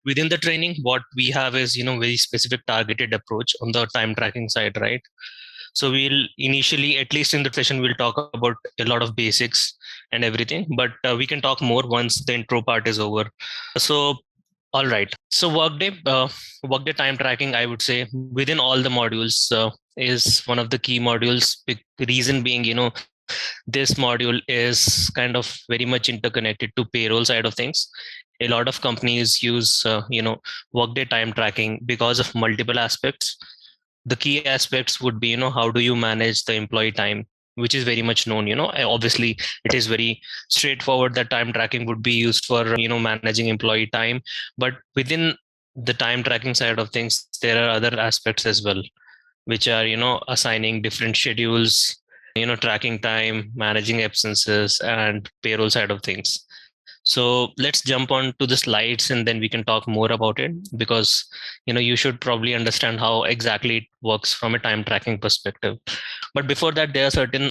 Within the training, what we have is, very specific targeted approach on the time tracking side, right? So we'll initially, at least in the session, we'll talk about a lot of basics and everything, but we can talk more once the intro part is over. So, all right. So Workday time tracking, I would say, within all the modules, is one of the key modules. Big reason being, this module is kind of very much interconnected to payroll side of things. A lot of companies use, Workday time tracking because of multiple aspects. The key aspects would be, how do you manage the employee time, which is very much known. Obviously it is very straightforward that time tracking would be used for, managing employee time. But within the time tracking side of things, there are other aspects as well, which are, assigning different schedules, tracking time, managing absences, and payroll side of things. So let's jump on to the slides and then we can talk more about it, because you should probably understand how exactly it works from a time tracking perspective. But before that, there are certain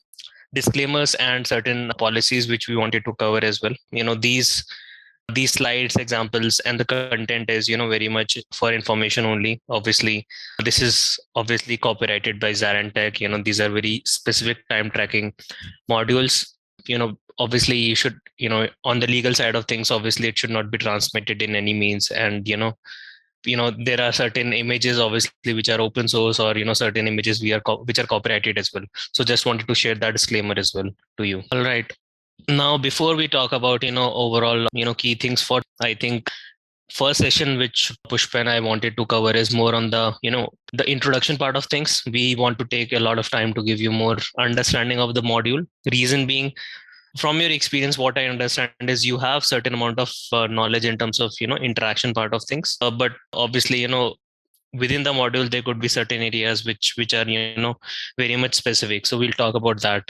disclaimers and certain policies which we wanted to cover as well. These slides, examples, and the content is, very much for information only. Obviously, this is obviously copyrighted by Zarantech. These are very specific time tracking modules. Obviously you should, on the legal side of things, obviously it should not be transmitted in any means. And there are certain images obviously which are open source, or certain images which are copyrighted as well. So just wanted to share that disclaimer as well to you. All right. Now, before we talk about, overall, key things for, I think, first session which Pushpa and I wanted to cover is more on the, the introduction part of things. We want to take a lot of time to give you more understanding of the module. Reason being, from your experience, what I understand is you have certain amount of knowledge in terms of, interaction part of things. But obviously, within the module there could be certain areas which are, very much specific. So we'll talk about that,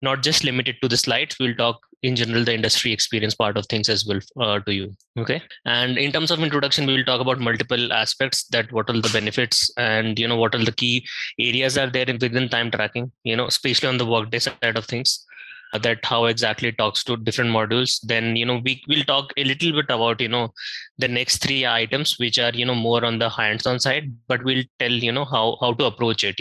not just limited to the slides. We'll talk in general the industry experience part of things as well, to you. Okay. And in terms of introduction, we'll talk about multiple aspects, that what are the benefits and, what are the key areas are there within time tracking, especially on the Workday side of things, that how exactly it talks to different modules. Then, we will talk a little bit about, the next three items, which are, more on the hands-on side, but we'll tell, how to approach it.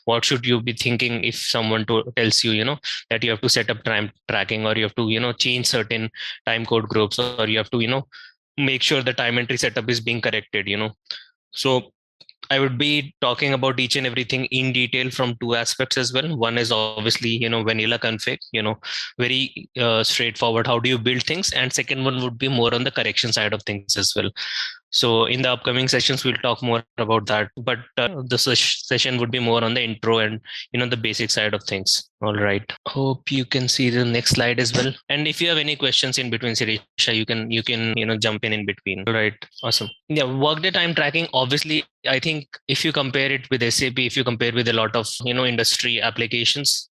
What should you be thinking if someone tells you, that you have to set up time tracking, or you have to, change certain time code groups, or you have to, make sure the time entry setup is being corrected. So I would be talking about each and everything in detail from two aspects as well. One is obviously, vanilla config, very straightforward. How do you build things? And second one would be more on the correction side of things as well. So in the upcoming sessions, we'll talk more about that. But the session would be more on the intro and, the basic side of things. All right. Hope you can see the next slide as well. And if you have any questions in between, Sirisha, you can jump in between. All right. Awesome. Yeah. Workday time tracking. Obviously, I think if you compare it with SAP, if you compare with a lot of, industry applications,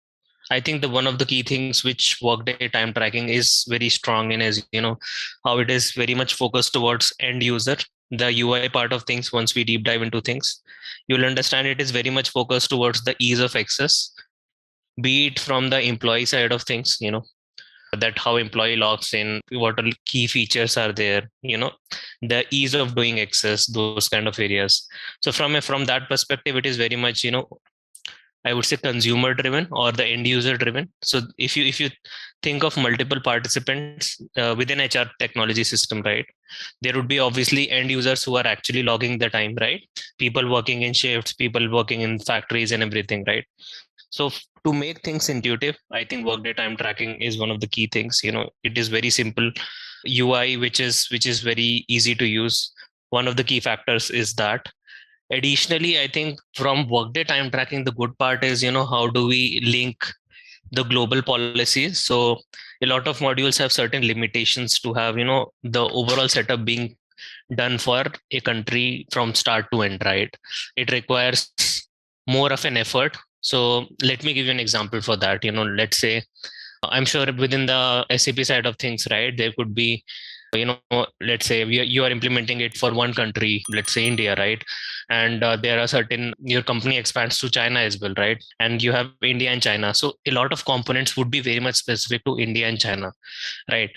I think the one of the key things which Workday time tracking is very strong in is, how it is very much focused towards end user, the UI part of things. Once we deep dive into things, you'll understand it is very much focused towards the ease of access, be it from the employee side of things, that how employee logs in, what all key features are there, the ease of doing access, those kind of areas. So from that perspective, it is very much, I would say consumer driven or the end user driven. So if you think of multiple participants within HR technology system, right, there would be obviously end users who are actually logging the time, right? People working in shifts, people working in factories and everything, right? So to make things intuitive, I think Workday time tracking is one of the key things. It is very simple UI, which is very easy to use. One of the key factors is that. Additionally, I think from Workday time tracking, the good part is, how do we link the global policies? So a lot of modules have certain limitations to have, the overall setup being done for a country from start to end, right? It requires more of an effort. So let me give you an example for that. Let's say, I'm sure within the SAP side of things, right, there could be let's say you are implementing it for one country, let's say India, right? And there are certain, your company expands to China as well, right? And you have India and China. So a lot of components would be very much specific to India and China, right?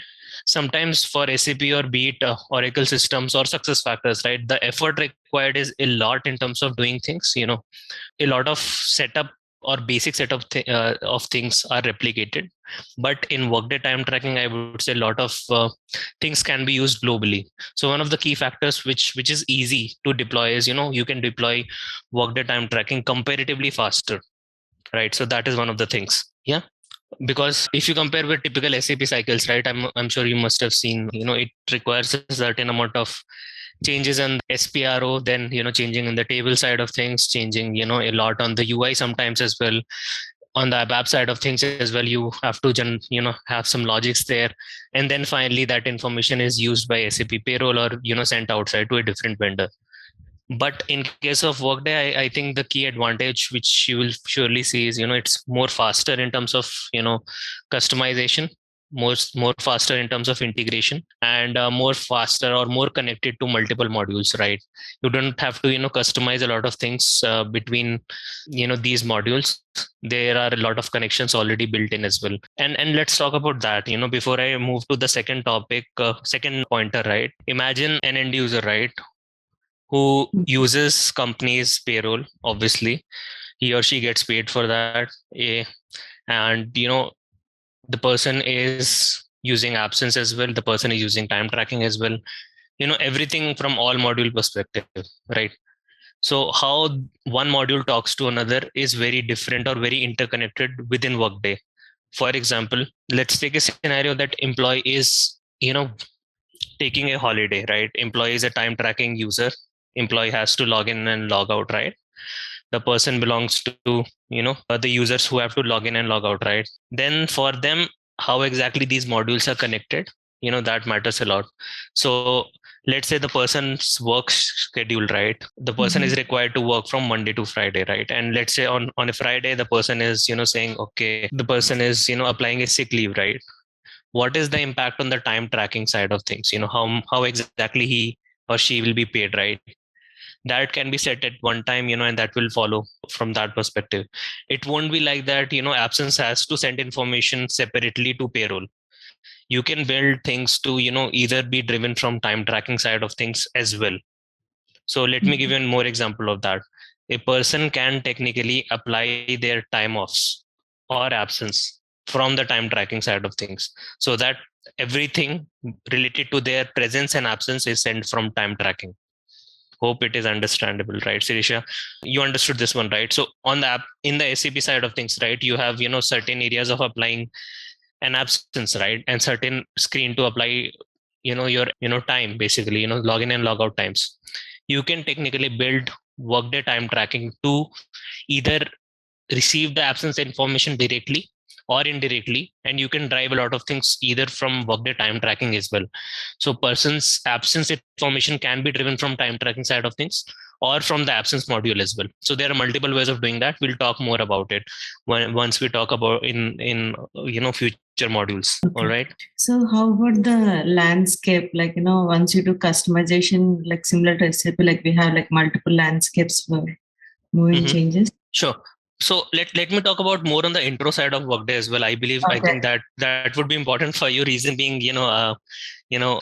Sometimes for SAP or be it Oracle systems or success factors, right, the effort required is a lot in terms of doing things, a lot of setup or basic set of things are replicated. But in Workday time tracking, I would say a lot of things can be used globally. So one of the key factors which is easy to deploy is, you can deploy Workday time tracking comparatively faster, right? So that is one of the things. Yeah, because if you compare with typical SAP cycles, right, I'm sure you must have seen, it requires a certain amount of changes in SPRO, then, changing in the table side of things, changing, a lot on the UI sometimes as well. On the ABAP side of things as well, you have to have some logics there. And then finally that information is used by SAP Payroll or, sent outside to a different vendor. But in case of Workday, I think the key advantage which you will surely see is, it's more faster in terms of, customization, more faster in terms of integration, and more faster or more connected to multiple modules, right? You don't have to, customize a lot of things between, these modules. There are a lot of connections already built in as well. And let's talk about that, before I move to the second topic, second pointer, right? Imagine an end user, right, who uses company's payroll. Obviously he or she gets paid for that, and the person is using absence as well, the person is using time tracking as well, everything from all module perspective, right? So how one module talks to another is very different or very interconnected within Workday. For example, let's take a scenario that employee is, taking a holiday, right? Employee is a time tracking user. Employee has to log in and log out, right? The person belongs to, the users who have to log in and log out, right? Then for them, how exactly these modules are connected, that matters a lot. So let's say the person's work schedule, right? The person is required to work from Monday to Friday, right? And let's say on a Friday, the person is, saying, okay, the person is, applying a sick leave, right? What is the impact on the time tracking side of things? How exactly he or she will be paid, right? That can be set at one time, and that will follow from that perspective. It won't be like that, absence has to send information separately to payroll. You can build things to, either be driven from time tracking side of things as well. So let me give you one more example of that. A person can technically apply their time offs or absence from the time tracking side of things, so that everything related to their presence and absence is sent from time tracking. Hope it is understandable, right, Sirisha? You understood this one, right? So on the app, in the SAP side of things, right, you have, certain areas of applying an absence, right? And certain screen to apply, your, time, basically, login and log out times. You can technically build Workday time tracking to either receive the absence information directly or indirectly, and you can drive a lot of things either from Workday time tracking as well. So person's absence information can be driven from time tracking side of things or from the absence module as well. So there are multiple ways of doing that. We'll talk more about it once we talk about in future modules. Okay. All right. So how about the landscape? Like, once you do customization, like similar to SAP, like we have like multiple landscapes for moving changes. Sure. So let me talk about more on the intro side of Workday as well. I think that would be important for you. Reason being,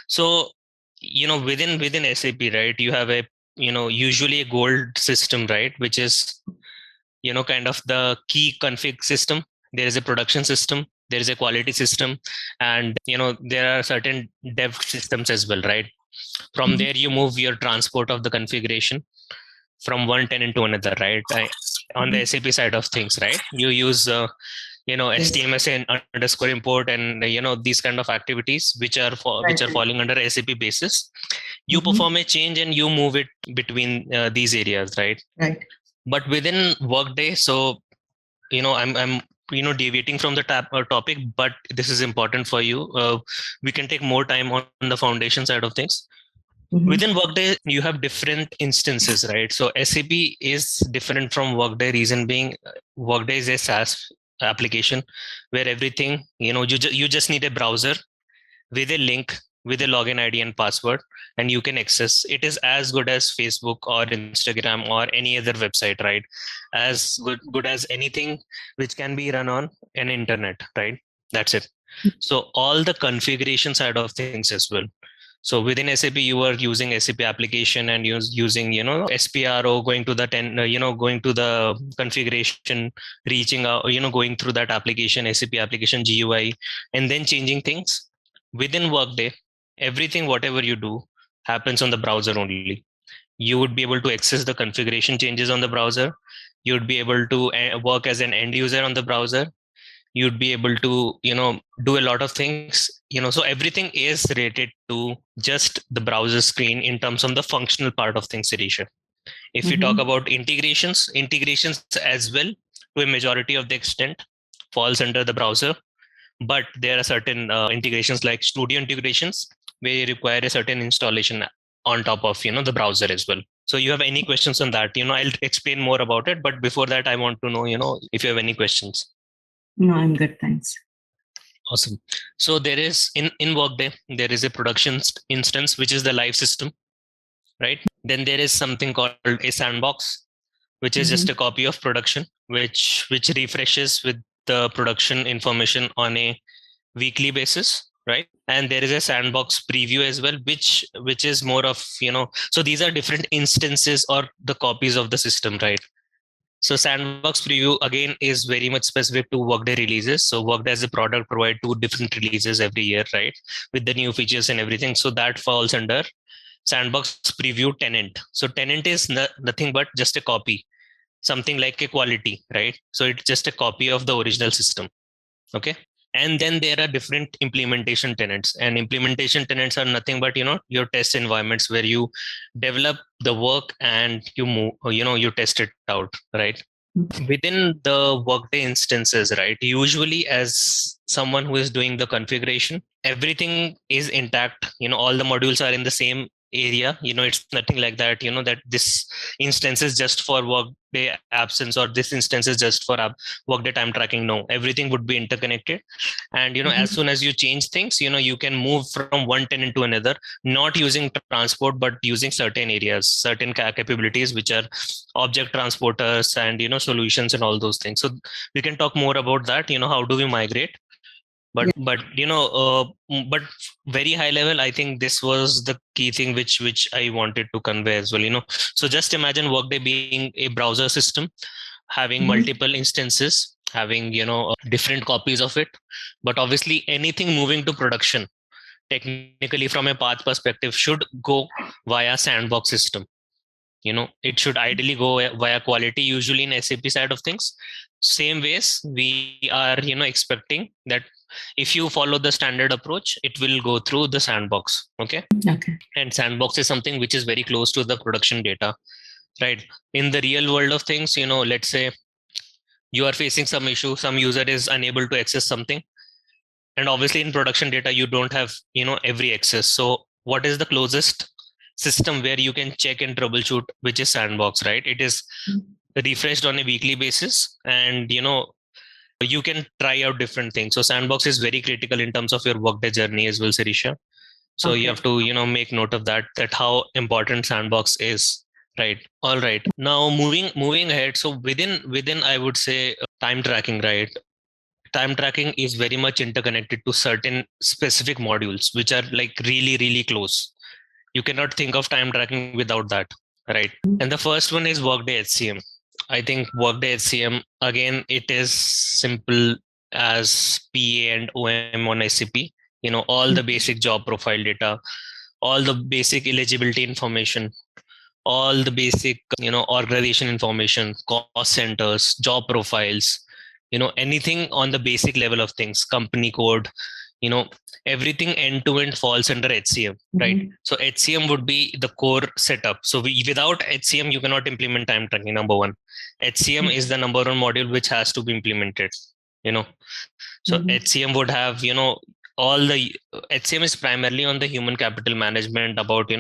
so within SAP, right, you have a, usually a gold system, right, which is, kind of the key config system. There is a production system, there is a quality system, and there are certain dev systems as well, right? From there you move your transport of the configuration from one tenant to another, right? On the SAP side of things, right, you use HTMS and underscore import, and these kind of activities which are which are falling under SAP basis. You perform a change and you move it between these areas, right? Right. But within Workday, so I'm deviating from the topic, but this is important for you. We can take more time on the foundation side of things. Within Workday, you have different instances, right? So SAP is different from Workday. Reason being, Workday is a SaaS application where everything, you just need a browser with a link with a login ID and password, and you can access. It is as good as Facebook or Instagram or any other website, right? As good as anything which can be run on an internet, right? That's it. So all the configuration side of things as well. So within SAP, you are using SAP application and using, SPRO, going to the going to the configuration, reaching out, going through that application, SAP application GUI, and then changing things within Workday. Everything, whatever you do, happens on the browser only. You would be able to access the configuration changes on the browser. You'd be able to work as an end user on the browser. You'd be able to do a lot of things, so everything is related to just the browser screen in terms of the functional part of things, Sirisha. If we talk Mm-hmm. about integrations as well, to a majority of the extent, falls under the browser. But there are certain integrations like studio integrations where you require a certain installation on top of the browser as well. So you have any questions on that? I'll explain more about it, but before that I want to know if you have any questions. No, I'm good. Thanks. Awesome. So there is in Workday, there is a production instance, which is the live system, right? Then there is something called a sandbox, which is just Mm-hmm. a copy of production, which refreshes with the production information on a weekly basis, right? And there is a sandbox preview as well, which is more of so these are different instances or the copies of the system, right? So sandbox preview again is very much specific to Workday releases. So Workday as a product provide two different releases every year, right? With the new features and everything. So that falls under sandbox preview tenant. So tenant is nothing but just a copy, something like a quality, right? So it's just a copy of the original system. Okay. And then there are different implementation tenants, and implementation tenants are nothing but your test environments where you develop the work and you move, you test it out, right? Within the Workday instances, right? Usually, as someone who is doing the configuration, everything is intact. All the modules are in the same area. It's nothing like that. That this instance is just for Workday absence, or this instance is just for Workday time tracking. No, everything would be interconnected. And as Mm-hmm. soon as you change things, you can move from one tenant to another, not using transport, but using certain areas, certain capabilities, which are object transporters and solutions and all those things. So we can talk more about that, how do we migrate. but Yeah. but but very high level, I think this was the key thing which I wanted to convey as well. So just imagine Workday being a browser system, having Mm-hmm. multiple instances, having different copies of it. But obviously anything moving to production, technically from a path perspective, should go via sandbox system. It should ideally go via quality, usually in SAP side of things. Same ways we are expecting that if you follow the standard approach, it will go through the sandbox. Okay. Okay. And sandbox is something which is very close to the production data, right? In the real world of things, let's say you are facing some issue, some user is unable to access something, and obviously in production data you don't have every access. So what is the closest system where you can check and troubleshoot, which is sandbox, right? It is refreshed on a weekly basis, and you can try out different things. So sandbox is very critical in terms of your Workday journey as well, Sirisha. So you Okay. have to make note of that how important sandbox is, right? All right, now moving ahead. So within I would say time tracking, right? Time tracking is very much interconnected to certain specific modules which are like really really close. You cannot think of time tracking without that, right? And the first one is Workday HCM. I think Workday HCM, again, it is simple as PA and OM on SAP. All the basic job profile data, all the basic eligibility information, all the basic organization information, cost centers, job profiles, anything on the basic level of things, company code, you know everything end to end falls under HCM, right? Mm-hmm. So HCM would be the core setup. So without HCM you cannot implement time tracking. Number one, HCM is the number one module which has to be implemented. you know so Mm-hmm. HCM would have all the HCM is primarily on the human capital management, about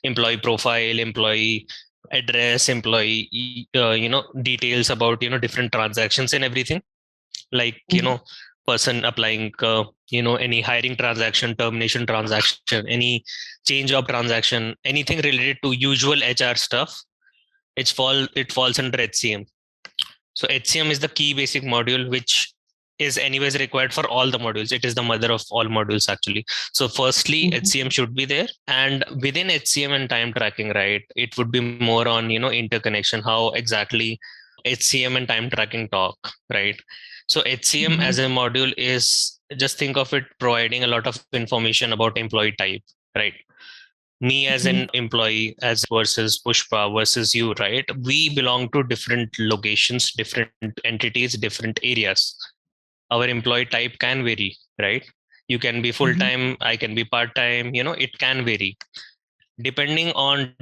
employee profile, employee address, employee details about different transactions and everything, like Mm-hmm. person applying, any hiring transaction, termination transaction, any change of transaction, anything related to usual HR stuff, it falls under HCM. So HCM is the key basic module, which is anyways required for all the modules. It is the mother of all modules actually. So firstly, HCM should be there, and within HCM and time tracking, right, it would be more on, interconnection, how exactly HCM and time tracking talk, right? So HCM as a module is, just think of it providing a lot of information about employee type, right? Me as an employee, as versus Pushpa versus you, right? We belong to different locations, different entities, different areas. Our employee type can vary, right? You can be full time, I can be part time, it can vary depending on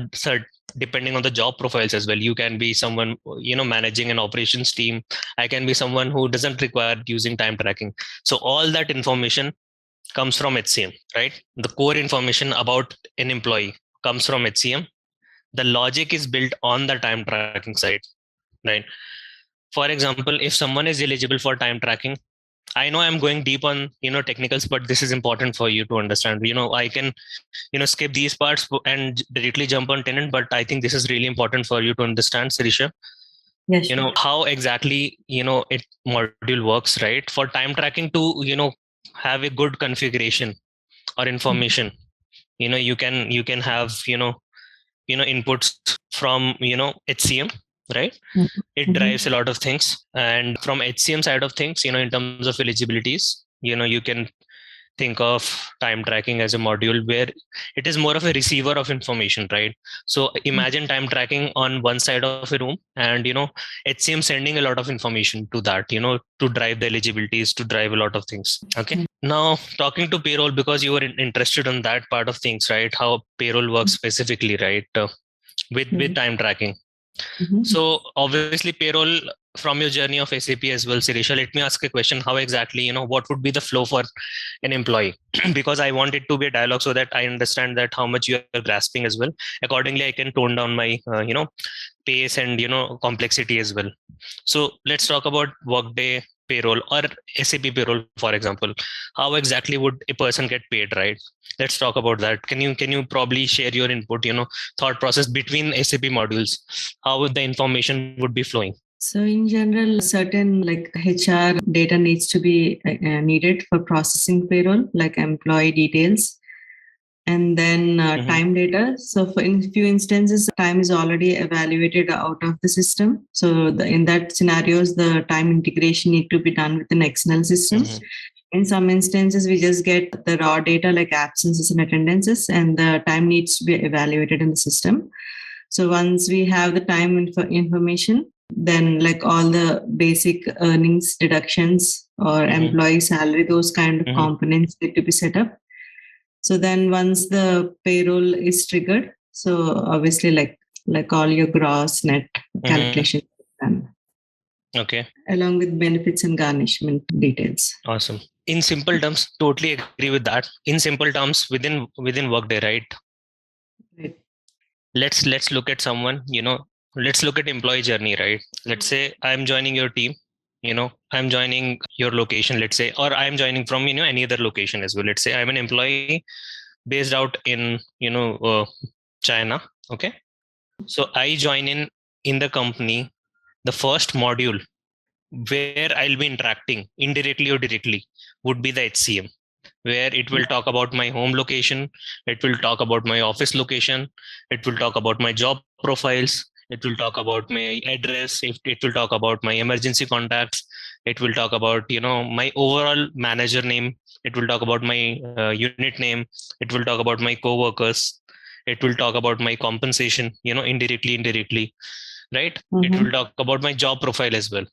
depending on the job profiles as well. You can be someone, managing an operations team. I can be someone who doesn't require using time tracking. So all that information comes from HCM, right? The core information about an employee comes from HCM. The logic is built on the time tracking side, right? For example, if someone is eligible for time tracking, I know I'm going deep on, technicals, but this is important for you to understand. I can, skip these parts and directly jump on tenant, but I think this is really important for you to understand, Sirisha. Yes. How exactly, it module works, right? For time tracking to, have a good configuration or information, you can have, inputs from, HCM, right? It drives a lot of things. And from HCM side of things, in terms of eligibilities, you can think of time tracking as a module where it is more of a receiver of information, right? So imagine time tracking on one side of a room, and HCM sending a lot of information to that, to drive the eligibilities, to drive a lot of things. Okay. Now talking to payroll, because you were interested in that part of things, right? How payroll works specifically, right? With time tracking. So obviously payroll, from your journey of SAP as well, Sirisha, let me ask a question. How exactly, what would be the flow for an employee? Because I want it to be a dialogue so that I understand that how much you are grasping as well. Accordingly, I can tone down my, pace and, complexity as well. So let's talk about Workday payroll or SAP payroll, for example. How exactly would a person get paid, right? Let's talk about that. Can you probably share your input, thought process between SAP modules? How would the information would be flowing? So in general, certain like HR data needs to be needed for processing payroll, like employee details, and then time data. So for in few instances, time is already evaluated out of the system. So in that scenarios, the time integration need to be done with an external system. In some instances, we just get the raw data like absences and attendances, and the time needs to be evaluated in the system. So once we have the time information, then like all the basic earnings deductions or employee salary, those kind of components need to be set up. So then once the payroll is triggered, so obviously like all your gross net calculations done. Okay. Along with benefits and garnishment details. Awesome. In simple terms, totally agree with that. In simple terms, within Workday, right? Right. Let's look at someone, let's look at employee journey, right? Let's say I'm joining your team, I'm joining your location, let's say, or I'm joining from, any other location as well. Let's say I'm an employee based out in, China. Okay. So I join in the company. The first module where I'll be interacting indirectly or directly would be the HCM, where it will talk about my home location, it will talk about my office location, it will talk about my job profiles, it will talk about my address, it will talk about my emergency contacts, it will talk about, my overall manager name, it will talk about my unit name, it will talk about my co-workers, it will talk about my compensation, indirectly, right? It will talk about my job profile as well.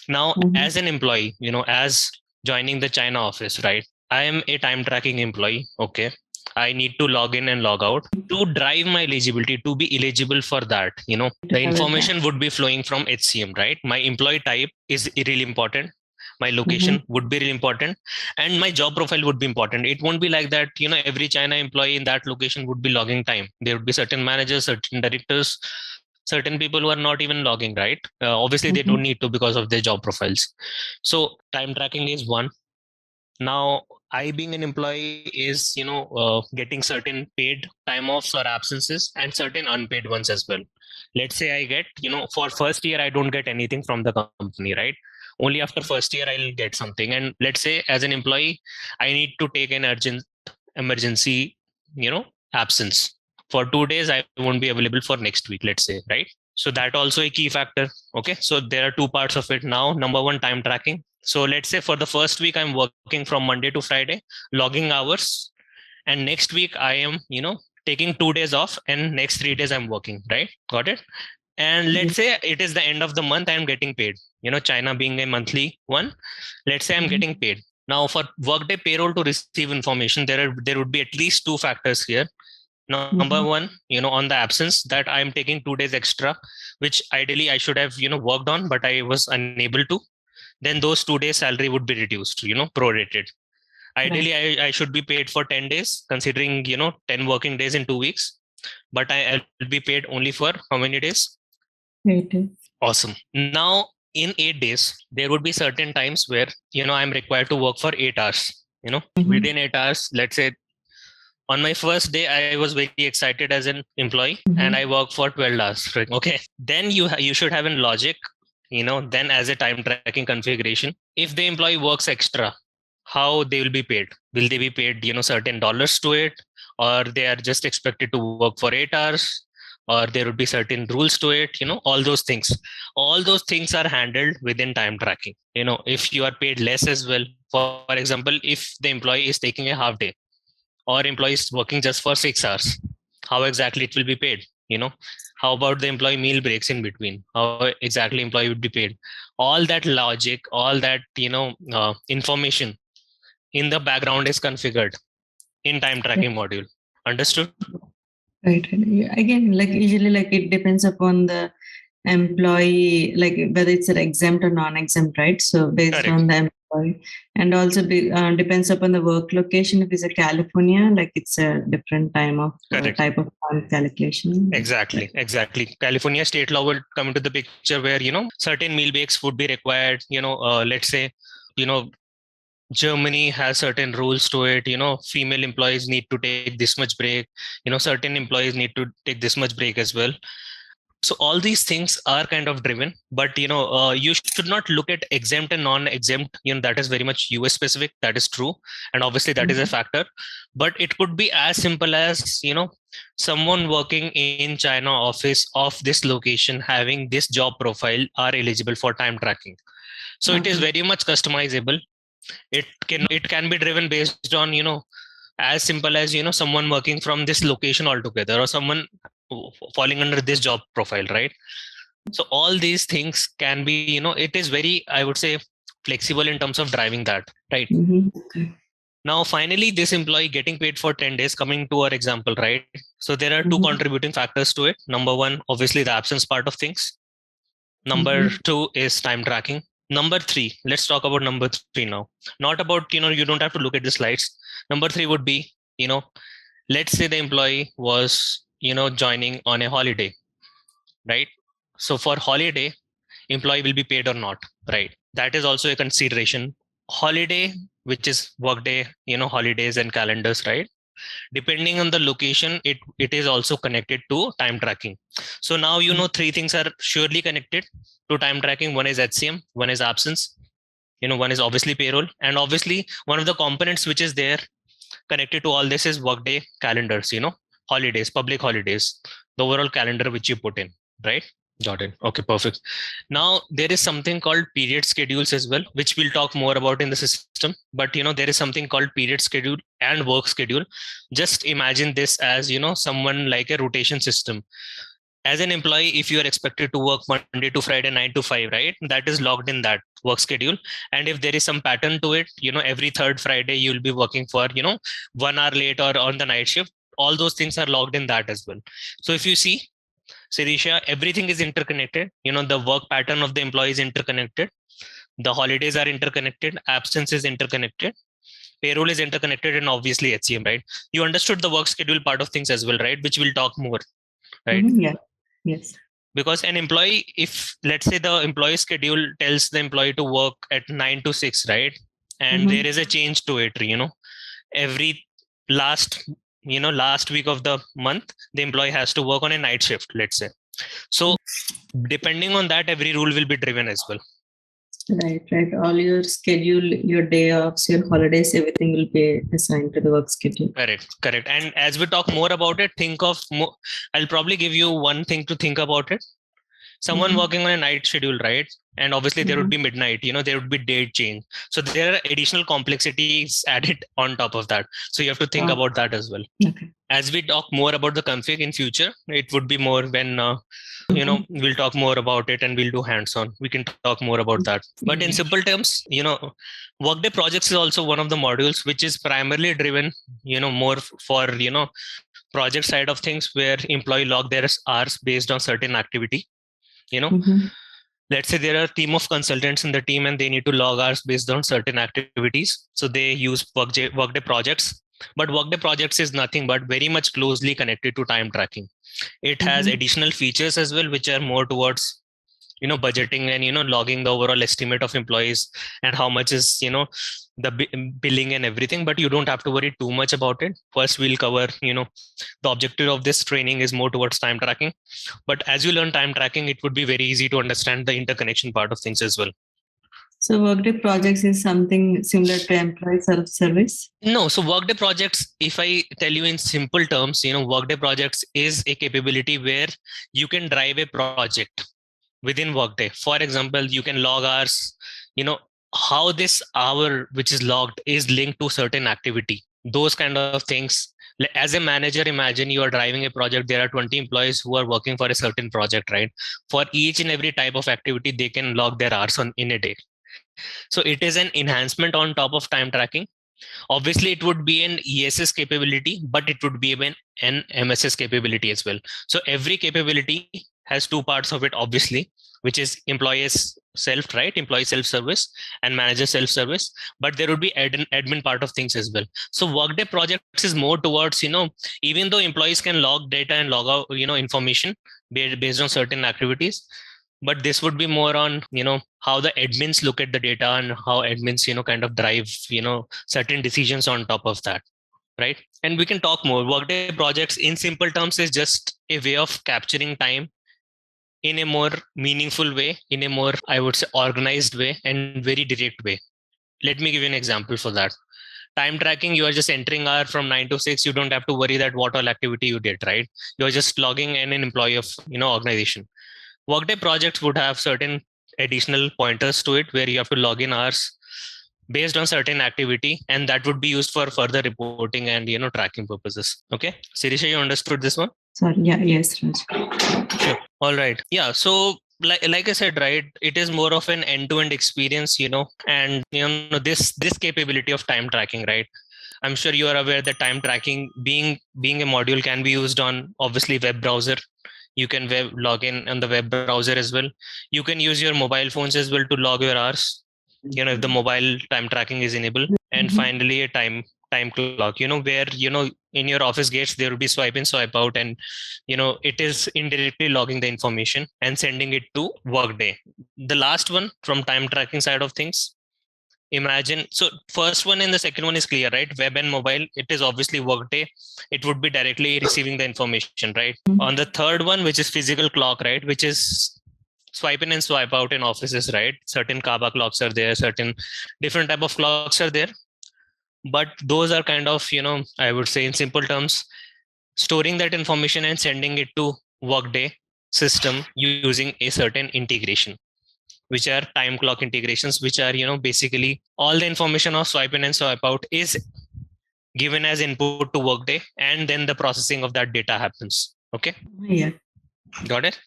Now, as an employee, as joining the China office, right? I am a time tracking employee. Okay. I need to log in and log out to drive my eligibility, to be eligible for that. The information would be flowing from HCM, right? My employee type is really important. My location would be really important, and my job profile would be important. It won't be like that, every China employee in that location would be logging time. There would be certain managers, certain directors, certain people who are not even logging, right? Obviously, they don't need to because of their job profiles. So time tracking is one. Now, I being an employee is, getting certain paid time offs or absences and certain unpaid ones as well. Let's say I get, for first year, I don't get anything from the company, right? Only after first year, I'll get something. And let's say as an employee, I need to take an urgent emergency, absence. For 2 days, I won't be available for next week, let's say, right? So that also a key factor. Okay. So there are two parts of it now. Number one, time tracking. So let's say for the first week, I'm working from Monday to Friday, logging hours. And next week, I am, taking 2 days off, and next 3 days I'm working, right? Got it? And let's say it is the end of the month, I'm getting paid. China being a monthly one, let's say I'm getting paid. Now for Workday payroll to receive information, there would be at least two factors here. Number one, on the absence, that I'm taking 2 days extra, which ideally I should have, worked on, but I was unable to. Then those 2 days salary would be reduced, prorated. Ideally, I should be paid for 10 days, considering, 10 working days in 2 weeks, but I'll be paid only for how many days? 8 days. Awesome. Now, in 8 days, there would be certain times where, I'm required to work for 8 hours, within 8 hours, let's say on my first day, I was very excited as an employee, and I work for 12 hours. Right? Okay. Then you should have in logic, then as a time tracking configuration, if the employee works extra, how they will be paid? Will they be paid, certain dollars to it, or they are just expected to work for 8 hours, or there would be certain rules to it, all those things. All those things are handled within time tracking. If you are paid less as well, for example, if the employee is taking a half day, or employees working just for 6 hours, how exactly it will be paid? How about the employee meal breaks in between? How exactly employee would be paid? All that logic, all that information in the background is configured in time tracking module. Understood? Right. Again, like usually, like it depends upon the employee, like whether it's an exempt or non-exempt, right? So based Correct. on the employee, and also depends upon the work location. If it's a California, like it's a different time of type of time calculation. Exactly. California state law will come into the picture where certain meal breaks would be required. Let's say Germany has certain rules to it. Female employees need to take this much break. Certain employees need to take this much break as well. So all these things are kind of driven, but you should not look at exempt and non-exempt. That is very much US specific. That is true, and obviously that is a factor. But it could be as simple as someone working in China office of this location having this job profile are eligible for time tracking. So it is very much customizable. It can be driven based on as simple as someone working from this location altogether, or someone falling under this job profile, right? So all these things can be it is very, I would say, flexible in terms of driving that, right? Now finally, this employee getting paid for 10 days, coming to our example, right? So there are two contributing factors to it. Number one, obviously the absence part of things. Number two is time tracking. Number three, let's talk about number three now. Not about, you don't have to look at the slides. Number three would be, let's say the employee was, joining on a holiday, right? So for holiday, employee will be paid or not, right? That is also a consideration. Holiday, which is Workday, holidays and calendars, right? Depending on the location, it is also connected to time tracking. So now three things are surely connected to time tracking. One is HCM, one is absence, one is obviously payroll, and obviously one of the components which is there connected to all this is Workday calendars, holidays, public holidays, the overall calendar which you put in, right? Got it. Okay, perfect. Now there is something called period schedules as well, which we'll talk more about in the system. But there is something called period schedule and work schedule. Just imagine this as someone like a rotation system. As an employee, if you are expected to work Monday to Friday 9 to 5, right, that is logged in that work schedule. And if there is some pattern to it, every third Friday you'll be working for 1 hour late or on the night shift. All those things are logged in that as well. So if you see, Sirisha, everything is interconnected. The work pattern of the employee is interconnected. The holidays are interconnected. Absence is interconnected. Payroll is interconnected, and obviously HCM, right? You understood the work schedule part of things as well, right? Which we'll talk more, right? Yeah. Yes. Because an employee, if let's say the employee schedule tells the employee to work at 9 to 6, right? and there is a change to it. Every last week of the month, the employee has to work on a night shift, let's say. So depending on that, every rule will be driven as well. Right. All your schedule, your day offs, your holidays, everything will be assigned to the work schedule. Correct. And as we talk more about it, I'll probably give you one thing to think about it. Someone working on a night schedule, right? And obviously there would be midnight, there would be date change. So there are additional complexities added on top of that. So you have to think about that as well. Okay. As we talk more about the config in future, it would be more when, we'll talk more about it and we'll do hands-on. We can talk more about that. But in simple terms, Workday projects is also one of the modules which is primarily driven, more for, project side of things, where employee log their hours based on certain activity. Let's say there are a team of consultants in the team and they need to log hours based on certain activities. So they use Workday projects. But Workday projects is nothing but very much closely connected to time tracking. It has additional features as well, which are more towards, budgeting and, logging the overall estimate of employees and how much is, the billing and everything. But you don't have to worry too much about it. First, we'll cover, the objective of this training is more towards time tracking. But as you learn time tracking, it would be very easy to understand the interconnection part of things as well. So Workday projects is something similar to employee self-service? No. So Workday projects, if I tell you in simple terms, Workday projects is a capability where you can drive a project within Workday. For example, you can log hours, how this hour which is logged is linked to certain activity, those kind of things. As a manager, imagine you are driving a project. There are 20 employees who are working for a certain project, right? For each and every type of activity, they can log their hours in a day. So it is an enhancement on top of time tracking. Obviously, it would be an ESS capability, but it would be an MSS capability as well. So every capability has two parts of it, obviously, which is employee self-service and manager self-service. But there would be admin part of things as well. So Workday projects is more towards, even though employees can log data and log out, information based on certain activities, but this would be more on, how the admins look at the data and how admins, kind of drive, certain decisions on top of that. Right. And we can talk more. Workday projects in simple terms is just a way of capturing time in a more meaningful way, in a more, I would say, organized way and very direct way. Let me give you an example for that. Time tracking, you are just entering hour from 9 to 6. You don't have to worry that what all activity you did, right? You're just logging in an employee of, organization. Workday projects would have certain additional pointers to it where you have to log in hours based on certain activity, and that would be used for further reporting and tracking purposes. Okay, Sirisha, you understood this one? Sorry, yeah, yes, Raj. Sure. All right. Yeah. So like I said, right, it is more of an end-to-end experience, and this capability of time tracking, right? I'm sure you are aware that time tracking being a module can be used on obviously web browser. You can log in on the web browser as well. You can use your mobile phones as well to log your hours, if the mobile time tracking is enabled. And finally, a time clock, where, in your office gates, there will be swipe in, swipe out, and, it is indirectly logging the information and sending it to Workday. The last one from time tracking side of things, imagine, so first one and the second one is clear, right? Web and mobile, it is obviously Workday. It would be directly receiving the information, right? On the third one, which is physical clock, right, which is swipe in and swipe out in offices, right? Certain Kaba clocks are there, certain different type of clocks are there. But those are kind of, I would say in simple terms, storing that information and sending it to Workday system using a certain integration, which are time clock integrations, which are, basically all the information of swipe in and swipe out is given as input to Workday, and then the processing of that data happens. Okay. Yeah. Got it?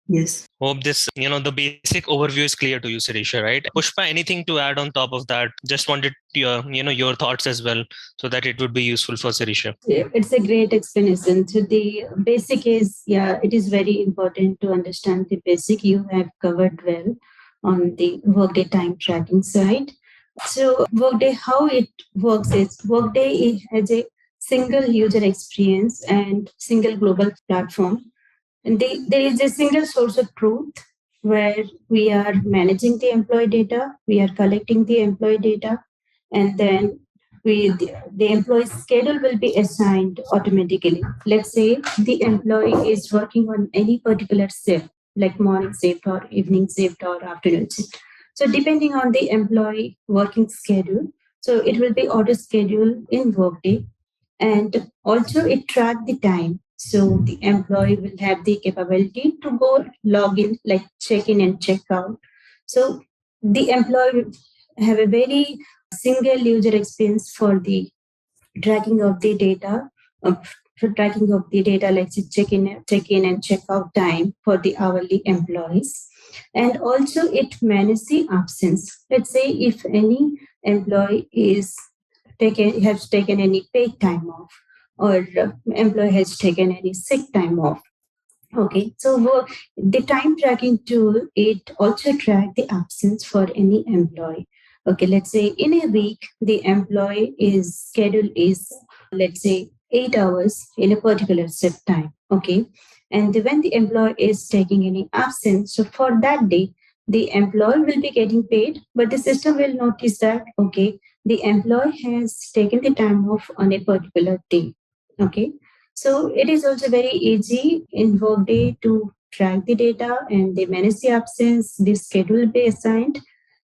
Yes. Hope this, the basic overview is clear to you, Sirisha, right? Pushpa, anything to add on top of that? Just wanted your, your thoughts as well, so that it would be useful for Sirisha. It's a great explanation. So the basic is, it is very important to understand the basic. You have covered well on the Workday time tracking side. So Workday, how it works is Workday has a single user experience and single global platform. And there is a single source of truth where we are managing the employee data, we are collecting the employee data, and then the employee's schedule will be assigned automatically. Let's say the employee is working on any particular shift, like morning shift or evening shift or afternoon shift. So depending on the employee working schedule, so it will be auto scheduled in Workday, and also it track the time. So the employee will have the capability to go log in, like check in and check out. So the employee will have a very single user experience for the tracking of the data, for tracking of the data, like check in and check out time for the hourly employees. And also it manages the absence. Let's say if any employee has taken any paid time off, or employee has taken any sick time off. Okay, so the time tracking tool, it also track the absence for any employee. Okay, let's say in a week, the employee is schedule is, let's say, 8 hours in a particular shift time. Okay, and when the employee is taking any absence, so for that day, the employee will be getting paid, but the system will notice that, okay, the employee has taken the time off on a particular day. Okay, so it is also very easy in Workday to track the data, and they manage the absence, the schedule will be assigned,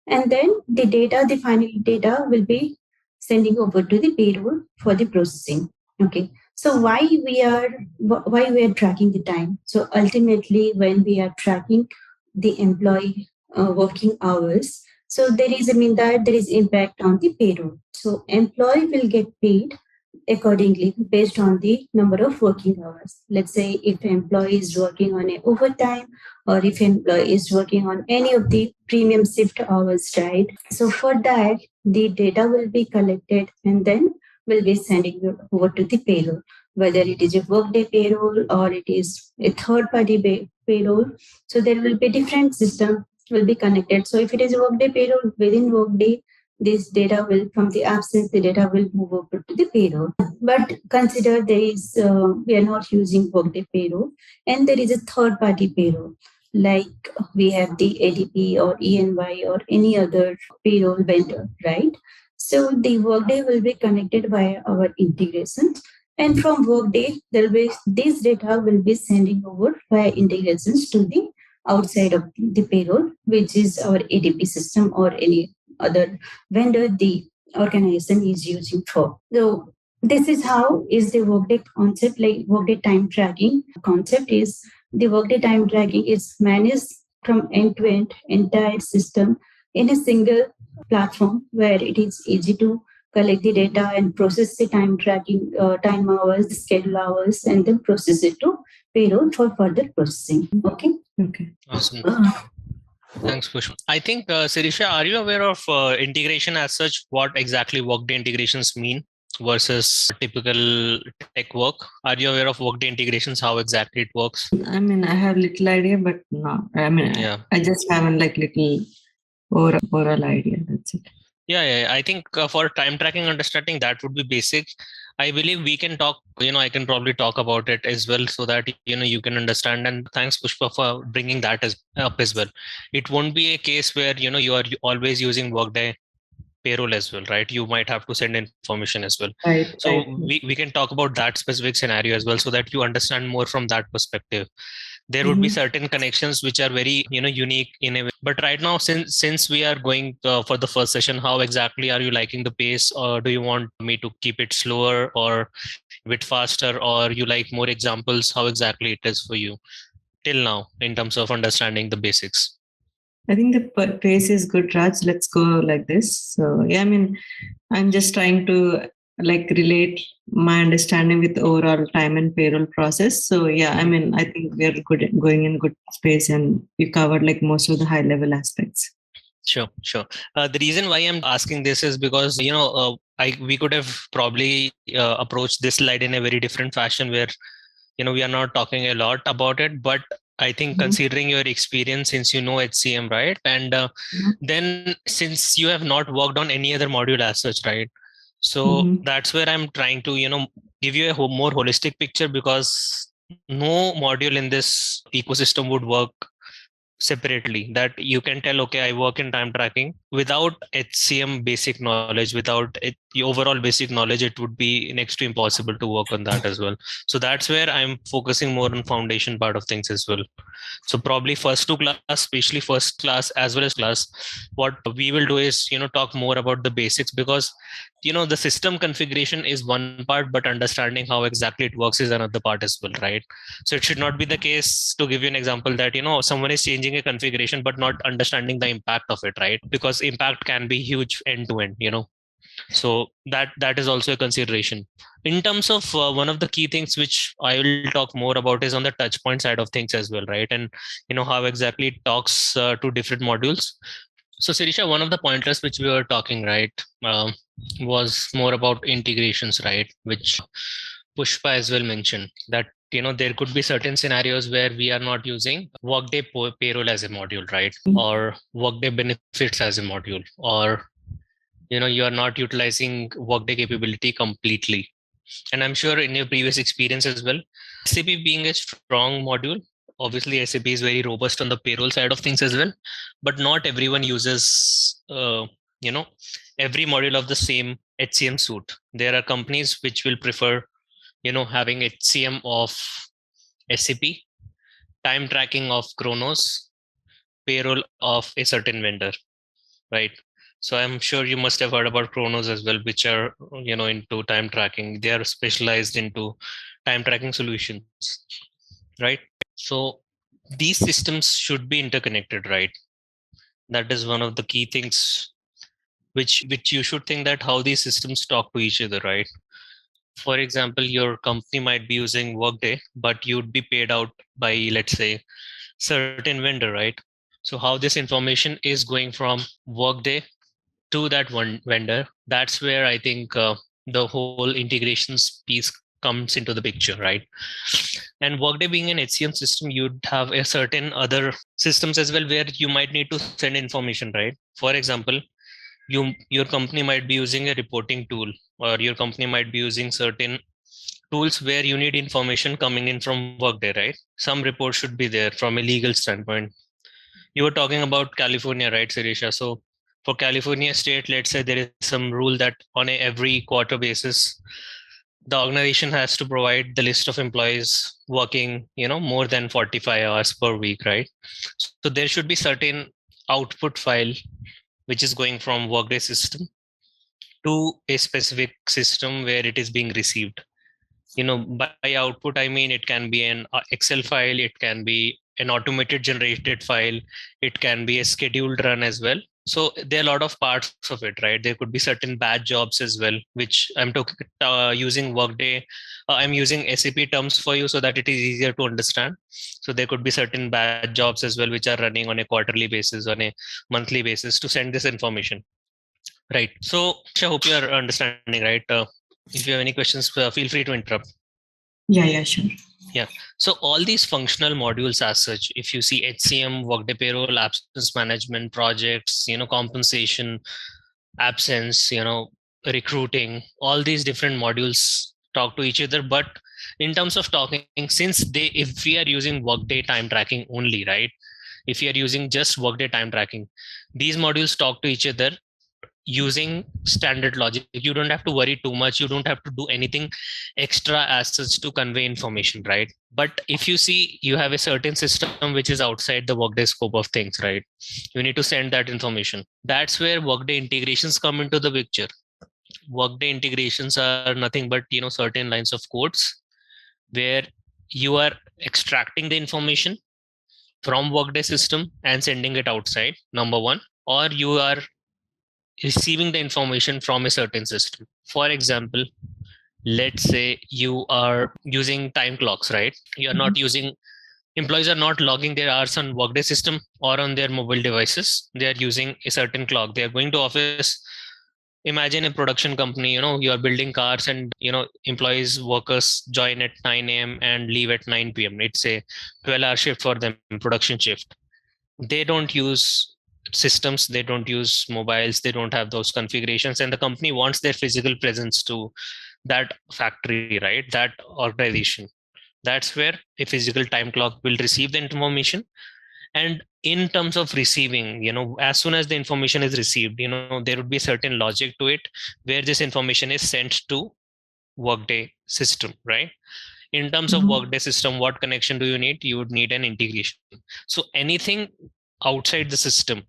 and then the final data will be sending over to the payroll for the processing. Okay. So why we are tracking the time? So ultimately, when we are tracking the employee working hours, so there is impact on the payroll. So employee will get paid accordingly based on the number of working hours. Let's say if employee is working on a overtime, or if employee is working on any of the premium shift hours, right? So for that, the data will be collected and then will be sending it over to the payroll, whether it is a Workday payroll or it is a third-party payroll. So there will be different system will be connected. So if it is a Workday payroll, within Workday, this data will, from the absence, the data will move over to the payroll. But consider we are not using Workday payroll, and there is a third party payroll, like we have the ADP or ENY or any other payroll vendor, right? So the Workday will be connected via our integrations, and from Workday, this data will be sending over via integrations to the outside of the payroll, which is our ADP system or any other vendor the organization is using for. So this is how is the Workday concept, like Workday time tracking concept is the Workday time tracking is managed from end to end entire system in a single platform where it is easy to collect the data and process the time tracking, time hours, the schedule hours, and then process it to payroll for further processing. Okay. Okay. Awesome. Thanks, Pushpa. I think, Sirisha, are you aware of integration as such? What exactly Workday integrations mean versus typical tech work? Are you aware of Workday integrations, how exactly it works? I mean, I have little idea, but no. I mean, yeah. I just have like little overall idea. That's it. Yeah. I think for time tracking understanding, that would be basic. I believe we can talk, I can probably talk about it as well so that, you can understand. And thanks, Pushpa, for bringing that up as well. It won't be a case where, you are always using Workday payroll as well, right? You might have to send information as well. Right. So right. we can talk about that specific scenario as well so that you understand more from that perspective. There would be certain connections which are very unique in a way, but right now since we are going for the first session, how exactly are you liking the pace, or do you want me to keep it slower or a bit faster, or you like more examples? How exactly it is for you till now in terms of understanding the basics? I think the pace is good, Raj. Let's go like this. So yeah, I mean, I'm just trying to like relate my understanding with overall time and payroll process. So yeah, I mean, I think we're going in good space, and we covered like most of the high level aspects. Sure. The reason why I'm asking this is because we could have probably approached this slide in a very different fashion, where we are not talking a lot about it, but I think considering your experience, since you know HCM, right? And then since you have not worked on any other module as such, right? So that's where I'm trying to, give you a more holistic picture, because no module in this ecosystem would work separately, that you can tell, okay, I work in time tracking. Without HCM basic knowledge, without the overall basic knowledge, it would be next to impossible to work on that as well. So that's where I'm focusing more on foundation part of things as well. So probably first to class, especially first class as well as class, what we will do is, talk more about the basics, because the system configuration is one part, but understanding how exactly it works is another part as well, right? So it should not be the case, to give you an example, that someone is changing a configuration but not understanding the impact of it, right? Because impact can be huge end to end, so that is also a consideration. In terms of one of the key things which I will talk more about is on the touch point side of things as well, right? And how exactly it talks to different modules. So Sirisha, one of the pointers which we were talking, right, was more about integrations, right? Which Pushpa as well mentioned, that there could be certain scenarios where we are not using Workday payroll as a module, right? Or Workday benefits as a module, or you are not utilizing Workday capability completely. And I'm sure in your previous experience as well, SAP being a strong module, obviously SAP is very robust on the payroll side of things as well, but not everyone uses every module of the same HCM suite. There are companies which will prefer having HCM of SAP, time tracking of Kronos, payroll of a certain vendor, right? So I'm sure you must have heard about Kronos as well, which are into time tracking. They are specialized into time tracking solutions, right? So these systems should be interconnected, right? That is one of the key things which you should think, that how these systems talk to each other, right? For example, your company might be using Workday, but you'd be paid out by, let's say, certain vendor, right? So how this information is going from Workday to that one vendor, that's where I think the whole integrations piece comes into the picture, right? And Workday being an HCM system, you'd have a certain other systems as well where you might need to send information, right? For example, your company might be using a reporting tool, or your company might be using certain tools where you need information coming in from Workday, right? Some reports should be there from a legal standpoint. You were talking about California, right, Sirisha? So for California state, let's say there is some rule that on a every quarter basis, the organization has to provide the list of employees working, more than 45 hours per week, right? So there should be certain output file which is going from Workday system to a specific system where it is being received. By output, I mean it can be an Excel file, it can be an automated generated file, it can be a scheduled run as well. So there are a lot of parts of it, right? There could be certain batch jobs as well, which I'm talking using Workday. I'm using SAP terms for you so that it is easier to understand. So there could be certain batch jobs as well, which are running on a quarterly basis, on a monthly basis, to send this information. Right. So I hope you are understanding, right? If you have any questions, feel free to interrupt. Yeah, sure. Yeah. So all these functional modules as such, if you see HCM, Workday Payroll, absence management, projects, compensation, absence, recruiting, all these different modules talk to each other. But in terms of talking, if we are using Workday time tracking only, right? If you are using just Workday time tracking, these modules talk to each other using standard logic. You don't have to worry too much, you don't have to do anything extra as such to convey information, right? But if you see, you have a certain system which is outside the Workday scope of things, right? You need to send that information. That's where Workday integrations come into the picture. Workday integrations are nothing but certain lines of codes where you are extracting the information from Workday system and sending it outside, number one, or you are receiving the information from a certain system. For example, let's say you are using time clocks, right? You're not using, employees are not logging their hours on Workday system or on their mobile devices. They are using a certain clock. They are going to office. Imagine a production company, you are building cars, and employees, workers join at 9 a.m. and leave at 9 p.m. It's a 12-hour shift for them, production shift. They don't use systems, they don't use mobiles, they don't have those configurations, and the company wants their physical presence to that factory, right? That organization. That's where a physical time clock will receive the information And in terms of receiving, as soon as the information is received, there would be a certain logic to it where this information is sent to Workday system, right? In terms of Workday system, what connection do you need? You would need an integration. So anything outside the system,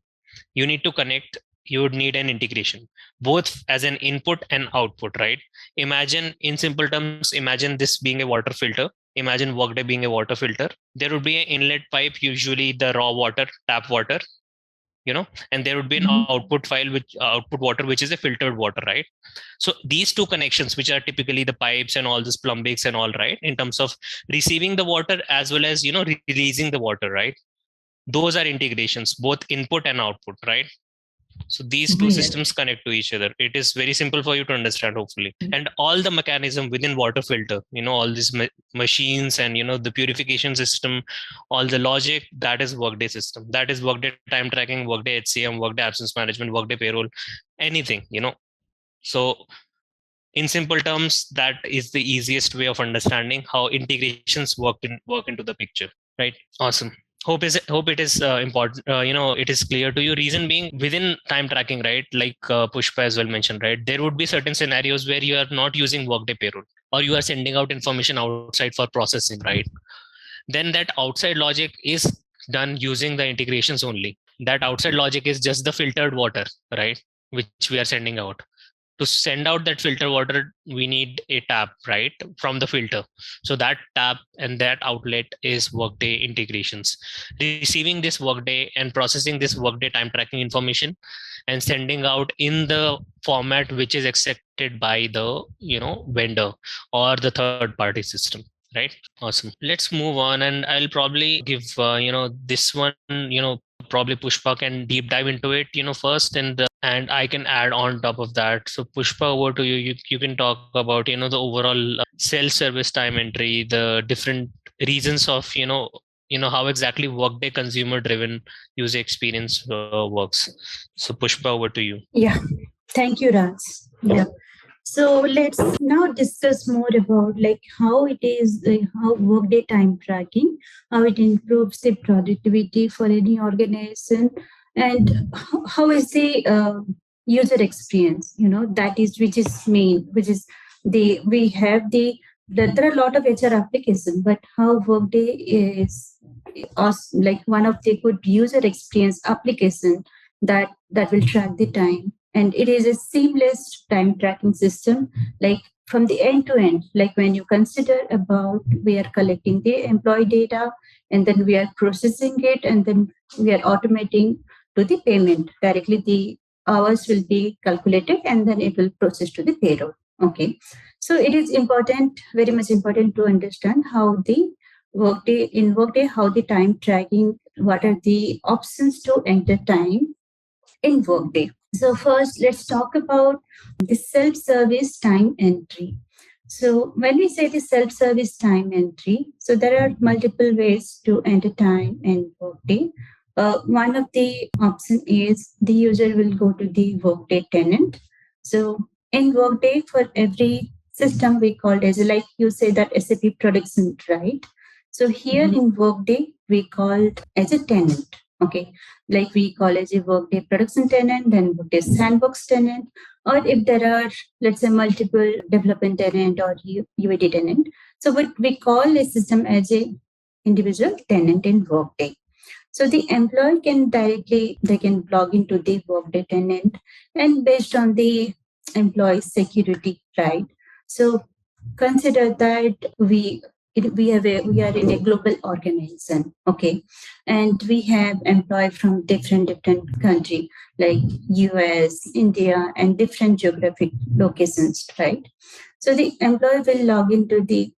you need to connect, you would need an integration, both as an input and output, right? Imagine, in simple terms, imagine this being a water filter. Imagine Workday being a water filter. There would be an inlet pipe, usually the raw water, tap water, and there would be an output file, which output water, which is a filtered water, right? So these two connections, which are typically the pipes and all this plumbics and all, right, in terms of receiving the water as well as releasing the water, right? Those are integrations, both input and output, right? So these two systems connect to each other. It is very simple for you to understand, hopefully. And all the mechanism within water filter, all these machines and, the purification system, all the logic, that is Workday system. That is Workday time tracking, Workday HCM, Workday absence management, Workday payroll, anything, So in simple terms, that is the easiest way of understanding how integrations work into the picture, right? Awesome. Hope it is important. It is clear to you. Reason being, within time tracking, right? Like Pushpa as well mentioned, right? There would be certain scenarios where you are not using Workday payroll, or you are sending out information outside for processing, right? Then that outside logic is done using the integrations only. That outside logic is just the filtered water, right? Which we are sending out. To send out that filter water, we need a tap, right, from the filter. So that tap and that outlet is Workday integrations. Receiving this Workday and processing this Workday time tracking information and sending out in the format which is accepted by the vendor or the third party system, right? Awesome. Let's move on, and I'll probably give this one, probably Pushpa can deep dive into it, first, and I can add on top of that. So Pushpa, over to you. You can talk about the overall self-service time entry, the different reasons of how exactly Workday consumer-driven user experience works. So Pushpa, over to you. Yeah, thank you, Raj. Yeah. So let's now discuss more about how it is, how Workday time tracking, how it improves the productivity for any organization, and how is the user experience. That is which is main, which is we have there are a lot of HR applications, but how Workday is like one of the good user experience application that will track the time, and it is a seamless time tracking system, like from the end to end. Like when you consider about, we are collecting the employee data, and then we are processing it, and then we are automating to the payment directly. The hours will be calculated, and then it will process to the payroll. Okay, so it is important, very much important, to understand how the Workday, how the time tracking, what are the options to enter time in Workday. So first, let's talk about the self-service time entry. So when we say the self-service time entry, so there are multiple ways to enter time in Workday. One of the option is the user will go to the Workday tenant. So in Workday, for every system we call as, like you say, that SAP production, right? So here in Workday, we call as a tenant. Okay, like we call as a Workday production tenant, then Workday sandbox tenant, or if there are, let's say, multiple development tenant or UAT tenant. So what we call a system as a individual tenant in Workday. So the employee they can log into the Workday tenant, and based on the employee security, right? So consider that we are in a global organization, okay, and we have employees from different country, like US, India, and different geographic locations, right? So the employee will log into the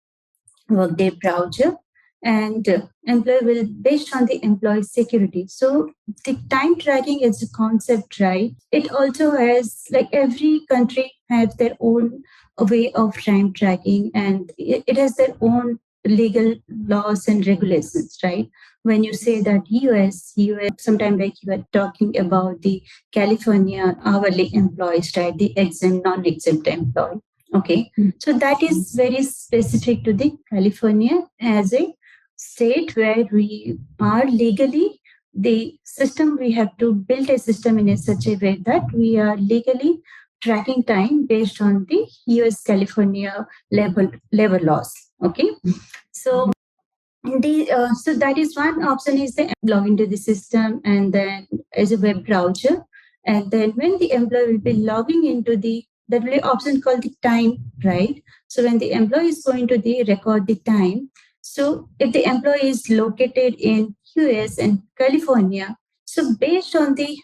Workday browser, and employee will, based on the employee security. So the time tracking is a concept, right? It also has, like, every country has their own way of time tracking, and it has their own legal laws and regulations, right? When you say that US, sometimes like you are talking about the California hourly employees, right? The exempt, non-exempt employee. Okay, so that is very specific to the California as a state where we are legally the system, we have to build a system in such a way that we are legally tracking time based on the US California labor laws. Okay. So so that is one option, is the log into the system and then as a web browser. And then when the employee will be logging into that will be option called the time, right? So when the employee is going to record the time, so if the employee is located in US and California, so based on the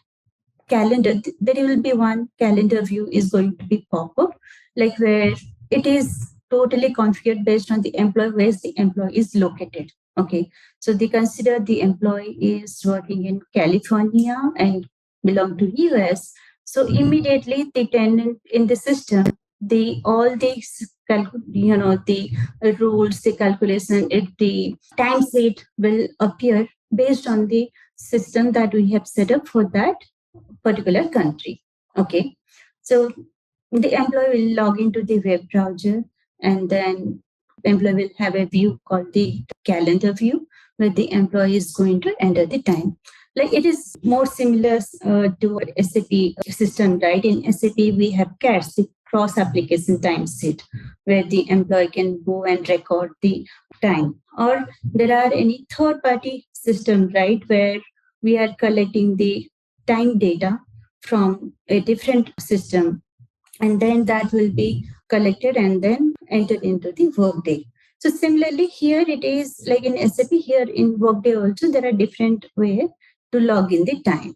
calendar, there will be one calendar view is going to be pop up, like where it is totally configured based on the employee, where the employee is located. Okay, so they consider the employee is working in California and belong to US. So immediately the tenant in the system, all these the rules, the calculation, the time sheet will appear based on the system that we have set up for that particular country. Okay, so the employee will log into the web browser, and then the employee will have a view called the calendar view, where the employee is going to enter the time. Like it is more similar to SAP system, right? In SAP, we have CATS, the cross application time sheet, where the employee can go and record the time. Or there are any third party system, right, where we are collecting the time data from a different system, and then that will be collected and then entered into the Workday. So similarly, here it is like in SAP, here in Workday also there are different ways to log in the time.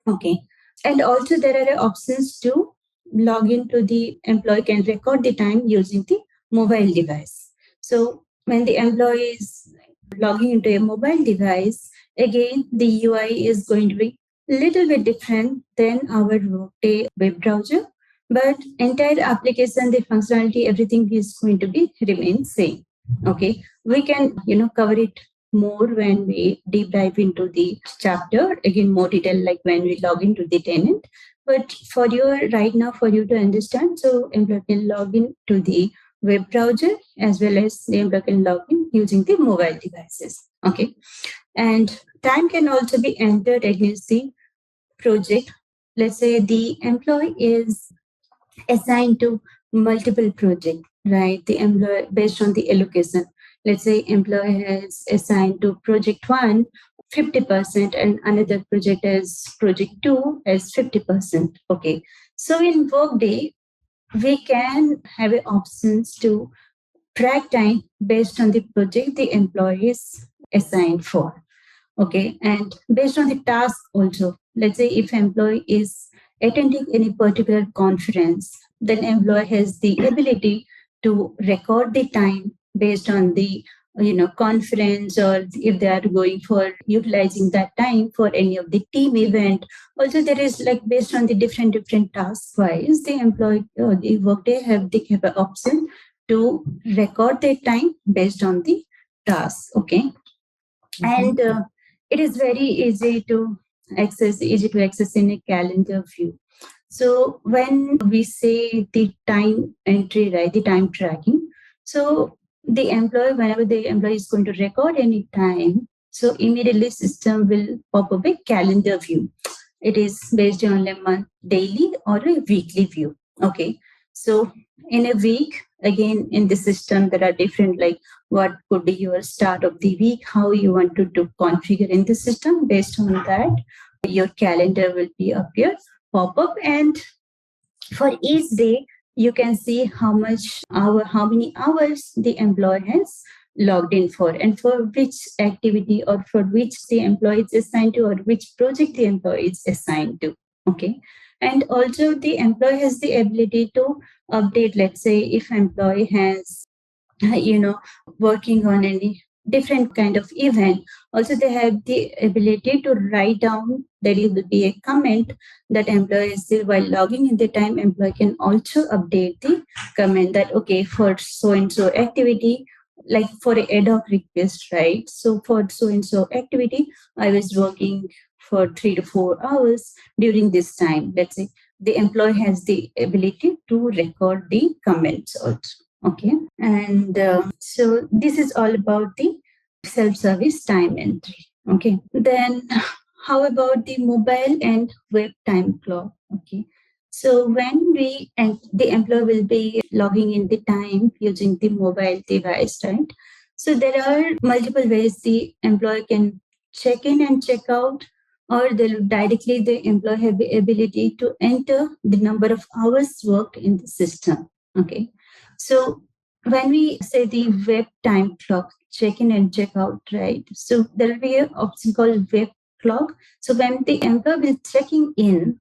Okay. And also there are options to log into the employee can record the time using the mobile device. So when the employee is logging into a mobile device, again, the UI is going to be a little bit different than our Workday web browser, but entire application, the functionality, everything is going to be remain same. Okay, we can cover it more when we deep dive into the chapter, again more detail, like when we log into the tenant. But for you right now, for you to understand, so employee can log in to the web browser as well as the employee can log in using the mobile devices. Okay, and time can also be entered against the project. Let's say the employee is assigned to multiple projects, right? The employee based on the allocation. Let's say employee has assigned to project 1 50% and another project as project 2 as 50%. Okay. So in Workday, we can have options to track time based on the project the employee is assigned for. Okay, and based on the task also, let's say if employee is attending any particular conference, then employee has the ability to record the time based on the conference, or if they are going for utilizing that time for any of the team event. Also there is like based on the different tasks wise, the employee the Workday have the option to record their time based on the task. Okay. And it is very easy to access in a calendar view. So when we say the time entry, right, the time tracking, so the employee, whenever the employee is going to record any time, so immediately system will pop up a calendar view. It is based on a month, daily or a weekly view. Okay. So in a week, again, in the system, there are different, like what could be your start of the week, how you want to configure in the system. Based on that, your calendar will be appear, pop up, and for each day, you can see how many hours the employee has logged in for, and for which activity or for which the employee is assigned to, or which project the employee is assigned to. Okay. And also the employee has the ability to update, let's say if employee has working on any different kind of event, also they have the ability to write down, there will be a comment that employee is still, while logging in the time, employee can also update the comment that okay, for so and so activity, like for a ad hoc request, right? So for so and so activity, I was working for 3 to 4 hours during this time. Let's say the employee has the ability to record the comments also. Okay. And so this is all about the self-service time entry. Okay. Then how about the mobile and web time clock? Okay. So when the employee will be logging in the time using the mobile device, right? So there are multiple ways the employee can check in and check out, or directly the employee have the ability to enter the number of hours worked in the system. Okay. So when we say the web time clock, check in and check out, right? So there will be an option called web clock. So when the employee will checking in,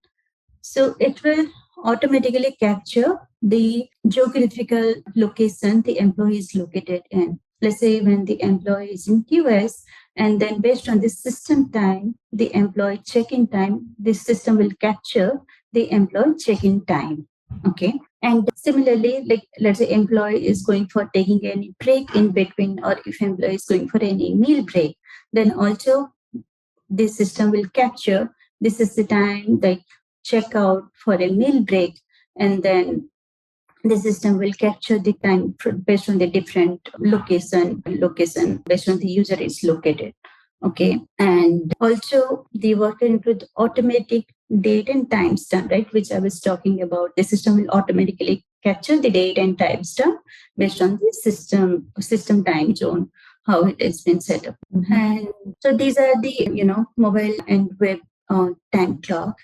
so it will automatically capture the geographical location the employee is located in. Let's say when the employee is in US, and then based on the system time, the employee check-in time, the system will capture the employee check-in time. Okay. And similarly, like let's say employee is going for taking any break in between, or if employee is going for any meal break, then also the system will capture this is the time that check out for a meal break, and then the system will capture the time based on the different location based on the user is located. Okay. And also the worker include automatic date and timestamp, right? Which I was talking about. The system will automatically capture the date and timestamp based on the system time zone, how it has been set up. Mm-hmm. And so these are the, mobile and web time clock.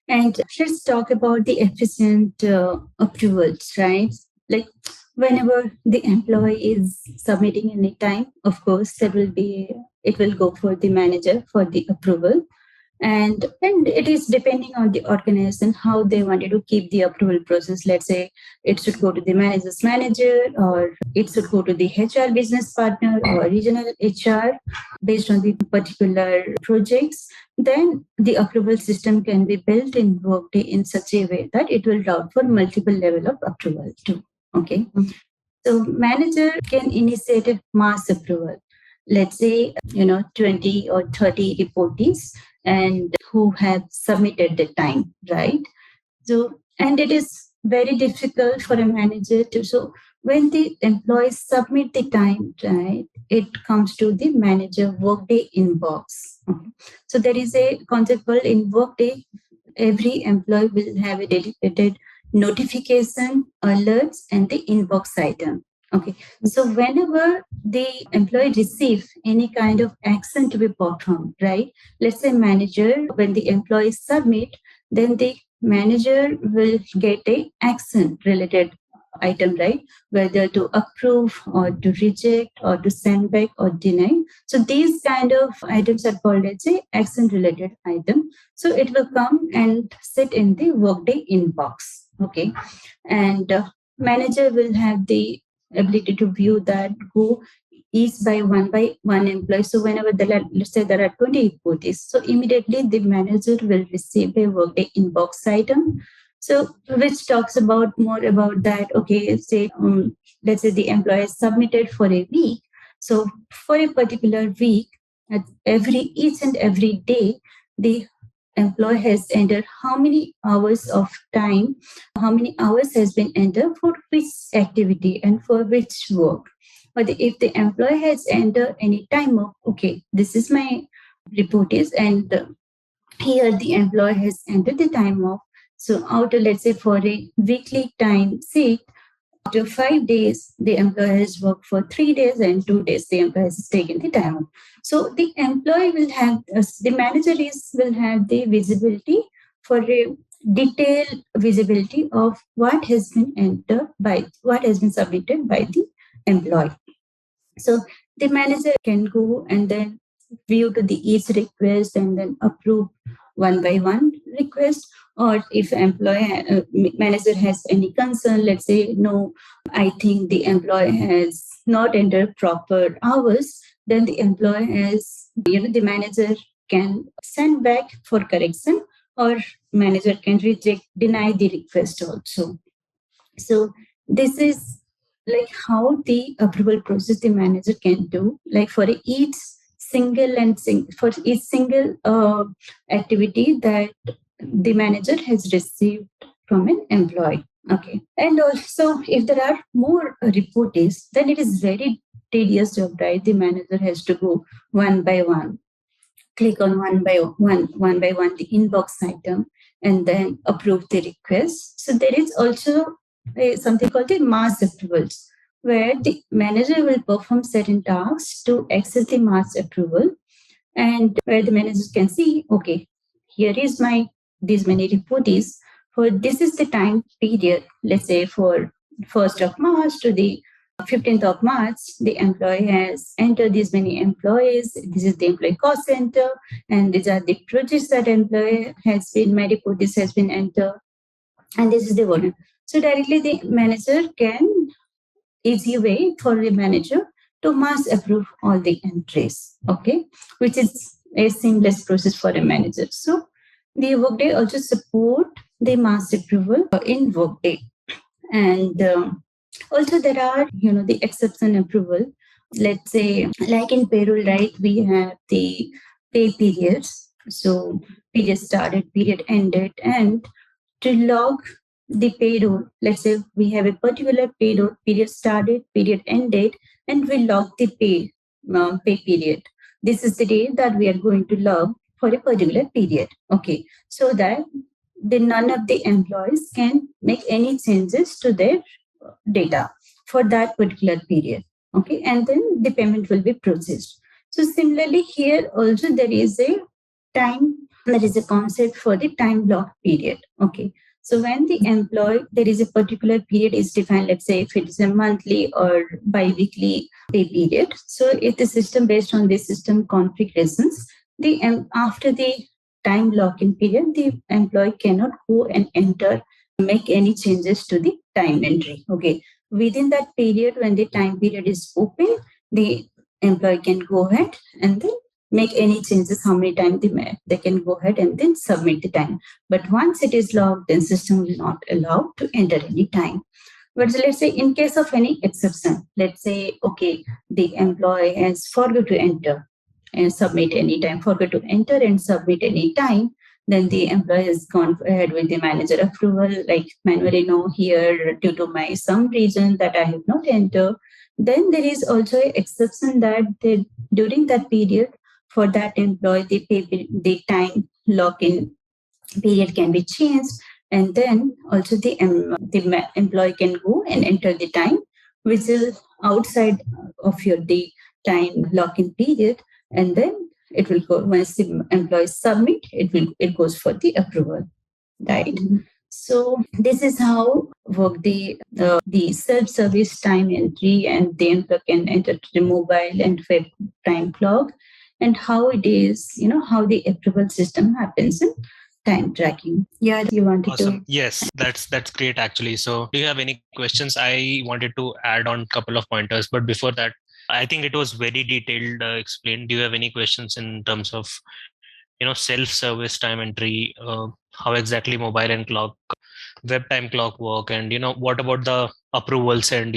And let's talk about the efficient approvals, right? Like whenever the employee is submitting any time, of course, it will go for the manager for the approval. And it is depending on the organization how they wanted to keep the approval process. Let's say it should go to the manager's manager, or it should go to the HR business partner or regional HR based on the particular projects. Then the approval system can be built in Workday in such a way that it will route for multiple level of approval too. Okay. So manager can initiate a mass approval. Let's say, 20 or 30 reportees and who have submitted the time, right? So, and it is very difficult for a manager to, so when the employees submit the time, right, it comes to the manager Workday inbox. So there is a concept called in Workday, every employee will have a dedicated notification, alerts, and the inbox item. Okay. So whenever the employee receives any kind of action to be performed, right? Let's say manager, when the employee submit, then the manager will get a action related item, right? Whether to approve or to reject or to send back or deny. So these kind of items are called as a action related item. So it will come and sit in the Workday inbox. Okay. And manager will have the ability to view that, go each by one employee. So whenever let's say there are 20 reportees, so immediately the manager will receive a Workday inbox item. So which talks about more about that. Okay, say let's say the employee is submitted for a week. So for a particular week, at each and every day, the employee has entered how many hours of time, how many hours has been entered for which activity and for which work. But if the employee has entered any time of, okay, this is my report is, and here the employee has entered the time of, so out of, let's say for a weekly time sheet, after 5 days, the employee has worked for 3 days, and 2 days the employee has taken the time off. So the employee will have, the manager will have the visibility for a detailed visibility of what has been submitted by the employee. So the manager can go and then view to the each request and then approve one by one request. Or if manager has any concern, let's say, no, I think the employee has not entered proper hours, then the the manager can send back for correction, or manager can deny the request also. So this is like how the approval process the manager can do, like for each single activity that the manager has received from an employee. Okay. And also if there are more reportees, then it is very tedious job, right? The manager has to go one by one. click on one by one the inbox item, and then approve the request. So there is also something called the mass approvals, where the manager will perform certain tasks to access the mass approval, and where the managers can see, okay, here is my these many reportees for this is the time period. Let's say for 1st of March to the 15th of March, the employee has entered these many employees. This is the employee cost center, and these are the projects that employee has been, my reportees has been entered, and this is the volume. So directly the manager can easy way for the manager to mass approve all the entries, okay, which is a seamless process for a manager. So the Workday also support the mass approval in Workday, and also there are the exception approval. Let's say like in payroll, right? We have the pay periods. So period started, period ended, and to log the payroll. Let's say we have a particular payroll, period started, period ended, and we log the pay period. This is the day that we are going to log for a particular period. Okay, so that none of the employees can make any changes to their data for that particular period. Okay, and then the payment will be processed. So similarly, here also there is a time, there is a concept for the time block period. Okay, so when the employee, there is a particular period is defined, let's say if it is a monthly or bi-weekly pay period. So if the system based on the system configurations, the after the time lock-in period, the employee cannot go and enter, make any changes to the time entry. Okay, within that period, when the time period is open, the employee can go ahead and then make any changes, how many times they can go ahead and then submit the time. But once it is logged, then system will not allow to enter any time. But let's say in case of any exception, let's say, okay, the employee has forgot to enter and submit any time, forgot to enter and submit any time, then the employee has gone ahead with the manager approval, like manually, no, here due to my some reason that I have not entered. Then there is also an exception that during that period, for that employee, the time lock-in period can be changed, and then also the employee can go and enter the time which is outside of your the time lock-in period, and then it will go once the employee submit, it goes for the approval, right? So this is how work the self-service time entry, and the employee can enter to the mobile and web time clock, and how it is, how the approval system happens in time tracking. Yeah, you wanted awesome. to. Yes, that's great actually. So do you have any questions? I wanted to add on a couple of pointers, but before that, I think it was very detailed explained. Do you have any questions in terms of self-service time entry, how exactly mobile and clock, web time clock work, and what about the approvals and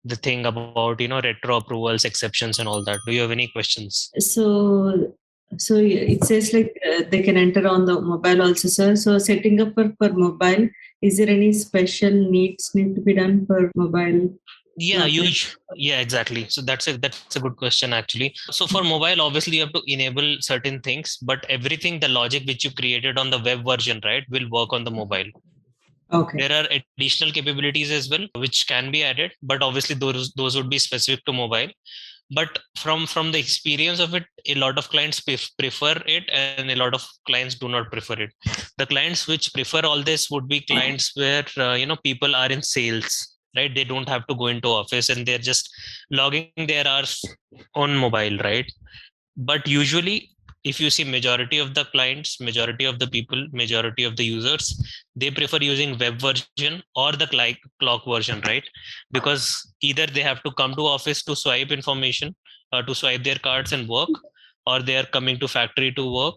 the thing about retro approvals, exceptions, and all that? Do you have any questions? So it says like they can enter on the mobile also, sir. So setting up for mobile, is there any special needs need to be done for mobile? Yeah, exactly. So that's a good question actually. So for mobile, obviously you have to enable certain things, but everything, the logic which you created on the web version, right, will work on the mobile. Okay. There are additional capabilities as well which can be added, but obviously those would be specific to mobile. But from the experience of it, a lot of clients prefer it, and a lot of clients do not prefer it. The clients which prefer all this would be clients where people are in sales, right? They don't have to go into office and they're just logging their hours on mobile, right? But usually, if you see majority of the clients, majority of the people, majority of the users, they prefer using web version or the clock version, right? Because either they have to come to office to swipe information, to swipe their cards and work, or they are coming to factory to work,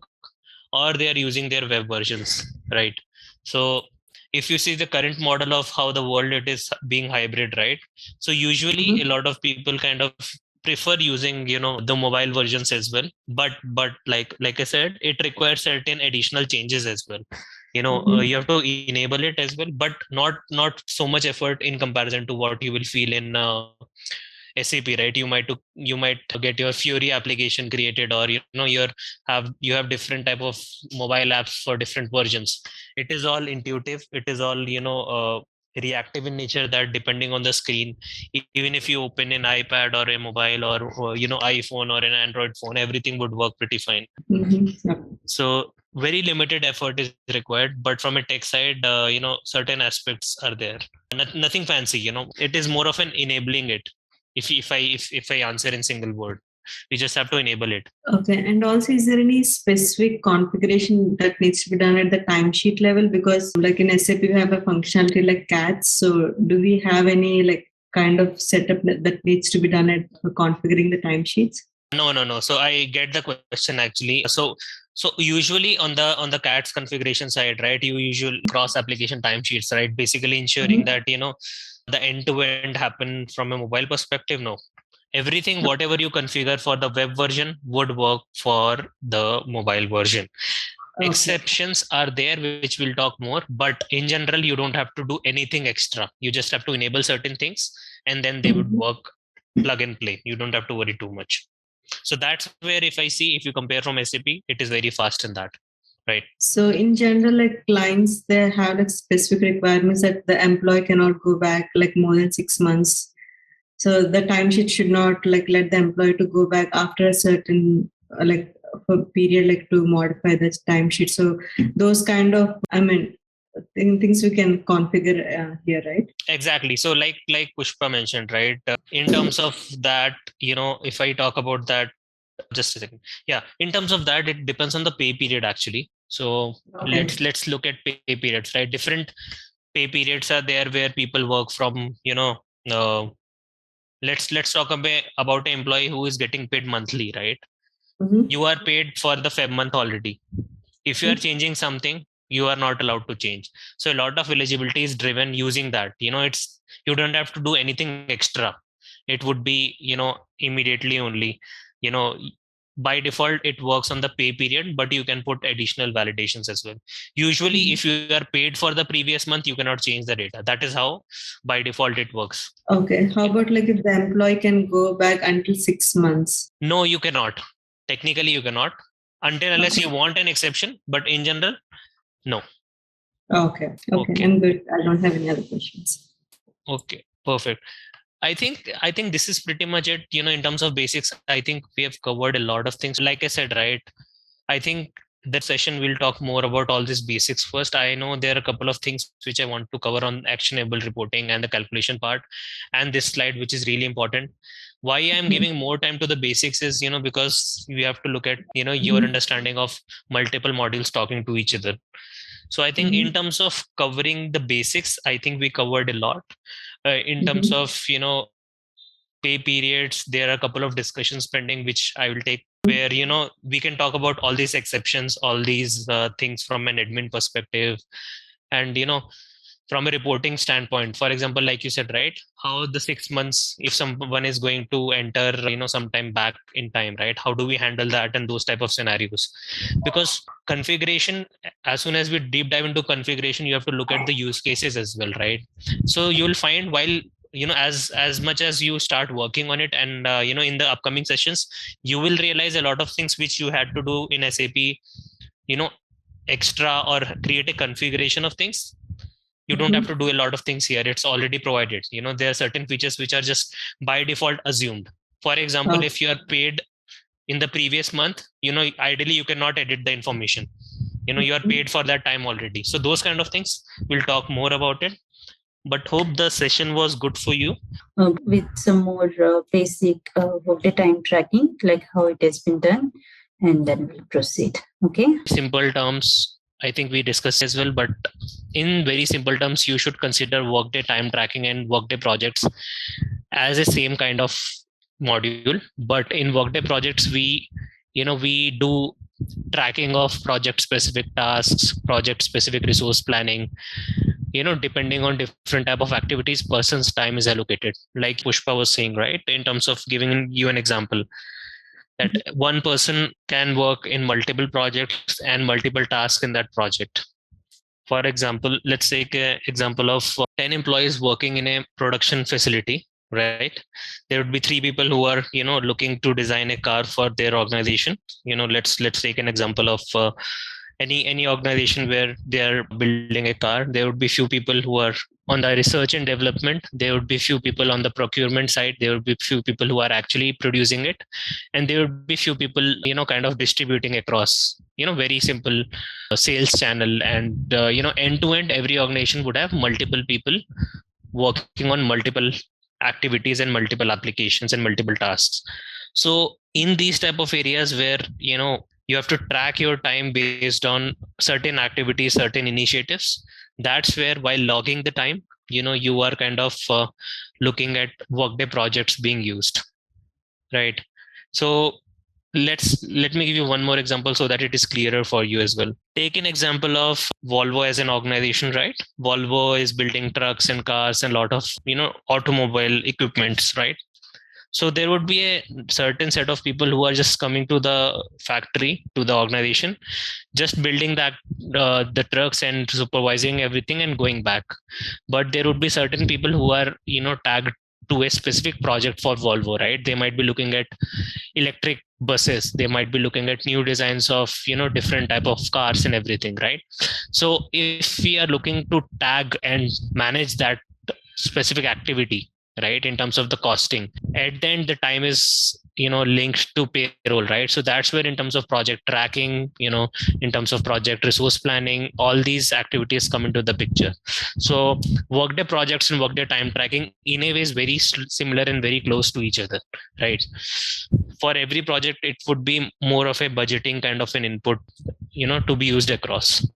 or they are using their web versions, right? So if you see the current model of how the world it is being hybrid, right? So usually a lot of people kind of prefer using the mobile versions as well, but like I said, it requires certain additional changes as well. You have to enable it as well, but not so much effort in comparison to what you will feel in SAP, right? You might get your Fury application created, or you have different type of mobile apps for different versions. It is all intuitive. It is all reactive in nature, that depending on the screen, even if you open an iPad or a mobile or iPhone or an Android phone, everything would work pretty fine. So very limited effort is required, but from a tech side, certain aspects are there. Nothing fancy, it is more of an enabling it. If I answer in single word, we just have to enable it. Okay. And also, is there any specific configuration that needs to be done at the timesheet level? Because like in SAP, we have a functionality like CATS. So do we have any like kind of setup that needs to be done at configuring the timesheets? No. So I get the question actually. So usually on the CATS configuration side, right, you usually cross application timesheets, right? Basically ensuring that, the end to end happen from a mobile perspective. No, everything, whatever you configure for the web version would work for the mobile version. Okay. Exceptions are there, which we'll talk more, but in general, you don't have to do anything extra. You just have to enable certain things and then they would work plug and play. You don't have to worry too much. So that's where, if you compare from SAP, it is very fast in that, right? So in general, like clients, they have like specific requirements that the employee cannot go back like more than 6 months. So the timesheet should not like let the employee to go back after a certain like for period like to modify the timesheet. So those kind of things we can configure here, right? Exactly. So like Pushpa mentioned, right? In terms of that, if I talk about that, just a second. Yeah, in terms of that, it depends on the pay period actually. So okay. Let's look at pay periods, right? Different pay periods are there where people work from, let's talk about an employee who is getting paid monthly, right? Mm-hmm. You are paid for the Feb month already. If you are changing something, you are not allowed to change. So a lot of eligibility is driven using that. You don't have to do anything extra. It would be, immediately only, by default, it works on the pay period, but you can put additional validations as well. Usually, if you are paid for the previous month, you cannot change the data. That is how by default it works. Okay. How about like if the employee can go back until 6 months? No, you cannot. Technically, you cannot unless you want an exception. But in general, no. Okay. I'm good. I don't have any other questions. Okay, perfect. I think this is pretty much it. In terms of basics, I think we have covered a lot of things. Like I said, right, I think that session we'll talk more about all these basics first. I know there are a couple of things which I want to cover on actionable reporting and the calculation part, and this slide, which is really important. Why I'm giving more time to the basics is, because we have to look at, your understanding of multiple modules talking to each other. So I think in terms of covering the basics, I think we covered a lot. In terms of, pay periods, there are a couple of discussions pending, which I will take, where, we can talk about all these exceptions, all these things from an admin perspective. And, from a reporting standpoint, for example, like you said, right, how the 6 months, if someone is going to enter, sometime back in time, right, how do we handle that and those type of scenarios? Because configuration, as soon as we deep dive into configuration, you have to look at the use cases as well, right? So you'll find, while as much as you start working on it, and in the upcoming sessions, you will realize a lot of things which you had to do in SAP, extra, or create a configuration of things. You don't have to do a lot of things here. It's already provided. There are certain features which are just by default assumed. For example, if you are paid in the previous month, ideally you cannot edit the information. You are paid for that time already. So those kind of things, we'll talk more about it. But hope the session was good for you. With some more basic Workday time tracking, like how it has been done, and then we'll proceed. Okay. Simple terms, I think we discussed as well, but in very simple terms, you should consider Workday time tracking and Workday projects as a same kind of module. But in Workday projects, we do tracking of project specific tasks, project specific resource planning. Depending on different type of activities, person's time is allocated. Like Pushpa was saying, right, in terms of giving you an example, that one person can work in multiple projects and multiple tasks in that project. For example, let's take an example of 10 employees working in a production facility, right? There would be 3 people who are, looking to design a car for their organization. Let's take an example of any organization where they are building a car. There would be few people who are on the research and development. There would be few people on the procurement side. There would be few people who are actually producing it, and there would be few people, kind of distributing across, very simple sales channel. And end to end, every organization would have multiple people working on multiple activities and multiple applications and multiple tasks. So in these type of areas where you have to track your time based on certain activities, certain initiatives, that's where, while logging the time, you are kind of looking at Workday projects being used, right? So let me give you one more example so that it is clearer for you as well. Take an example of Volvo as an organization, right? Volvo is building trucks and cars and a lot of automobile equipments, right? So there would be a certain set of people who are just coming to the factory, to the organization, just building that the trucks and supervising everything and going back. But there would be certain people who are tagged to a specific project for Volvo, right? They might be looking at electric buses, they might be looking at new designs of different type of cars and everything, right? So if we are looking to tag and manage that specific activity, right, in terms of the costing, at the end the time is linked to payroll, right? So that's where, in terms of project tracking, in terms of project resource planning, all these activities come into the picture. So Workday projects and Workday time tracking in a way is very similar and very close to each other, right? For every project, it would be more of a budgeting kind of an input, to be used across.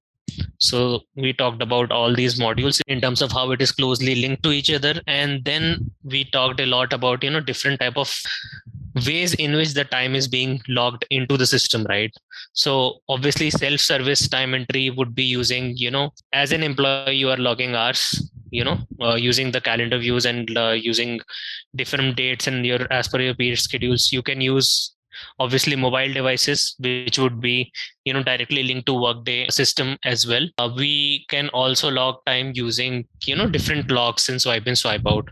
So we talked about all these modules in terms of how it is closely linked to each other. And then we talked a lot about, different type of ways in which the time is being logged into the system, right? So obviously self-service time entry would be using, as an employee, you are logging hours, using the calendar views and using different dates and as per your period schedules. You can use obviously mobile devices, which would be directly linked to Workday system as well. We can also log time using different clocks and swipe in, swipe out.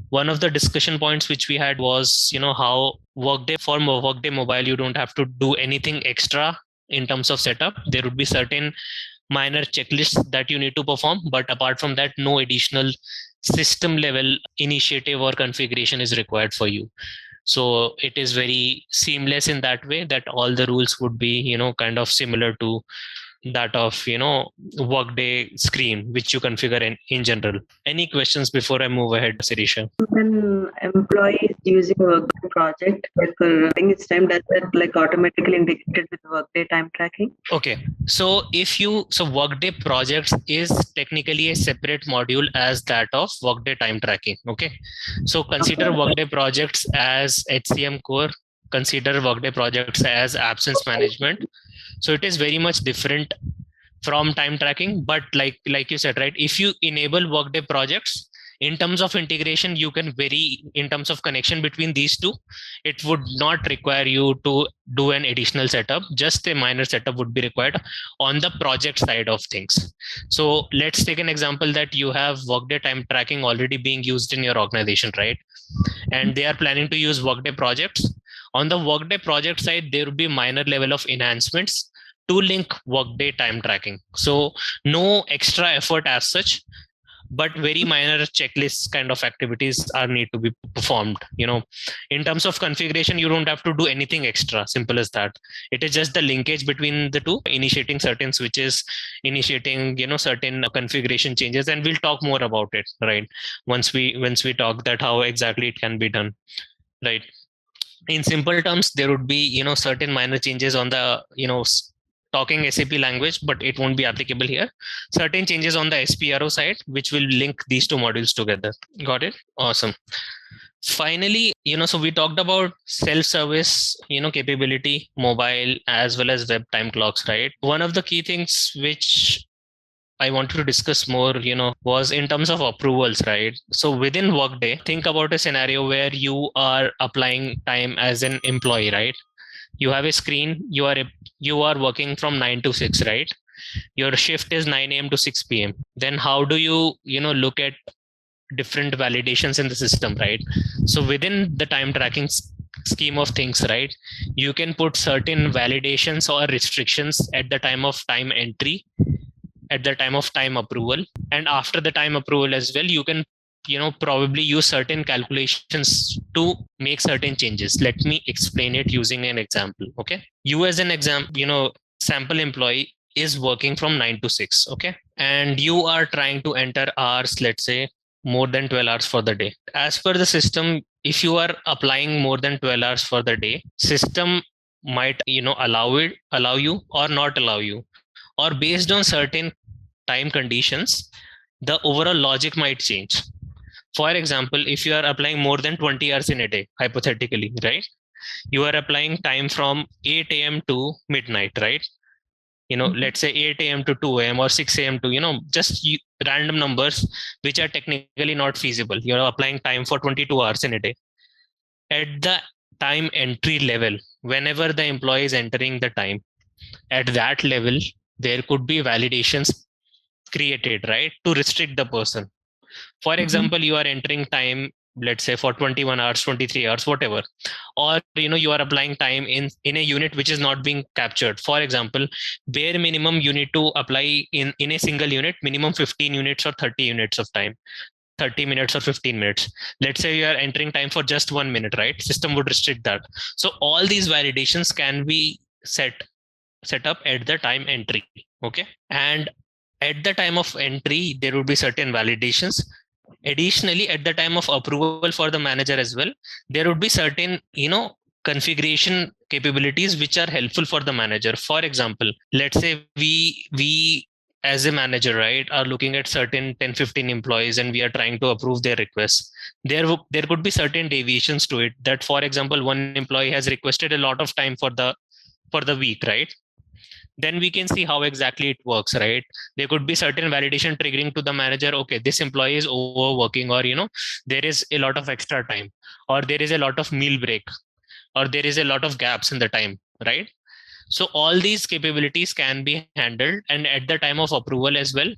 One of the discussion points which we had was how Workday, for Workday mobile, you don't have to do anything extra in terms of setup. There would be certain minor checklists that you need to perform, but apart from that, no additional system level initiative or configuration is required for you. So it is very seamless in that way that all the rules would be kind of similar to that of Workday screen, which you configure in general. Any questions before I move ahead, Sirisha? When employee is using Workday project, like during its time, does that like automatically integrated with Workday time tracking? Okay, so Workday projects is technically a separate module as that of Workday time tracking. Okay, so consider Workday projects as HCM core. Consider Workday projects as absence management. So it is very much different from time tracking. But like you said, right, if you enable Workday projects, in terms of integration, you can vary in terms of connection between these two. It would not require you to do an additional setup. Just a minor setup would be required on the project side of things. So let's take an example that you have Workday time tracking already being used in your organization, right? And they are planning to use Workday projects. On the Workday project side, there will be minor level of enhancements to link Workday time tracking. So no extra effort as such, but very minor checklist kind of activities are need to be performed. In terms of configuration, you don't have to do anything extra. Simple as that. It is just the linkage between the two, initiating certain switches, initiating certain configuration changes, and we'll talk more about it, right, once we talk that how exactly it can be done, right? In simple terms, there would be certain minor changes on the talking SAP language, but it won't be applicable here. Certain changes on the SPRO side, which will link these two modules together. Got it? Awesome. Finally, so we talked about self-service, capability, mobile, as well as web time clocks, right? One of the key things which I wanted to discuss more, was in terms of approvals, right? So within Workday, think about a scenario where you are applying time as an employee, right? You have a screen, you are working from 9 to 6, right? Your shift is 9 a.m. to 6 p.m. Then how do you look at different validations in the system, right? So within the time tracking scheme of things, right, you can put certain validations or restrictions at the time of time entry, at the time of time approval, and after the time approval as well. You can probably use certain calculations to make certain changes. Let me explain it using an example. Okay, you as an example, sample employee is working from 9 to 6. Okay, and you are trying to enter hours, let's say more than 12 hours for the day. As per the system, if you are applying more than 12 hours for the day, system might allow you or not allow you, or based on certain time conditions, the overall logic might change. For example, if you are applying more than 20 hours in a day, hypothetically, right, you are applying time from 8 a.m. to midnight, right? Let's say 8 a.m. to 2 a.m. or 6 a.m. to just random numbers which are technically not feasible. You're applying time for 22 hours in a day. At the time entry level, whenever the employee is entering the time, at that level there could be validations created, right, to restrict the person. For example, you are entering time, let's say for 21 hours, 23 hours, whatever, or you are applying time in a unit which is not being captured. For example, bare minimum you need to apply in a single unit minimum 15 units or 30 units of time, 30 minutes or 15 minutes. Let's say you are entering time for just 1 minute, right? System would restrict that. So all these validations can be set up at the time entry. Okay, and at the time of entry there would be certain validations. Additionally, at the time of approval for the manager as well, there would be certain configuration capabilities which are helpful for the manager. For example, let's say we as a manager, right, are looking at certain 10-15 employees and we are trying to approve their requests. There could be certain deviations to it, that for example one employee has requested a lot of time for the week, right? Then we can see how exactly it works, right? There could be certain validation triggering to the manager. Okay, this employee is overworking, or there is a lot of extra time, or there is a lot of meal break, or there is a lot of gaps in the time, right? So all these capabilities can be handled, and at the time of approval as well,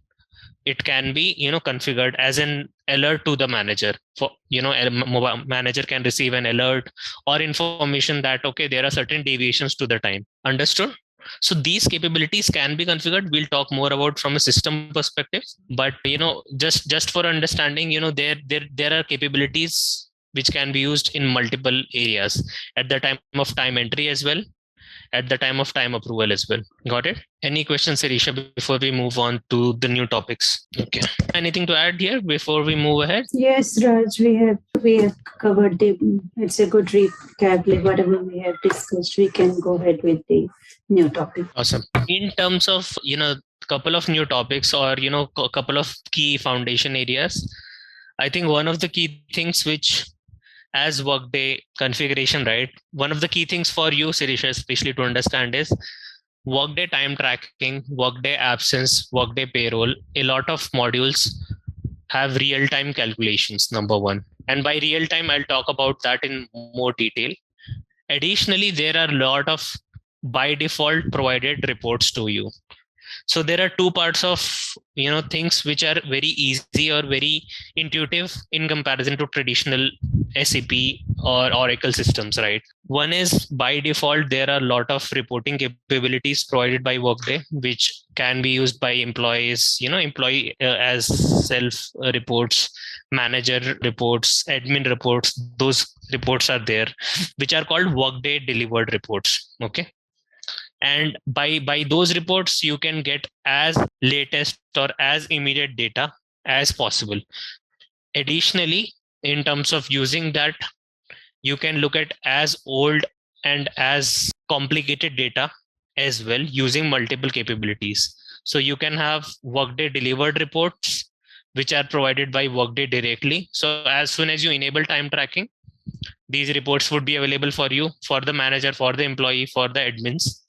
it can be configured as an alert to the manager. For a mobile manager can receive an alert or information that okay, there are certain deviations to the time. Understood? So these capabilities can be configured. We'll talk more about from a system perspective, but just for understanding, there are capabilities which can be used in multiple areas at the time of time entry as well, at the time of time approval as well. Got it? Any questions, Sirisha, before we move on to the new topics? Okay. Anything to add here before we move ahead? Yes, Raj, we have covered it's a good recap. Like whatever we have discussed, we can go ahead with the new topic. Awesome. In terms of couple of new topics, or a couple of key foundation areas, I think one of the key things which, as Workday configuration, right, one of the key things for you, Sirisha, especially to understand is Workday time tracking, Workday absence, Workday payroll. A lot of modules have real-time calculations, number one. And by real time, I'll talk about that in more detail. Additionally, there are a lot of by default provided reports to you. So there are two parts of things which are very easy or very intuitive in comparison to traditional SAP or Oracle systems, right? One is by default there are a lot of reporting capabilities provided by Workday which can be used by employees, employee as self reports, manager reports, admin reports. Those reports are there which are called Workday delivered reports. Okay, and by those reports you can get as latest or as immediate data as possible. Additionally, in terms of using that, you can look at as old and as complicated data as well using multiple capabilities. So you can have Workday delivered reports which are provided by Workday directly. So as soon as you enable time tracking, these reports would be available for you, for the manager, for the employee, for the admins.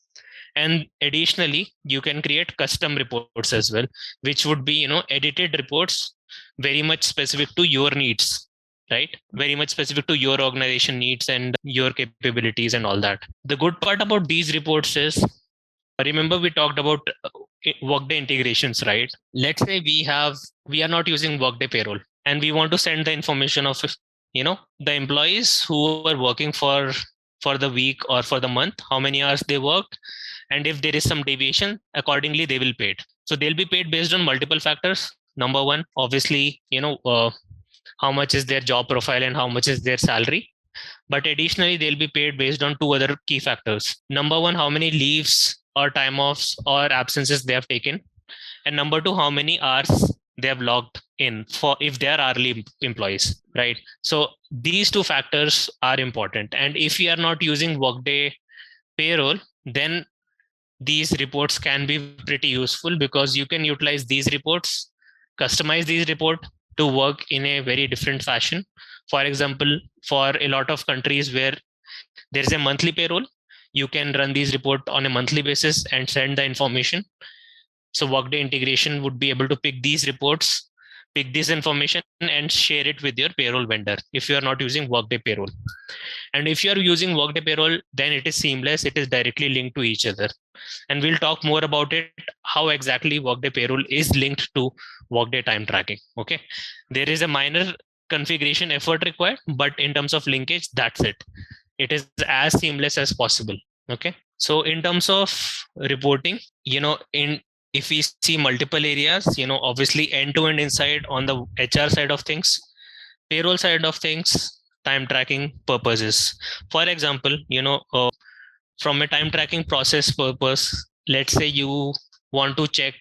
And additionally, you can create custom reports as well, which would be edited reports very much specific to your needs, right? Very much specific to your organization needs and your capabilities and all that. The good part about these reports is, remember we talked about Workday integrations, right? Let's say we are not using Workday payroll. and we want to send the information of the employees who are working for the week or for the month, how many hours they worked, and if there is some deviation, accordingly they will pay it. So they'll be paid based on multiple factors. Number one, obviously, how much is their job profile and how much is their salary. But additionally, they'll be paid based on two other key factors. Number one, how many leaves or time offs or absences they have taken. And number two, how many hours they have logged in for if they are hourly employees, right? So these two factors are important. And if you are not using Workday Payroll, then these reports can be pretty useful, because you can utilize these reports, customize these reports to work in a very different fashion. For example, for a lot of countries where there is a monthly payroll, you can run these reports on a monthly basis and send the information. So Workday integration would be able to pick these reports, pick this information, and share it with your payroll vendor if you are not using Workday Payroll. And if you are using Workday Payroll, then it is seamless. It is directly linked to each other. And we'll talk more about it, how exactly Workday Payroll is linked to Workday Time Tracking. Okay. There is a minor configuration effort required, but in terms of linkage, that's it. It is as seamless as possible. Okay. So in terms of reporting, if we see multiple areas, obviously end-to-end inside on the HR side of things, payroll side of things, time tracking purposes. For example, from a time tracking process purpose, let's say you want to check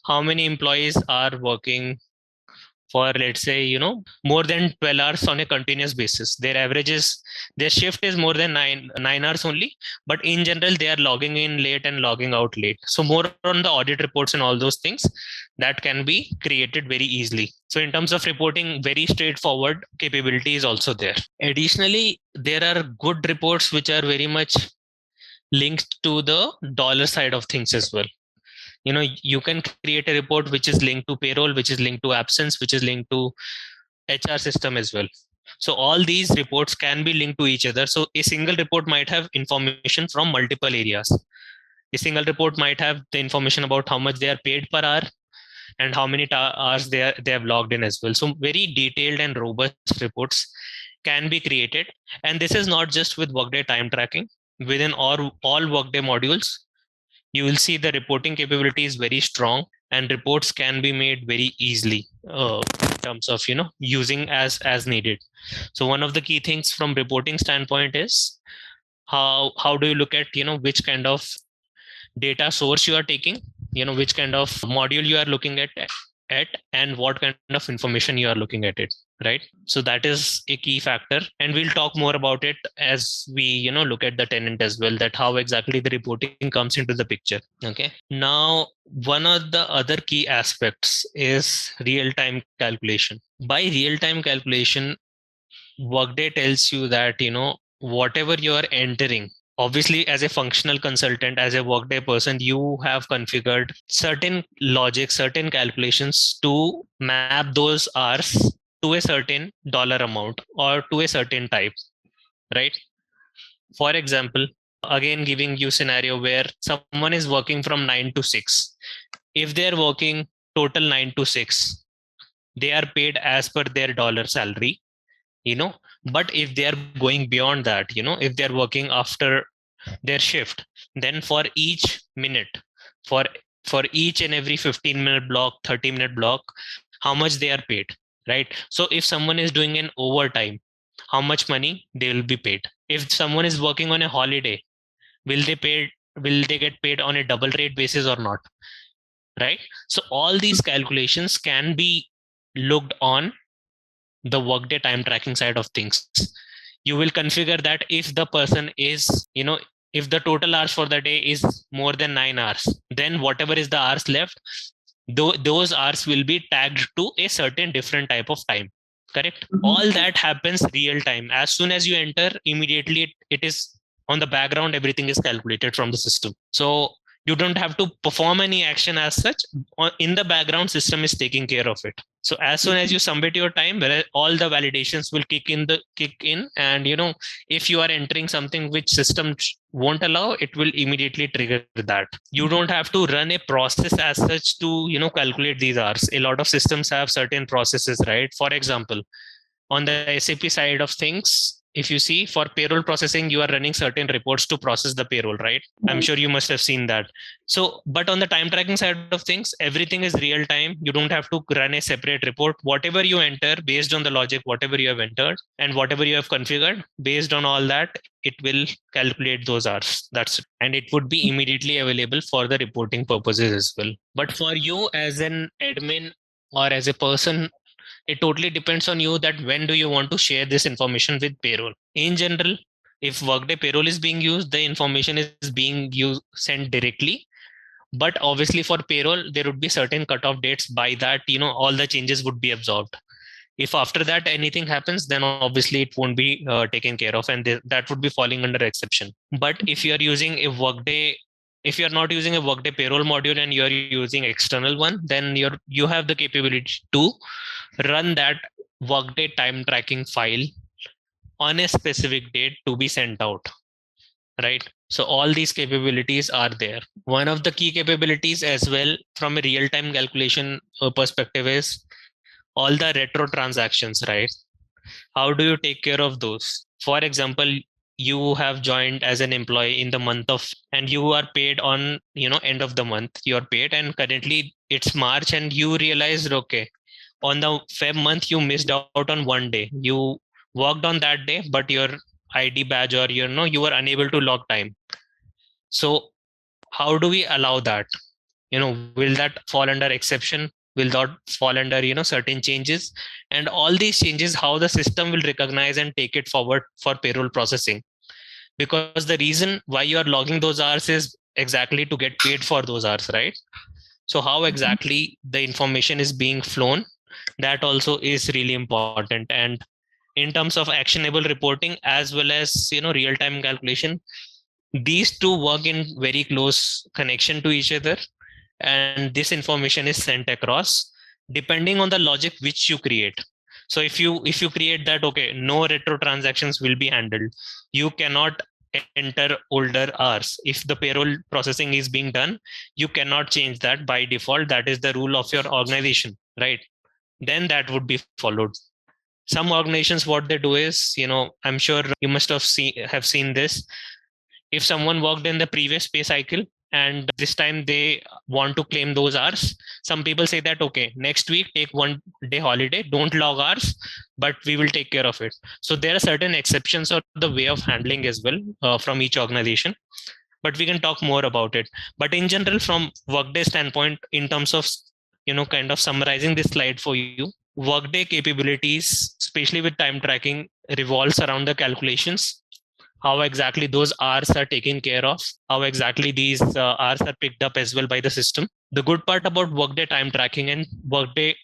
how many employees are working for, let's say, more than 12 hours on a continuous basis. Their shift is more than nine hours only, but in general they are logging in late and logging out late. So more on the audit reports and all those things that can be created very easily. So in terms of reporting, very straightforward capability is also there. Additionally, there are good reports which are very much linked to the dollar side of things as well. You can create a report which is linked to payroll, which is linked to absence, which is linked to HR system as well. So all these reports can be linked to each other. So a single report might have information from multiple areas. A single report might have the information about how much they are paid per hour and how many hours they have logged in as well. So very detailed and robust reports can be created. And this is not just with Workday time tracking. Within all Workday modules, you will see the reporting capability is very strong, and reports can be made very easily in terms of using as needed. So one of the key things from reporting standpoint is how do you look at which kind of data source you are taking, which kind of module you are looking at and what kind of information you are looking at it, right? So that is a key factor, and we'll talk more about it as we look at the tenant as well, that how exactly the reporting comes into the picture. Okay, now one of the other key aspects is real-time calculation. By real-time calculation, Workday tells you that whatever you are entering, obviously as a functional consultant, as a Workday person, you have configured certain logic, certain calculations to map those hours to a certain dollar amount or to a certain type, right? For example, again giving you scenario where someone is working from 9 to 6. If they're working total 9 to 6, they are paid as per their dollar salary, but if they are going beyond that, if they're working after their shift, then for each minute, for each and every 15-minute block, 30-minute block, how much they are paid, right? So if someone is doing an overtime, how much money they will be paid. If someone is working on a holiday, will they get paid on a double rate basis or not, right? So all these calculations can be looked on the Workday time tracking side of things. You will configure that if the person is, if the total hours for the day is more than 9 hours, then whatever is the hours left, those hours will be tagged to a certain different type of time. Correct? Mm-hmm. All that happens real time. As soon as you enter, immediately it is on the background, everything is calculated from the system. So You don't have to perform any action as such. In the background, system is taking care of it. So as soon as you submit your time, all the validations will kick in, and if you are entering something which system won't allow, it will immediately trigger that. You don't have to run a process as such to calculate these hours. A lot of systems have certain processes, right? For example, on the SAP side of things, if you see, for payroll processing, you are running certain reports to process the payroll, right? I'm sure you must have seen that. So, but on the time tracking side of things, everything is real time. You don't have to run a separate report. Whatever you enter, based on the logic, whatever you have entered and whatever you have configured, based on all that, it will calculate those hours. That's it. And it would be immediately available for the reporting purposes as well. But for you as an admin or as a person, it totally depends on you that when do you want to share this information with payroll. In general, if Workday payroll is being used, the information is being sent directly. But obviously for payroll, there would be certain cutoff dates. By that, all the changes would be absorbed. If after that anything happens, then obviously it won't be taken care of, and that would be falling under exception. But if you're using a Workday, if you're not using a Workday payroll module and you're using external one, then you have the capability to run that Workday time tracking file on a specific date to be sent out, right? So all these capabilities are there. One of the key capabilities as well from a real-time calculation perspective is all the retro transactions, right? How do you take care of those? For example, you have joined as an employee in the month of, and you are paid on end of the month, you're paid, and currently it's March, and you realized, okay, on the Feb month you missed out on one day. You worked on that day, but your ID badge, or you were unable to log time. So how do we allow that? Will that fall under exception? Will that fall under certain changes? And all these changes, how the system will recognize and take it forward for payroll processing? Because the reason why you are logging those hours is exactly to get paid for those hours, right? So how exactly the information is being flown, that also is really important. And in terms of actionable reporting as well as real-time calculation, these two work in very close connection to each other, and this information is sent across depending on the logic which you create. So if you create that, okay, no retro transactions will be handled, you cannot enter older hours. If the payroll processing is being done, you cannot change that by default. That is the rule of your organization, right? Then that would be followed. Some organizations, what they do is, I'm sure you must have seen this. If someone worked in the previous pay cycle and this time they want to claim those hours, some people say that, okay, next week take 1 day holiday, don't log hours, but we will take care of it. So there are certain exceptions or the way of handling as well from each organization, but we can talk more about it. But in general, from Workday standpoint, in terms of kind of summarizing this slide for you, Workday capabilities, especially with time tracking, revolves around the calculations, how exactly those hours are taken care of, how exactly these hours are picked up as well by the system. The good part about Workday time tracking and Workday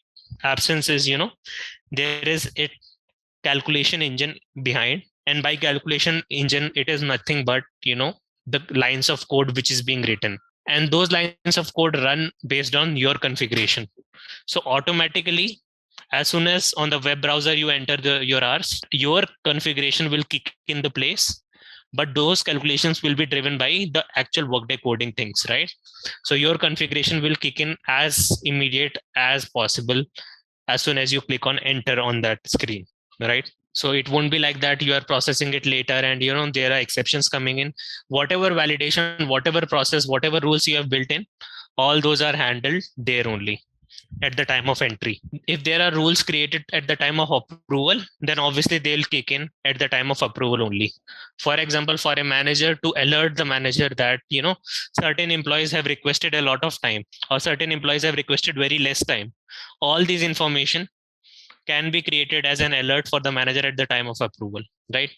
absence is, there is a calculation engine behind. And by calculation engine, it is nothing but, the lines of code which is being written. And those lines of code run based on your configuration. So automatically, as soon as on the web browser you enter your hours, your configuration will kick in the place, but those calculations will be driven by the actual Workday coding things, right? So your configuration will kick in as immediate as possible as soon as you click on enter on that screen, right? So it won't be like that you are processing it later and there are exceptions coming in. Whatever validation, whatever process, whatever rules you have built in, all those are handled there only at the time of entry. If there are rules created at the time of approval, then obviously they'll kick in at the time of approval only. For example, for a manager to alert the manager that, certain employees have requested a lot of time or certain employees have requested very less time, all these information can be created as an alert for the manager at the time of approval, right?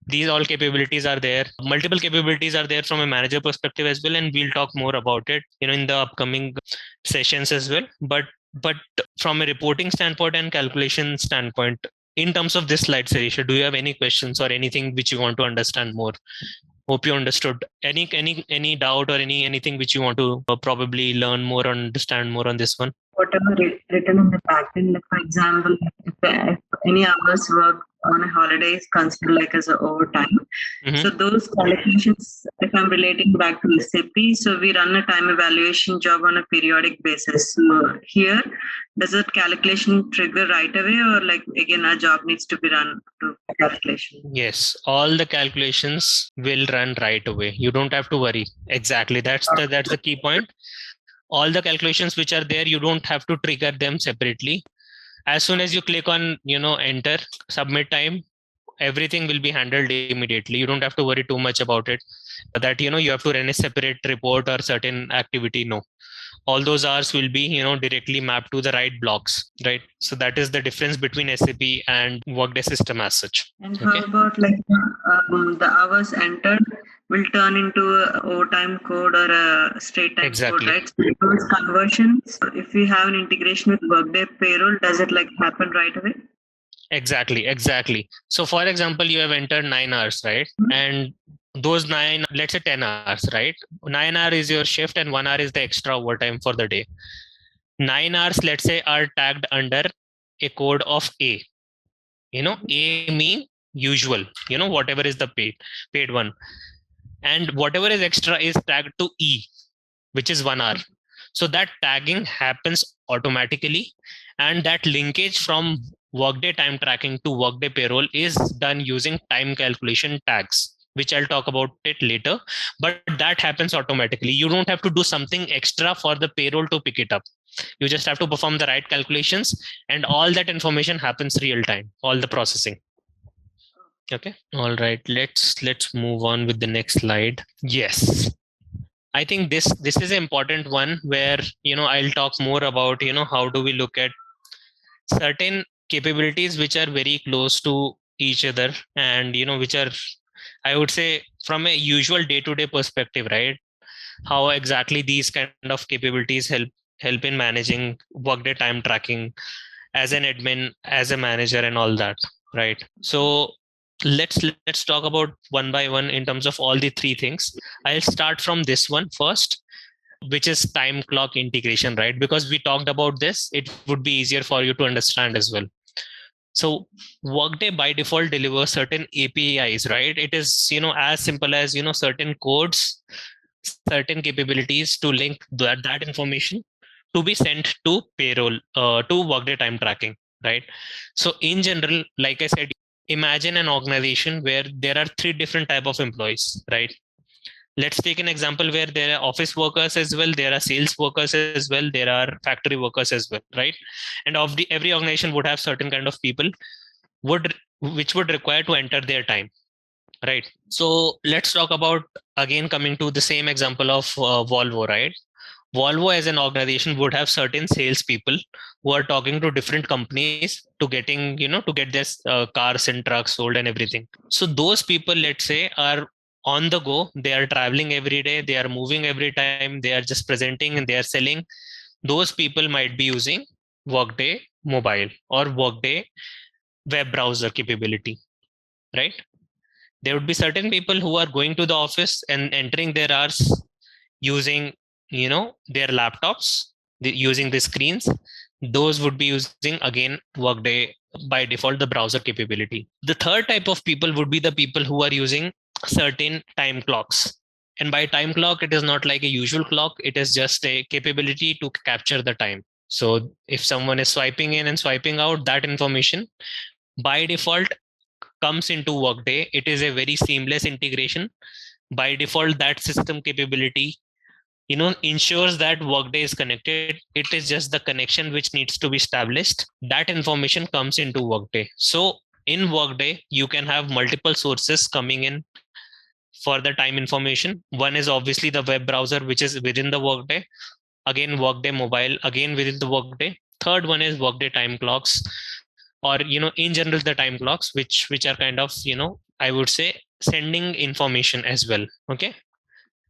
These all capabilities are there. Multiple capabilities are there from a manager perspective as well, and we'll talk more about it in the upcoming sessions as well. But from a reporting standpoint and calculation standpoint, in terms of this slide, Sarisha, do you have any questions or anything which you want to understand more? Hope you understood. Any doubt or anything which you want to probably learn more or understand more on this one? Whatever written in the backend, like for example, if any hours work on a holiday is considered like as a overtime. So those calculations, if I'm relating back to SAP, so we run a time evaluation job on a periodic basis. So here, does that calculation trigger right away, or like again, our job needs to be run to calculation? Yes, all the calculations will run right away. You don't have to worry. Exactly. That's the key point. All the calculations which are there, you don't have to trigger them separately. As soon as you click on, enter, submit time, everything will be handled immediately. You don't have to worry too much about it, that you have to run a separate report or certain activity. No, all those hours will be directly mapped to the right blocks, right? So that is the difference between SAP and Workday system as such. And how about like the hours entered will turn into a overtime code or a straight time code, right? So those conversions, if we have an integration with Workday Payroll, does it like happen right away? Exactly. So for example, you have entered 9 hours, right? And those 9, let's say 10 hours, right? 9 hours is your shift and 1 hour is the extra overtime for the day. 9 hours, let's say, are tagged under a code of A. A mean usual, whatever is the paid one. And whatever is extra is tagged to E, which is 1 hour. So that tagging happens automatically, and that linkage from Workday time tracking to Workday payroll is done using time calculation tags, which I'll talk about it later. But that happens automatically. You don't have to do something extra for the payroll to pick it up. You just have to perform the right calculations, and all that information happens real time, all the processing. Okay. All right. Let's move on with the next slide. Yes. I think this is an important one where I'll talk more about how do we look at certain capabilities which are very close to each other, and which are, I would say, from a usual day-to-day perspective, right? How exactly these kind of capabilities help in managing Workday time tracking as an admin, as a manager, and all that, right? So let's talk about one by one in terms of all the three things. I'll start from this one first, which is time clock integration, right? Because we talked about this, it would be easier for you to understand as well. So Workday by default delivers certain APIs, right? It is as simple as certain codes, certain capabilities to link that information to be sent to payroll, to Workday time tracking, right? So in general, like I said, imagine an organization where there are 3 different type of employees, right? Let's take an example where there are office workers as well, there are sales workers as well, there are factory workers as well, right? And every organization would have certain kind of people which would require to enter their time, right? So let's talk about, again, coming to the same example of Volvo, right? Volvo as an organization would have certain salespeople who are talking to different companies to getting, to get their cars and trucks sold and everything. So those people, let's say, are on the go. They are traveling every day. They are moving every time. They are just presenting and they are selling. Those people might be using Workday mobile or Workday web browser capability, right? There would be certain people who are going to the office and entering their hours using their laptops, using the screens. Those would be using, again, Workday by default, the browser capability. The third type of people would be the people who are using certain time clocks. And by time clock, it is not like a usual clock, it is just a capability to capture the time. So if someone is swiping in and swiping out, that information by default comes into Workday. It is a very seamless integration. By default, that system capability ensures that Workday is connected. It is just the connection which needs to be established. That information comes into Workday. So in Workday, you can have multiple sources coming in for the time information. One is obviously the web browser, which is within the Workday. Again, Workday mobile, again within the Workday. Third one is Workday time clocks, or in general the time clocks, which are kind of I would say sending information as well. Okay.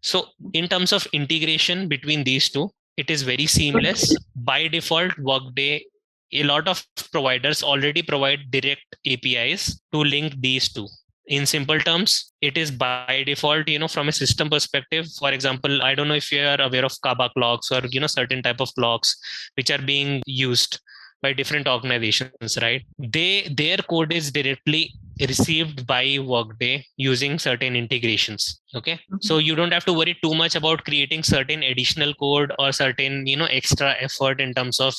So in terms of integration between these two, it is very seamless. By default, Workday, a lot of providers already provide direct APIs to link these two. In simple terms, it is by default, from a system perspective. For example, I don't know if you are aware of Kaba clocks or, certain type of clocks which are being used by different organizations, right? Their code is directly received by Workday using certain integrations. Okay. So you don't have to worry too much about creating certain additional code or certain, extra effort in terms of,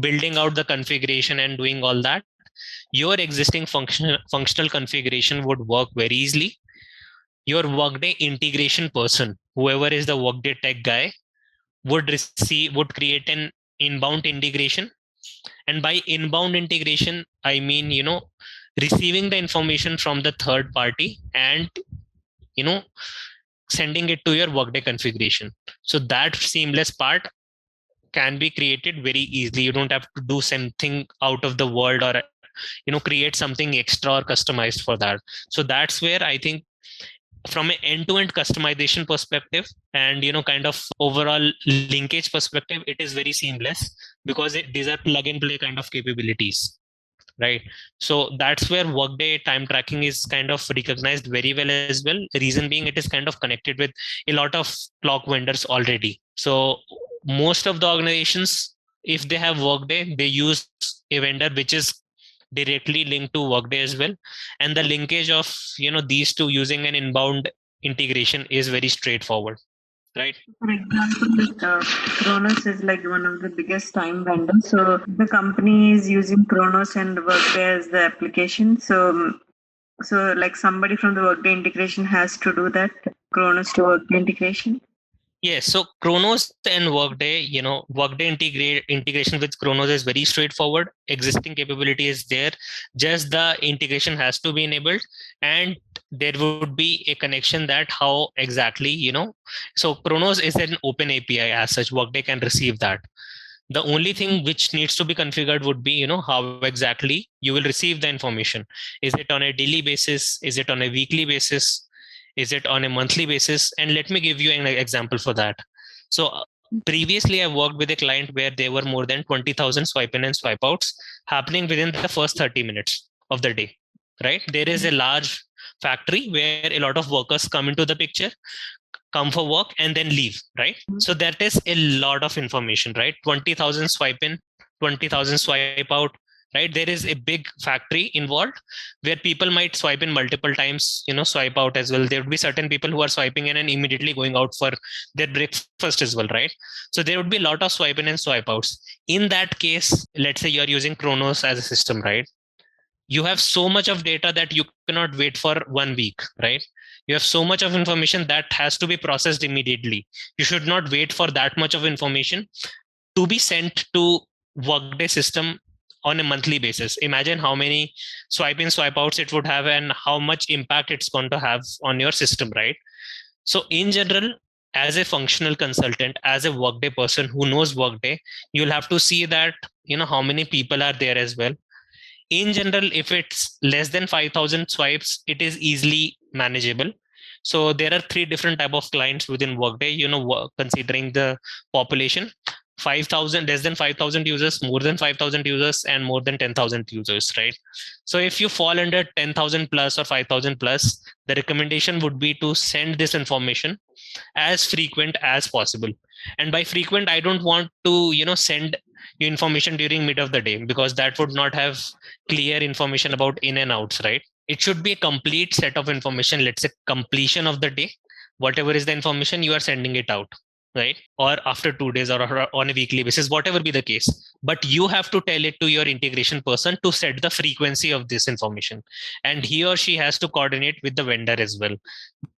building out the configuration and doing all that. Your existing functional configuration would work very easily. Your Workday integration person, whoever is the Workday tech guy, would create an inbound integration. And by inbound integration, I mean, receiving the information from the third party and, you know, sending it to your Workday configuration. So that seamless part can be created very easily. You don't have to do something out of the world or, create something extra or customized for that. So that's where I think from an end-to-end customization perspective and, kind of overall linkage perspective, it is very seamless because these are plug and play kind of capabilities, right? So that's where Workday time tracking is kind of recognized very well as well. Reason being, it is kind of connected with a lot of clock vendors already. So most of the organizations, if they have Workday, they use a vendor which is directly linked to Workday as well. And the linkage of, these two using an inbound integration is very straightforward, right? For example, Kronos is like one of the biggest time vendors. So the company is using Kronos and Workday as the application. So like somebody from the Workday integration has to do that Kronos to Workday integration. Yes, so Kronos and Workday, Workday integration with Kronos is very straightforward. Existing capability is there. Just the integration has to be enabled, and there would be a connection that how exactly, so Kronos is an open API as such. Workday can receive that. The only thing which needs to be configured would be, how exactly you will receive the information. Is it on a daily basis? Is it on a weekly basis? Is it on a monthly basis? And let me give you an example for that. So previously I worked with a client where there were more than 20,000 swipe in and swipe outs happening within the first 30 minutes of the day, right? There is a large factory where a lot of workers come into the picture, come for work and then leave, right? So that is a lot of information, right? 20,000 swipe in, 20,000 swipe out, right? There is a big factory involved where people might swipe in multiple times, swipe out as well. There would be certain people who are swiping in and immediately going out for their breakfast as well, right? So there would be a lot of swipe in and swipe outs. In that case, let's say you're using Kronos as a system, right? You have so much of data that you cannot wait for 1 week, right? You have so much of information that has to be processed immediately. You should not wait for that much of information to be sent to Workday system on a monthly basis. Imagine how many swipe in, swipe outs it would have and how much impact it's going to have on your system, right? So in general, as a functional consultant, as a Workday person who knows Workday, you'll have to see that, how many people are there as well. In general, if it's less than 5,000 swipes, it is easily manageable. So there are three different type of clients within Workday, considering the population: 5,000, less than 5,000 users, more than 5,000 users, and more than 10,000 users, right? So if you fall under 10,000 plus or 5,000 plus, the recommendation would be to send this information as frequent as possible. And by frequent, I don't want to, send you information during mid of the day, because that would not have clear information about in and outs, right? It should be a complete set of information. Let's say completion of the day, whatever is the information, you are sending it out, right? Or after 2 days or on a weekly basis, whatever be the case. But you have to tell it to your integration person to set the frequency of this information. And he or she has to coordinate with the vendor as well,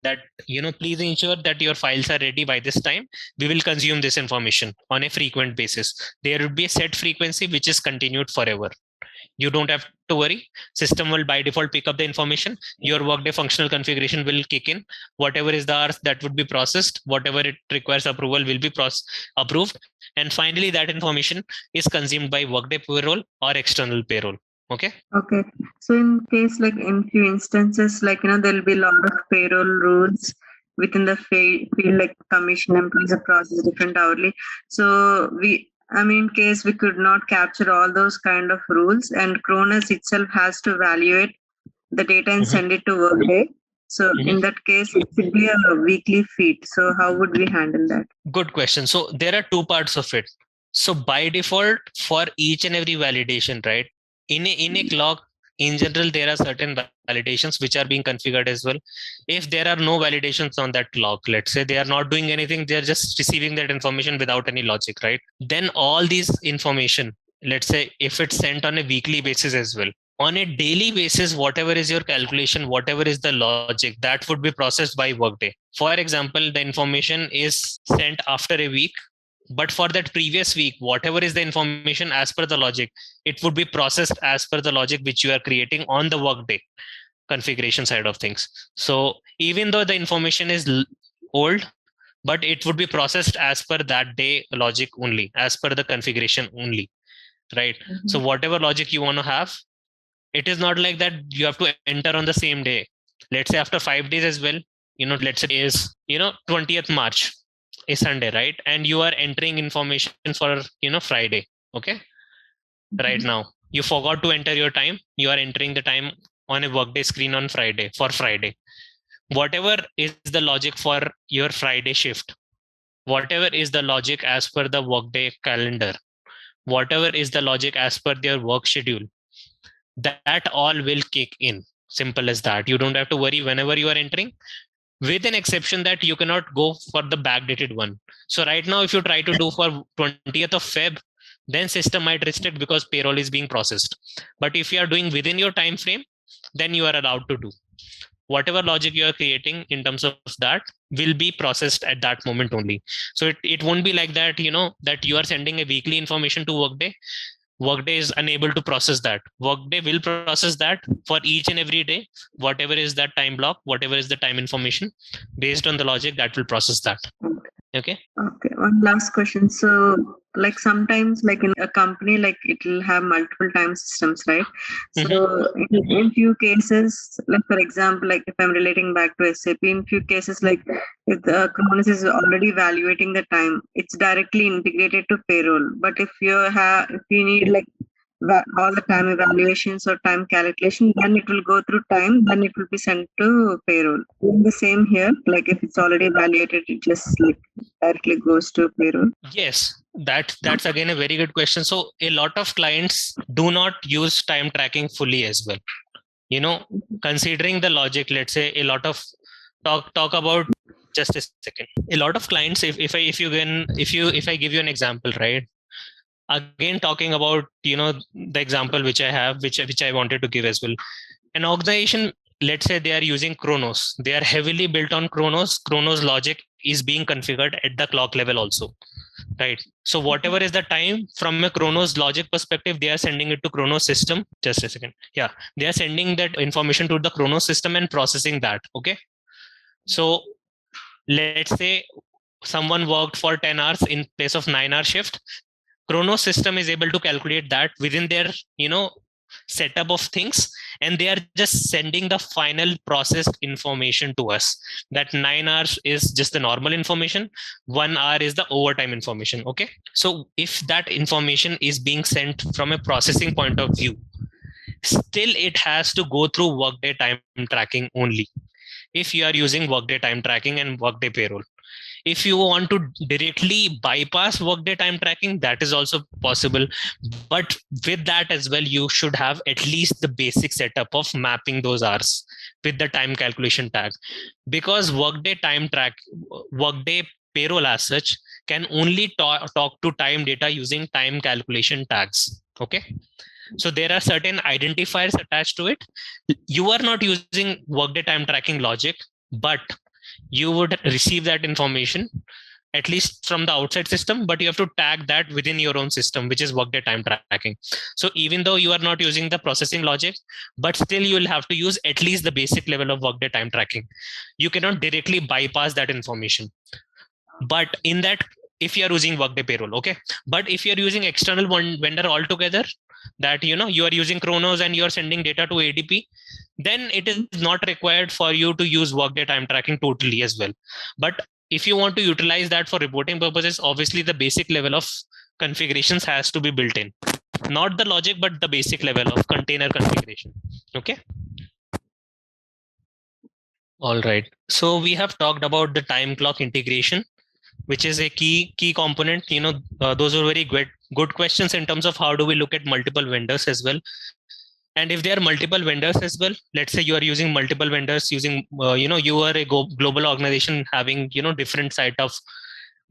that, please ensure that your files are ready by this time. We will consume this information on a frequent basis. There would be a set frequency which is continued forever. You don't have to worry. System will by default pick up the information. Your Workday functional configuration will kick in. Whatever is the hours, that would be processed. Whatever it requires approval will be approved. And finally, that information is consumed by Workday Payroll or external payroll. Okay. So in case, like in few instances, like, there'll be a lot of payroll rules within the field, like commission employees are processed different hourly. So in case we could not capture all those kind of rules, and Kronos itself has to evaluate the data and send it to Workday. So in that case, it should be a weekly feed. So how would we handle that? Good question. So there are two parts of it. So by default, for each and every validation, right? In a clock, in general, there are certain validations which are being configured as well. If there are no validations on that clock, let's say they are not doing anything, they are just receiving that information without any logic, right? Then all these information, let's say if it's sent on a weekly basis as well, on a daily basis, whatever is your calculation, whatever is the logic, that would be processed by Workday. For example, the information is sent after a week, but for that previous week, whatever is the information as per the logic, it would be processed as per the logic which you are creating on the Workday configuration side of things. So even though the information is old, but it would be processed as per that day logic only, as per the configuration only, right? So whatever logic you want to have, it is not like that you have to enter on the same day. Let's say after 5 days as well, let's say is 20th March is Sunday, right? And you are entering information for Friday. Okay. Right now you forgot to enter your time, you are entering the time on a Workday screen on Friday for Friday. Whatever is the logic for your Friday shift, whatever is the logic as per the Workday calendar, whatever is the logic as per their work schedule, that all will kick in. Simple as that. You don't have to worry whenever you are entering, with an exception that you cannot go for the backdated one. So right now, if you try to do for 20th of Feb, then system might restrict because payroll is being processed. But if you are doing within your time frame, then you are allowed to do. Whatever logic you are creating in terms of that will be processed at that moment only. So it won't be like that, that you are sending a weekly information to Workday. Workday is unable to process that. Workday will process that for each and every day, whatever is that time block, whatever is the time information, based on the logic that will process that. Okay. One last question. So like sometimes like in a company, like it will have multiple time systems, right? So in few cases, like for example, like if I'm relating back to SAP, in few cases, like if the Kronos is already evaluating the time, it's directly integrated to payroll. But if you need like all the time evaluations or time calculation, then it will go through time, then it will be sent to payroll. In the same here, like if it's already evaluated, it just like directly goes to payroll. Yes, that's again a very good question. So a lot of clients do not use time tracking fully as well. Considering the logic, let's say a lot of talk about, just a second. A lot of clients, if I give you an example, right? Again, talking about the example which I have, which I wanted to give as well. An organization, let's say they are using Kronos. They are heavily built on Kronos. Kronos logic is being configured at the clock level also, right? So whatever is the time from a Kronos logic perspective, they are sending it to Kronos system. Just a second. Yeah, they are sending that information to the Kronos system and processing that. Okay. So let's say someone worked for 10 hours in place of 9-hour shift. Kronos system is able to calculate that within their setup of things, and they are just sending the final processed information to us. That 9 hours is just the normal information, 1 hour is the overtime information. Okay, so if that information is being sent from a processing point of view, still it has to go through Workday time tracking only. If you are using Workday time tracking and Workday payroll, if you want to directly bypass Workday time tracking, that is also possible. But with that as well, you should have at least the basic setup of mapping those hours with the time calculation tag, because Workday payroll as such can only talk to time data using time calculation tags. Okay. So there are certain identifiers attached to it. You are not using Workday time tracking logic, but you would receive that information at least from the outside system, but you have to tag that within your own system, which is Workday time tracking. So even though you are not using the processing logic, but still you will have to use at least the basic level of Workday time tracking. You cannot directly bypass that information. But in that, if you are using Workday payroll, okay. But if you are using external vendor altogether, that you are using Kronos and you are sending data to ADP, then it is not required for you to use Workday time tracking totally as well. But if you want to utilize that for reporting purposes, obviously the basic level of configurations has to be built in. Not the logic, but the basic level of container configuration. Okay. All right. So we have talked about the time clock integration, which is a key component. Those are very good questions in terms of how do we look at multiple vendors as well. And if there are multiple vendors as well, let's say you are using multiple vendors using, you are a global organization having, different set of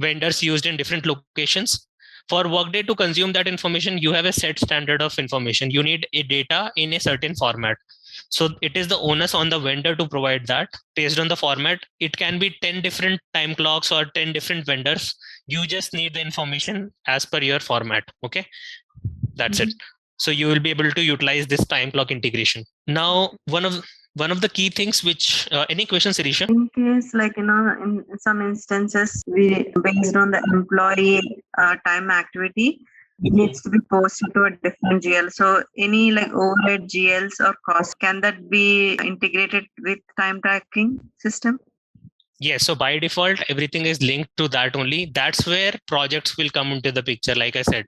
vendors used in different locations. For Workday to consume that information, you have a set standard of information. You need a data in a certain format. So it is the onus on the vendor to provide that based on the format. It can be 10 different time clocks or 10 different vendors. You just need the information as per your format. Okay. That's it. So you will be able to utilize this time clock integration. Now, one of the key things which any questions, Sirisha? In case, in some instances, we based on the employee time activity, it needs to be posted to a different GL. So any overhead GLs or costs, can that be integrated with time tracking system? Yes. So by default, everything is linked to that only. That's where projects will come into the picture. Like I said,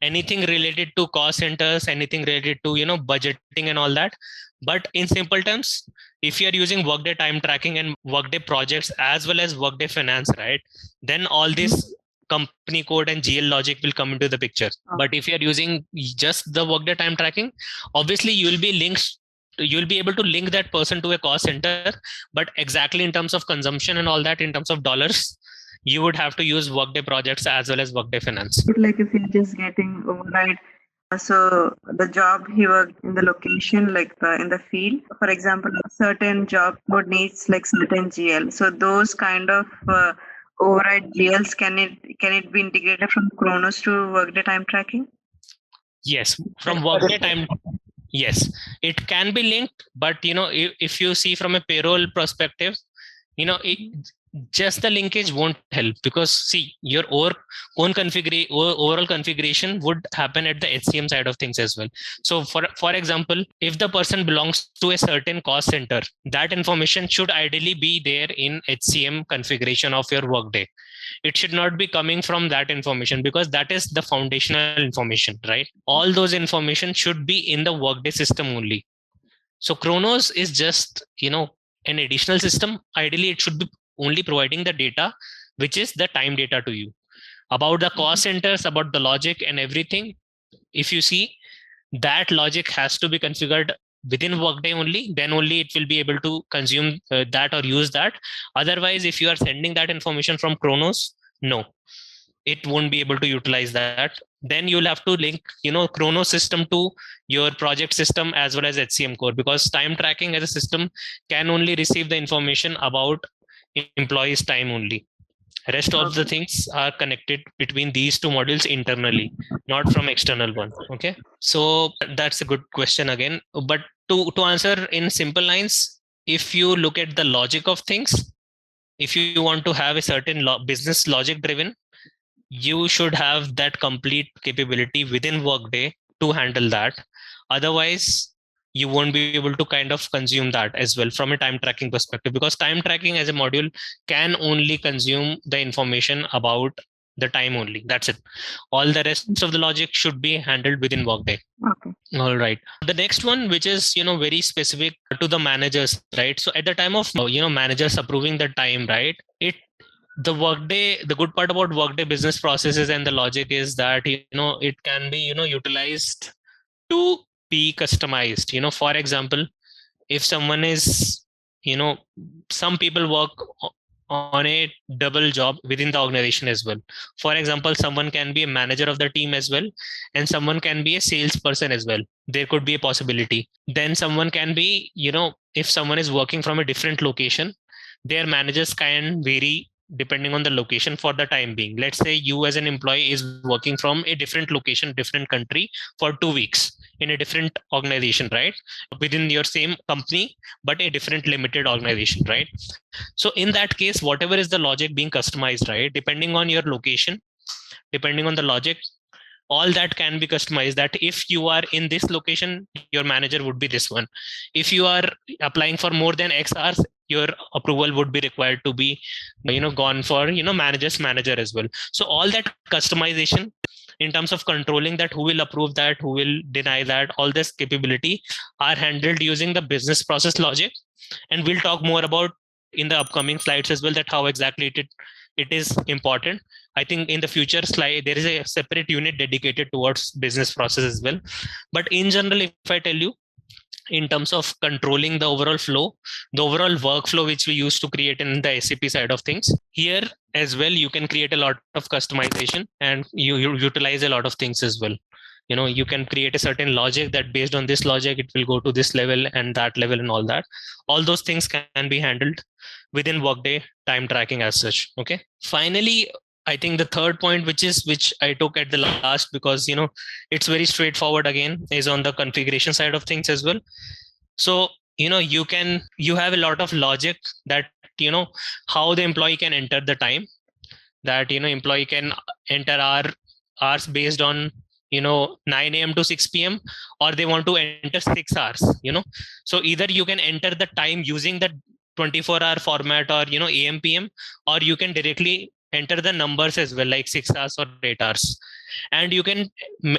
anything related to cost centers, anything related to, budgeting and all that. But in simple terms, if you're using Workday time tracking and Workday projects as well as Workday finance, right, then all this company code and GL logic will come into the picture. But if you're using just the Workday time tracking, obviously you'll be able to link that person to a cost center, but exactly in terms of consumption and all that, in terms of dollars, you would have to use Workday projects as well as Workday finance. Like if you're just getting override, so the job he worked in the location, in the field, for example, a certain job code needs certain GL. So those kind of override GLs, can it be integrated from Kronos to Workday time tracking? Yes, from Workday time. Yes, it can be linked, but if you see from a payroll perspective, just the linkage won't help, because see, your overall configuration would happen at the HCM side of things as well. So for example, if the person belongs to a certain cost center, that information should ideally be there in HCM configuration of your Workday. It should not be coming from that information, because that is the foundational information, right? All those information should be in the Workday system only. So Kronos is just, an additional system. Ideally, it should be only providing the data, which is the time data to you. About the cost centers, about the logic and everything, if you see, that logic has to be configured within Workday only, then only it will be able to consume that or use that. Otherwise, if you are sending that information from Kronos, no, it won't be able to utilize that. Then you'll have to link, Kronos system to your project system as well as HCM core, because time tracking as a system can only receive the information about employees' time only. Rest of the things are connected between these two modules internally, not from external one. Okay, so that's a good question again. But to answer in simple lines, if you look at the logic of things, if you want to have a certain business logic driven, you should have that complete capability within Workday to handle that. Otherwise, you won't be able to kind of consume that as well from a time tracking perspective, because time tracking as a module can only consume the information about the time only. That's it. All the rest of the logic should be handled within Workday. Okay. All right. The next one, which is, very specific to the managers, right? So at the time of, managers approving the time, right? The good part about Workday business processes and the logic is that, it can be, utilized to be customized. For example, if someone is, some people work on a double job within the organization as well. For example, someone can be a manager of the team as well, and someone can be a salesperson as well. There could be a possibility. Then someone can be, if someone is working from a different location, their managers can vary depending on the location for the time being. Let's say you as an employee is working from a different location, different country for 2 weeks in a different organization, right? Within your same company, but a different limited organization, right? So in that case, whatever is the logic being customized, right? Depending on your location, depending on the logic, all that can be customized. That if you are in this location, your manager would be this one. If you are applying for more than X hours, your approval would be required to be, gone for, manager's manager as well. So all that customization in terms of controlling that, who will approve that, who will deny that, all this capability are handled using the business process logic. And we'll talk more about in the upcoming slides as well, that how exactly it is important. I think in the future slide, there is a separate unit dedicated towards business process as well. But in general, if I tell you, in terms of controlling the overall flow, the overall workflow which we used to create in the SAP side of things, here as well, you can create a lot of customization and you utilize a lot of things as well. You can create a certain logic that based on this logic, it will go to this level and that level and all that. All those things can be handled within Workday time tracking as such. Okay. Finally, I think the third point, which I took at the last, because it's very straightforward again, is on the configuration side of things as well. So you have a lot of logic that how the employee can enter the time, that employee can enter hours based on 9 a.m. to 6 p.m, or they want to enter 6 hours. So either you can enter the time using the 24-hour format, or AM PM, or you can directly enter the numbers as well, like 6 hours or 8 hours. And you can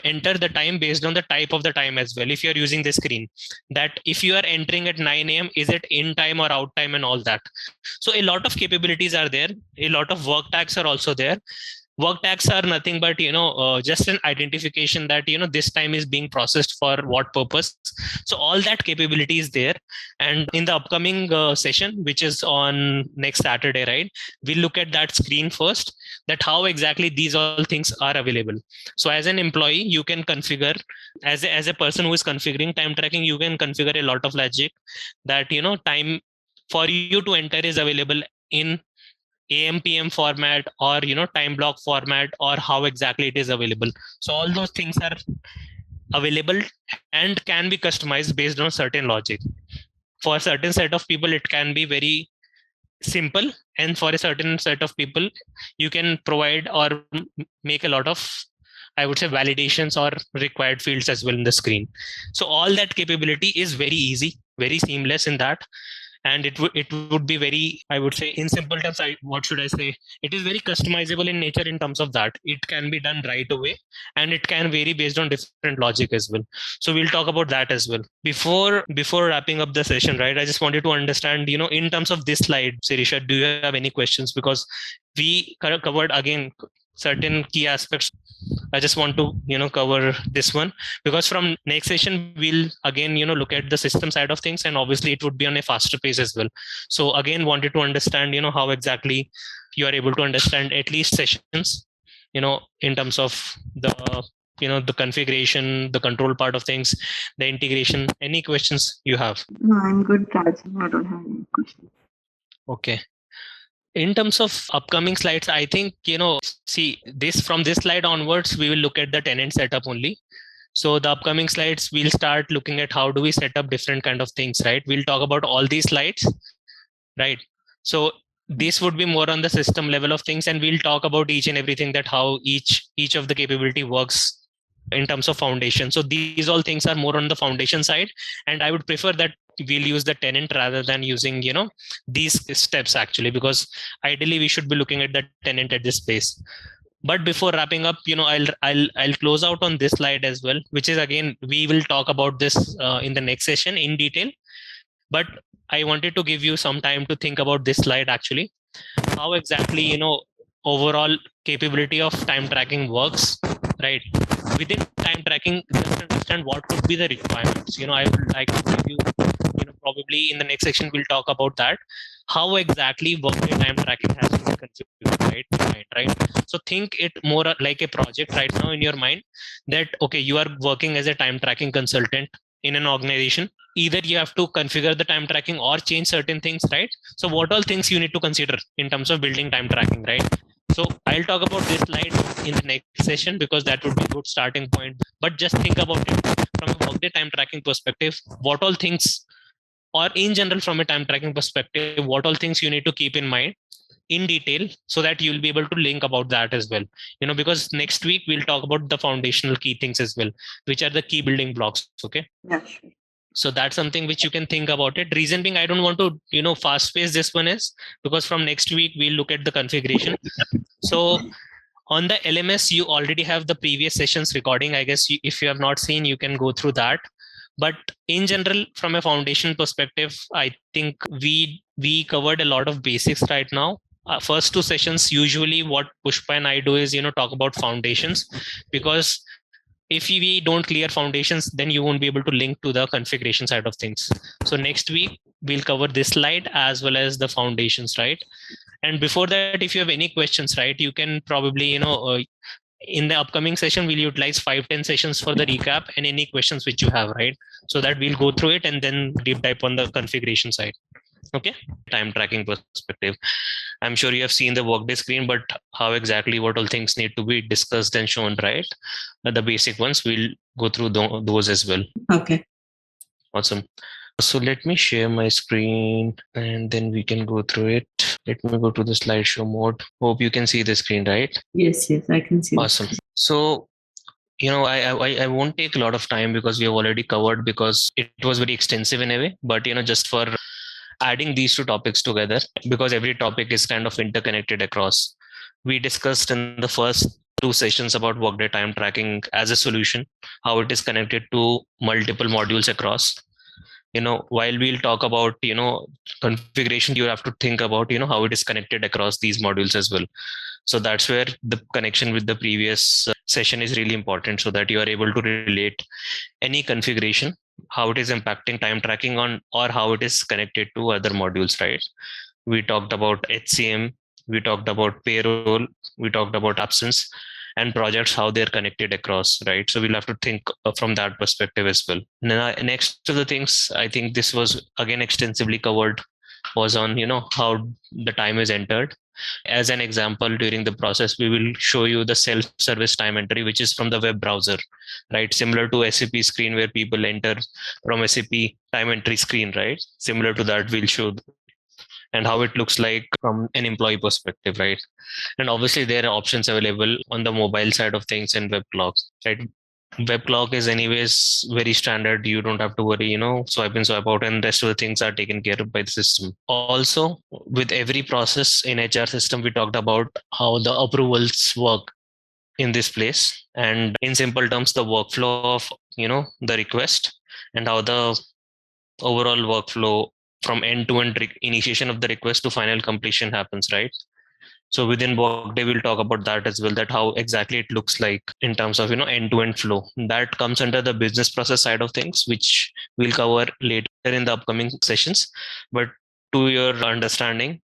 enter the time based on the type of the time as well. If you're using the screen, that if you are entering at 9 a.m, is it in time or out time and all that. So a lot of capabilities are there. A lot of work tags are also there. Work tags are nothing but just an identification that this time is being processed for what purpose. So all that capability is there. And in the upcoming session, which is on next Saturday, right, we'll look at that screen first, that how exactly these all things are available. So as an employee, you can configure, as a person who is configuring time tracking, you can configure a lot of logic that time for you to enter is available in AM PM format, or time block format, or how exactly it is available. So all those things are available and can be customized based on certain logic. For a certain set of people, it can be very simple, and for a certain set of people, you can provide or make a lot of, I would say, validations or required fields as well in the screen. So all that capability is very easy, very seamless in that. And it would be very, I would say, in simple terms, what should I say, it is very customizable in nature, in terms of that it can be done right away, and it can vary based on different logic as well. So we'll talk about that as well. Before wrapping up the session, right, I just wanted to understand, in terms of this slide, Sirisha, do you have any questions? Because we covered again certain key aspects. I just want to cover this one, because from next session we'll again look at the system side of things, and obviously it would be on a faster pace as well. So again, wanted to understand how exactly you are able to understand at least sessions in terms of the the configuration, the control part of things, the integration. Any questions you have? No, I'm good, Raj. I don't have any questions. Okay. In terms of upcoming slides, I think, see this, from this slide onwards, we will look at the tenant setup only. So the upcoming slides, we'll start looking at how do we set up different kind of things, right? We'll talk about all these slides, right? So this would be more on the system level of things, and we'll talk about each and everything, that how each of the capability works in terms of foundation. So these all things are more on the foundation side, and I would prefer that we'll use the tenant rather than using these steps actually, because ideally we should be looking at the tenant at this space. But before wrapping up, I'll close out on this slide as well, which is, again, we will talk about this in the next session in detail. But I wanted to give you some time to think about this slide actually, how exactly overall capability of time tracking works, right? Within time tracking, just understand what could be the requirements. I would like to give you, probably in the next section we'll talk about that, how exactly Workday time tracking has to be configured, right? So think it more like a project right now in your mind, that okay, you are working as a time tracking consultant in an organization. Either you have to configure the time tracking or change certain things, right? So what all things you need to consider in terms of building time tracking, right? So I'll talk about this slide in the next session, because that would be a good starting point. But just think about it from a Workday time tracking perspective, what all things, or in general from a time tracking perspective, what all things you need to keep in mind in detail, so that you'll be able to link about that as well. Because next week we'll talk about the foundational key things as well, which are the key building blocks. Okay. Yeah, sure. So that's something which you can think about it. Reason being, I don't want to fast pace this one, is because from next week we'll look at the configuration. So On the LMS, you already have the previous sessions recording. I guess if you have not seen, you can go through that. But in general, from a foundation perspective, I think we covered a lot of basics right now. First two sessions, usually what Pushpa and I do is, talk about foundations, because if we don't clear foundations, then you won't be able to link to the configuration side of things. So next week, we'll cover this slide as well as the foundations, right? And before that, if you have any questions, right, you can probably, in the upcoming session, we'll utilize 5-10 sessions for the recap and any questions which you have, right? So that we'll go through it and then deep dive on the configuration side. Okay. Time tracking perspective. I'm sure you have seen the Workday screen, but how exactly what all things need to be discussed and shown, right? The basic ones, we'll go through those as well. Okay. Awesome. So let me share my screen and then we can go through it. Let me go to the slideshow mode. Hope you can see the screen, right? Yes, I can see. Awesome. So, I won't take a lot of time because we have already covered, because it was very extensive in a way, but, just for adding these two topics together, because every topic is kind of interconnected across. We discussed in the first two sessions about Workday time tracking as a solution, how it is connected to multiple modules across. While we'll talk about, configuration, you have to think about, how it is connected across these modules as well. So that's where the connection with the previous session is really important, so that you are able to relate any configuration, how it is impacting time tracking on, or how it is connected to other modules, right? We talked about HCM, we talked about payroll, we talked about absence and projects, how they're connected across, right? So we'll have to think from that perspective as well. Now, next to the things, I think this was again extensively covered, was on, how the time is entered. As an example, during the process, we will show you the self-service time entry, which is from the web browser, right? Similar to SAP screen where people enter from SAP time entry screen, right? Similar to that, we'll show and how it looks like from an employee perspective, right? And obviously there are options available on the mobile side of things in web clocks, right? Web clock is anyways very standard. You don't have to worry, swipe in, swipe out, and rest of the things are taken care of by the system. Also, with every process in HR system, we talked about how the approvals work in this place. And in simple terms, the workflow of, the request, and how the overall workflow from end to end initiation of the request to final completion happens, right? So within Workday, we'll talk about that as well, that how exactly it looks like in terms of, end-to-end flow. That comes under the business process side of things, which we'll cover later in the upcoming sessions. But to your understanding,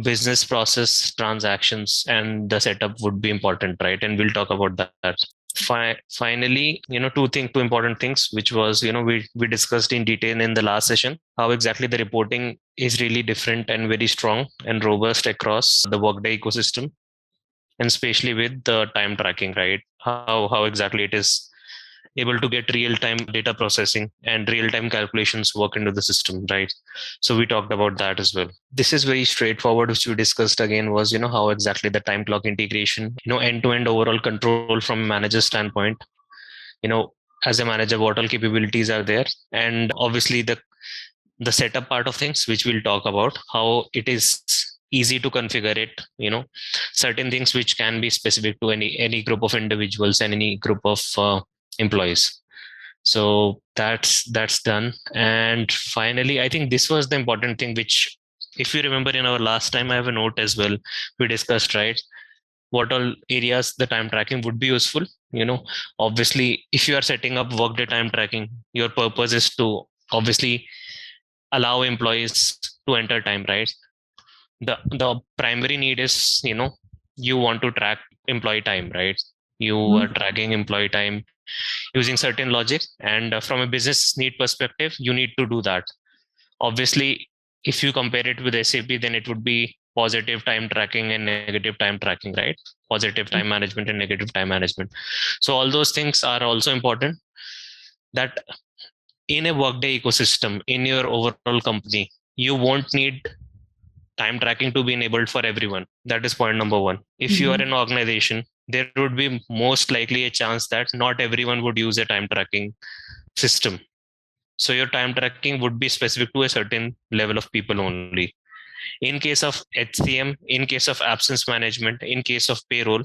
business process, transactions, and the setup would be important, right? And we'll talk about that. Finally, two important things, which was, we discussed in detail in the last session, how exactly the reporting is really different and very strong and robust across the Workday ecosystem, and especially with the time tracking, right? How exactly it is able to get real-time data processing and real-time calculations work into the system, right? So we talked about that as well. This is very straightforward, which we discussed again, was, how exactly the time clock integration, end-to-end overall control from a manager standpoint, as a manager, what all capabilities are there, and obviously the setup part of things, which we'll talk about, how it is easy to configure it, certain things which can be specific to any group of individuals and any group of employees. So that's done. And finally, I think this was the important thing, which, if you remember in our last time, I have a note as well, we discussed, right, what all areas the time tracking would be useful. Obviously, if you are setting up Workday time tracking, your purpose is to obviously allow employees to enter time, right? The primary need is, you want to track employee time, right? You are tracking employee time using certain logic, and from a business need perspective, you need to do that. Obviously, if you compare it with SAP, then it would be positive time tracking and negative time tracking, right? Positive time management and negative time management. So all those things are also important, that in a Workday ecosystem, in your overall company, you won't need time tracking to be enabled for everyone. That is point number one. If you are an organization, there would be most likely a chance that not everyone would use a time tracking system. So your time tracking would be specific to a certain level of people only. In case of HCM, in case of absence management, in case of payroll,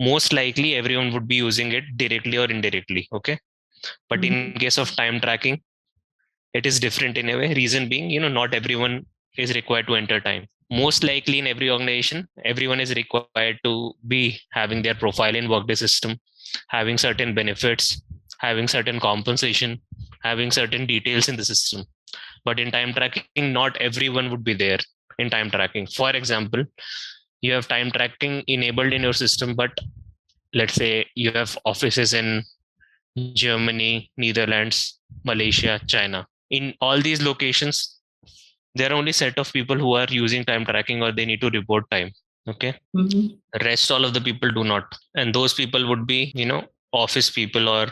most likely everyone would be using it directly or indirectly. Okay. But in case of time tracking, it is different in a way. Reason being, not everyone is required to enter time. Most likely in every organization, everyone is required to be having their profile in Workday system, having certain benefits, having certain compensation, having certain details in the system. But in time tracking, not everyone would be there in time tracking. For example, you have time tracking enabled in your system, but let's say you have offices in Germany, Netherlands, Malaysia, China. In all these locations, there are only set of people who are using time tracking or they need to report time. Okay. Rest all of the people do not. And those people would be, office people, or,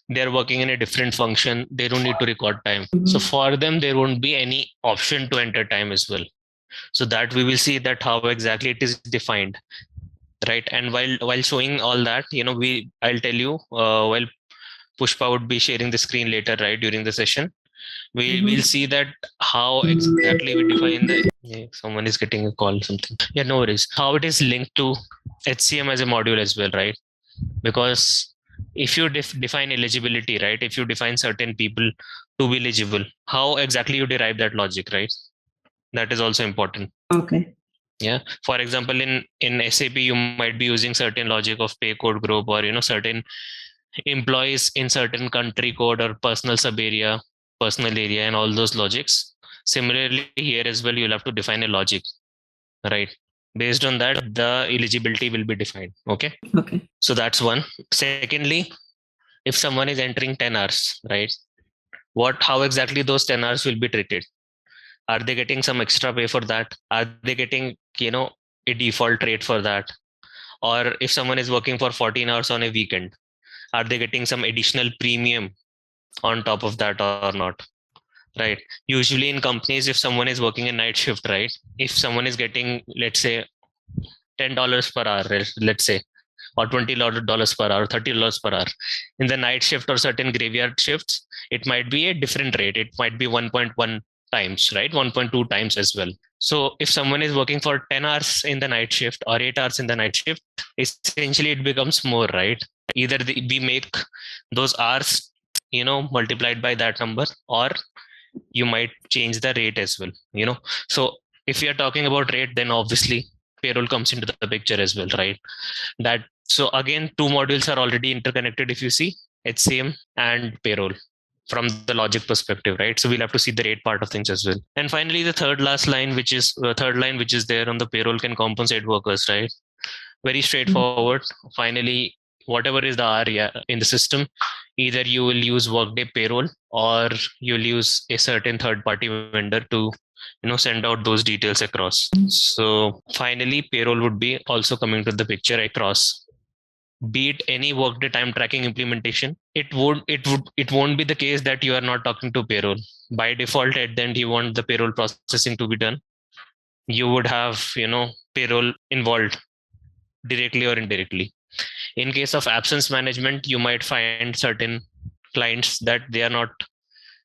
they're working in a different function. They don't need to record time. So for them, there won't be any option to enter time as well. So that we will see that how exactly it is defined. Right. And while showing all that, I'll tell you, while Pushpa would be sharing the screen later, right, during the session, we will see that how exactly we define the. Yeah, someone is getting a call, something. Yeah, no worries. How it is linked to HCM as a module as well, right? Because if you define eligibility, right, if you define certain people to be eligible, how exactly you derive that logic, right? That is also important. Okay. Yeah. For example, in SAP, you might be using certain logic of pay code group, or certain employees in certain country code or personal area, and all those logics. Similarly, here as well, you'll have to define a logic, right? Based on that, the eligibility will be defined. Okay. Okay. So that's one. Secondly, if someone is entering 10 hours, right? How exactly those 10 hours will be treated? Are they getting some extra pay for that? Are they getting, a default rate for that? Or if someone is working for 14 hours on a weekend, are they getting some additional premium on top of that or not? Right. Usually in companies, if someone is working a night shift, right? If someone is getting, let's say, $10 per hour, let's say, or $20 per hour, $30 per hour. In the night shift or certain graveyard shifts, it might be a different rate. It might be 1.1 times, right? 1.2 times as well. So if someone is working for 10 hours in the night shift or 8 hours in the night shift, essentially it becomes more, right? Either we make those hours, multiplied by that number, or you might change the rate as well. So if we are talking about rate, then obviously payroll comes into the picture as well, right? That So again, two modules are already interconnected. If you see HCM and payroll from the logic perspective, right? So we'll have to see the rate part of things as well. And finally, the third line, which is there on the payroll, can compensate workers, right? Very straightforward. Finally, whatever is the area in the system, either you will use Workday payroll, or you'll use a certain third party vendor to send out those details across. So finally, payroll would be also coming to the picture across. Be it any Workday time tracking implementation, it won't be the case that you are not talking to payroll. By default, at the end, you want the payroll processing to be done. You would have payroll involved directly or indirectly. In case of absence management, you might find certain clients that they are not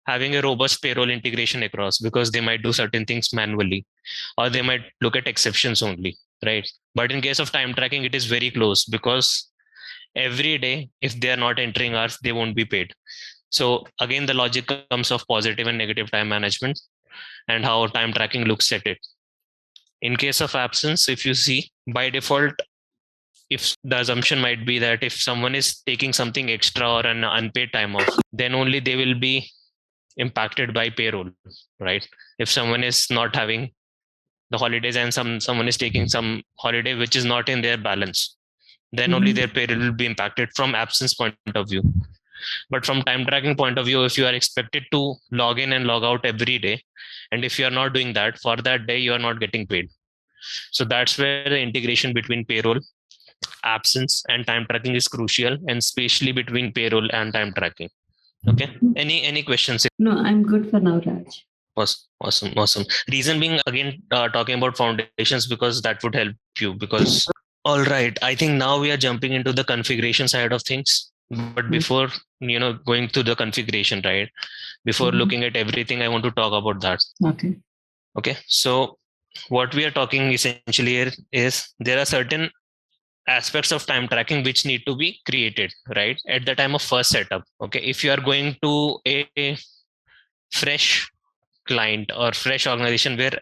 having a robust payroll integration across, because they might do certain things manually, or they might look at exceptions only, right? But in case of time tracking, it is very close, because every day, if they are not entering hours, they won't be paid. So again, the logic comes of positive and negative time management, and how time tracking looks at it. In case of absence, if you see, by default, if the assumption might be that if someone is taking something extra or an unpaid time off, then only they will be impacted by payroll, right? If someone is not having the holidays, and someone is taking some holiday which is not in their balance, then only their payroll will be impacted from absence point of view. But from time tracking point of view, if you are expected to log in and log out every day, and if you are not doing that for that day, you are not getting paid. So that's where the integration between payroll, absence, and time tracking is crucial, and especially between payroll and time tracking. Okay. Any questions? No, I'm good for now, Raj. Awesome. Reason being, again, talking about foundations, because that would help you. Because all right, I think now we are jumping into the configuration side of things. But before going to the configuration, right? Before looking at everything, I want to talk about that. Okay. So what we are talking essentially here is there are certain aspects of time tracking which need to be created, right, at the time of first setup. Okay, if you are going to a fresh client or fresh organization where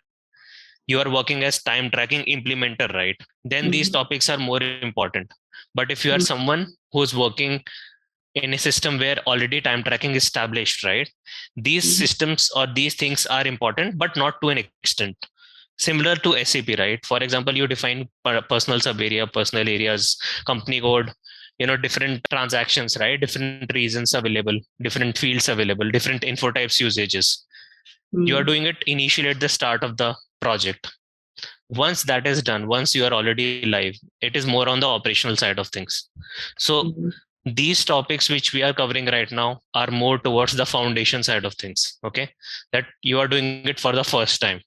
you are working as time tracking implementer, right, then these topics are more important. But if you are someone who's working in a system where already time tracking is established, right, these systems or these things are important, but not to an extent. Similar to SAP, right? For example, you define personal sub area, personal areas, company code, different transactions, right? Different reasons available, different fields available, different info types usages. You are doing it initially at the start of the project. Once that is done, once you are already live, it is more on the operational side of things. So these topics which we are covering right now are more towards the foundation side of things. Okay, that you are doing it for the first time,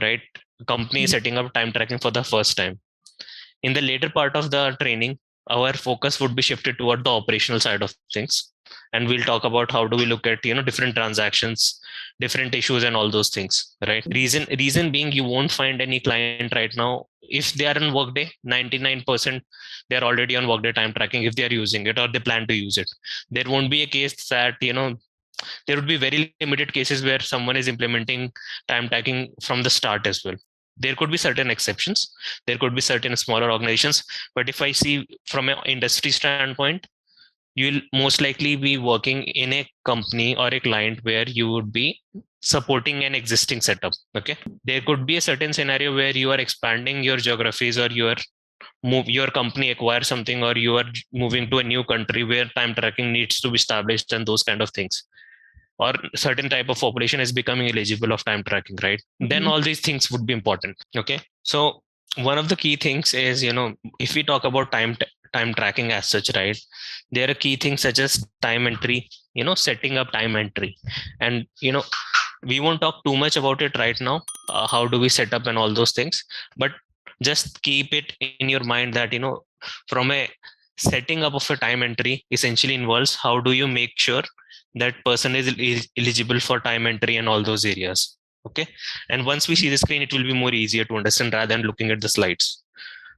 right? Company is setting up time tracking for the first time. In the later part of the training, our focus would be shifted toward the operational side of things, and we'll talk about how do we look at different transactions, different issues, and all those things, right? Reason being, you won't find any client right now, if they are on Workday, 99% they are already on Workday time tracking, if they are using it or they plan to use it. There won't be a case that there would be very limited cases where someone is implementing time tracking from the start as well. There could be certain exceptions, there could be certain smaller organizations, but if I see from an industry standpoint, you'll most likely be working in a company or a client where you would be supporting an existing setup. Okay, there could be a certain scenario where you are expanding your geographies, or your company acquires something, or you are moving to a new country where time tracking needs to be established, and those kind of things, or certain type of population is becoming eligible of time tracking, right? Then all these things would be important. Okay, so one of the key things is, if we talk about time tracking as such, right, there are key things such as time entry, setting up time entry. And we won't talk too much about it right now, how do we set up and all those things, but just keep it in your mind that from a setting up of a time entry essentially involves how do you make sure that person is eligible for time entry and all those areas. Okay, and once we see the screen, it will be more easier to understand rather than looking at the slides,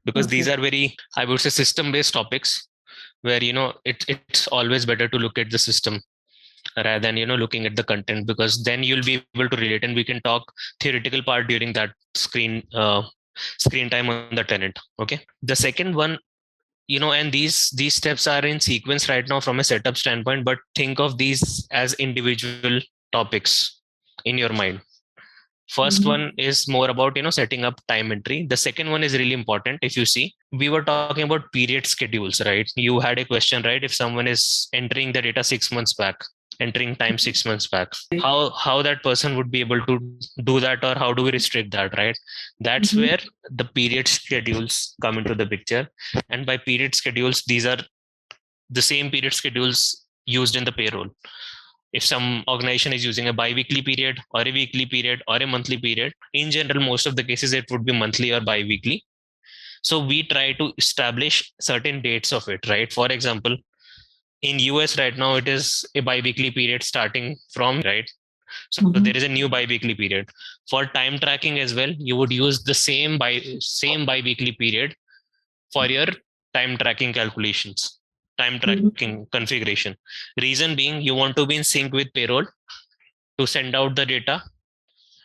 because these are very, I would say, system based topics where it's always better to look at the system rather than looking at the content, because then you'll be able to relate, and we can talk theoretical part during that screen time on the tenant. Okay, the second one, and these steps are in sequence right now from a setup standpoint, but think of these as individual topics in your mind. First one is more about setting up time entry. The second one is really important. If you see, we were talking about period schedules, right? You had a question, right? If someone is entering the data 6 months back, entering time 6 months back, how that person would be able to do that, or how do we restrict that, right? That's where the period schedules come into the picture. And by period schedules, these are the same period schedules used in the payroll. If some organization is using a bi-weekly period or a weekly period or a monthly period, in general, most of the cases it would be monthly or bi-weekly. So we try to establish certain dates of it, right? For example, in US right now, it is a bi-weekly period starting from, right? So there is a new bi-weekly period. For time tracking as well, you would use the same bi-weekly period for your time tracking calculations, time tracking configuration. Reason being, you want to be in sync with payroll to send out the data.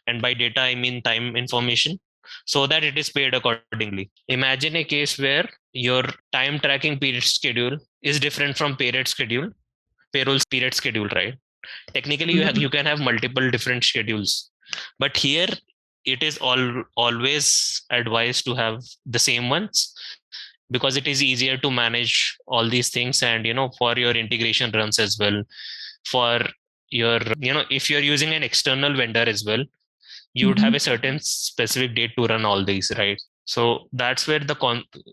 And by data, I mean time information, so that it is paid accordingly. Imagine a case where your time tracking period schedule is different from payroll's period schedule, right? Technically, you can have multiple different schedules, but here it is always advised to have the same ones, because it is easier to manage all these things, and for your integration runs as well, for your if you're using an external vendor as well, you would have a certain specific date to run all these, right? So that's where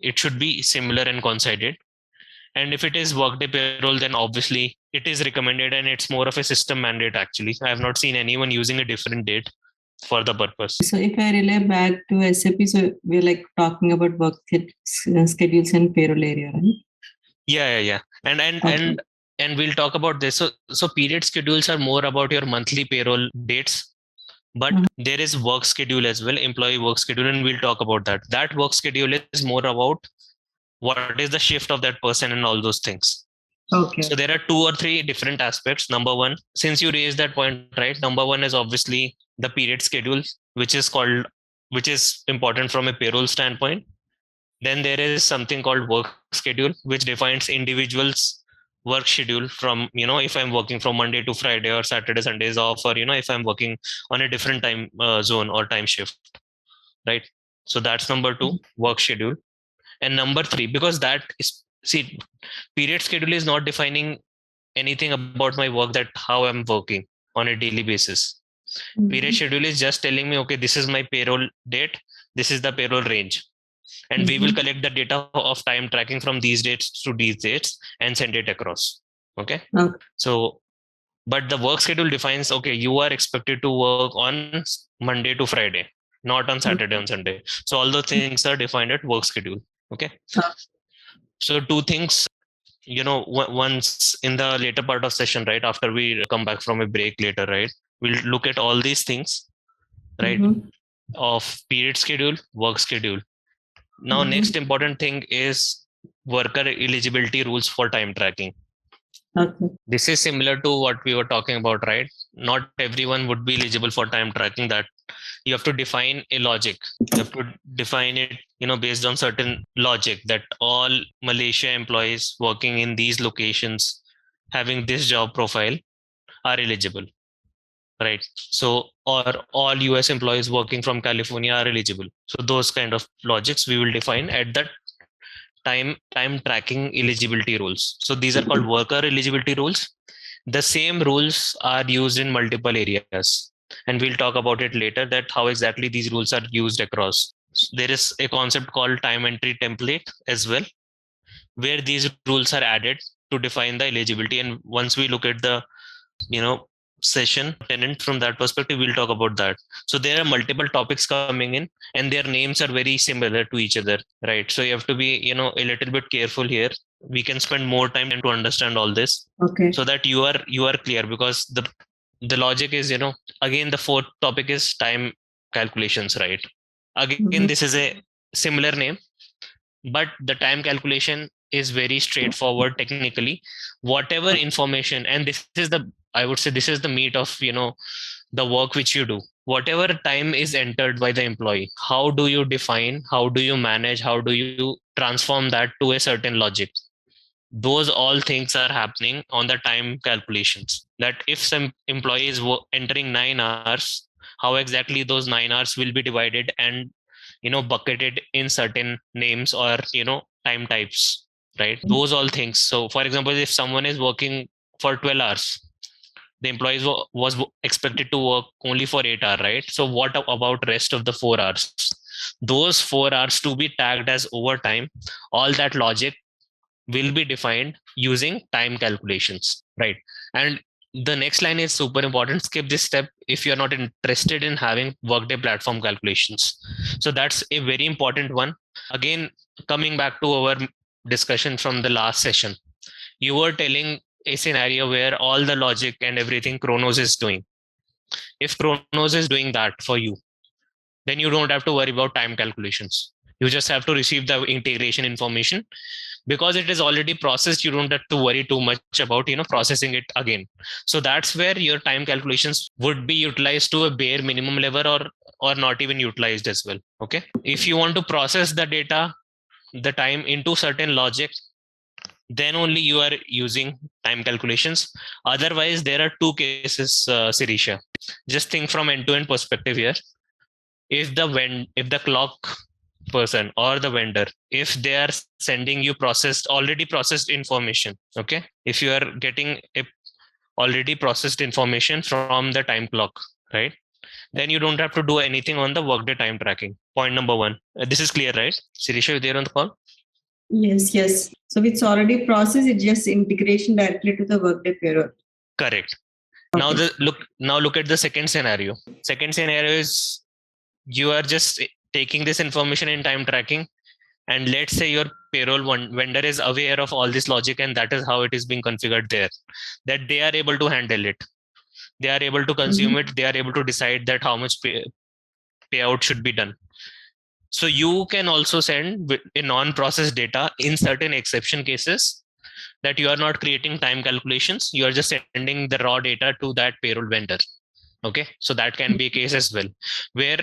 it should be similar and coincided. And if it is Workday payroll, then obviously it is recommended, and it's more of a system mandate. Actually, I have not seen anyone using a different date for the purpose. So if I relay back to SAP, so we're like talking about work schedules and payroll area, right? Yeah. And we'll talk about this. So period schedules are more about your monthly payroll dates, but there is work schedule as well, employee work schedule, and we'll talk about that. That work schedule is more about what is the shift of that person and all those things. Okay. So there are 2 or 3 different aspects. Number one, since you raised that point, right? Number one is obviously the period schedule, which is important from a payroll standpoint. Then there is something called work schedule, which defines individuals' work schedule from, if I'm working from Monday to Friday or Saturday, Sundays off, or, if I'm working on a different time zone or time shift, right? So that's number two, work schedule. And number three, because that is, see, period schedule is not defining anything about my work, that how I'm working on a daily basis. Period schedule is just telling me, okay, this is my payroll date, this is the payroll range, and we will collect the data of time tracking from these dates to these dates and send it across. Okay. So, but the work schedule defines, okay, you are expected to work on Monday to Friday, not on Saturday and Sunday. So all the things are defined at work schedule. Okay. So two things, once in the later part of session, right, after we come back from a break later, right, we'll look at all these things, right, of period schedule, work schedule. Now, next important thing is worker eligibility rules for time tracking. Okay. This is similar to what we were talking about, right? Not everyone would be eligible for time tracking. That you have to define a logic. You have to define it, based on certain logic, that all Malaysia employees working in these locations having this job profile are eligible, right? So, or all US employees working from California are eligible. So those kind of logics we will define at that time tracking eligibility rules. So these are called worker eligibility rules. The same rules are used in multiple areas, and we'll talk about it later, that how exactly these rules are used across. There is a concept called time entry template as well, where these rules are added to define the eligibility. And once we look at the session tenant from that perspective, we'll talk about that. So there are multiple topics coming in, and their names are very similar to each other, right? So you have to be a little bit careful here. We can spend more time to understand all this, okay, so that you are clear, because the logic is, again, the fourth topic is time calculations, right? Again, this is a similar name, but the time calculation is very straightforward technically. Whatever information, and this is the, I would say, this is the meat of the work which you do. Whatever time is entered by the employee, how do you define, how do you manage, how do you transform that to a certain logic? Those all things are happening on the time calculations. That if some employee is entering 9 hours, how exactly those 9 hours will be divided and bucketed in certain names or time types, right? Those all things. So for example, if someone is working for 12 hours, the employees was expected to work only for 8 hours, right? So what about rest of the 4 hours? Those 4 hours to be tagged as overtime. All that logic will be defined using time calculations, right? And the next line is super important. Skip this step if you're not interested in having Workday platform calculations. So that's a very important one. Again, coming back to our discussion from the last session, you were telling a scenario where all the logic and everything Kronos is doing. If Kronos is doing that for you, then you don't have to worry about time calculations. You just have to receive the integration information. Because it is already processed, you don't have to worry too much about processing it again. So that's where your time calculations would be utilized to a bare minimum level, or not even utilized as well. Okay, if you want to process the data, the time into certain logic, then only you are using time calculations. Otherwise, there are two cases, Sirisha. Just think from end-to-end perspective here. If the clock person or the vendor, if they are sending you already processed information, okay, if you are getting a already processed information from the time clock, right, then you don't have to do anything on the Workday time tracking. Point number one. This is clear, right? Sirisha, you there on the call? Yes. So it's already processed. It's just integration directly to the Workday payroll. Correct. Okay. Now look at the second scenario. Second scenario is you are just taking this information in time tracking, and let's say your payroll vendor is aware of all this logic, and that is how it is being configured there, that they are able to handle it, they are able to consume it, they are able to decide that how much payout should be done. So you can also send a non-processed data in certain exception cases that you are not creating time calculations. You are just sending the raw data to that payroll vendor. Okay. So that can be a case as well, where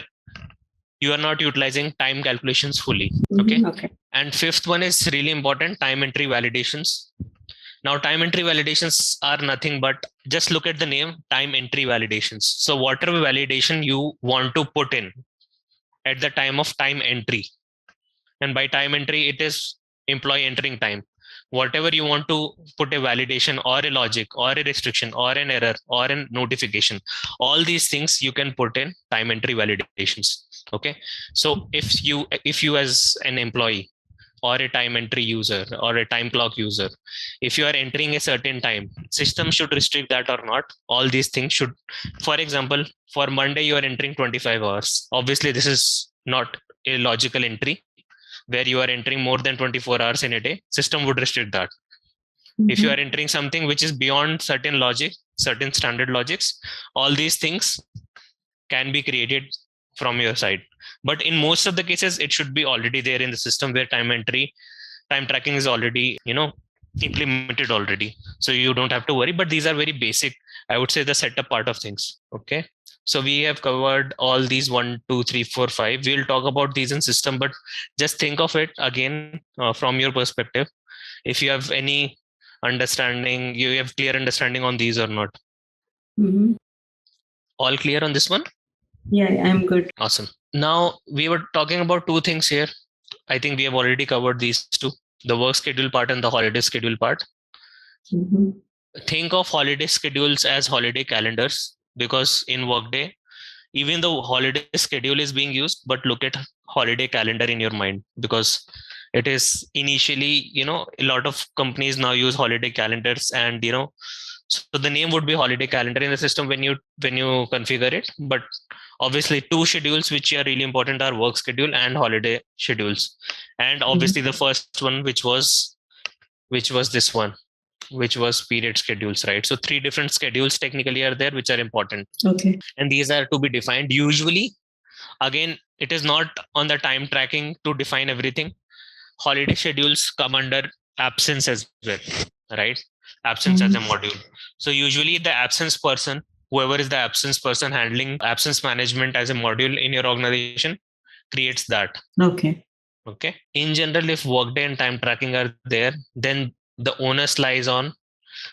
you are not utilizing time calculations fully. Okay. Okay. And fifth one is really important, time entry validations. Now, time entry validations are nothing but just look at the name, time entry validations. So whatever validation you want to put in at the time of time entry, and by time entry, it is employee entering time. Whatever you want to put a validation or a logic or a restriction or an error or a notification, all these things you can put in time entry validations. Okay. So if you as an employee or a time entry user or a time clock user, if you are entering a certain time, system should restrict that or not. All these things should, for example, for Monday you are entering 25 hours. Obviously this is not a logical entry where you are entering more than 24 hours in a day. System would restrict that. If you are entering something which is beyond certain logic, certain standard logics, all these things can be created from your side. But in most of the cases, it should be already there in the system where time tracking is already, implemented already. So you don't have to worry. But these are very basic, I would say, the setup part of things. Okay. So we have covered all these 1, 2, 3, 4, 5. We'll talk about these in system, but just think of it again from your perspective. If you have any understanding, you have clear understanding on these or not. All clear on this one? Yeah, I'm good. Awesome. Now we were talking about two things here. I think we have already covered these two, the work schedule part and the holiday schedule part. Think of holiday schedules as holiday calendars, because in Workday, even though holiday schedule is being used, but look at holiday calendar in your mind, because it is initially, a lot of companies now use holiday calendars, and so the name would be holiday calendar in the system when you configure it. But obviously two schedules which are really important are work schedule and holiday schedules. And obviously the first one, which was this one, which was period schedules, right? So three different schedules technically are there which are important. Okay. And these are to be defined. Usually, again, it is not on the time tracking to define everything. Holiday schedules come under absence as well, right? Absence as a module. So usually the absence person, whoever is the absence person handling absence management as a module in your organization, creates that. Okay. Okay. In general, if Workday and time tracking are there, then the onus lies on.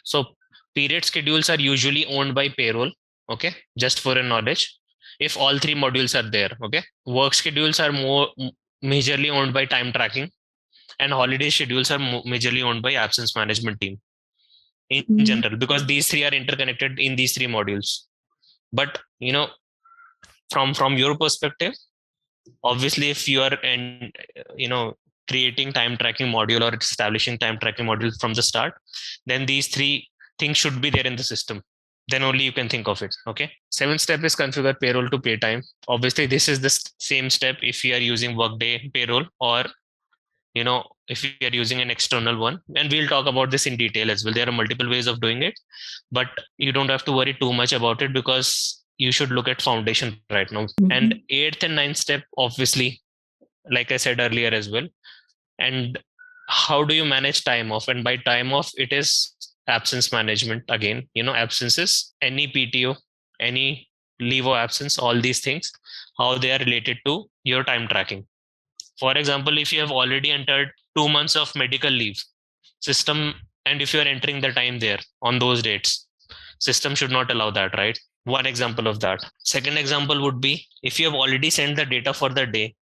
So period schedules are usually owned by payroll. Okay. Just for a knowledge. If all three modules are there. Okay. Work schedules are more majorly owned by time tracking, and holiday schedules are majorly owned by absence management team in general, because these three are interconnected in these three modules. But from your perspective, obviously if you are creating time tracking module or establishing time tracking module from the start, then these three things should be there in the system. Then only you can think of it. Okay. Seventh step is configure payroll to pay time. Obviously this is the same step if you are using Workday payroll, or if you are using an external one. And we'll talk about this in detail as well. There are multiple ways of doing it, but you don't have to worry too much about it, because you should look at foundation right now. And eighth and ninth step, obviously, like I said earlier as well. And how do you manage time off? And by time off, it is absence management. Again, absences, any PTO, any leave of absence, all these things, how they are related to your time tracking. For example, if you have already entered 2 months of medical leave, system, and if you are entering the time there on those dates, system should not allow that, right? One example of that. Second example would be if you have already sent the data for the day,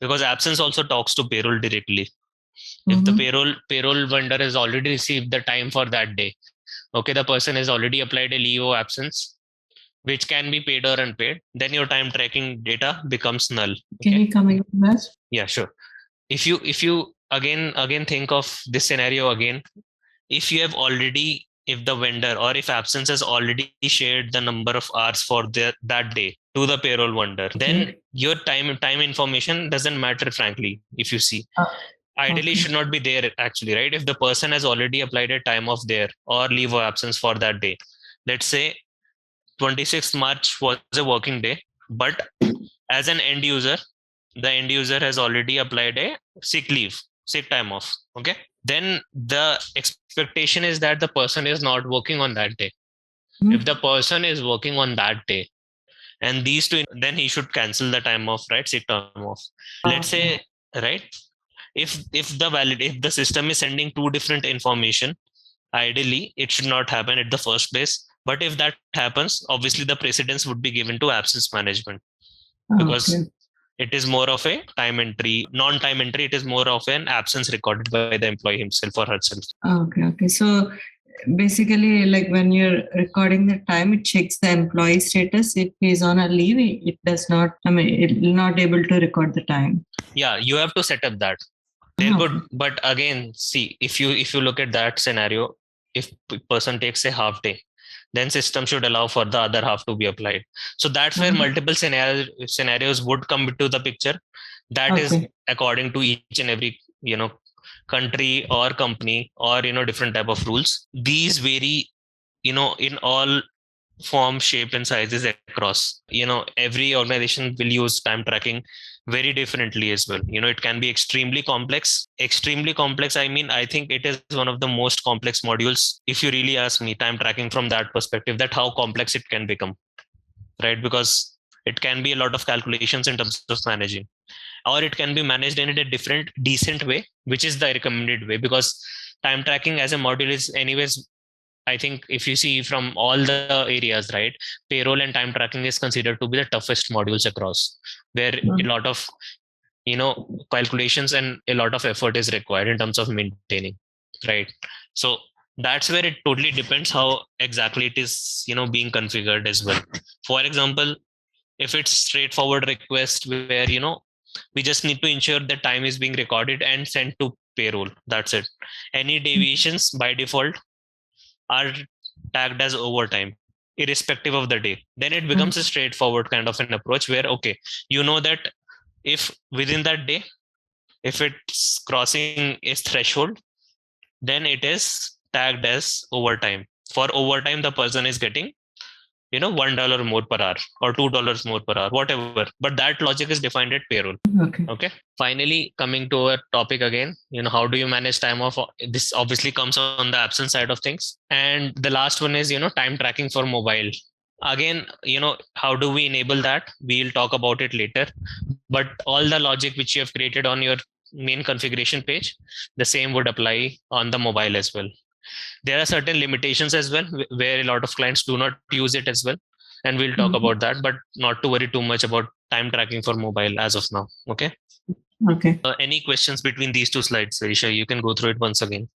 because absence also talks to payroll directly. If the payroll vendor has already received the time for that day, okay, the person has already applied a leave of absence, which can be paid or unpaid, then your time tracking data becomes null. Can you come again, Raj? Yeah, sure. If you again think of this scenario again, if you have already, if the vendor or if absence has already shared the number of hours for that day to the payroll vendor, then your time information doesn't matter, frankly. If you see, ideally should not be there actually, right? If the person has already applied a time off there or leave of absence for that day, let's say 26th March was a working day, but as an end user, the end user has already applied a sick leave, sick time off. Okay. Then the expectation is that the person is not working on that day. If the person is working on that day and these two, then he should cancel the time off, right? Sick time off. Let's say, right? If the system is sending two different information, ideally it should not happen at the first place. But if that happens, obviously the precedence would be given to absence management, because it is more of a time entry, non-time entry. It is more of an absence recorded by the employee himself or herself. Okay. So basically, like when you're recording the time, it checks the employee status. If he's on a leave, it does not, it will not able to record the time. Yeah, you have to set up that. There could, but again, see, if you look at that scenario, if person takes a half day, then system should allow for the other half to be applied. So that's where multiple scenarios would come into the picture. That is according to each and every, country or company or, different type of rules. These vary, in all form, shape and sizes across. Every organization will use time tracking very differently as well. It can be extremely complex. I mean, I think it is one of the most complex modules, if you really ask me, time tracking, from that perspective, that how complex it can become, right? Because it can be a lot of calculations in terms of managing, or it can be managed in a different decent way, which is the recommended way. Because time tracking as a module is anyways, I think if you see from all the areas, right, payroll and time tracking is considered to be the toughest modules across, where a lot of, calculations and a lot of effort is required in terms of maintaining, right? So that's where it totally depends how exactly it is, being configured as well. For example, if it's straightforward request where, we just need to ensure the time is being recorded and sent to payroll, that's it. Any deviations by default are tagged as overtime, irrespective of the day. Then it becomes a straightforward kind of an approach where, okay, that if within that day, if it's crossing a threshold, then it is tagged as overtime. For overtime, the person is getting, $1 more per hour or $2 more per hour, whatever. But that logic is defined at payroll. Okay. Finally, coming to our topic again, how do you manage time off? This obviously comes on the absence side of things. And the last one is, time tracking for mobile. Again, how do we enable that? We'll talk about it later. But all the logic which you have created on your main configuration page, the same would apply on the mobile as well. There are certain limitations as well, where a lot of clients do not use it as well, and we'll talk about that, but not to worry too much about time tracking for mobile as of now. Okay. Any questions between these two slides, Varisha? You can go through it once again.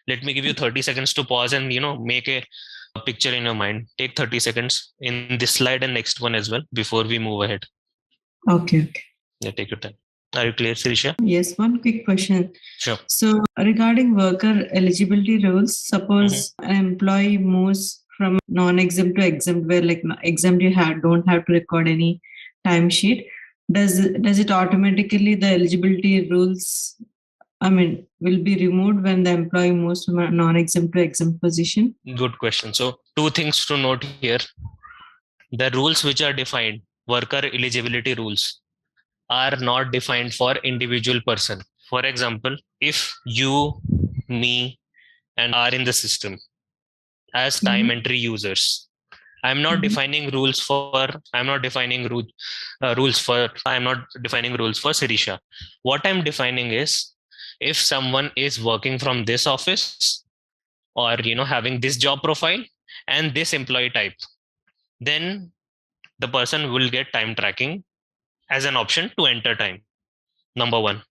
Let me give you 30 seconds to pause and make a picture in your mind. Take 30 seconds in this slide and next one as well before we move ahead. Okay. Yeah, take your time. Are you clear, Sirisha? Yes, one quick question. Sure. So regarding worker eligibility rules, suppose an employee moves from non-exempt to exempt, where like exempt you don't have to record any timesheet. Does it automatically, the eligibility rules, will be removed when the employee moves from a non-exempt to exempt position? Good question. So two things to note here. The rules which are defined, worker eligibility rules, are not defined for individual person. For example, if you, me, and are in the system as time entry users, I'm not defining rules for Sirisha. What I'm defining is, if someone is working from this office or having this job profile and this employee type, then the person will get time tracking as an option to enter time. Number one.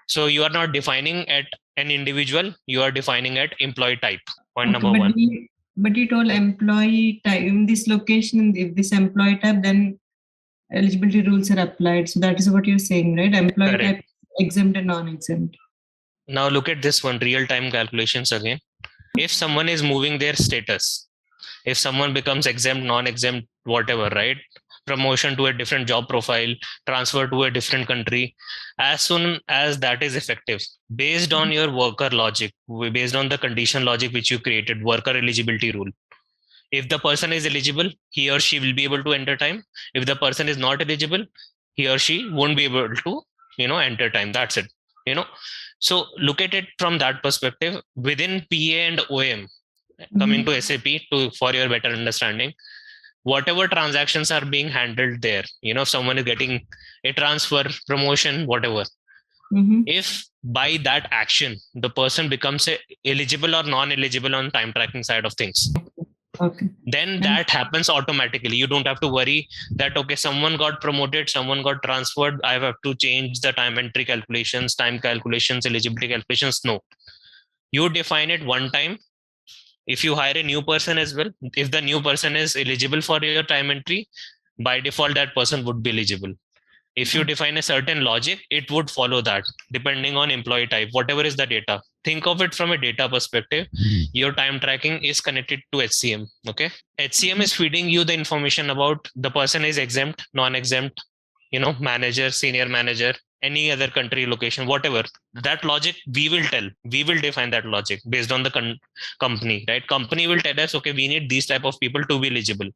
So you are not defining at an individual, you are defining at employee type. Point number one. But you told employee type in this location, if this employee type, then eligibility rules are applied. So that is what you're saying, right? Employee type, exempt and non-exempt. Now look at this one, real-time calculations again. If someone is moving their status, if someone becomes exempt, non-exempt, whatever, right? Promotion to a different job profile, transfer to a different country, as soon as that is effective, based on your worker logic, based on the condition logic which you created, worker eligibility rule, if the person is eligible, he or she will be able to enter time. If the person is not eligible, he or she won't be able to, enter time. That's it. So look at it from that perspective. Within PA and OM, coming to SAP, for your better understanding, whatever transactions are being handled there, if someone is getting a transfer, promotion, whatever, if by that action the person becomes eligible or non-eligible on time tracking side of things, then that happens automatically. You don't have to worry that, okay, someone got promoted, someone got transferred, I have to change the time entry calculations, time calculations, eligibility calculations. No, you define it one time. If you hire a new person as well, if the new person is eligible for your time entry, by default that person would be eligible. If you define a certain logic, it would follow that depending on employee type, whatever is the data. Think of it from a data perspective. Your time tracking is connected to HCM. Okay. HCM is feeding you the information about the person is exempt, non-exempt, manager, senior manager, any other country, location, whatever. That logic we will define that logic based on the company, right? Company will tell us, okay, we need these type of people to be eligible.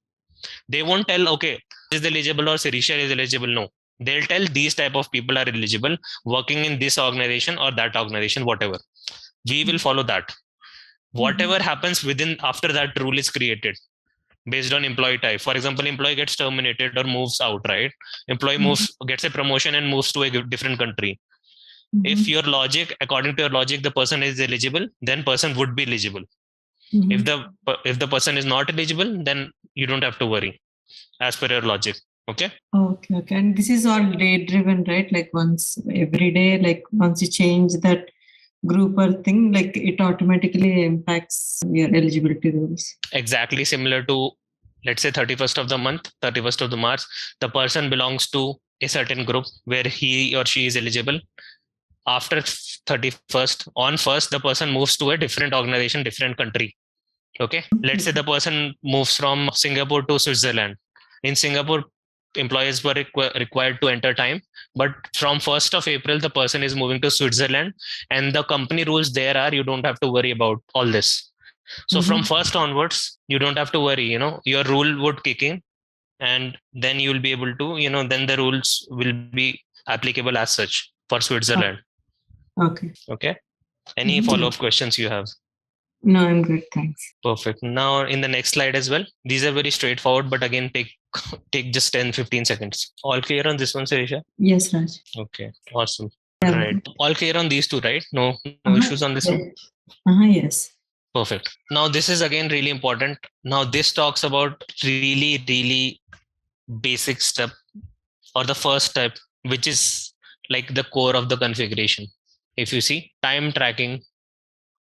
They won't tell, okay, is eligible or Sirisha is eligible. No, they'll tell these type of people are eligible, working in this organization or that organization, whatever. We will follow that. Whatever happens within after that rule is created based on employee type. For example, employee gets terminated or moves out, right? Employee gets a promotion and moves to a different country. If your logic, according to your logic, the person is eligible, then person would be eligible. If the person is not eligible, then you don't have to worry as per your logic. Okay. And this is all day driven, right? Like once every day, like once you change that group or thing, like it automatically impacts your eligibility rules. Exactly similar to, let's say, 31st of the month, 31st of the March, the person belongs to a certain group where he or she is eligible. After 31st, on 1st, the person moves to a different organization, different country. Okay. Let's say the person moves from Singapore to Switzerland. In Singapore, employees were required to enter time, but from 1st of April, the person is moving to Switzerland, and the company rules there are, you don't have to worry about all this. So from 1st onwards, you don't have to worry, your rule would kick in, and then you'll be able to, then the rules will be applicable as such for Switzerland. Okay. Any follow-up questions you have? No, I'm good. Thanks. Perfect. Now in the next slide as well, these are very straightforward, but again, take just 10-15 seconds. All clear on this one, Sirisha? Yes, Raj. Okay. Awesome. Right. All clear on these two, right? No issues on this one? Yes. Perfect. Now this is again really important. Now this talks about really, really basic step, or the first step, which is like the core of the configuration. If you see time tracking,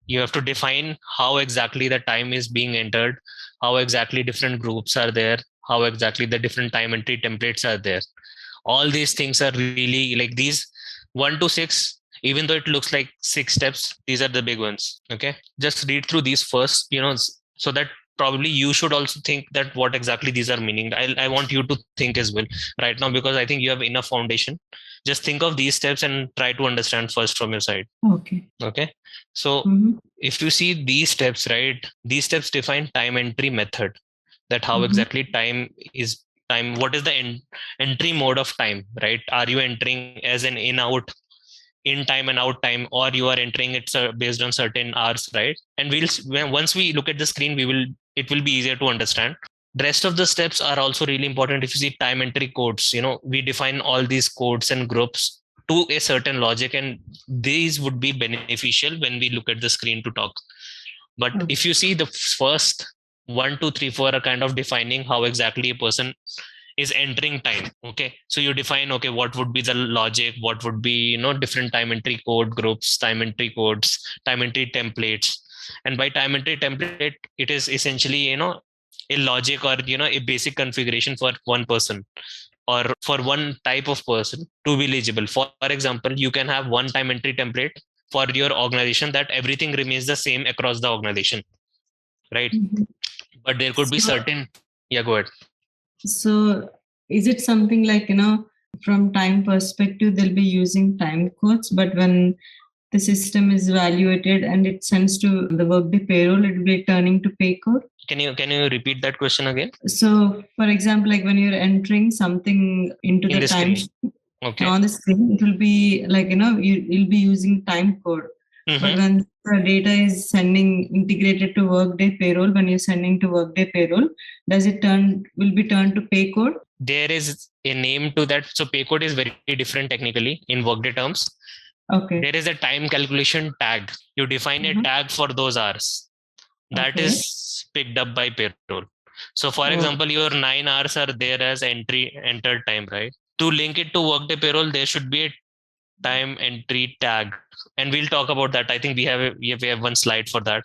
you have to define how exactly the time is being entered, how exactly different groups are there, how exactly the different time entry templates are there. All these things are really like these 1 to 6, even though it looks like 6 steps, these are the big ones. Okay. Just read through these first, so that probably you should also think that what exactly these are meaning. I want you to think as well right now, because I think you have enough foundation. Just think of these steps and try to understand first from your side. Okay. So if you see these steps, right, these steps define time entry method, that how exactly time, what is the entry mode of time, right? Are you entering as an in-out, in time and out time, or you are entering it based on certain hours, right? And once we look at the screen, it will be easier to understand. The rest of the steps are also really important. If you see time entry codes, we define all these codes and groups to a certain logic, and these would be beneficial when we look at the screen to talk. But if you see the first 1, 2, 3, 4 are kind of defining how exactly a person is entering time. Okay. So you define, okay, what would be the logic, what would be, different time entry code groups, time entry codes, time entry templates. And by time entry template, it is essentially, a logic or, a basic configuration for one person or for one type of person to be eligible. For example, you can have one time entry template for your organization that everything remains the same across the organization, right? But there could be certain, go ahead. So is it something like, from time perspective, they'll be using time codes, but when the system is evaluated and it sends to the Workday payroll, it will be turning to pay code. Can you repeat that question again? So, for example, like when you're entering something into the time okay, on the screen, it will be like, you'll be using time code. But when the data is integrated to Workday payroll, when you're sending to Workday payroll, will be turned to pay code? There is a name to that. So pay code is very different technically in Workday terms. Okay. There is a time calculation tag. You define a tag for those hours. That is picked up by payroll. So for example, your 9 hours are there as entered time, right? To link it to Workday payroll, there should be a time entry tag, and we'll talk about that. I think we have one slide for that.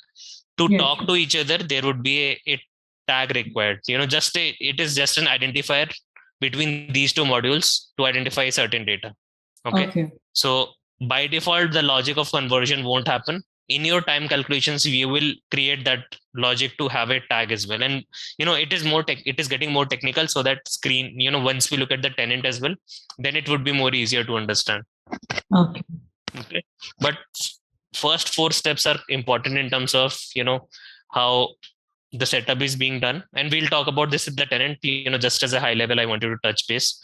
To talk to each other, there would be a tag required. It is just an identifier between these two modules to identify certain data. Okay. So by default, the logic of conversion won't happen. In your time calculations, you will create that logic to have a tag as well. And it is getting more technical, so that screen, once we look at the tenant as well, then it would be more easier to understand. Okay. But first 4 steps are important in terms of how the setup is being done, and we'll talk about this with the tenant. Just as a high level, I wanted to touch base.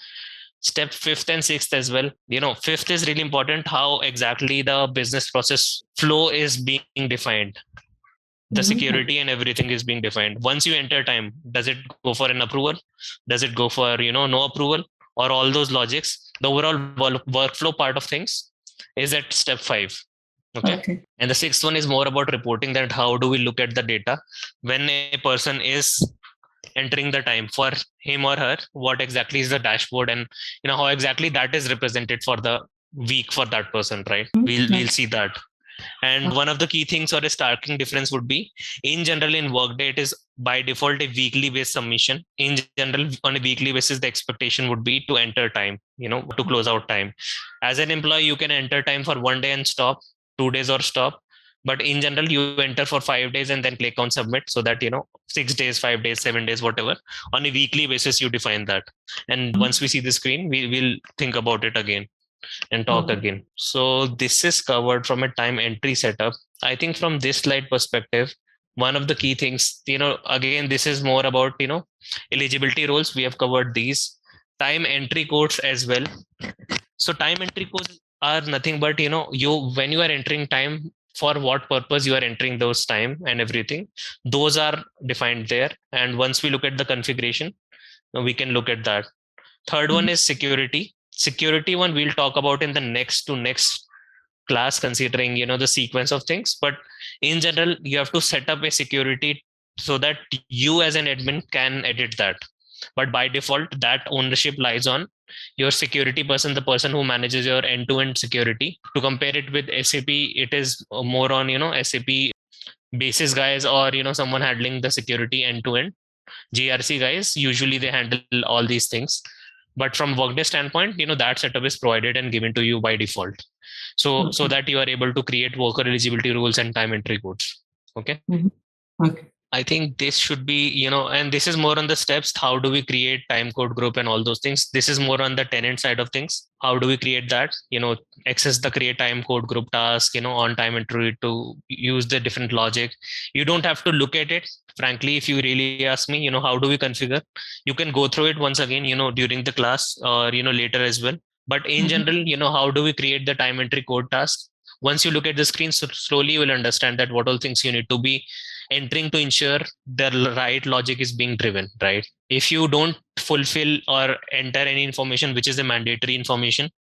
Step 5th and 6th as well. 5th is really important, how exactly the business process flow is being defined. The security and everything is being defined. Once you enter time, does it go for an approval? Does it go for no approval, or all those logics? The overall workflow part of things is at step 5. Okay. And the 6th one is more about reporting, that how do we look at the data when a person is entering the time for him or her, what exactly is the dashboard, and how exactly that is represented for the week for that person, right? We'll see that. And one of the key things or a starking difference would be, in general in Workday, it is by default a weekly based submission. In general, on a weekly basis, the expectation would be to enter time, to close out time. As an employee, you can enter time for 1 day and stop, 2 days or stop. But in general, you enter for 5 days and then click on submit, so that 6 days, 5 days, 7 days, whatever. On a weekly basis, you define that. And once we see the screen, we will think about it again and talk again. So this is covered from a time entry setup. I think from this slide perspective, one of the key things, again, this is more about eligibility roles. We have covered these time entry codes as well. So time entry codes are nothing but when you are entering time, for what purpose you are entering those time and everything, those are defined there. And once we look at the configuration, we can look at that. Third one is security. Security one we'll talk about in the next class, considering the sequence of things. But in general, you have to set up a security so that you as an admin can edit that. But by default, that ownership lies on your security person, the person who manages your end-to-end security. To compare it with SAP, it is more on SAP basis guys, or someone handling the security end-to-end. GRC guys, usually they handle all these things. But from Workday standpoint, that setup is provided and given to you by default. So that you are able to create worker eligibility rules and time entry codes. Okay. Okay. I think this should be, and this is more on the steps. How do we create time code group and all those things? This is more on the tenant side of things. How do we create that? Access the create time code group task, on time entry to use the different logic. You don't have to look at it. Frankly, if you really ask me, how do we configure? You can go through it once again, during the class or, later as well. But in general, how do we create the time entry code task? Once you look at the screen, so slowly you will understand that what all things you need to be entering to ensure the right logic is being driven, right? If you don't fulfill or enter any information which is a mandatory information,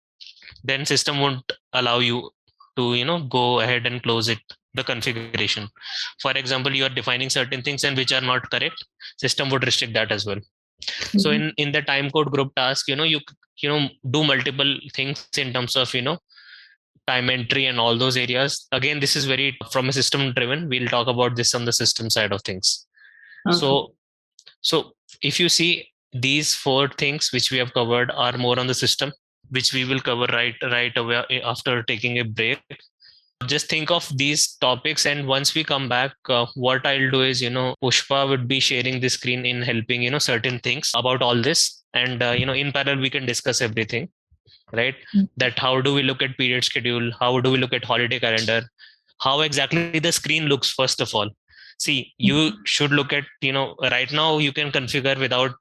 then system won't allow you to go ahead and close it, the configuration. For example, you are defining certain things and which are not correct, system would restrict that as well. So in the time code group task, you do multiple things in terms of time entry and all those areas. Again, this is very from a system driven. We'll talk about this on the system side of things. So if you see, these 4 things which we have covered are more on the system, which we will cover right away after taking a break. Just think of these topics, and once we come back, what I'll do is Pushpa would be sharing the screen in helping certain things about all this, and in parallel we can discuss everything. right? That how do we look at period schedule? How do we look at holiday calendar? How exactly the screen looks, first of all. See, you should look at, right now you can configure without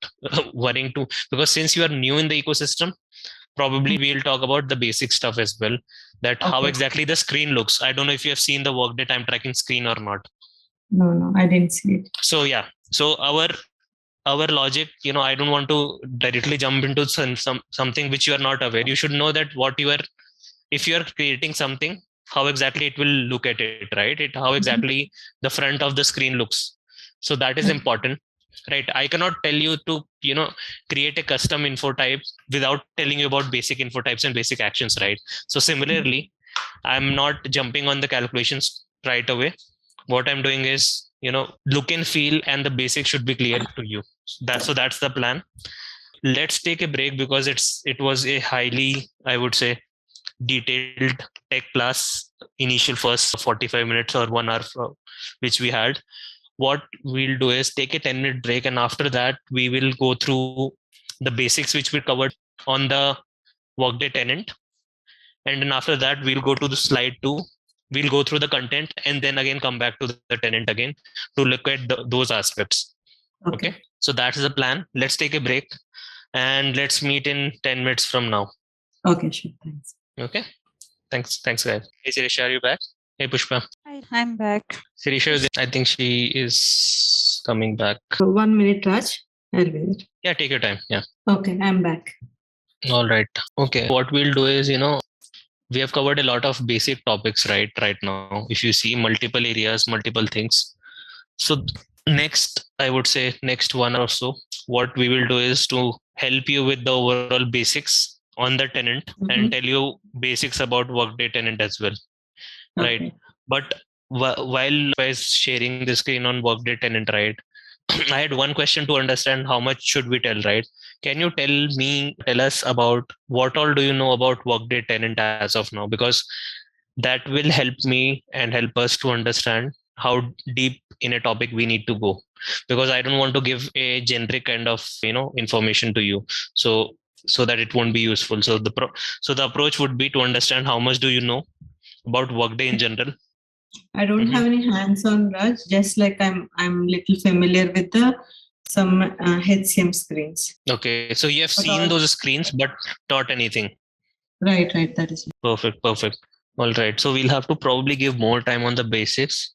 worrying to, because since you are new in the ecosystem, probably we'll talk about the basic stuff as well, that how exactly the screen looks. I don't know if you have seen the Workday time tracking screen or not. No, I didn't see it. So yeah, so our logic, I don't want to directly jump into something which you are not aware. You should know that what you are, if you are creating something, how exactly it will look at it, right? How exactly the front of the screen looks. So that is important, right? I cannot tell you to, create a custom info type without telling you about basic info types and basic actions, right? So similarly, I'm not jumping on the calculations right away. What I'm doing is, look and feel, and the basics should be clear to you. That's the plan. Let's take a break because it was a highly, I would say, detailed tech class, initial first 45 minutes or 1 hour, which we had. What we'll do is take a 10-minute break, and after that we will go through the basics which we covered on the Workday tenant, and then after that we'll go to the slide 2. We'll go through the content and then again come back to the tenant again to look at those aspects. Okay, so that's the plan. Let's take a break and let's meet in 10 minutes from now. Okay, sure. Thanks. Okay, thanks guys. Hey Sirisha, are you back? Hey Pushpa. I'm back. Sirisha, I think she is coming back. 1 minute, Raj. I'll wait. Yeah, take your time. Yeah. Okay, I'm back. All right. Okay. What we'll do is, we have covered a lot of basic topics right now. If you see multiple areas, multiple things. So next, I would say next 1 hour or so, what we will do is to help you with the overall basics on the tenant and tell you basics about Workday tenant as well. Okay. Right. But while I was sharing the screen on Workday tenant, right, I had one question to understand how much should we tell, right? Can you tell us about what all do you know about Workday tenant as of now? Because that will help me and help us to understand how deep in a topic we need to go. Because I don't want to give a generic kind of, information to you. So that it won't be useful. So the approach would be to understand how much do you know about Workday in general. I don't have any hands-on, Raj. Just like I'm little familiar with some HCM screens. Okay, so you have seen those screens, but not anything. Right. That is perfect. All right, so we'll have to probably give more time on the basics,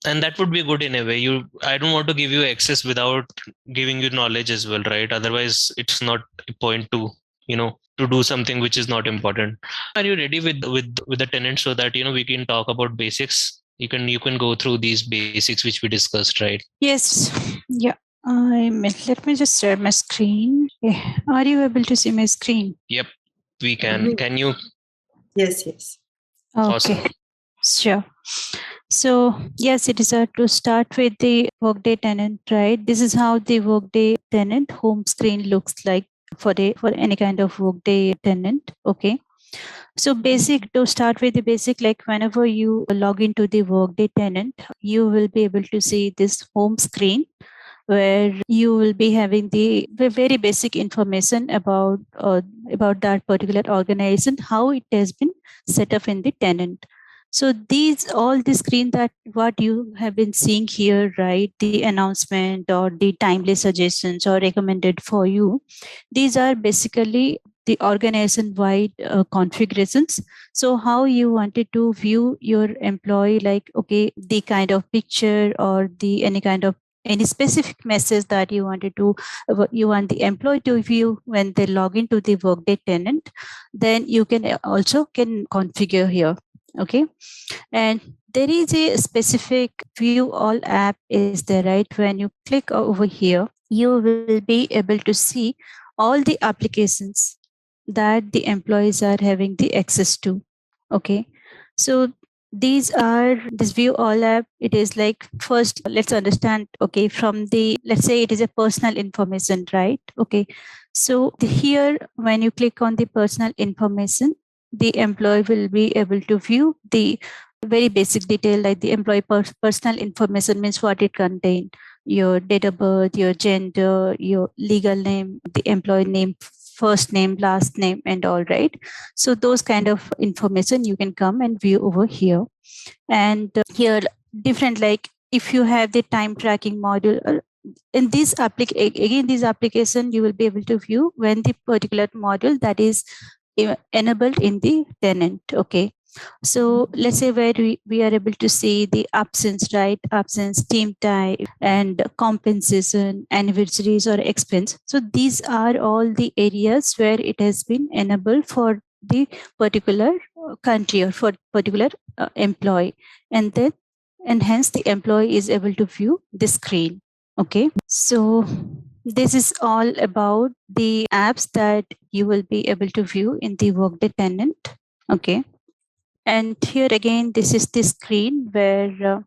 and that would be good in a way. I don't want to give you access without giving you knowledge as well, right? Otherwise, it's not a point to to do something which is not important. Are you ready with the tenant so that we can talk about basics? You can go through these basics which we discussed, right? Yes. Yeah. Let me just share my screen. Are you able to see my screen? Yep, we can. Can you? Yes. Okay. Awesome. Sure. So yes, it is to start with the Workday tenant, right? This is how the Workday tenant home screen looks like for any kind of Workday tenant. Okay. So to start with the basic, like whenever you log into the Workday tenant, you will be able to see this home screen where you will be having the very basic information about that particular organization, how it has been set up in the tenant. So all the screen that what you have been seeing here, right? The announcement or the timely suggestions or recommended for you. These are basically the organization-wide configurations. So how you wanted to view your employee, like, okay, the kind of picture or any specific message that you want the employee to view when they log into the Workday tenant, then you can configure here. Okay. And there is a specific view all app is there, right? When you click over here, you will be able to see all the applications that the employees are having the access to. Okay. So this view all app, it is like, first let's understand, okay, let's say it is a personal information, right? Okay. So here, when you click on the personal information, the employee will be able to view the very basic detail, like the employee personal information means what it contains: your date of birth, your gender, your legal name, the employee name, first name, last name, and all, right? So those kind of information you can come and view over here. And here, different, like if you have the time tracking module, in this this application, you will be able to view when the particular module that is enabled in the tenant. Okay. So let's say where we are able to see the absence, right? Absence, team type, and compensation, anniversaries or expense. So these are all the areas where it has been enabled for the particular country or for particular employee. And hence the employee is able to view the screen. Okay. So this is all about the apps that you will be able to view in the Workday tenant. Okay. And here again, this is the screen where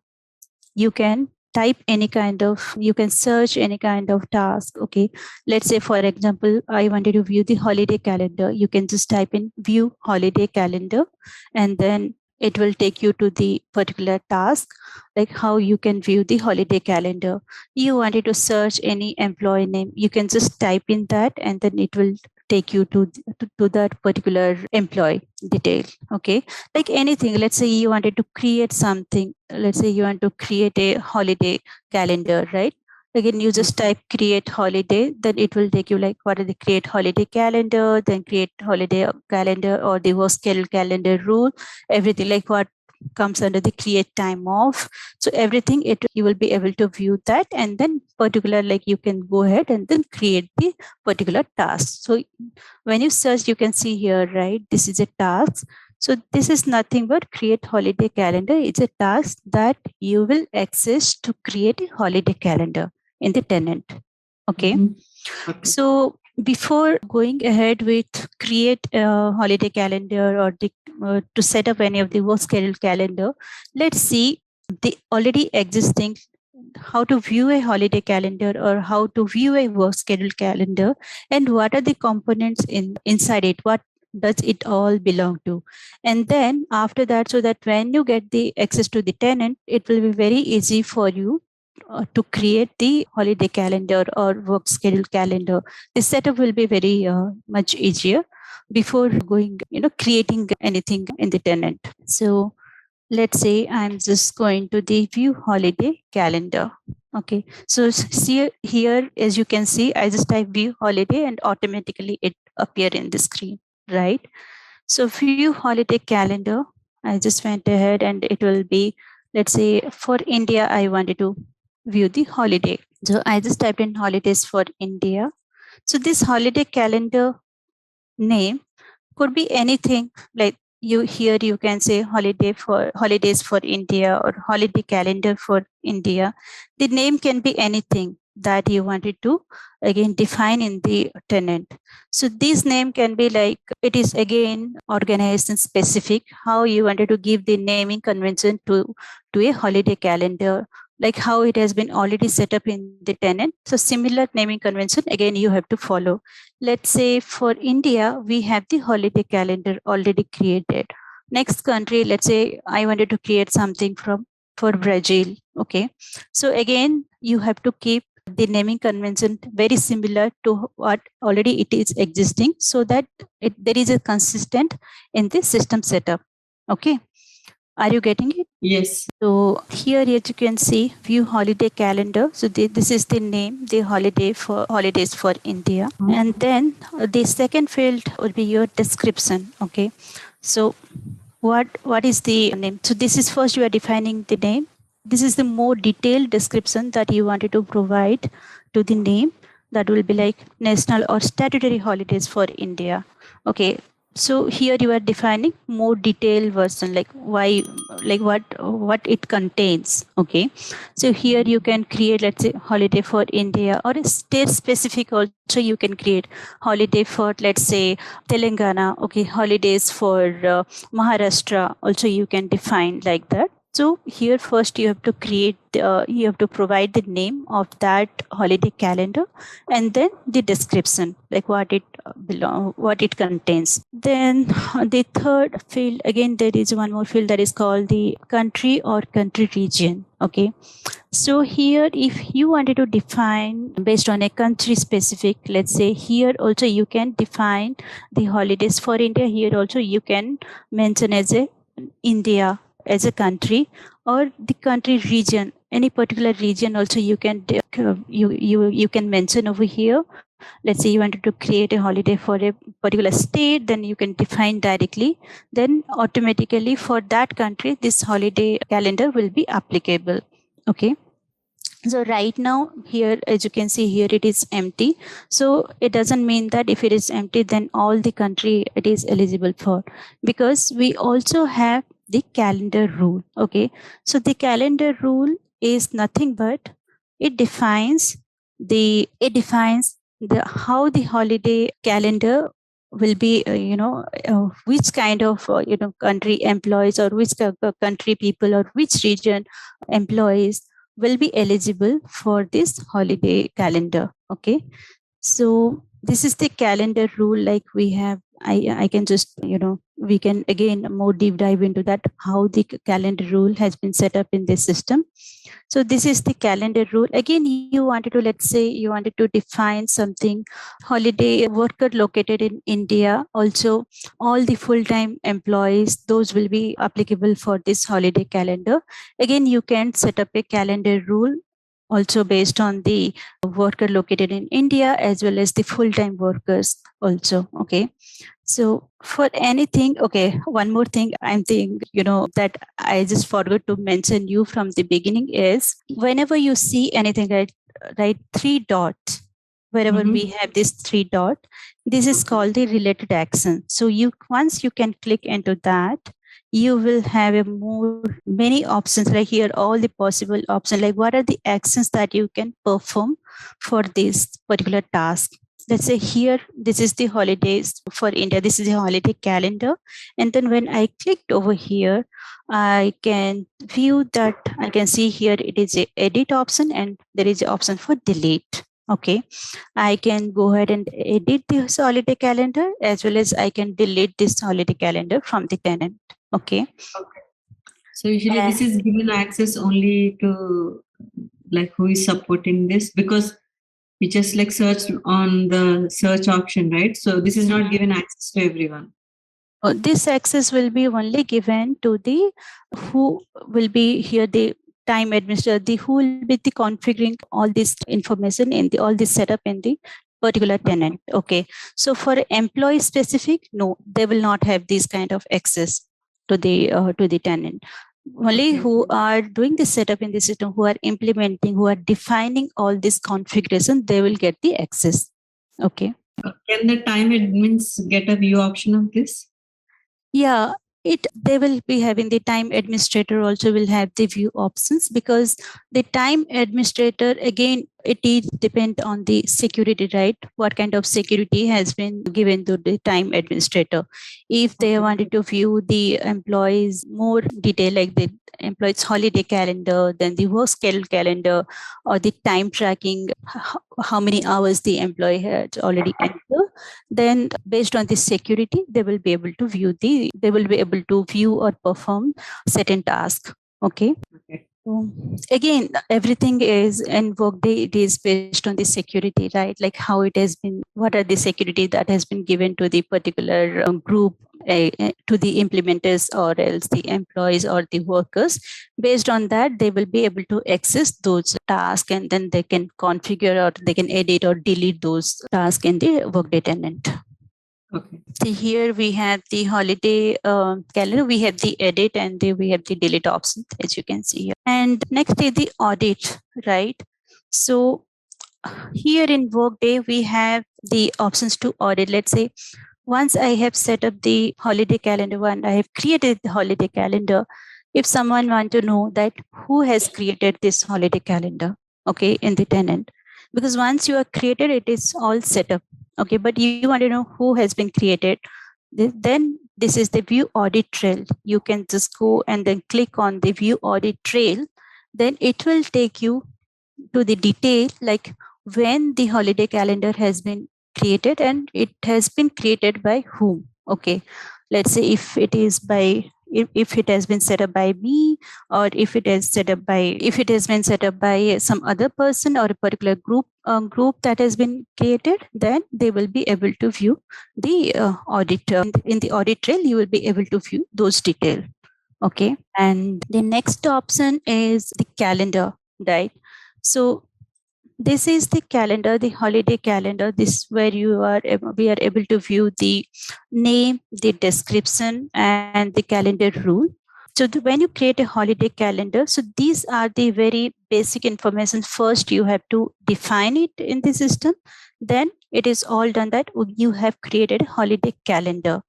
you can type any kind of, you can search any kind of task. Okay. Let's say, for example, I wanted to view the holiday calendar. You can just type in view holiday calendar, and then it will take you to the particular task, like how you can view the holiday calendar. You wanted to search any employee name, you can just type in that, and then it will take you to that particular employee detail. Okay. Like anything, let's say you wanted to create something, let's say you want to create a holiday calendar, right? Again, you just type create holiday, then it will take you like what are the create holiday calendar, then create holiday calendar or the work schedule calendar rule, everything like what comes under the create time off. So everything, you will be able to view that, and then particular, like you can go ahead and then create the particular task. So when you search, you can see here, right? This is a task. So this is nothing but create holiday calendar. It's a task that you will access to create a holiday calendar in the tenant. Okay. Okay. So before going ahead with create a holiday calendar or to set up any of the work schedule calendar, let's see the already existing, how to view a holiday calendar or how to view a work schedule calendar, and what are the components inside it, what does it all belong to. And then after that, so that when you get the access to the tenant, it will be very easy for you to create the holiday calendar or work schedule calendar. The setup will be very much easier before going, creating anything in the tenant. So let's say I'm just going to the view holiday calendar. Okay. So see here, as you can see, I just type view holiday and automatically it appear in the screen, right? So view holiday calendar, I just went ahead and it will be, let's say for India, I wanted to view the holiday. So I just typed in holidays for India. So this holiday calendar name could be anything, like you can say holidays for India or holiday calendar for India. The name can be anything that you wanted to again define in the tenant. So this name can be like, it is again organization specific, how you wanted to give the naming convention to a holiday calendar, like how it has been already set up in the tenant. So similar naming convention again you have to follow. Let's say for India, we have the holiday calendar already created. Next country, let's say I wanted to create something for Brazil. Okay. So again, you have to keep the naming convention very similar to what already it is existing, so that there is a consistent in the system setup. Okay. Are you getting it? Yes. So here, as you can see, view holiday calendar. So this is the name, the holidays for India. And then the second field will be your description. Okay. So what is the name? So this is first you are defining the name. This is the more detailed description that you wanted to provide to the name. That will be like national or statutory holidays for India. Okay. So here you are defining more detailed version, like why, like what it contains. Okay. So here you can create, let's say, holiday for India, or a state specific also you can create holiday for, let's say, Telangana. Okay. Holidays for Maharashtra also you can define like that. So here first you have to create, you have to provide the name of that holiday calendar, and then the description, like what it what it contains. Then the third field, again there is one more field that is called the country or country region. Okay. So here, if you wanted to define based on a country specific, let's say here also you can define the holidays for India. Here also you can mention as a India as a country, or the country region, any particular region also you can you can mention over here. Let's say you wanted to create a holiday for a particular state, then you can define directly. Then automatically for that country, this holiday calendar will be applicable. Okay. So right now here, as you can see here, it is empty. So it doesn't mean that if it is empty, then all the country it is eligible for, because we also have the calendar rule. Okay. So the calendar rule is nothing but it defines the how the holiday calendar will be which kind of country employees, or which country people, or which region employees will be eligible for this holiday calendar. Okay. So this is the calendar rule. Like we have, I can just, we can again more deep dive into that, how the calendar rule has been set up in this system. So this is the calendar rule. Again, you wanted to, let's say you wanted to define something, holiday worker located in India. Also, all the full-time employees, those will be applicable for this holiday calendar. Again, you can set up a calendar rule also based on the worker located in India, as well as the full-time workers also. Okay. So for anything, okay, one more thing I'm thinking, that I just forgot to mention you from the beginning is, whenever you see anything, right, three dots, wherever we have this three dot, this is called the related action. So once you can click into that, you will have many options, like here all the possible options, like what are the actions that you can perform for this particular task. Let's say here, this is the holidays for India. This is the holiday calendar. And then when I clicked over here, I can view that. I can see here it is a edit option, and there is an option for delete. Okay. I can go ahead and edit this holiday calendar, as well as I can delete this holiday calendar from the tenant. Okay. So usually this is given access only to like who is supporting this, because we just like searched on the search option, right? So this is not given access to everyone. This access will be only given to the who will be here, the time administrator, who will be the configuring all this information in all this setup in the particular tenant. Okay. So for employee specific, no, they will not have this kind of access to the tenant. Only who are doing the setup in the system, who are implementing, who are defining all this configuration, they will get the access. Okay. Can the time admins get a view option of this? Yeah, they will be having the time administrator also will have the view options, because the time administrator, again, it is depend on the security, right? What kind of security has been given to the time administrator. If they wanted to view the employees more detail, like the employees holiday calendar, then the work schedule calendar, or the time tracking, how many hours the employee had already entered, then based on the security, they will be able to view or perform certain tasks. Okay. So again, everything is in Workday, it is based on the security, right? Like how it has been, what are the security that has been given to the particular group, to the implementers, or else the employees or the workers. Based on that, they will be able to access those tasks, and then they can configure, or they can edit or delete those tasks in the Workday tenant. Okay. So here we have the holiday calendar, we have the edit, and we have the delete option, as you can see here. And next is the audit, right? So here in Workday, we have the options to audit. Let's say once I have set up the holiday calendar, and I have created the holiday calendar, if someone want to know that who has created this holiday calendar, okay, in the tenant, because once you are created, it is all set up. Okay, but you want to know who has been created, then this is the view audit trail. You can just go and then click on the view audit trail. Then it will take you to the detail, like when the holiday calendar has been created, and it has been created by whom. Okay, let's say if it is by if it has been set up by me, or if it has been set up by some other person or a particular group that has been created, then they will be able to view the audit. In the audit trail, you will be able to view those details. Okay. And the next option is the calendar, right? So this is the calendar, the holiday calendar. This is where we are able to view the name, the description, and the calendar rule. So when you create a holiday calendar, so these are the very basic information. First, you have to define it in the system. Then it is all done that you have created a holiday calendar.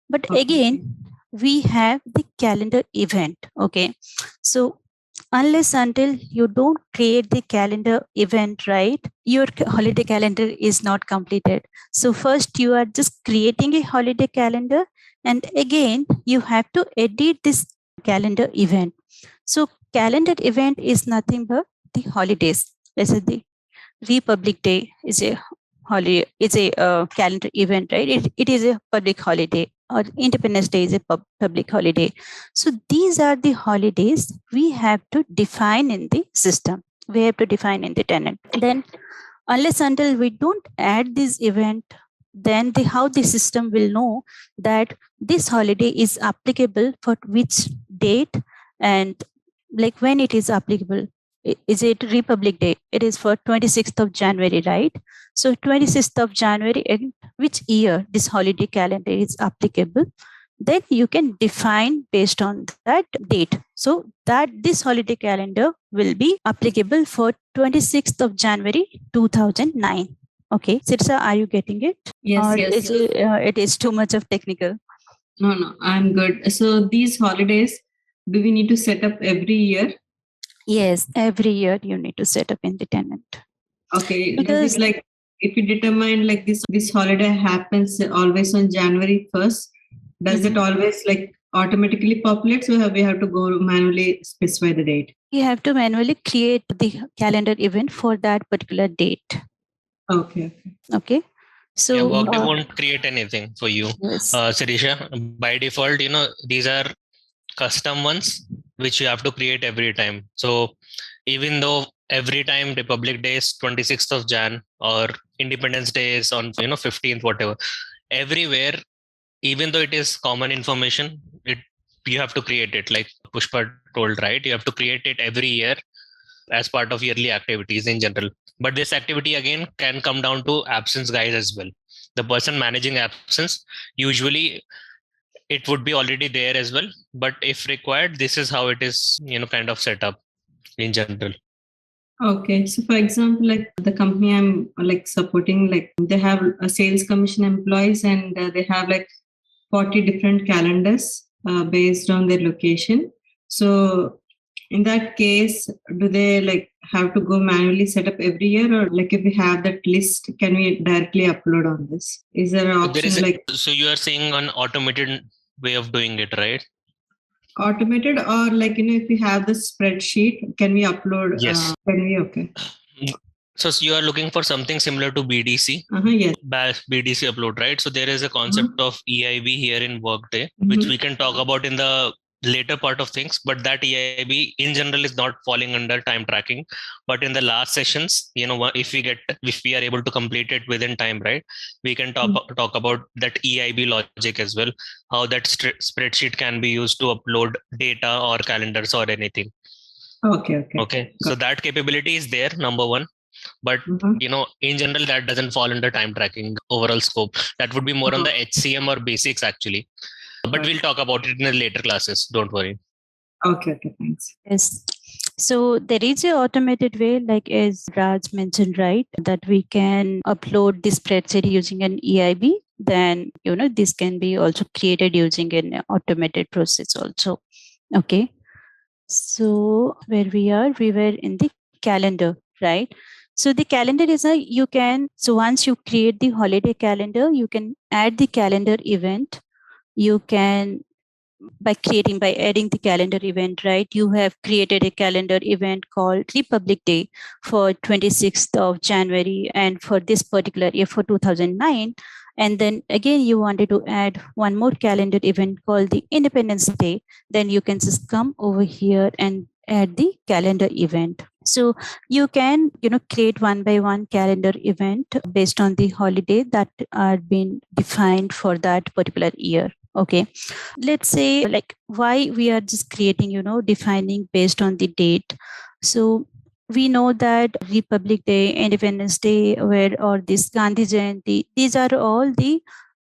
But again, we have the calendar event. Okay. So unless until you don't create the calendar event, right, your holiday calendar is not completed. So first you are just creating a holiday calendar, and again you have to edit this calendar event. So calendar event is nothing but the holidays. Let's say the Republic Day is a holiday, it's a calendar event, right? It is a public holiday, or Independence Day is a public holiday. So these are the holidays we have to define in the system. We have to define in the tenant. Then unless until we don't add this event, then how the system will know that this holiday is applicable for which date, and like when it is applicable. Is it Republic Day? It is for 26th of January, right? So 26th of January, in which year this holiday calendar is applicable, then you can define based on that date. So that this holiday calendar will be applicable for 26th of January 2009. Okay, Sirsa, are you getting it? Yes, or yes. It is too much of technical? No, I'm good. So these holidays, do we need to set up every year? Yes, every year you need to set up in the tenant. Okay, because like if you determine like this holiday happens always on January 1st, does it always like automatically populate? So we have to go manually specify the date. You have to manually create the calendar event for that particular date. Okay. So yeah, Workday won't create anything for you. Yes. Sirisha, by default, these are custom ones which you have to create every time. So even though every time Republic Day is 26th of Jan, or Independence Day is on 15th, whatever, everywhere, even though it is common information, you have to create it, like Pushpa told, right? You have to create it every year as part of yearly activities in general. But this activity again can come down to absence guys as well. The person managing absence, usually it would be already there as well, but if required, this is how it is kind of set up in general. Okay, so for example, like the company I'm like supporting, like they have a sales commission employees, and they have like 40 different calendars based on their location. So in that case, do they like have to go manually set up every year, or like if we have that list, can we directly upload on this? Is there an option so you are saying an automated way of doing it, right? Automated, or like if we have the spreadsheet, can we upload? Yes. Okay. So you are looking for something similar to BDC. Yes. BDC upload, right? So there is a concept of EIB here in Workday, which we can talk about in the later part of things, but that EIB in general is not falling under time tracking. But in the last sessions, if we are able to complete it within time, right, we can talk about that EIB logic as well, how that spreadsheet can be used to upload data or calendars or anything. Okay. So that capability is there, number one. But in general, that doesn't fall under time tracking overall scope. That would be more on the HCM or basics actually. But we'll talk about it in the later classes. Don't worry. Okay, thanks. Yes. So there is an automated way, like as Raj mentioned, right, that we can upload this spreadsheet using an EIB. Then, this can be also created using an automated process also. Okay. So where we were in the calendar, right? So the calendar is so once you create the holiday calendar, you can add the calendar event. You can, by adding the calendar event, right? You have created a calendar event called Republic Day for 26th of January. And for this particular year, for 2009, and then again you wanted to add one more calendar event called the Independence Day, then you can just come over here and add the calendar event. So you can create one by one calendar event based on the holiday that are being defined for that particular year. Okay, let's say like why we are just creating defining based on the date. So we know that Republic Day, Independence Day, or this Gandhi Jayanti, these are all the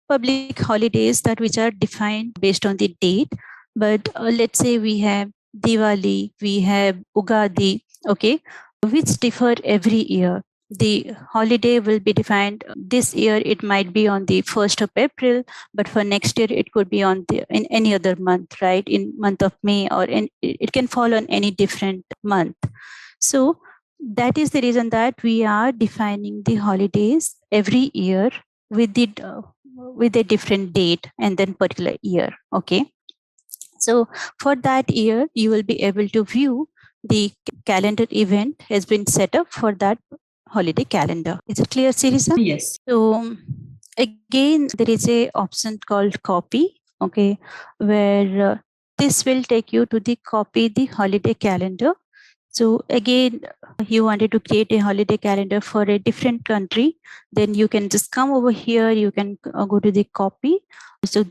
public holidays that which are defined based on the date. But let's say we have Diwali, we have Ugadi, okay, which differ every year. The holiday will be defined this year, it might be on the 1st of April, but for next year it could be in any other month, right? In month of May, or it can fall on any different month. So that is the reason that we are defining the holidays every year with a different date and then particular year. Okay, so for that year you will be able to view the calendar event has been set up for that holiday calendar. Is it clear, Sirisa? Yes. So again, there is a option called copy, okay, where this will take you to the copy the holiday calendar. So again, you wanted to create a holiday calendar for a different country, then you can just come over here, you can go to the copy. So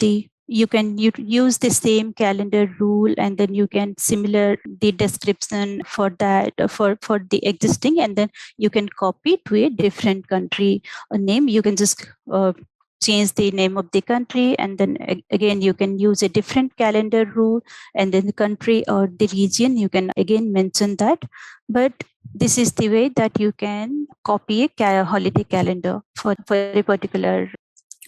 you can use the same calendar rule, and then you can similar the description for that for the existing, and then you can copy to a different country name. You can just change the name of the country, and then again you can use a different calendar rule, and then the country or the region you can again mention that. But this is the way that you can copy a holiday calendar for a particular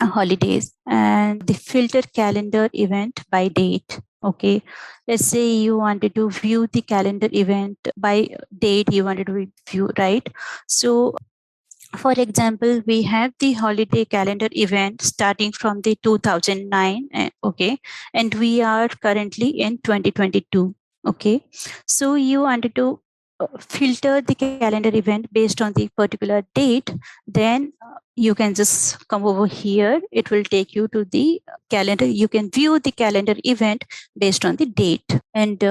holidays. And the filter calendar event by date. Okay, let's say you wanted to view the calendar event by date, you wanted to view, right? So for example, we have the holiday calendar event starting from the 2009, okay, and we are currently in 2022. Okay, so you wanted to filter the calendar event based on the particular date, then you can just come over here. It will take you to the calendar. You can view the calendar event based on the date, and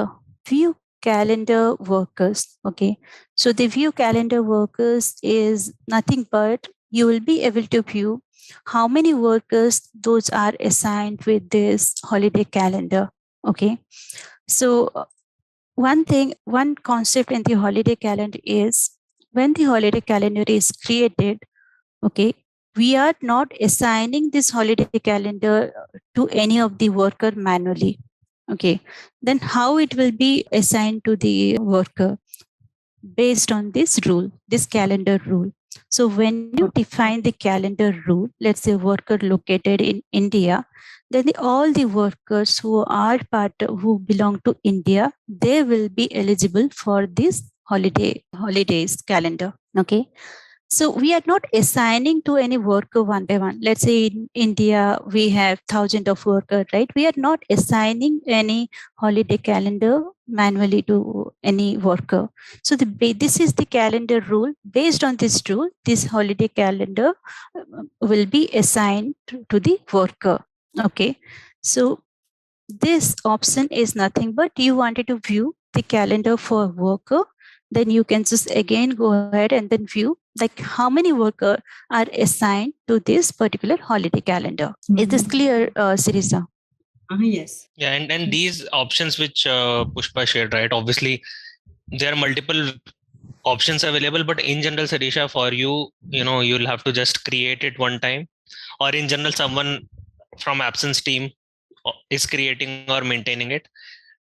view calendar workers. Okay, so the view calendar workers is nothing but you will be able to view how many workers those are assigned with this holiday calendar. Okay, so one concept in the holiday calendar is when the holiday calendar is created, okay, we are not assigning this holiday calendar to any of the worker manually. Okay, then how it will be assigned to the worker? Based on this rule, this calendar rule. So when you define the calendar rule, let's say worker located in India, then all the workers who are who belong to India, they will be eligible for this holidays calendar. Okay, so we are not assigning to any worker one by one. Let's say in India, we have thousands of workers, right? We are not assigning any holiday calendar manually to any worker. So this is the calendar rule. Based on this rule, this holiday calendar will be assigned to the worker. Okay. So this option is nothing but you wanted to view the calendar for worker, then you can just again go ahead and then view like how many workers are assigned to this particular holiday calendar. Is this clear, Sirisa? Yes. Yeah, and these options which Pushpa shared, right? Obviously, there are multiple options available, but in general, Sarisha, for you, you'll have to just create it one time, or in general, someone from absence team is creating or maintaining it.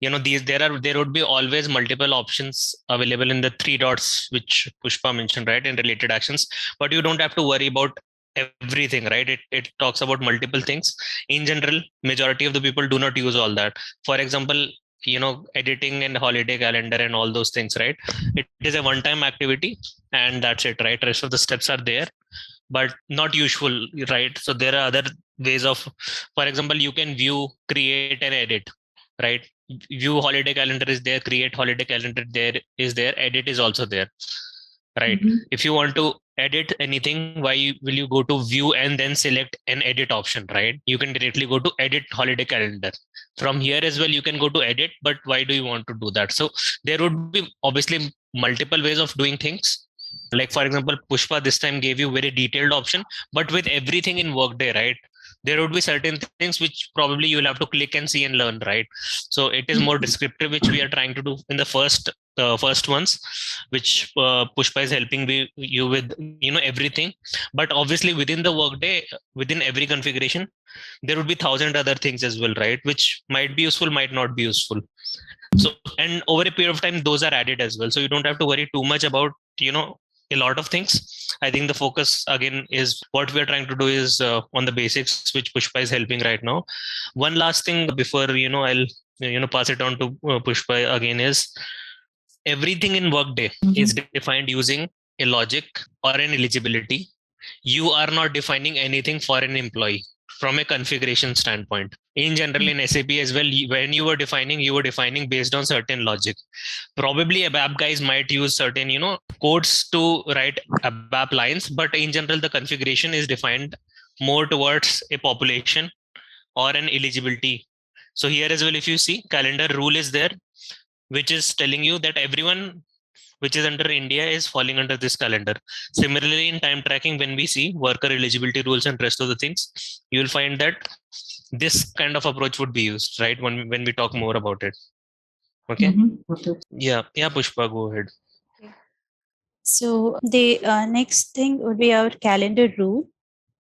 There would be always multiple options available in the three dots which Pushpa mentioned, right, in related actions, but you don't have to worry about everything, right? It talks about multiple things. In general, majority of the people do not use all that. For example, editing and holiday calendar and all those things, right? It is a one time activity and that's it, right? Rest of the steps are there but not useful, right? So there are other ways of, for example, you can view, create and edit, right? View holiday calendar is there, create holiday calendar there is there, edit is also there, right? If you want to edit anything, why will you go to view and then select an edit option, right? You can directly go to edit holiday calendar. From here as well, you can go to edit, but why do you want to do that? So there would be obviously multiple ways of doing things. Like for example, Pushpa this time gave you very detailed option, but with everything in Workday, right? There would be certain things which probably you will have to click and see and learn, right? So it is more descriptive, which we are trying to do in the first ones, which Pushpa is helping you with, everything. But obviously within the Workday, within every configuration, there would be 1,000 other things as well, right? Which might be useful, might not be useful. So, and over a period of time, those are added as well. So you don't have to worry too much about, a lot of things. I think the focus again is what we're trying to do is on the basics, which Pushpa is helping right now. One last thing before, I'll, pass it on to Pushpa again is everything in Workday is defined using a logic or an eligibility. You are not defining anything for an employee from a configuration standpoint. In general, in SAP as well, when you were defining based on certain logic. Probably ABAP guys might use certain, codes to write ABAP lines, but in general, the configuration is defined more towards a population or an eligibility. So here as well, if you see, calendar rule is there, which is telling you that everyone which is under India is falling under this calendar. Similarly, in time tracking, when we see worker eligibility rules and rest of the things, you will find that this kind of approach would be used, right? When we talk more about it. Okay. Yeah. Pushpa, go ahead. So the next thing would be our calendar rule.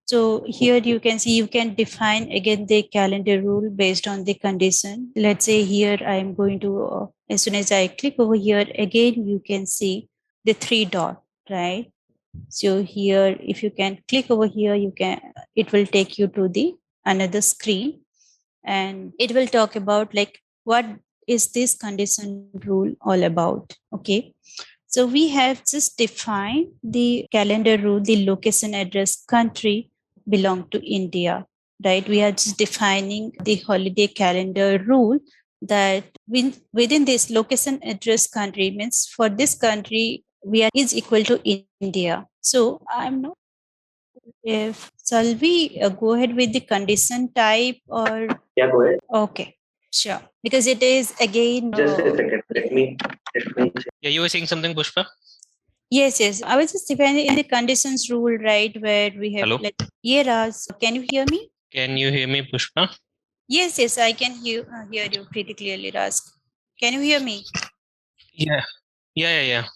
So here you can see, you can define again the calendar rule based on the condition. Let's say here I'm going to, as soon as I click over here, again, you can see the 3 dot, right? So here, if you can click over here, it will take you to the another screen, and it will talk about like, what is this condition rule all about? Okay. So we have just defined the calendar rule, the location, address, country belong to India, right? We are just defining the holiday calendar rule that within this location, address, country means for this country, is equal to India. So I'm not if shall we go ahead with the condition type or Yeah, go ahead. okay, sure, because it is again Just a second. Let me. Yeah, you were saying something, Pushpa? Yes. I was just defining the conditions rule, right? Where we have Hello? Raz, can you hear me? Can you hear me, Pushpa? Yes, I can hear you pretty clearly, Raz. Can you hear me? Yeah.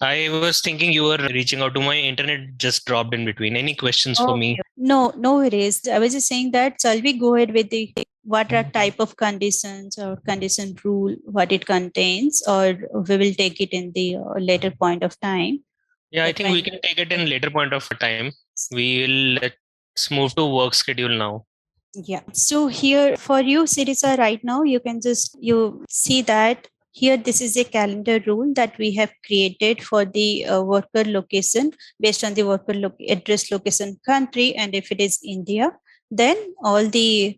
I was thinking you were reaching out to my internet, just dropped in between. Any questions for me? No worries. I was just saying that shall we go ahead with the what are type of conditions or condition rule, what it contains, or we will take it in the later point of time? Yeah, I think we can take it in later point of time. Let's move to work schedule now. Yeah. So here for you, Sirisa, right now, you can you see that here, this is a calendar rule that we have created for the worker location based on the worker address, location, country. And if it is India, then all the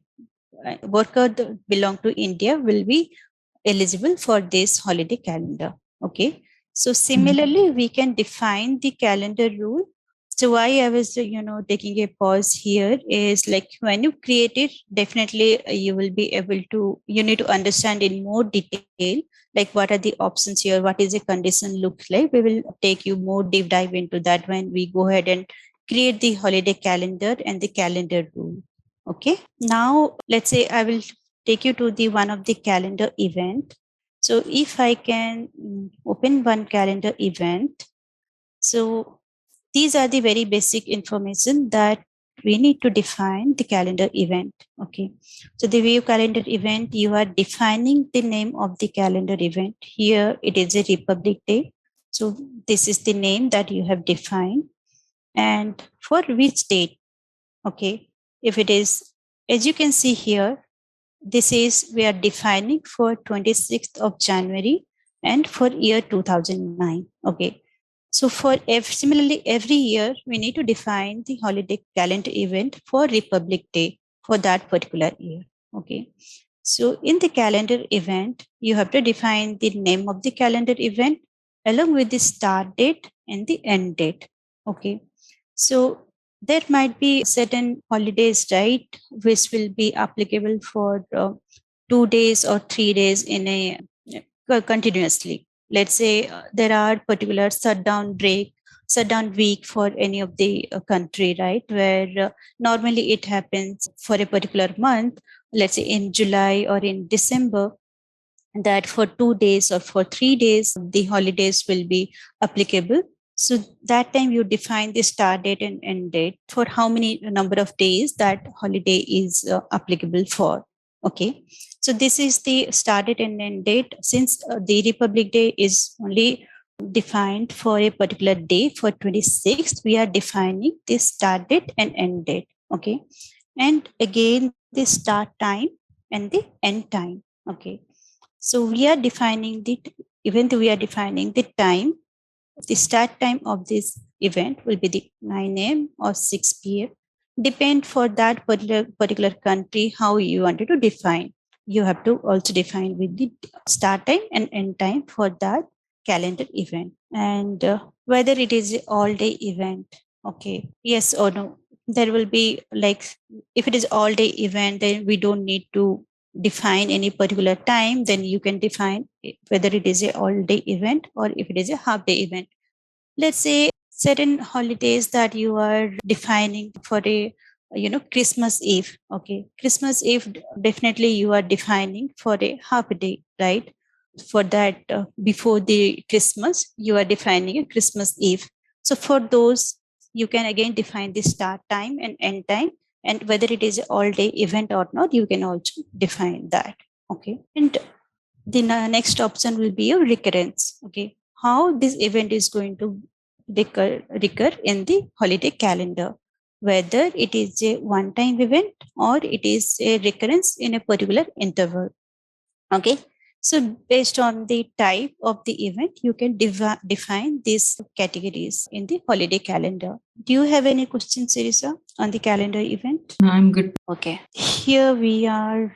worker belong to India will be eligible for this holiday calendar. Okay. So similarly, we can define the calendar rule. So why I was, taking a pause here is like when you create it, definitely you will be able to, you need to understand in more detail, like what are the options here, what is the condition look like. We will take you more deep dive into that when we go ahead and create the holiday calendar and the calendar rule. Okay. Now, let's say I will take you to the one of the calendar event. So if I can open one calendar event, so these are the very basic information that we need to define the calendar event. Okay. So the view calendar event, you are defining the name of the calendar event. Here it is a Republic Day. So this is the name that you have defined. And for which date? Okay. If it is, as you can see here, this is we are defining for 26th of January and for year 2009. Okay. So for similarly, every year we need to define the holiday calendar event for Republic Day for that particular year. Okay. So in the calendar event, you have to define the name of the calendar event along with the start date and the end date. Okay. So there might be certain holidays, right, which will be applicable for 2 days or 3 days in a continuously. Let's say there are particular shutdown week for any of the country, right, where normally it happens for a particular month, let's say in July or in December, that for 2 days or for 3 days the holidays will be applicable. So that time you define the start date and end date for how many number of days that holiday is applicable for. Okay, so this is the start date and end date. Since the Republic Day is only defined for a particular day, for 26th we are defining the start date and end date. Okay, and again the start time and the end time. Okay, so we are defining the event, we are defining the time. The start time of this event will be the 9 a.m. or 6 p.m. Depend for that particular country how you wanted to define. You have to also define with the start time and end time for that calendar event. And whether it is an all day event, okay, yes or no. There will be like, if it is all day event, then we don't need to define any particular time. Then you can define whether it is a all day event or if it is a half day event. Let's say certain holidays that you are defining for a Christmas Eve. Okay, Christmas Eve, definitely you are defining for a half a day, right? For that before the Christmas you are defining a Christmas Eve. So for those you can again define the start time and end time, and whether it is an all day event or not, you can also define that. Okay, and the next option will be a recurrence. Okay, how this event is going to recur in the holiday calendar, whether it is a one time event or it is a recurrence in a particular interval. Okay, so based on the type of the event you can define these categories in the holiday calendar. Do you have any questions, Sirisa, on the calendar event? No, I'm good. Okay, here we are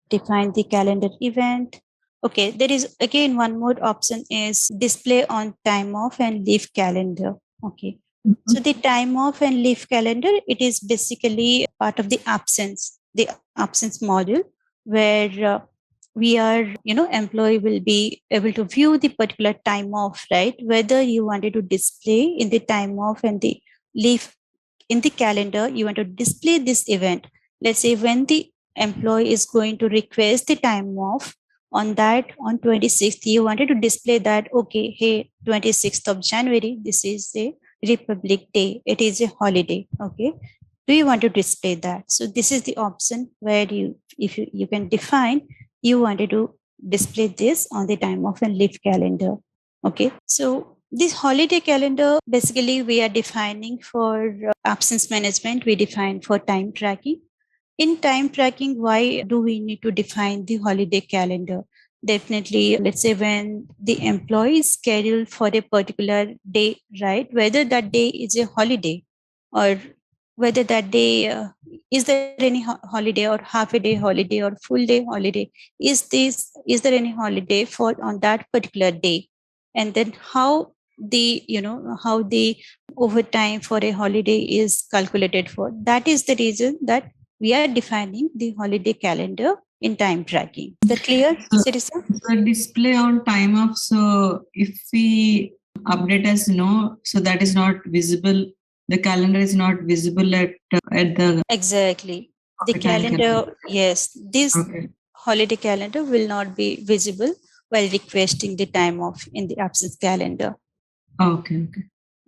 define the calendar event. Okay, there is again one more option is display on time off and leave calendar. Okay, so the time off and leave calendar, it is basically part of the absence module, where we are, employee will be able to view the particular time off, right? Whether you wanted to display in the time off and the leave in the calendar, you want to display this event. Let's say when the employee is going to request the time off on 26th, you wanted to display that, okay, hey, 26th of January, this is a Republic Day, it is a holiday. Okay, do you want to display that? So this is the option where you can define you wanted to display this on the time off and leave calendar. Okay, so this holiday calendar, basically we are defining for absence management, we define for time tracking. In time tracking, why do we need to define the holiday calendar? Definitely, let's say when the employee is scheduled for a particular day, right? Whether that day is a holiday or whether that day is there any holiday or half a day holiday or full day holiday, is there any holiday for on that particular day, and then how the overtime for a holiday is calculated for. That is the reason that we are defining the holiday calendar in time tracking. Is that clear, Sirisa? So display on time off. So if we update as no, so that is not visible. The calendar is not visible at the exactly the calendar. Yes, this holiday calendar will not be visible while requesting the time off in the absence calendar. Okay.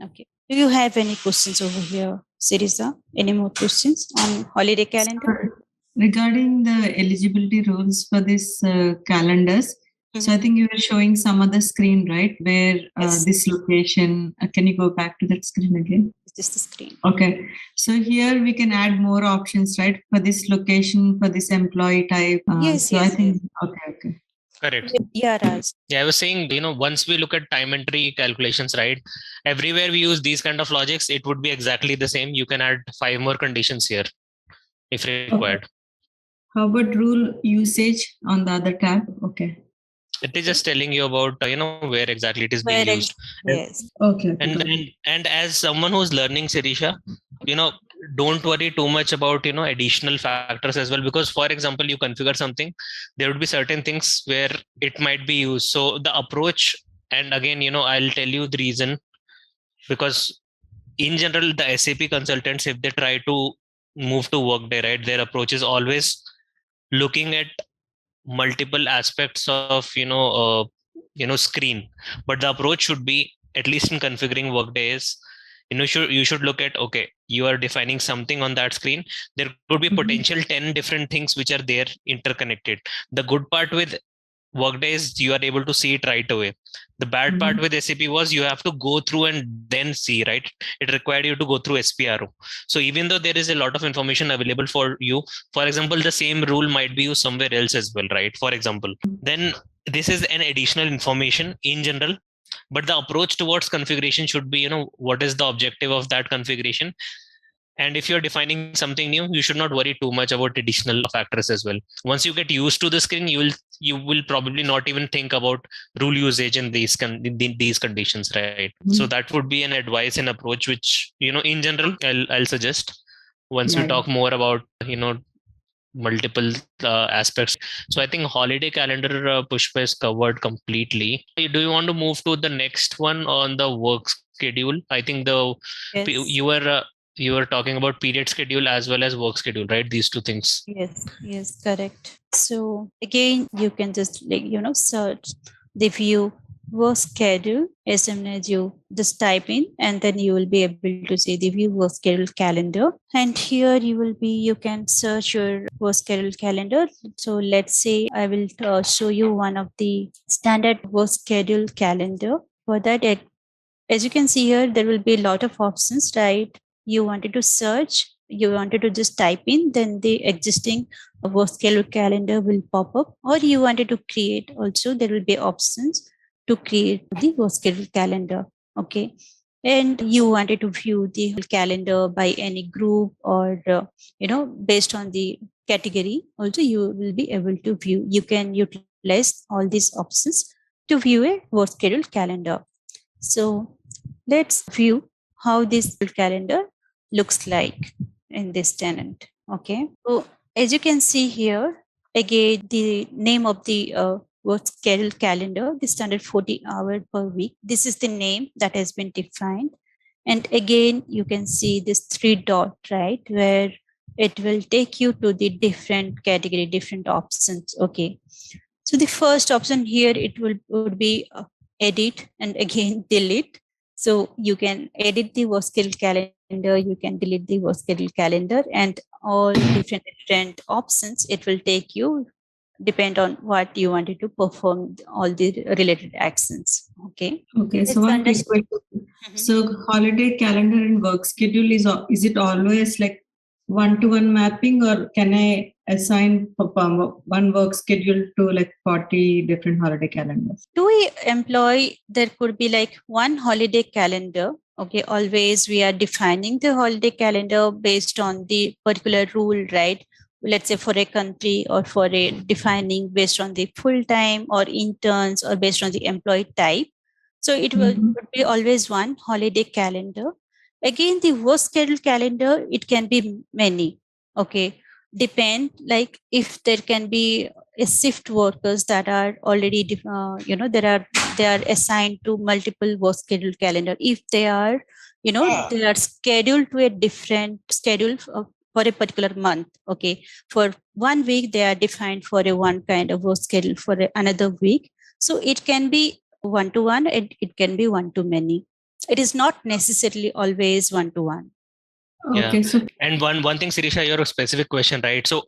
Do you have any questions over here, Sirisa? Any more questions on holiday calendar? Regarding the eligibility rules for this calendars, so I think you were showing some other screen, right? Where this location, can you go back to that screen again? This is the screen. Okay. So here we can add more options, right? For this location, for this employee type. Yes. I think, okay. Correct. Yeah, Raj. Yeah, I was saying, once we look at time entry calculations, right? Everywhere we use these kind of logics, it would be exactly the same. You can add 5 more conditions here if required. How about rule usage on the other tab? Okay. It is just telling you about where exactly it is being used. Yes. Okay. And as someone who's learning, Sirisha, don't worry too much about additional factors as well, because for example, you configure something, there would be certain things where it might be used. So the approach, and again, I'll tell you the reason, because in general, the SAP consultants, if they try to move to Workday, right, their approach is always looking at multiple aspects of screen. But the approach should be, at least in configuring Workday, is you should look at, okay, you are defining something on that screen, there could be potential 10 different things which are there interconnected. The good part with Workday is you are able to see it right away. The bad part with SAP was you have to go through and then see, right? It required you to go through SPRO. So even though there is a lot of information available for you, for example, the same rule might be used somewhere else as well, right? For example, then this is an additional information in general. But the approach towards configuration should be, what is the objective of that configuration? And if you're defining something new, you should not worry too much about additional factors as well. Once you get used to the screen, you will probably not even think about rule usage in these conditions, right? So that would be an advice and approach which, in general, I'll suggest once we talk more about multiple aspects. So I think holiday calendar, Pushpa, is covered completely. Do you want to move to the next one on the work schedule? I think Yes. you were talking about period schedule as well as work schedule, right? These two things. Yes, correct. So again, you can just search the view work schedule as soon as you just type in, and then you will be able to see the view work schedule calendar. And here you can search your work schedule calendar. So let's say I will show you one of the standard work schedule calendar. For that, as you can see here, there will be a lot of options, right? You wanted to search, you wanted to just type in, then the existing work schedule calendar will pop up, or you wanted to create also, there will be options to create the work schedule calendar. Okay. And you wanted to view the calendar by any group or, based on the category, also you will be able to view. You can utilize all these options to view a work schedule calendar. So let's view how this calendar looks like in this tenant. Okay. So as you can see here, again, the name of the work schedule calendar, the standard 40 hour per week. This is the name that has been defined. And again, you can see this 3 dot, right, where it will take you to the different category, different options. Okay. So the first option here, it would be edit and again delete. So you can edit the work schedule calendar, you can delete the work schedule calendar, and all different options it will take you, depend on what you wanted to perform, all the related actions. Okay. So one quick question. So holiday calendar and work schedule is it always like one-to-one mapping, or can I assign one work schedule to like 40 different holiday calendars? To a employee, there could be like one holiday calendar. Okay, always we are defining the holiday calendar based on the particular rule, right? Let's say for a country, or for a defining based on the full-time or interns, or based on the employee type. So it would be always one holiday calendar. Again, the work schedule calendar, it can be many. Okay, depend, like if there can be a shift workers that are already they are assigned to multiple work schedule calendar. If they are they are scheduled to a different schedule for a particular month. Okay, for 1 week they are defined for a one kind of work schedule for another week. So it can be one-to-one, and it can be one-to-many. It is not necessarily always one-to-one. Okay. Yeah. And one thing, Sirisha, your specific question, right? So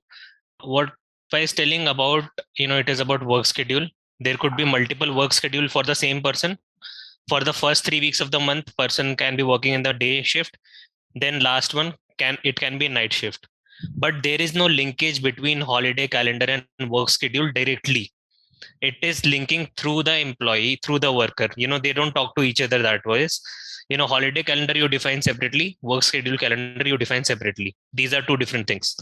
what I is telling about, it is about work schedule. There could be multiple work schedule for the same person. For the first 3 weeks of the month, person can be working in the day shift. Then last one can be night shift. But there is no linkage between holiday calendar and work schedule directly. It is linking through the employee, through the worker. They don't talk to each other that way. Holiday calendar you define separately, work schedule calendar you define separately. These are two different things.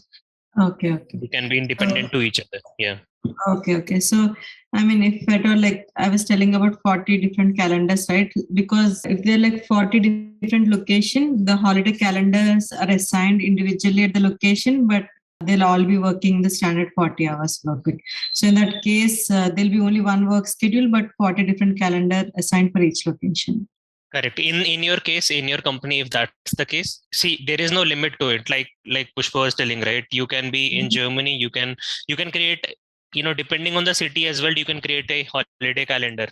Okay. They can be independent to each other. Yeah. Okay. So, I mean, if at all, like I was telling about 40 different calendars, right? Because if they're like 40 different locations, the holiday calendars are assigned individually at the location, but they'll all be working the standard 40 hours work week. So in that case, there'll be only one work schedule, but 40 different calendar assigned for each location. Correct. In your case, in your company, if that's the case, see, there is no limit to it. Like Pushpa was telling, right? You can be in Germany. You can create, depending on the city as well. You can create a holiday calendar.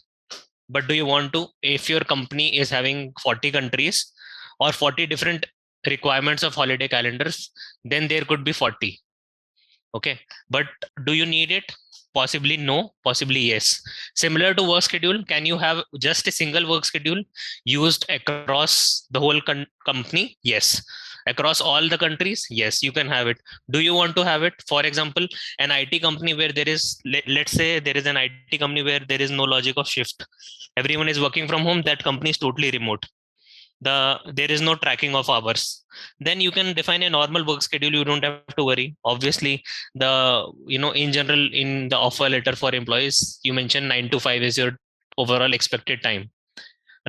But do you want to? If your company is having 40 countries or 40 different requirements of holiday calendars, then there could be 40. Okay, but do you need it? Possibly no, possibly yes. Similar to work schedule, can you have just a single work schedule used across the whole company? Yes. Across all the countries? Yes, you can have it. Do you want to have it? For example, an IT company where there is, let's say there is an IT company where there is no logic of shift. Everyone is working from home. That company is totally remote. There is no tracking of hours. Then you can define a normal work schedule. You don't have to worry. Obviously, in general, in the offer letter for employees, you mentioned 9 to 5 is your overall expected time,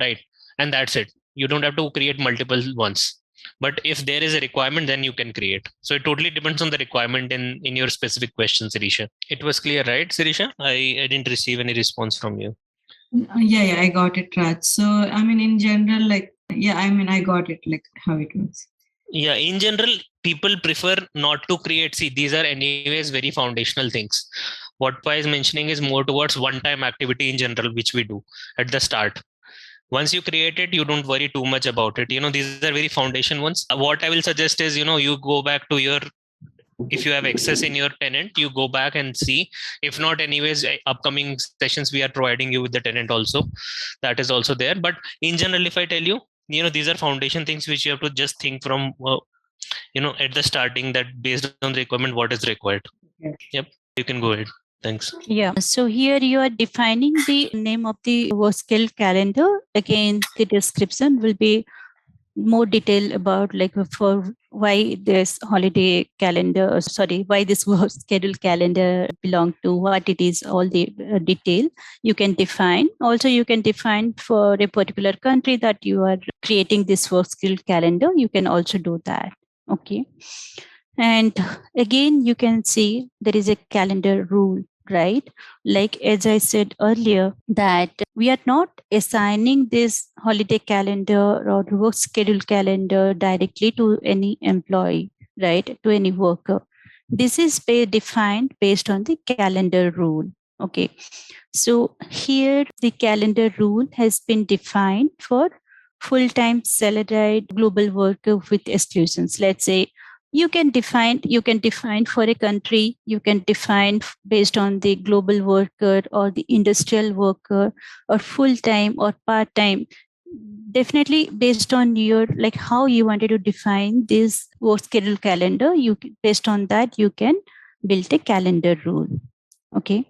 right? And that's it. You don't have to create multiple ones. But if there is a requirement, then you can create. So it totally depends on the requirement in your specific question, Sirisha. It was clear, right, Sirisha? I didn't receive any response from you. Yeah, I got it, Raj. So, I mean, in general, I got it, like how it works. Yeah, in general, people prefer not to create. See, these are anyways very foundational things. What Pai is mentioning is more towards one-time activity in general, which we do at the start. Once you create it, you don't worry too much about it. These are very foundation ones. What I will suggest is, you go back to your, if you have access in your tenant, you go back and see. If not, anyways, upcoming sessions, we are providing you with the tenant also. That is also there. But in general, if I tell you, these are foundation things which you have to just think from, at the starting, that based on the requirement, what is required. Yep. You can go ahead. Thanks. Yeah. So here you are defining the name of the work skill calendar. Again, the description will be more detail about like for why this holiday calendar, why this work schedule calendar belong to, what it is, all the detail you can define. Also, you can define for a particular country that you are creating this work skill calendar. You can also do that. Okay. And again, you can see there is a calendar rule, right? Like as I said earlier, that we are not assigning this holiday calendar or work schedule calendar directly to any employee, right? To any worker. This is defined based on the calendar rule. Okay. So here the calendar rule has been defined for full-time salaried global worker with exclusions. Let's say you can define for a country, you can define based on the global worker or the industrial worker or full-time or part-time, definitely based on your like how you wanted to define this work schedule calendar. Based on that you can build a calendar rule. Okay.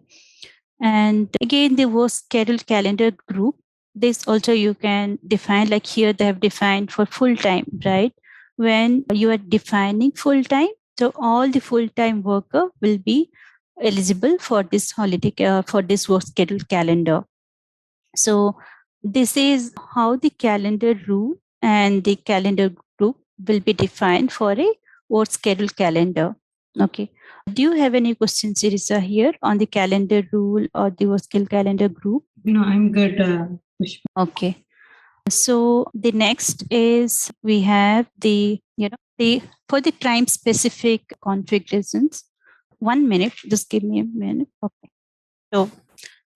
And again, the work schedule calendar group, this also you can define, like here they have defined for full-time, right? When you are defining full-time, so all the full-time worker will be eligible for this holiday, for this work schedule calendar. So this is how the calendar rule and the calendar group will be defined for a work schedule calendar. Okay. Do you have any questions, Sirisa, here on the calendar rule or the work schedule calendar group? No, I'm good. Pushpa. Okay. So the next is we have the for the time specific configurations. 1 minute, just give me a minute. Okay. So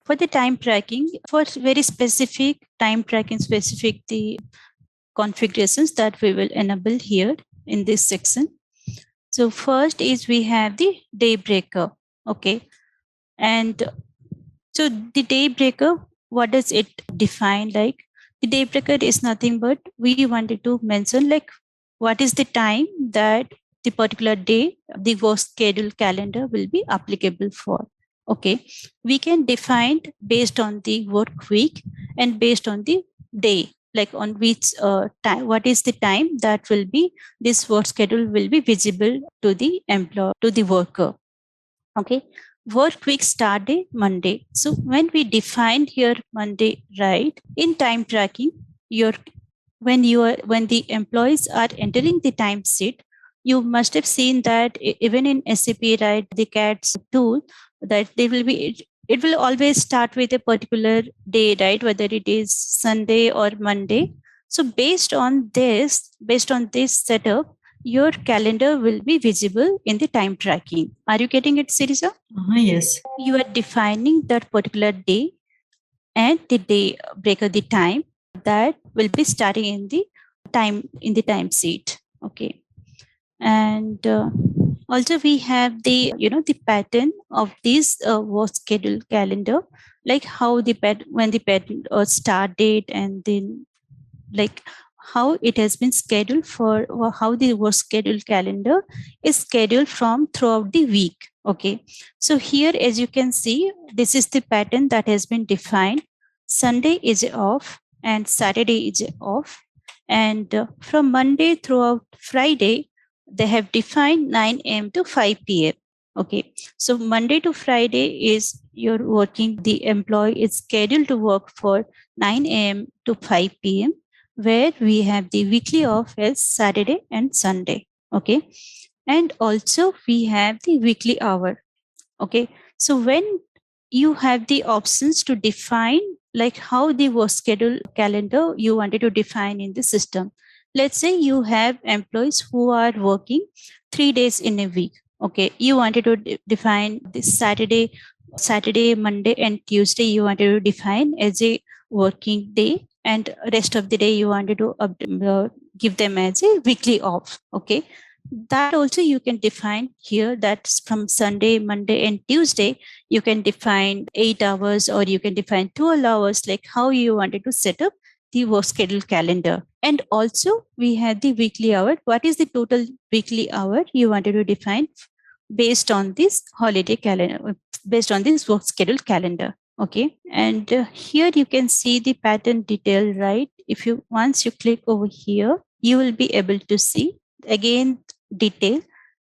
for the time tracking, for very specific time tracking specific the configurations that we will enable here in this section. So first is we have the day breaker. Okay. And so the day breaker, what does it define? Like the day breaker is nothing but we wanted to mention like what is the time that the particular day the work schedule calendar will be applicable for. Okay. We can define based on the work week and based on the day like on which time, what is the time that will be this work schedule will be visible to the employer, to the worker. Okay. Work week start day Monday. So when we define here Monday, right, in time tracking, your when the employees are entering the time sheet, you must have seen that even in SAP, right, the CATS tool, that they will be it will always start with a particular day, right, whether it is Sunday or Monday. So based on this setup, your calendar will be visible in the time tracking. Are you getting it, Sirisa? Yes. You are defining that particular day and the day breaker, the time that will be starting in the time sheet. Okay. And also we have the the pattern of this work schedule calendar, like how when the pattern or start date, and then like how it has been scheduled for, or how the work schedule calendar is scheduled from throughout the week. Okay. So here, as you can see, this is the pattern that has been defined. Sunday is off and Saturday is off. And from Monday throughout Friday, they have defined 9 a.m. to 5 p.m. Okay. So Monday to Friday is your working, the employee is scheduled to work for 9 a.m. to 5 p.m., where we have the weekly off as Saturday and Sunday. Okay. And also we have the weekly hour. Okay. So when you have the options to define like how the work schedule calendar you wanted to define in the system. Let's say you have employees who are working 3 days in a week. Okay. You wanted to define this Saturday, Monday, and Tuesday you wanted to define as a working day, and rest of the day you wanted to give them as a weekly off. Okay. That also you can define here, that from Sunday, Monday, and Tuesday you can define 8 hours, or you can define 12 hours, like how you wanted to set up the work schedule calendar. And also we have the weekly hour. What is the total weekly hour you wanted to define based on this holiday calendar, based on this work schedule calendar. Okay. And here you can see the pattern detail, right? If you once you click over here, you will be able to see again detail,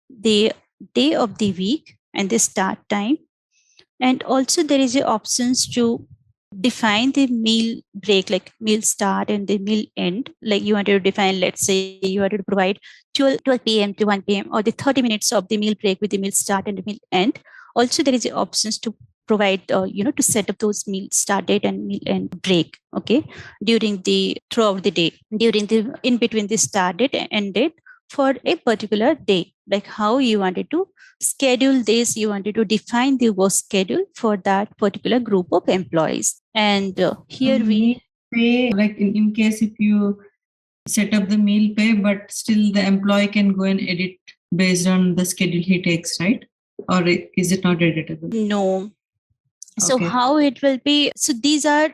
the day of the week and the start time. And also there is a options to define the meal break, like meal start and the meal end. Like you wanted to define, let's say you wanted to provide 12 p.m. to 1 p.m. or the 30 minutes of the meal break with the meal start and the meal end. Also there is a options to provide to set up those meal start date and meal end break. Okay. During the throughout the day, during the in between the start date and end date for a particular day, like how you wanted to schedule this, you wanted to define the work schedule for that particular group of employees. And here we pay, like in case if you set up the meal pay, but still the employee can go and edit based on the schedule he takes, right? Or is it not editable? No. So how it will be, so these are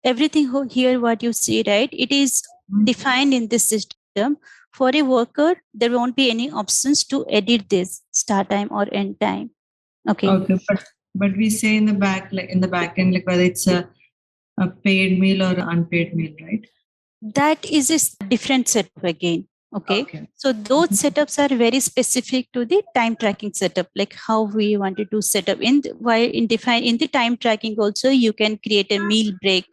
everything here what you see, right? It is defined in this system. For a worker, there won't be any options to edit this start time or end time. Okay. Okay, but we say in the back, like in the back end, like whether it's a paid meal or unpaid meal, right? That is a different setup again. Okay. So those setups are very specific to the time tracking setup, like how we wanted to set up in the time tracking. Also, you can create a meal break.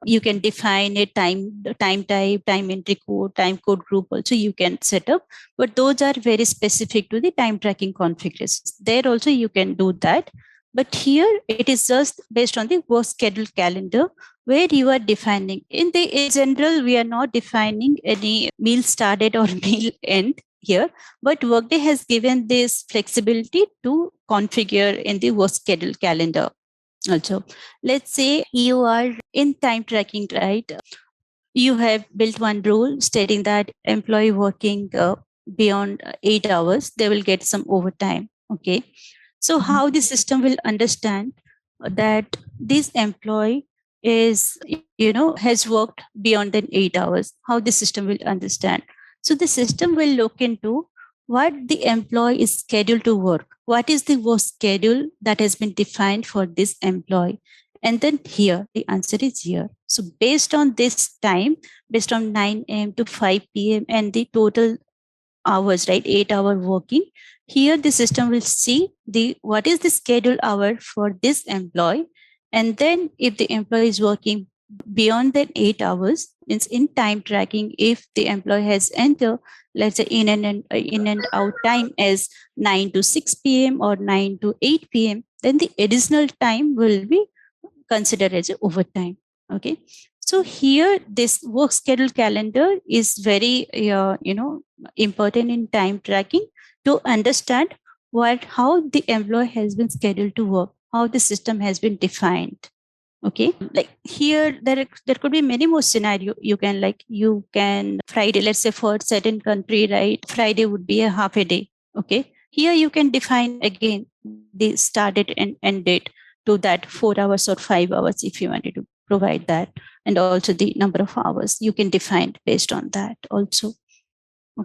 You can define a time type, time entry code, time code group. Also, you can set up, but those are very specific to the time tracking configurations. There also you can do that. But here it is just based on the work schedule calendar, where you are defining. In general, we are not defining any meal started or meal end here, but Workday has given this flexibility to configure in the work schedule calendar. Also, let's say you are in time tracking, right? You have built one rule stating that employee working beyond 8 hours, they will get some overtime. Okay. So how the system will understand that this employee is, has worked beyond than 8 hours, how the system will understand. So the system will look into what the employee is scheduled to work. What is the work schedule that has been defined for this employee? And then here, the answer is here. So based on this time, based on 9 a.m. to 5 p.m. and the total hours, right, 8-hour working, here the system will see the what is the scheduled hour for this employee. And then if the employee is working beyond that 8 hours, means in time tracking, if the employee has entered, let's say in and out time as 9 to 6 p.m. or 9 to 8 p.m., then the additional time will be considered as overtime. Okay, so here this work schedule calendar is very important in time tracking to understand how the employee has been scheduled to work, how the system has been defined. Okay, like here there could be many more scenario. You can Friday, let's say for certain country, right, Friday would be a half a day. Okay, here you can define again the start date and end date to that 4 hours or 5 hours if you wanted to provide that, and also the number of hours you can define based on that also.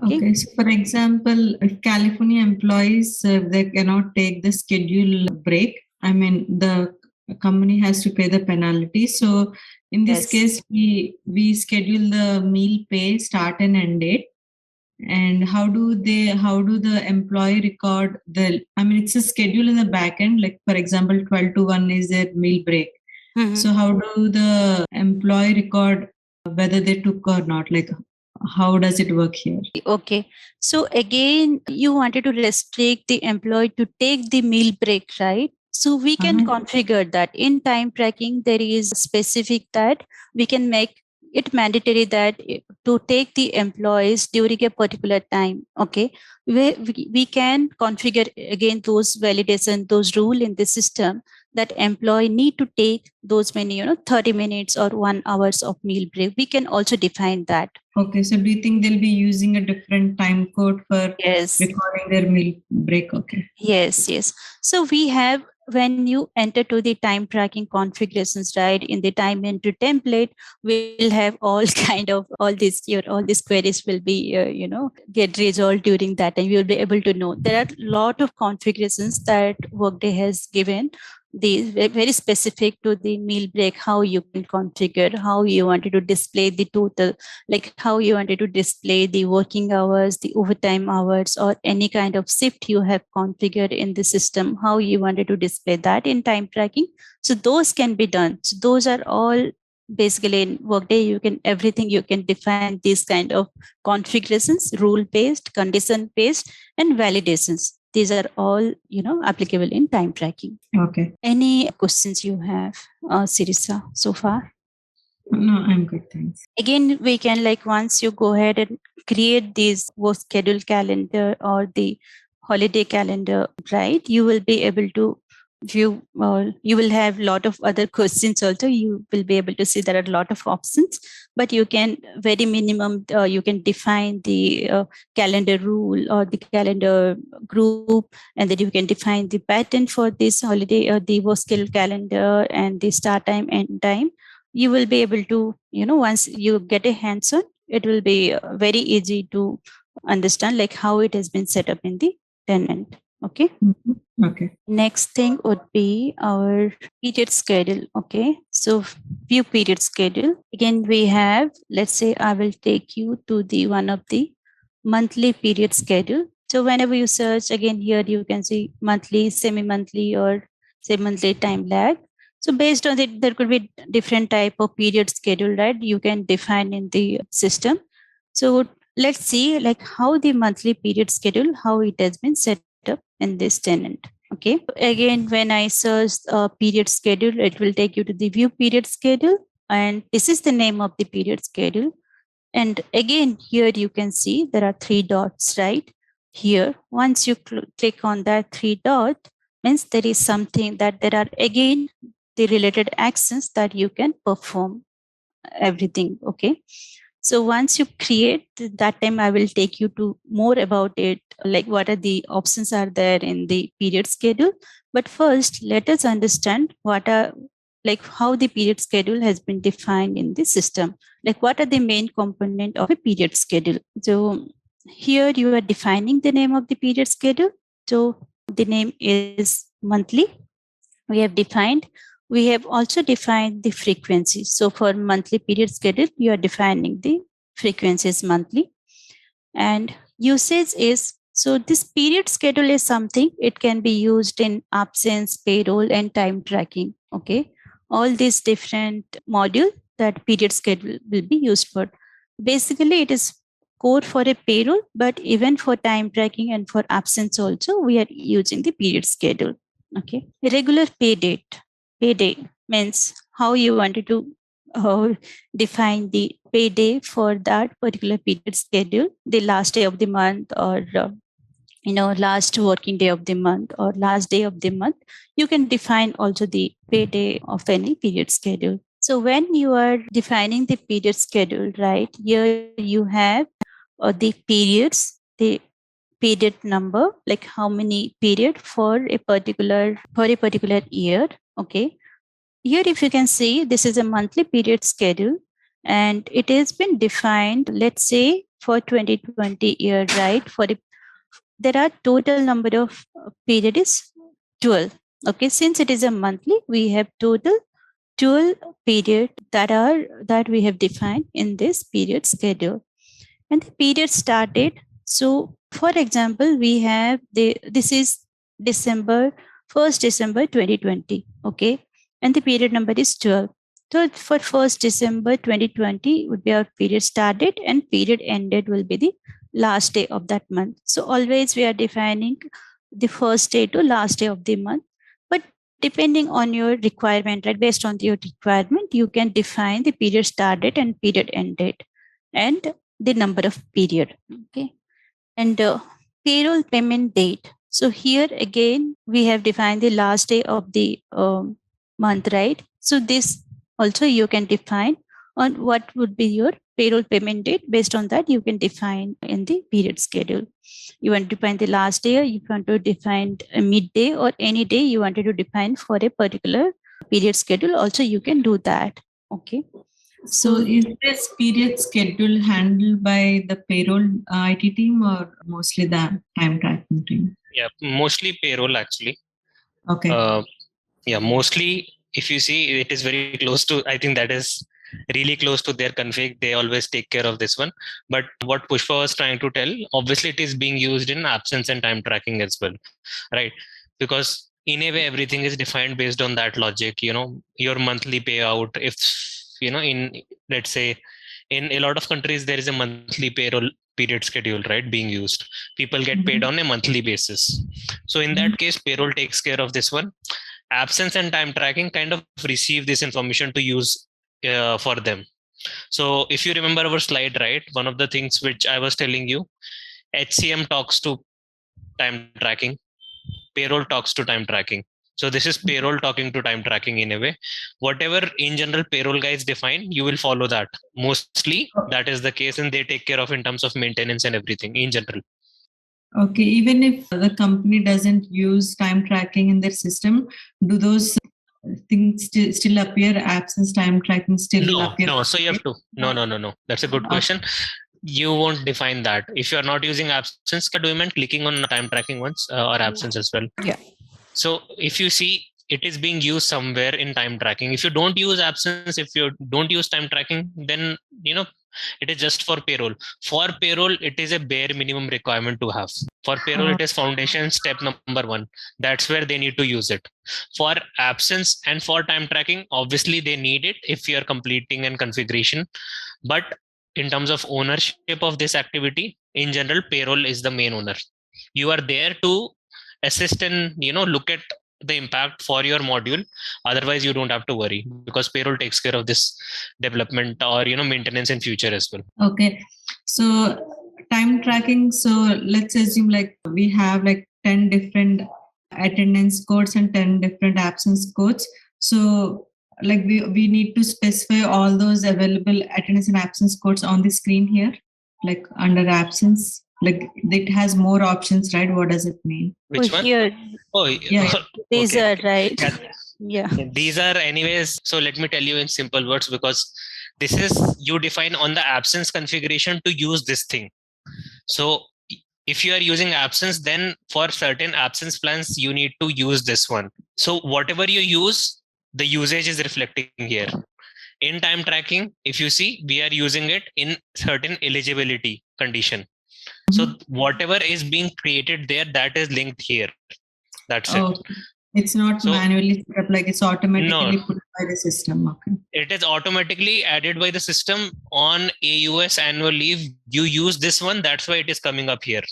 Okay, so for example, if California employees they cannot take the schedule break, I mean the company has to pay the penalty. So in this case, we schedule the meal pay start and end date. And how do the employee record the? I mean, it's a schedule in the back end. Like for example, 12 to 1 is their meal break. Mm-hmm. So how do the employee record whether they took or not? Like, how does it work here? Okay, so again, you wanted to restrict the employee to take the meal break, right? So we can configure that in time tracking. There is specific that we can make it mandatory that to take the employees during a particular time. Okay, we can configure again those validation, those rule in the system that employee need to take those many 30 minutes or 1 hours of meal break. We can also define that. Okay, so do you think they'll be using a different time code for recording their meal break? Okay. Yes. So we have, when you enter to the time tracking configurations, right, in the time entry template, we'll have all kind of all these queries will be get resolved during that time. You'll be able to know there are a lot of configurations that Workday has given, these very specific to the meal break, how you can configure, how you wanted to display the total, like how you wanted to display the working hours, the overtime hours, or any kind of shift you have configured in the system, how you wanted to display that in time tracking. So those can be done. So those are all basically in Workday. Everything you can define these kind of configurations, rule based, condition based, and validations. These are all applicable in time tracking. Okay. Any questions you have, Sirisa, so far? No, I'm good, thanks. Again, we can, like, once you go ahead and create this work schedule calendar or the holiday calendar, right, you will be able to view, you will have a lot of other questions also. You will be able to see there are a lot of options, but you can very minimum, you can define the calendar rule or the calendar group, and then you can define the pattern for this holiday or the work schedule calendar and the start time, end time. You will be able to, once you get a hands-on, it will be very easy to understand like how it has been set up in the tenant. Okay. Mm-hmm. Okay. Next thing would be our period schedule. Okay. So view period schedule. Again, we have, let's say I will take you to the one of the monthly period schedule. So whenever you search, again, here you can see monthly, semi-monthly, or say monthly time lag. So based on it, there could be different type of period schedule, right? You can define in the system. So let's see like how the monthly period schedule, how it has been set up in this tenant. Okay. Again, when I search period schedule, it will take you to the view period schedule. And this is the name of the period schedule. And again, here you can see there are 3 dots, right? Here, once you click on that 3 dot, means there is something that there are again the related actions that you can perform everything. Okay. So once you create that time, I will take you to more about it, like what are the options are there in the period schedule. But first, let us understand what are like how the period schedule has been defined in the system. Like what are the main component of a period schedule? So here you are defining the name of the period schedule. So the name is monthly. We have defined we have also defined the frequencies. So for monthly period schedule, you are defining the frequencies monthly. And usage is, so this period schedule is something, it can be used in absence, payroll, and time tracking. Okay. All these different module that period schedule will be used for. Basically, it is core for a payroll, but even for time tracking and for absence also, we are using the period schedule. Okay. Regular pay date. Payday means how you wanted to define the payday for that particular period schedule, the last day of the month, or last working day of the month, or last day of the month. You can define also the payday of any period schedule. So when you are defining the period schedule, right, here you have the periods, the period number, like how many period for a particular year. Okay. Here, if you can see, this is a monthly period schedule, and it has been defined, let's say, for 2020 year, right? There are total number of period is 12. Okay, since it is a monthly, we have total 12 period that we have defined in this period schedule. And the period started. So, for example, we have this is December 1st December 2020. Okay, and the period number is 12. So for 1st December 2020 would be our period started, and period ended will be the last day of that month. So always we are defining the first day to last day of the month. But depending on your requirement, right, based on your requirement, you can define the period started and period ended, and the number of period. Okay. And payroll payment date. So here again, we have defined the last day of the month, right? So this also you can define on what would be your payroll payment date. Based on that, you can define in the period schedule. You want to define the last day, you want to define a midday, or any day you wanted to define for a particular period schedule. Also, you can do that. Okay. So is this period schedule handled by the payroll IT team or mostly the time tracking team? Yeah, mostly payroll actually. Okay. Yeah, mostly if you see, it is very close to, I think that is really close to their config. They always take care of this one. But what Pushpa was trying to tell, obviously it is being used in absence and time tracking as well, right? Because in a way, everything is defined based on that logic, your monthly payout. If, in, let's say, in a lot of countries, there is a monthly payroll period schedule, right, being used. People get paid on a monthly basis. So in that case, payroll takes care of this one. Absence and time tracking kind of receive this information to use for them. So if you remember our slide, right, one of the things which I was telling you, HCM talks to time tracking, payroll talks to time tracking. So this is payroll talking to time tracking in a way. Whatever in general payroll guys define, you will follow that. Mostly that is the case, and they take care of in terms of maintenance and everything in general. Okay, even if the company doesn't use time tracking in their system, do those things still appear? Absence time tracking still appear? No. So you have to. No. That's a good question. You won't define that. If you're not using absence, do you mean clicking on time tracking once or absence as well? Yeah. So if you see, it is being used somewhere in time tracking. If you don't use absence, if you don't use time tracking, then it is just for payroll. For payroll, it is a bare minimum requirement to have. For payroll, it is foundation step number 1. That's where they need to use it. For absence and for time tracking, obviously they need it if you are completing and configuration. But in terms of ownership of this activity, in general, payroll is the main owner. You are there to assist and look at the impact for your module. Otherwise you don't have to worry, because payroll takes care of this development or maintenance in future as well. Okay, so time tracking, so let's assume like we have like 10 different attendance codes and 10 different absence codes. So like we need to specify all those available attendance and absence codes on the screen here, like under absence. Like it has more options, right? What does it mean? Which one? Here, yeah. These are right. Yeah. These are anyways. So let me tell you in simple words, because this is, you define on the absence configuration to use this thing. So if you are using absence, then for certain absence plans, you need to use this one. So whatever you use, the usage is reflecting here. In time tracking, if you see, we are using it in certain eligibility condition. So whatever is being created there, that is linked here. That's it. Okay. It's not So, manually set up, like it's automatically no, put by the system. Okay. it is automatically added by the system on AUS annual leave. You use this one, that's why it is coming up here.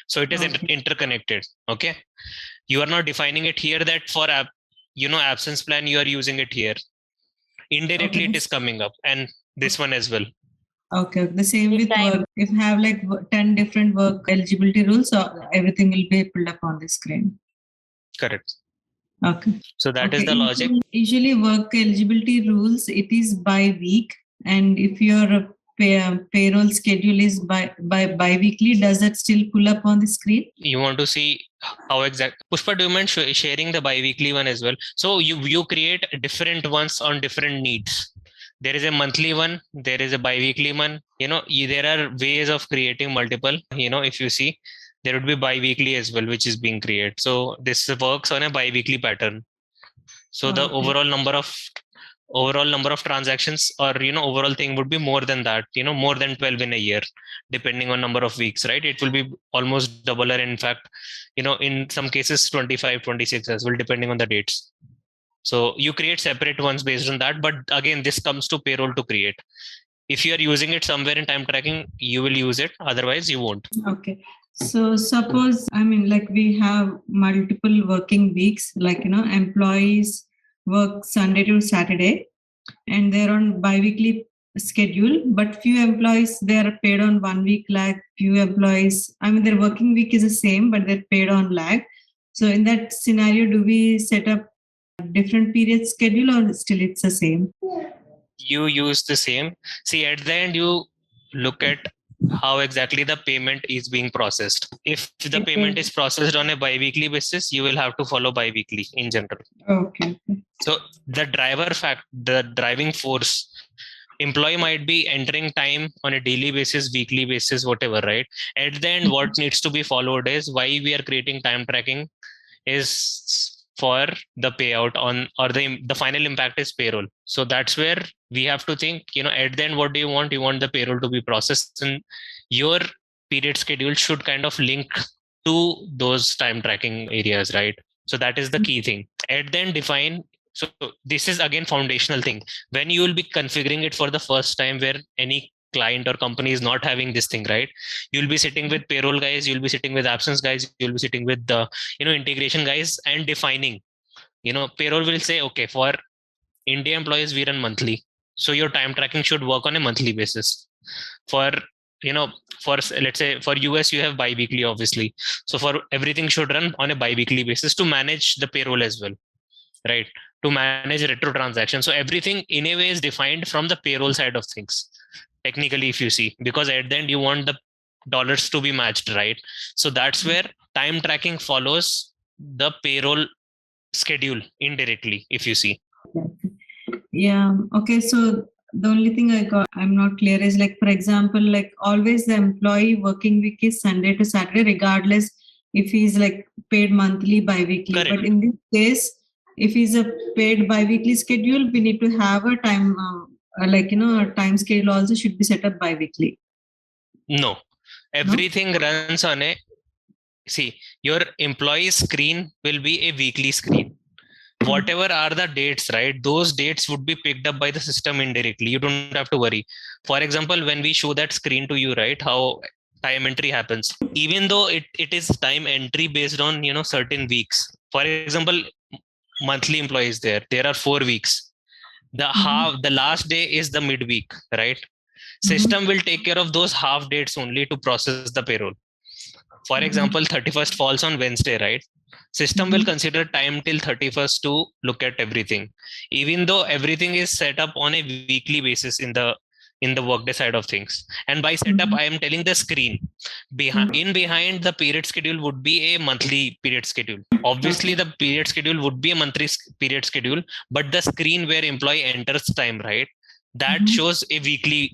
So it is interconnected. Okay. You are not defining it here that for absence plan, you are using it here. Indirectly, it is coming up, and this one as well. Okay. The same with work. If you have like 10 different work eligibility rules, so everything will be pulled up on the screen. Correct. Okay. So that is the logic. Usually work eligibility rules, it is by week. And if your payroll schedule is by bi-weekly, does that still pull up on the screen? You want to see how exact. Pushpa, do you mind sharing the bi-weekly one as well? So you create different ones on different needs. There is a monthly one, there is a bi-weekly one. There are ways of creating multiple. If you see, there would be bi-weekly as well, which is being created. So this works on a bi-weekly pattern. So the overall number of transactions, or overall thing would be more than that, more than 12 in a year, depending on number of weeks, right? It will be almost double, or in fact, in some cases 25, 26 as well, depending on the dates. So you create separate ones based on that. But again, this comes to payroll to create. If you are using it somewhere in time tracking, you will use it. Otherwise, you won't. Okay. So suppose, like we have multiple working weeks, like, employees work Sunday to Saturday and they're on bi-weekly schedule, but few employees, they are paid on 1 week lag. Few employees, their working week is the same, but they're paid on lag. So in that scenario, do we set up a different period schedule, or still it's the same? You use the same. See, at the end, you look at how exactly the payment is being processed. If the payment is processed on a bi-weekly basis, you will have to follow bi-weekly in general. Okay. So the driving force, employee might be entering time on a daily basis, weekly basis, whatever, right? At the end, what needs to be followed is why we are creating time tracking is for the payout on, or the final impact is payroll. So that's where we have to think, at the end, what do you want? You want the payroll to be processed, and your period schedule should kind of link to those time tracking areas, right? So that is the key thing. At the end, define. So this is again foundational thing. When you will be configuring it for the first time, where any client or company is not having this thing, right? You'll be sitting with payroll guys, you'll be sitting with absence guys, you'll be sitting with the integration guys, and defining. Payroll will say, okay, for India employees we run monthly, so your time tracking should work on a monthly basis. For let's say for US you have bi-weekly, obviously, so for everything should run on a bi-weekly basis to manage the payroll as well, right? To manage retro transactions. So everything in a way is defined from the payroll side of things, technically, if you see, because at the end you want the dollars to be matched, right? So that's where time tracking follows the payroll schedule indirectly, if you see. Yeah. Okay. So the only thing I'm not clear is, like, for example, like always the employee working week is Sunday to Saturday, regardless if he's like paid monthly, bi-weekly. Correct. But in this case, if he's a paid bi-weekly schedule, we need to have a time, a time schedule also should be set up bi-weekly. No, everything runs on a, see, your employee screen will be a weekly screen. Whatever are the dates, right? Those dates would be picked up by the system indirectly. You don't have to worry. For example, when we show that screen to you, right, how time entry happens, even though it is time entry based on, certain weeks. For example, monthly employees there are 4 weeks. The last day is the midweek, right? System will take care of those half dates only to process the payroll. For example, 31st falls on Wednesday, right? System will consider time till 31st to look at everything, even though everything is set up on a weekly basis in the Workday side of things. And by setup, I am telling the screen behind the period schedule would be a monthly period schedule. Obviously, the period schedule would be a monthly period schedule, but the screen where employee enters time, right? That shows a weekly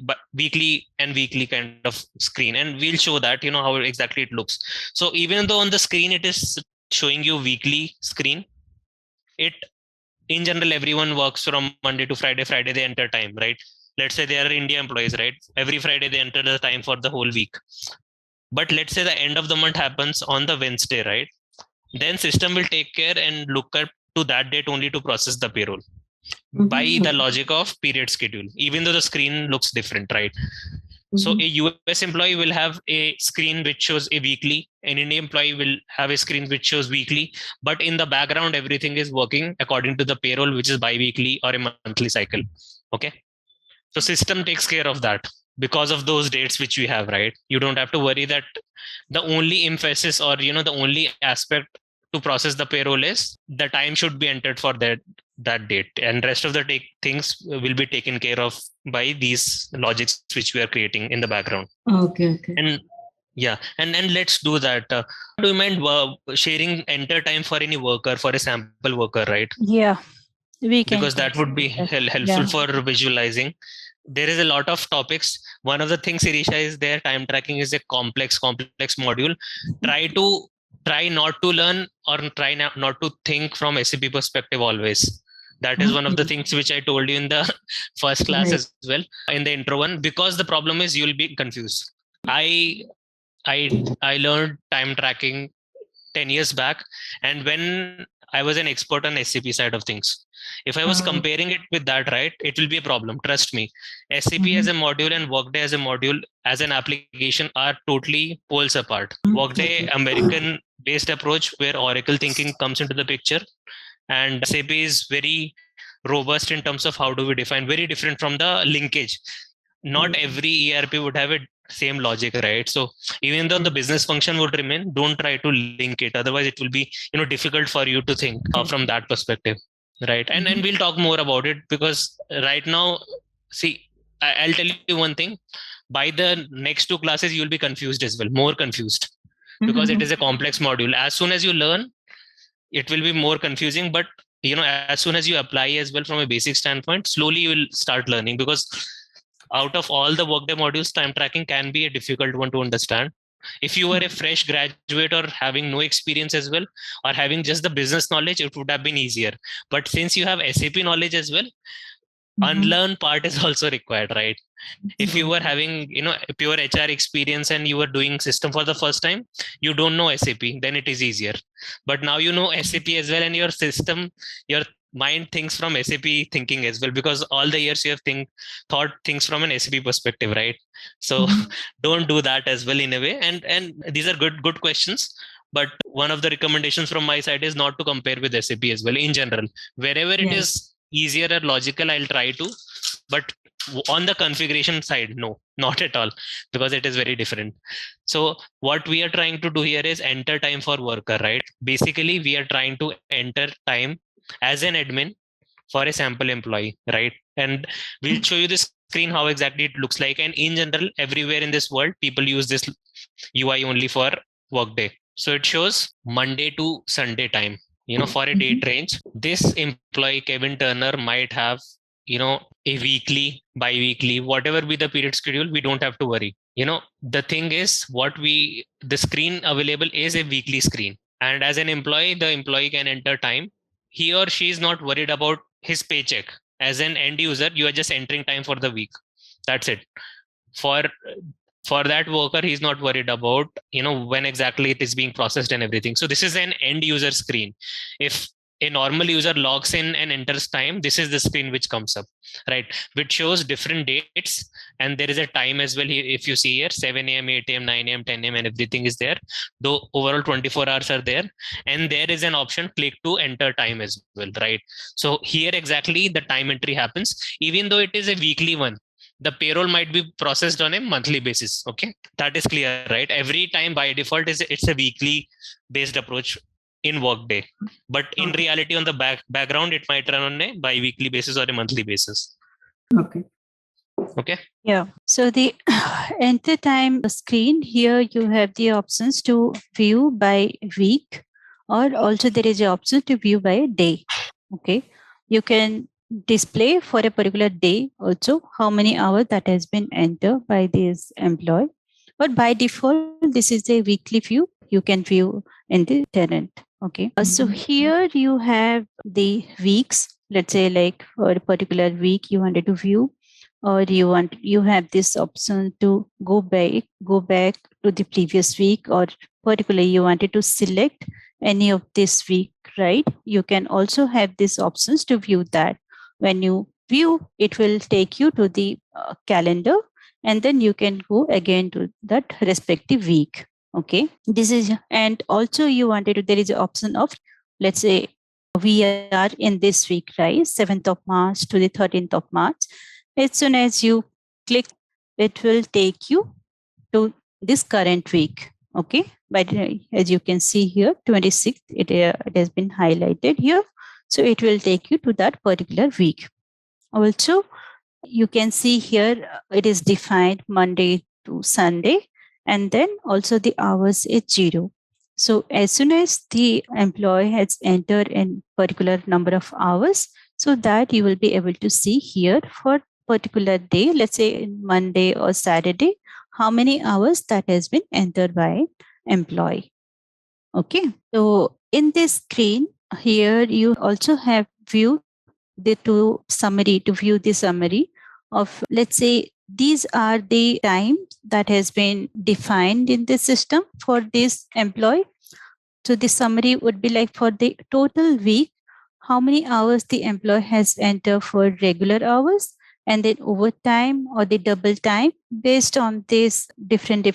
kind of screen, and we'll show that, how exactly it looks. So even though on the screen it is showing you weekly screen, it in general, everyone works from Monday to Friday. Friday they enter time, right? Let's say they are India employees, right? Every Friday they enter the time for the whole week. But let's say the end of the month happens on the Wednesday, right? Then system will take care and look up to that date only to process the payroll by the logic of period schedule, even though the screen looks different, right? So a US employee will have a screen which shows a weekly, an Indian employee will have a screen which shows weekly, but in the background, everything is working according to the payroll, which is bi-weekly or a monthly cycle. Okay. So system takes care of that because of those dates which we have, right? You don't have to worry that the only emphasis or, the only aspect to process the payroll is the time should be entered for that date, and rest of the things will be taken care of by these logics which we are creating in the background. Okay. And yeah, and let's do that. Do you mind sharing enter time for any worker, for a sample worker, right? Yeah, we can, because that would be helpful for visualizing. There is a lot of topics. One of the things, Irisha, is there time tracking is a complex module. Try not to learn or try not to think from SAP perspective always. That is one of the things which I told you in the first class as well, in the intro one, because the problem is you'll be confused. I learned time tracking 10 years back, and when I was an expert on SAP side of things, if I was comparing it with that, right, it will be a problem. Trust me. SAP as a module and Workday as a module, as an application, are totally poles apart. Workday, American based approach where Oracle thinking comes into the picture, and SAP is very robust in terms of how do we define, very different from the linkage. Not every ERP would have a same logic, right? So even though the business function would remain, don't try to link it. Otherwise, it will be difficult for you to think from that perspective, right? And we'll talk more about it, because right now, see, I'll tell you one thing. By the next two classes, you'll be confused as well, more confused, because it is a complex module. As soon as you learn, it will be more confusing, but as soon as you apply as well from a basic standpoint, slowly you will start learning, because out of all the Workday modules, time tracking can be a difficult one to understand. If you were a fresh graduate or having no experience as well, or having just the business knowledge, it would have been easier. But since you have SAP knowledge as well, unlearn part is also required, right? If you were having pure HR experience and you were doing system for the first time, you don't know SAP, then it is easier. But now you know SAP as well, and your mind thinks from SAP thinking as well, because all the years you have thought things from an SAP perspective, right? So don't do that as well in a way. And these are good questions. But one of the recommendations from my side is not to compare with SAP as well in general. Wherever it is easier or logical, I'll try to. But on the configuration side, no, not at all, because it is very different. So what we are trying to do here is enter time for worker, right? Basically, we are trying to enter time as an admin for a sample employee, right? And we'll show you this screen, how exactly it looks like. And in general, everywhere in this world, people use this UI only for Workday. So it shows Monday to Sunday time, for a date range. This employee, Kevin Turner, might have, a weekly, bi-weekly, whatever be the period schedule, we don't have to worry. The thing is, the screen available is a weekly screen. And as an employee, the employee can enter time. He or she is not worried about his paycheck. As an end user, you are just entering time for the week. That's it. For that worker, he's not worried about, when exactly it is being processed and everything. So this is an end user screen. If a normal user logs in and enters time, this is the screen which comes up, right? Which shows different dates, and there is a time as well. If you see here, 7 a.m., 8 a.m., 9 a.m., 10 a.m., and everything is there. Though overall 24 hours are there, and there is an option, click to enter time as well, right? So here exactly the time entry happens, even though it is a weekly one. The payroll might be processed on a monthly basis. Okay, that is clear, right? Every time by default it's a weekly based approach in Workday, but in reality on the background it might run on a bi-weekly basis or a monthly basis. Okay. Yeah. So the enter time screen here, you have the options to view by week, or also there is an option to view by day. Okay. You can display for a particular day also how many hours that has been entered by this employee. But by default, this is a weekly view. You can view in the tenant. Okay. So here you have the weeks. let's say like for a particular week you wanted to view, or you have this option to go back to the previous week, or particularly you wanted to select any of this week, right? You can also have these options to view that. When you view, it will take you to the calendar, and then you can go again to that respective week. Okay, this is, and also you wanted to, there is an option of, let's say we are in this week, right? 7th of March to the 13th of March. As soon as you click, it will take you to this current week. Okay, but as you can see here, 26th, it has been highlighted here. So it will take you to that particular week. Also, you can see here it is defined Monday to Sunday, and then also the hours is 0. So as soon as the employee has entered in particular number of hours, so that you will be able to see here for particular day, let's say Monday or Saturday, how many hours that has been entered by employee. Okay, so in this screen here, you also have view to view the summary of, let's say these are the time that has been defined in the system for this employee. So the summary would be like for the total week, how many hours the employee has entered for regular hours, and then overtime or the double time based on this different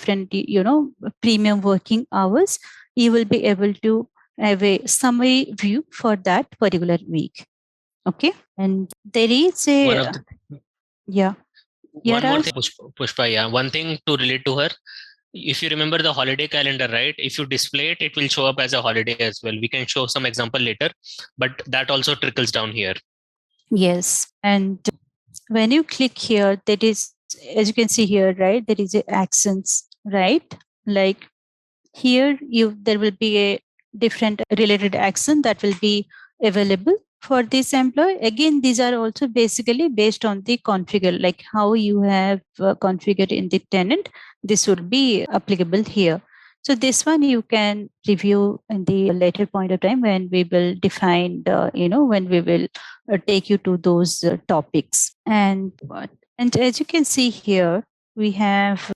premium working hours. You will be able to have a summary view for that particular week. Okay, and there is One a of the, yeah. one more Raj? thing, Pushpa, yeah. One thing to relate to her, if you remember the holiday calendar, right? If you display it, it will show up as a holiday as well. We can show some example later, but that also trickles down here. Yes, and when you click here, that is, as you can see here, right? There is a accents, right? Like here, there will be a different related action that will be available for this employee. Again, these are also basically based on the configure, like how you have configured in the tenant. This would be applicable here. So this one you can review in the later point of time when we will define when we will take you to those topics. And as you can see here, we have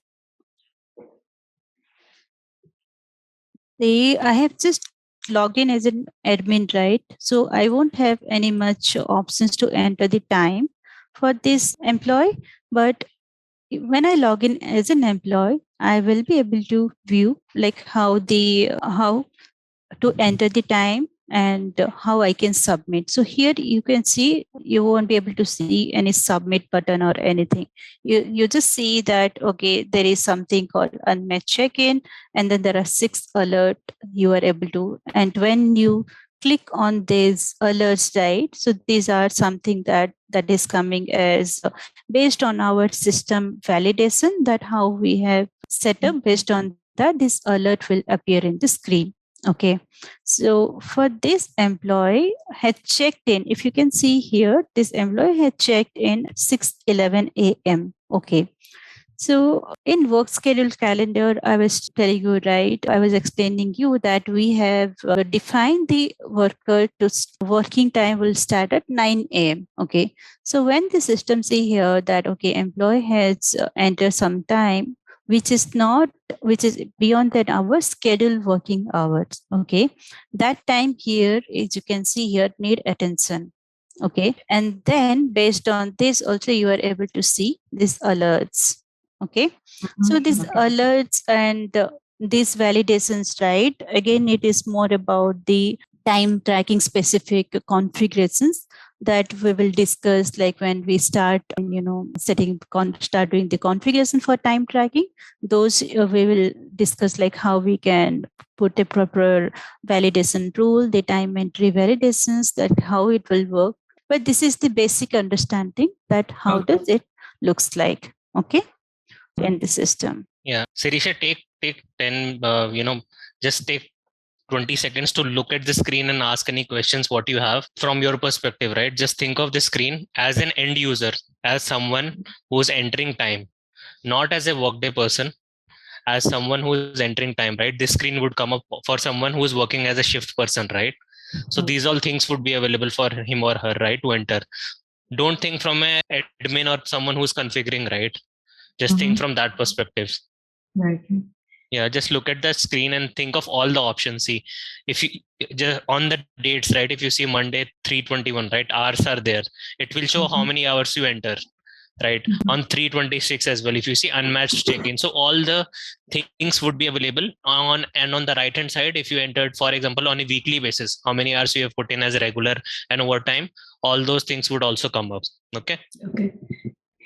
I have just logged in as an admin, right? So I won't have any much options to enter the time for this employee. But when I log in as an employee, I will be able to view like how to enter the time and how I can submit. So here you can see, you won't be able to see any submit button or anything. You just see that, okay, there is something called unmet check-in, and then there are 6 alert you are able to. And when you click on these alerts, right? So these are something that is coming as based on our system validation, that how we have set up. Based on that, this alert will appear in the screen. Okay, so for this employee had checked in, if you can see here, this employee had checked in 6:11 a.m. Okay, so in work schedule calendar, I was telling you, right? I was explaining you that we have defined the worker to working time will start at 9 a.m. Okay, so when the system see here that okay, employee has entered some time which is beyond that our scheduled working hours. Okay, that time here, as you can see here, need attention. Okay, and then based on this also you are able to see these alerts. Okay, so these alerts and these validations, right? Again, it is more about the time tracking specific configurations that we will discuss, like when we start start doing the configuration for time tracking. Those we will discuss, like how we can put a proper validation rule, the time entry validations, that how it will work. But this is the basic understanding that how does it looks like. Okay, in the system. Yeah, Sirisha, take 10. Just take 20 seconds to look at the screen and ask any questions what you have from your perspective, right? Just think of the screen as an end user, as someone who's entering time, not as a workday person, as someone who's entering time, right? This screen would come up for someone who's working as a shift person, right? So these all things would be available for him or her, right, to enter. Don't think from a admin or someone who's configuring, right? Just think from that perspective. Right. Yeah, just look at the screen and think of all the options. See, if you just on the dates, right? If you see Monday 321, right? Hours are there. It will show how many hours you enter, right? On 326 as well. If you see unmatched check-in, so all the things would be available on, and on the right hand side, if you entered, for example, on a weekly basis, how many hours you have put in as regular and overtime, all those things would also come up. Okay.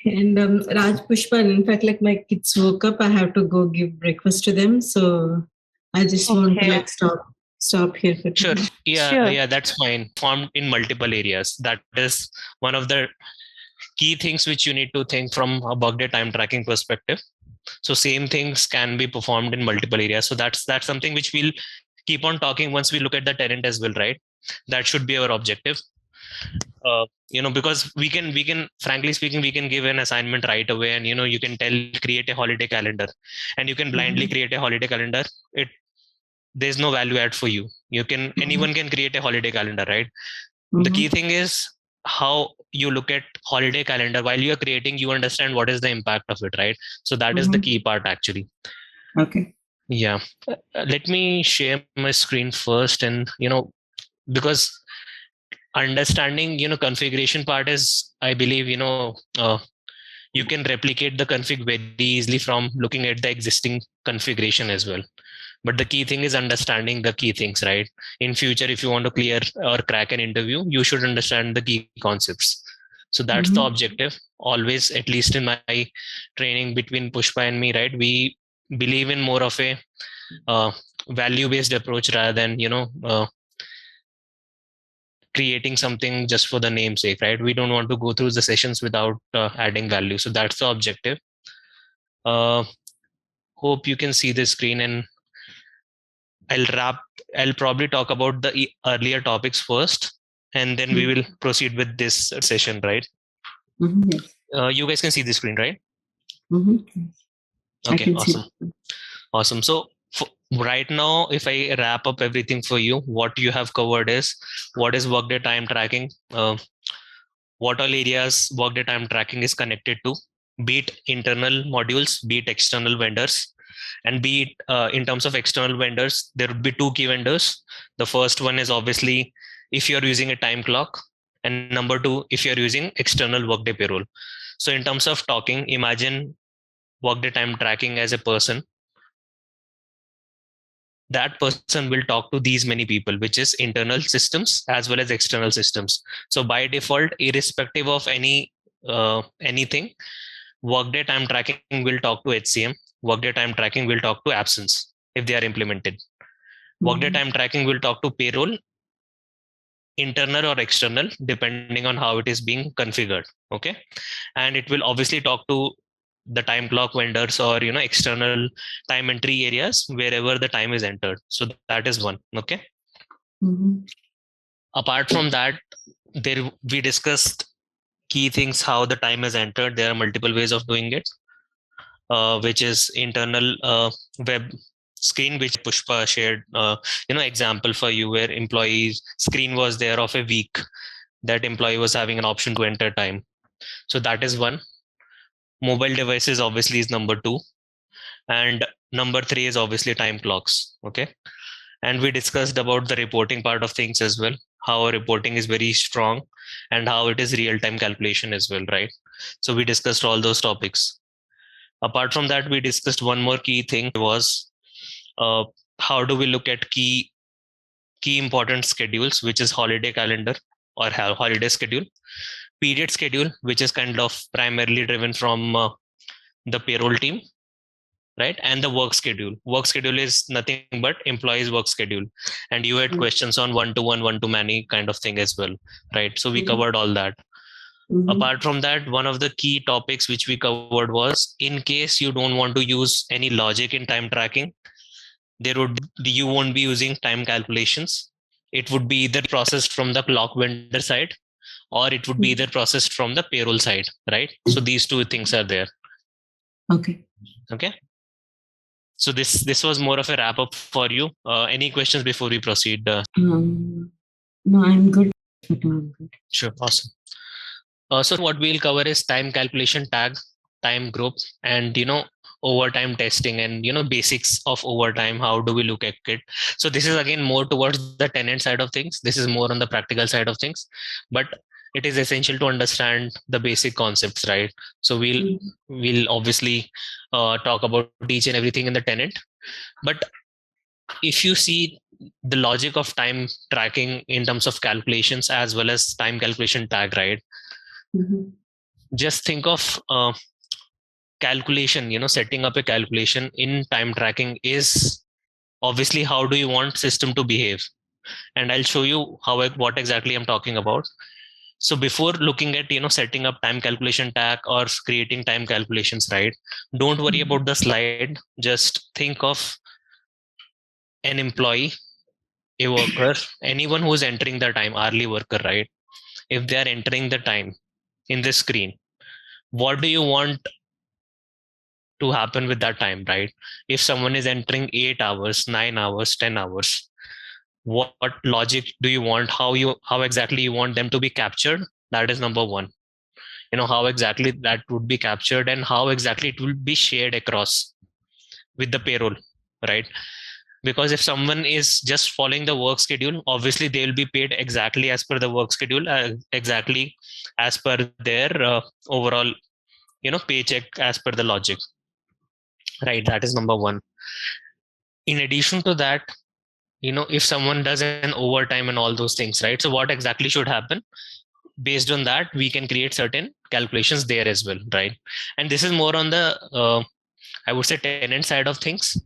And Raj, Pushpa, in fact, like my kids woke up, I have to go give breakfast to them. So I just want to like stop here for Sure. today. Yeah, that's fine. Formed in multiple areas. That is one of the key things which you need to think from a Workday time tracking perspective. So same things can be performed in multiple areas. So that's something which we'll keep on talking once we look at the tenant as well, right? That should be our objective. Because we can frankly speaking, we can give an assignment right away, and you can create a holiday calendar, and you can blindly create a holiday calendar. There's no value add for you. Anyone can create a holiday calendar, right? The key thing is how you look at holiday calendar while you're creating, you understand what is the impact of it, right? So that is the key part actually. Okay. Yeah. Let me share my screen first, and because understanding configuration part is, I believe, you can replicate the config very easily from looking at the existing configuration as well. But the key thing is understanding the key things, right? In future, if you want to clear or crack an interview, you should understand the key concepts. So that's the objective. Always, at least in my training between Pushpa and me, right? We believe in more of a value-based approach rather than creating something just for the namesake, right? We don't want to go through the sessions without adding value. So that's the objective. Hope you can see the screen, and I'll probably talk about the earlier topics first, and then we will proceed with this session, right? You guys can see the screen, right? Okay, awesome. So right now, if I wrap up everything for you, what you have covered is what is Workday time tracking, what all areas Workday time tracking is connected to, be it internal modules, be it external vendors. And be it in terms of external vendors, there would be two key vendors. The first one is obviously if you're using a time clock, and number two, if you're using external Workday payroll. So in terms of talking, imagine Workday time tracking as a person. That person will talk to these many people, which is internal systems as well as external systems. So by default, irrespective of anything, Workday time tracking will talk to HCM. Workday time tracking will talk to absence if they are implemented. Workday time tracking will talk to payroll, internal or external, depending on how it is being configured. Okay. And it will obviously talk to the time clock vendors or external time entry areas wherever the time is entered. So that is one. Okay. Apart from that, we discussed key things, how the time is entered. There are multiple ways of doing it, which is internal web screen, which Pushpa shared example for you, where employee's screen was there of a week. That employee was having an option to enter time. So that is one. Mobile devices obviously is number two. And number three is obviously time clocks. Okay. And we discussed about the reporting part of things as well, how our reporting is very strong and how it is real-time calculation as well, right? So we discussed all those topics. Apart from that, we discussed one more key thing was how do we look at key important schedules, which is holiday calendar or holiday schedule, period schedule, which is kind of primarily driven from the payroll team, right? And the work schedule. Work schedule is nothing but employees' work schedule. And you had questions on one-to-one, one-to-many kind of thing as well, right? So we covered all that. Apart from that, one of the key topics which we covered was, in case you don't want to use any logic in time tracking, you won't be using time calculations. It would be either processed from the clock vendor side, or it would be either processed from the payroll side, right? So these two things are there. Okay. So this was more of a wrap up for you. Any questions before we proceed? No, I'm good. I'm good. Sure, awesome. So what we'll cover is time calculation tag, time group, and overtime testing, and basics of overtime. How do we look at it? So this is again more towards the tenant side of things. This is more on the practical side of things, but it is essential to understand the basic concepts, right? So we'll obviously talk about each and everything in the tenant, but if you see the logic of time tracking in terms of calculations as well as time calculation tag, right? Mm-hmm. Just think of calculation, setting up a calculation in time tracking is obviously how do you want system to behave, and I'll show you what exactly I'm talking about. So before looking at setting up time calculation tag or creating time calculations, right, don't worry about the slide. Just think of an employee, a worker, anyone who is entering the time, hourly worker, right? If they are entering the time in this screen, what do you want to happen with that time, right? If someone is entering 8 hours, 9 hours, 10 hours, what logic do you want? How exactly you want them to be captured? That is number one. How exactly that would be captured and how exactly it will be shared across with the payroll, right? Because if someone is just following the work schedule, obviously they will be paid exactly as per the work schedule, exactly as per their overall paycheck as per the logic, right? That is number one. In addition to that, if someone does an overtime and all those things, right? So what exactly should happen? Based on that, we can create certain calculations there as well, right? And this is more on the I would say tenant side of things,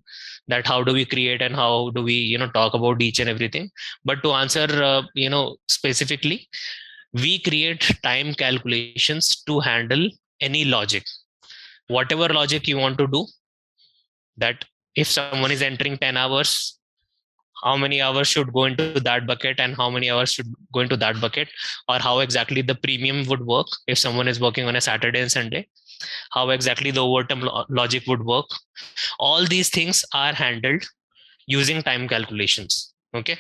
that how do we create and how do we talk about each and everything. But to answer specifically, we create time calculations to handle any logic, whatever logic you want to do. That if someone is entering 10 hours, how many hours should go into that bucket and how many hours should go into that bucket, or how exactly the premium would work if someone is working on a Saturday and Sunday, how exactly the overtime logic would work. All these things are handled using time calculations. Okay,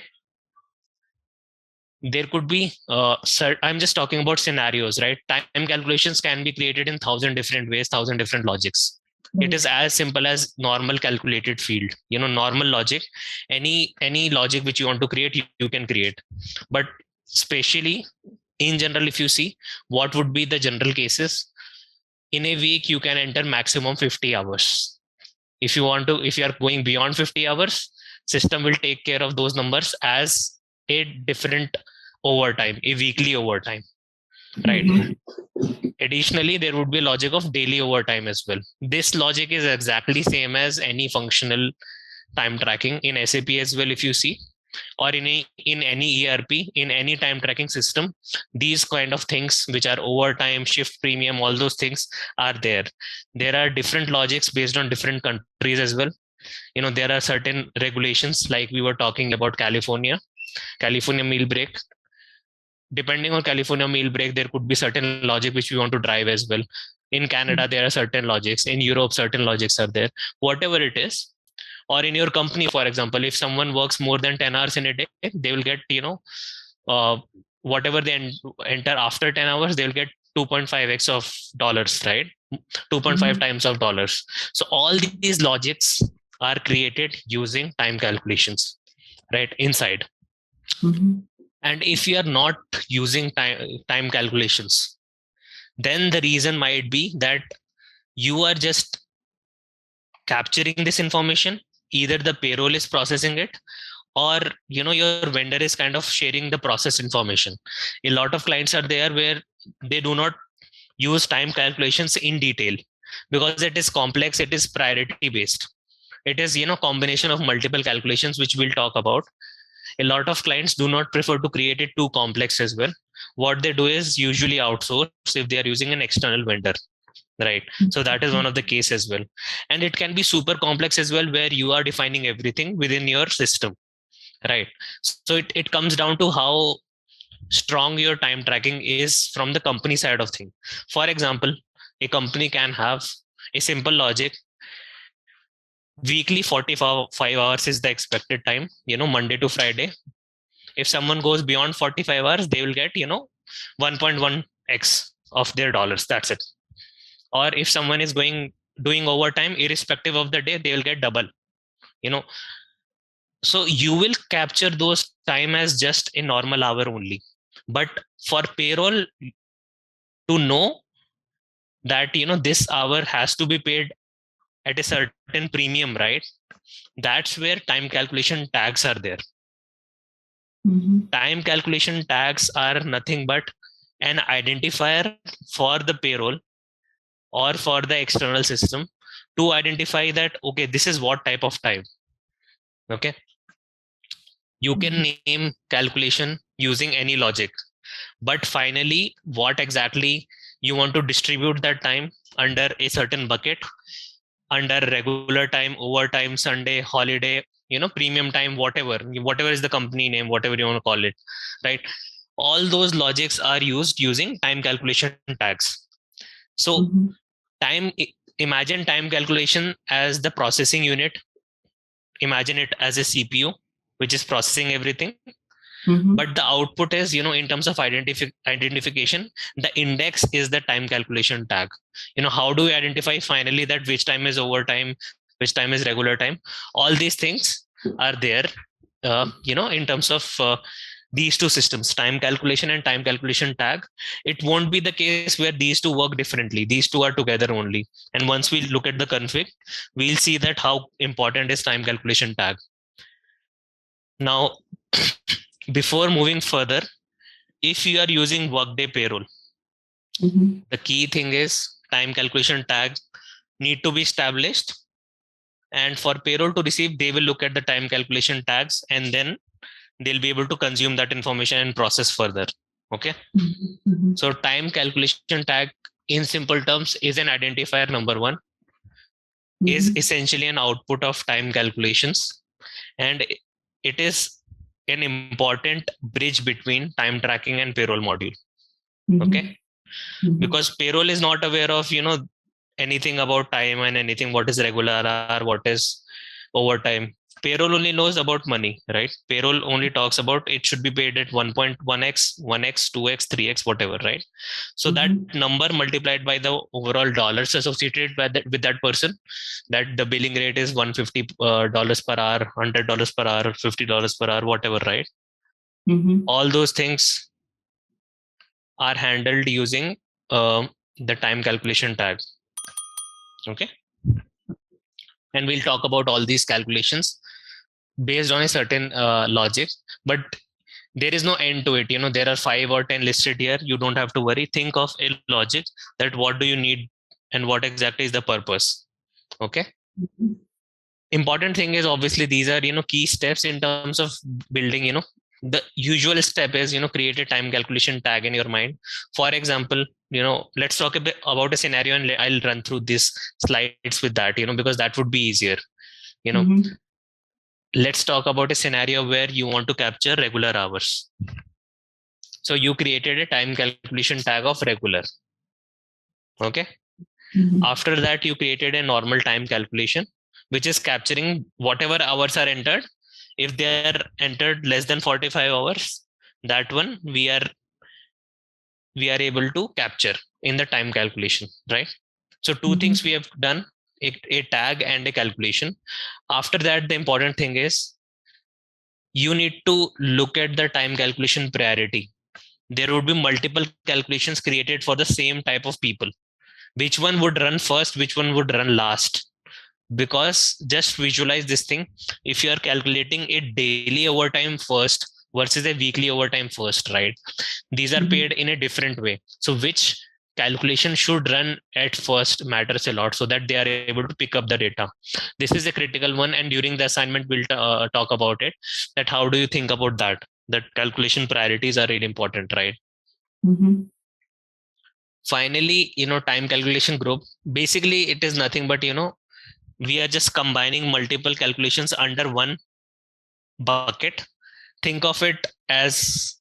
there could be I'm just talking about scenarios, right? Time calculations can be created in 1,000 different ways, 1,000 different logics. It is as simple as normal calculated field, normal logic. Any logic which you want to create, you can create. But especially in general, if you see what would be the general cases, in a week you can enter maximum 50 hours. If you are going beyond 50 hours, system will take care of those numbers as a different overtime, a weekly overtime, right? Additionally, there would be logic of daily overtime as well. This logic is exactly same as any functional time tracking in SAP as well. If you see, or in any ERP, in any time tracking system, these kind of things which are overtime, shift premium, all those things are there. There are different logics based on different countries as well. There are certain regulations, like we were talking about California meal break. Depending on California meal break, there could be certain logic which we want to drive as well. In Canada, there are certain logics. In Europe, certain logics are there. Whatever it is, or in your company, for example, if someone works more than 10 hours in a day, they will get uh, whatever they enter after 10 hours, they will get 2.5x of dollars, right? 2.5 times of dollars. So all these logics are created using time calculations, right, inside. And if you are not using time calculations, then the reason might be that you are just capturing this information. Either the payroll is processing it, or your vendor is kind of sharing the process information. A lot of clients are there where they do not use time calculations in detail because it is complex, it is priority based, it is combination of multiple calculations, which we'll talk about. A lot of clients do not prefer to create it too complex as well. What they do is usually outsource if they are using an external vendor, right? So that is one of the case as well. And it can be super complex as well, where you are defining everything within your system, right? So it comes down to how strong your time tracking is from the company side of thing. For example, a company can have a simple logic: weekly 45 hours is the expected time, Monday to Friday. If someone goes beyond 45 hours, they will get, 1.1x of their dollars. That's it. Or if someone is doing overtime, irrespective of the day, they will get double. So you will capture those time as just a normal hour only. But for payroll to know that, this hour has to be paid at a certain premium, right? That's where time calculation tags are there. Time calculation tags are nothing but an identifier for the payroll or for the external system to identify that, okay, this is what type of time. Okay. You can name calculation using any logic, but finally, what exactly you want to distribute that time under a certain bucket, under regular time, overtime, Sunday, holiday, premium time, whatever is the company name, whatever you want to call it, right? All those logics are used using time calculation tags. So imagine time calculation as the processing unit. Imagine it as a CPU, which is processing everything. But the output is, in terms of identification, the index is the time calculation tag. How do we identify finally that which time is overtime, which time is regular time? All these things are there, in terms of these two systems, time calculation and time calculation tag. It won't be the case where these two work differently. These two are together only. And once we look at the config, we'll see that how important is time calculation tag. Now, before moving further, if you are using Workday Payroll, the key thing is time calculation tag need to be established. And for payroll to receive, they will look at the time calculation tags, and then they'll be able to consume that information and process further. Okay. So time calculation tag, in simple terms, is an identifier, number one, is essentially an output of time calculations. And it is an important bridge between time tracking and payroll module. Okay. Because payroll is not aware of, anything about time and anything, what is regular hour, what is overtime. Payroll only knows about money, right? Payroll only talks about it should be paid at 1.1x, 1x, 2x, 3x, whatever, right? So that number multiplied by the overall dollars associated with that person, that the billing rate is $150 per hour, $100 per hour, $50 per hour, whatever, right? All those things are handled using the time calculation tag. Okay. And we'll talk about all these calculations based on a certain logic, but there is no end to it. There are 5 or 10 listed here. You don't have to worry. Think of a logic that what do you need and what exactly is the purpose. Okay. Important thing is, obviously, these are, key steps in terms of building, the usual step is, create a time calculation tag in your mind. For example, let's talk a bit about a scenario, and I'll run through these slides with that, because that would be easier. Let's talk about a scenario where you want to capture regular hours. So you created a time calculation tag of regular. Okay. After that, you created a normal time calculation, which is capturing whatever hours are entered. If they are entered less than 45 hours, that one we are able to capture in the time calculation, right? So two things we have done, a tag and a calculation. After that, the important thing is you need to look at the time calculation priority. There would be multiple calculations created for the same type of people. Which one would run first, which one would run last? Because just visualize this thing. If you are calculating a daily overtime first versus a weekly overtime first, right? These are paid in a different way. So which calculation should run at first matters a lot, so that they are able to pick up the data. This is a critical one, and during the assignment we'll talk about it, that how do you think about that calculation priorities are really important, right? Finally, time calculation group, basically it is nothing but, we are just combining multiple calculations under one bucket. Think of it as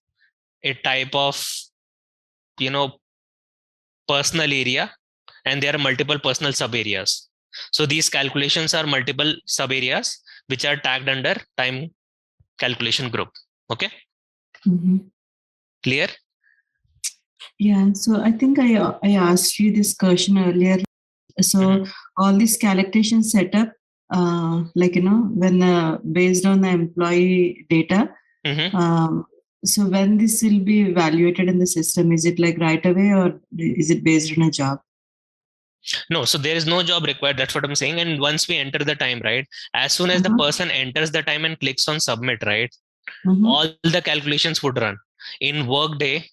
a type of, personal area, and there are multiple personal sub areas. So these calculations are multiple sub areas which are tagged under time calculation group. Okay. Clear? Yeah. So I think I asked you this question earlier. So all this calculation setup, like when based on the employee data. So when this will be evaluated in the system, is it like right away or is it based on a job? No, so there is no job required. That's what I'm saying. And once we enter the time, right, as soon as the person enters the time and clicks on submit, right, all the calculations would run. In Workday,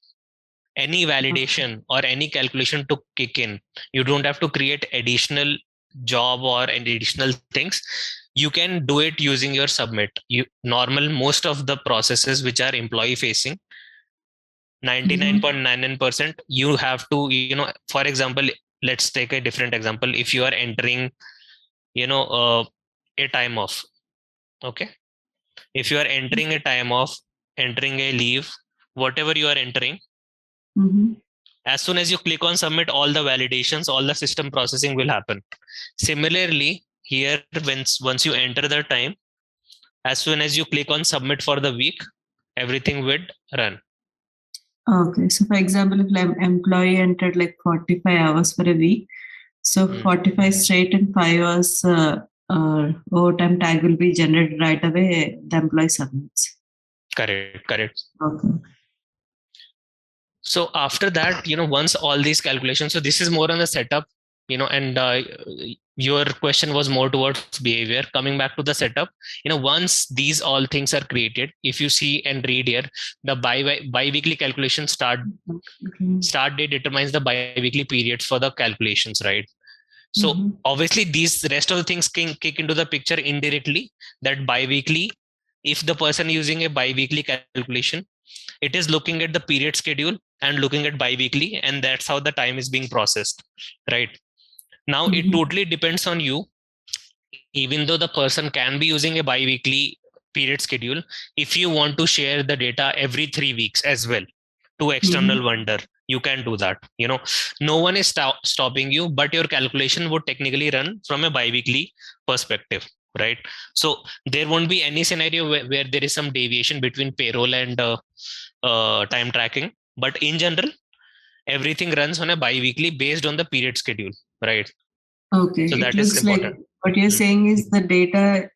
any validation or any calculation to kick in, you don't have to create additional job or any additional things. You can do it using your submit. Most of the processes which are employee facing, 99.99%, you have to, for example, let's take a different example. If you are entering, a time off, okay, if you are entering a time off, entering a leave, whatever you are entering, as soon as you click on submit, all the validations, all the system processing will happen. Similarly, here, once you enter the time, as soon as you click on submit for the week, everything would run. Okay. So for example, if an employee entered like 45 hours for a week, so 45 straight and 5 hours overtime tag will be generated right away. The employee submits. Correct. Okay. So after that, once all these calculations, so this is more on the setup, and your question was more towards behavior. Coming back to the setup, once these all things are created, if you see and read here, the bi-weekly calculation start date determines the bi-weekly periods for the calculations, right? So obviously these rest of the things can kick into the picture indirectly, that bi-weekly, if the person using a bi-weekly calculation, it is looking at the period schedule and looking at bi-weekly, and that's how the time is being processed, right? Now it totally depends on you. Even though the person can be using a bi-weekly period schedule, if you want to share the data every 3 weeks as well to external vendor, you can do that. No one is stopping you, but your calculation would technically run from a bi-weekly perspective, right? So there won't be any scenario where there is some deviation between payroll and time tracking, but in general, everything runs on a bi-weekly based on the period schedule, right? Okay. So that it is looks important. like what you're saying is the data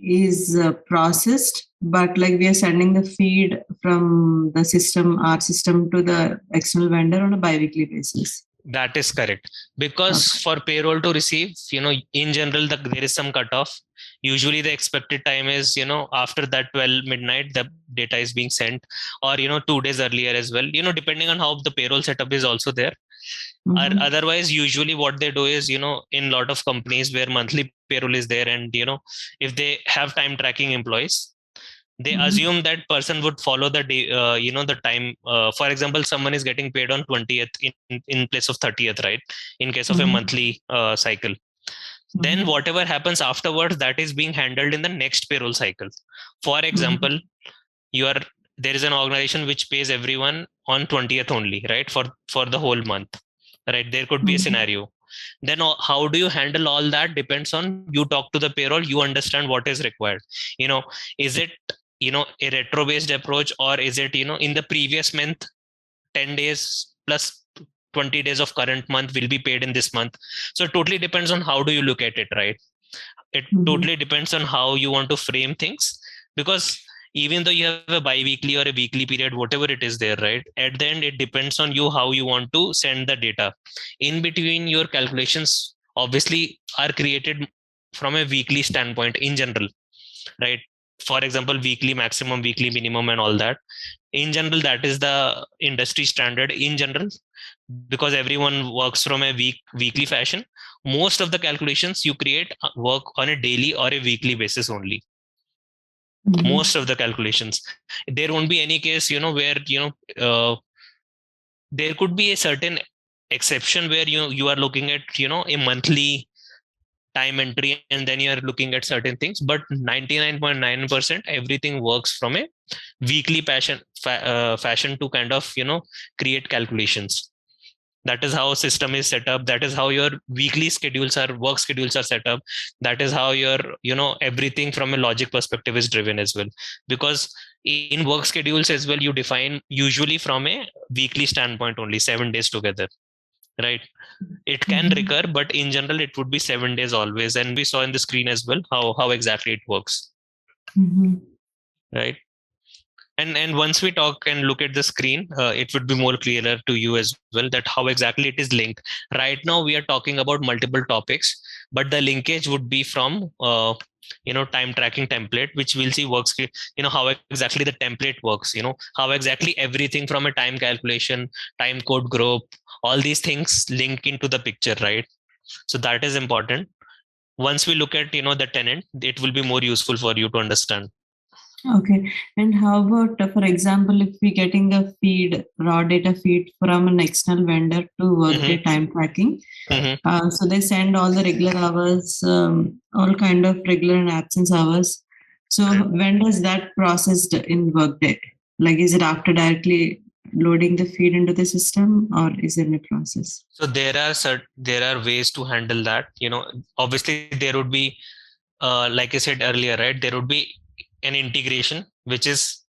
is processed, but like we are sending the feed from the system, our system, to the external vendor on a bi-weekly basis. That is correct. Because for payroll to receive, in general, there is some cutoff. Usually the expected time is, after that 12 midnight, the data is being sent, or, 2 days earlier as well, depending on how the payroll setup is also there. Otherwise, usually what they do is, in a lot of companies where monthly payroll is there, and, if they have time tracking employees, they assume that person would follow the day, the time. For example, someone is getting paid on 20th in place of 30th, right? In case of a monthly cycle. Then whatever happens afterwards, that is being handled in the next payroll cycle. For example, there is an organization which pays everyone on 20th only, right? For the whole month, right? There could be a scenario. Then how do you handle all that depends on, you talk to the payroll, you understand what is required. Is it, a retro based approach, or is it, in the previous month, 10 days plus 20 days of current month will be paid in this month. So it totally depends on how do you look at it, right? It totally depends on how you want to frame things, because even though you have a bi-weekly or a weekly period, whatever it is there, right, at the end it depends on you how you want to send the data. In between, your calculations obviously are created from a weekly standpoint in general, right? For example, weekly maximum, weekly minimum, and all that. In general, that is the industry standard in general, because everyone works from a weekly fashion. Most of the calculations you create work on a daily or a weekly basis only. Most of the calculations, there won't be any case, where, there could be a certain exception where you are looking at, a monthly time entry, and then you are looking at certain things, but 99.9% everything works from a weekly fashion to kind of, create calculations. That is how system is set up. That is how your weekly schedules are, work schedules are set up. That is how your, everything from a logic perspective is driven as well. Because in work schedules as well, you define usually from a weekly standpoint only, 7 days together, right? It can recur, but in general, it would be 7 days always. And we saw in the screen as well how exactly it works, right? And once we talk and look at the screen, it would be more clearer to you as well that how exactly it is linked. Right now, we are talking about multiple topics, but the linkage would be from time tracking template, which we'll see works. How exactly the template works. How exactly everything from a time calculation, time code group, all these things link into the picture, right? So that is important. Once we look at the tenant, it will be more useful for you to understand. Okay. And how about, for example, if we're getting a feed, raw data feed from an external vendor to Workday time tracking, so they send all the regular hours, all kind of regular and absence hours. So when does that processed in Workday? Like, is it after directly loading the feed into the system, or is it in a process? So there are ways to handle that. Obviously there would be, like I said earlier, right? There would be an integration which is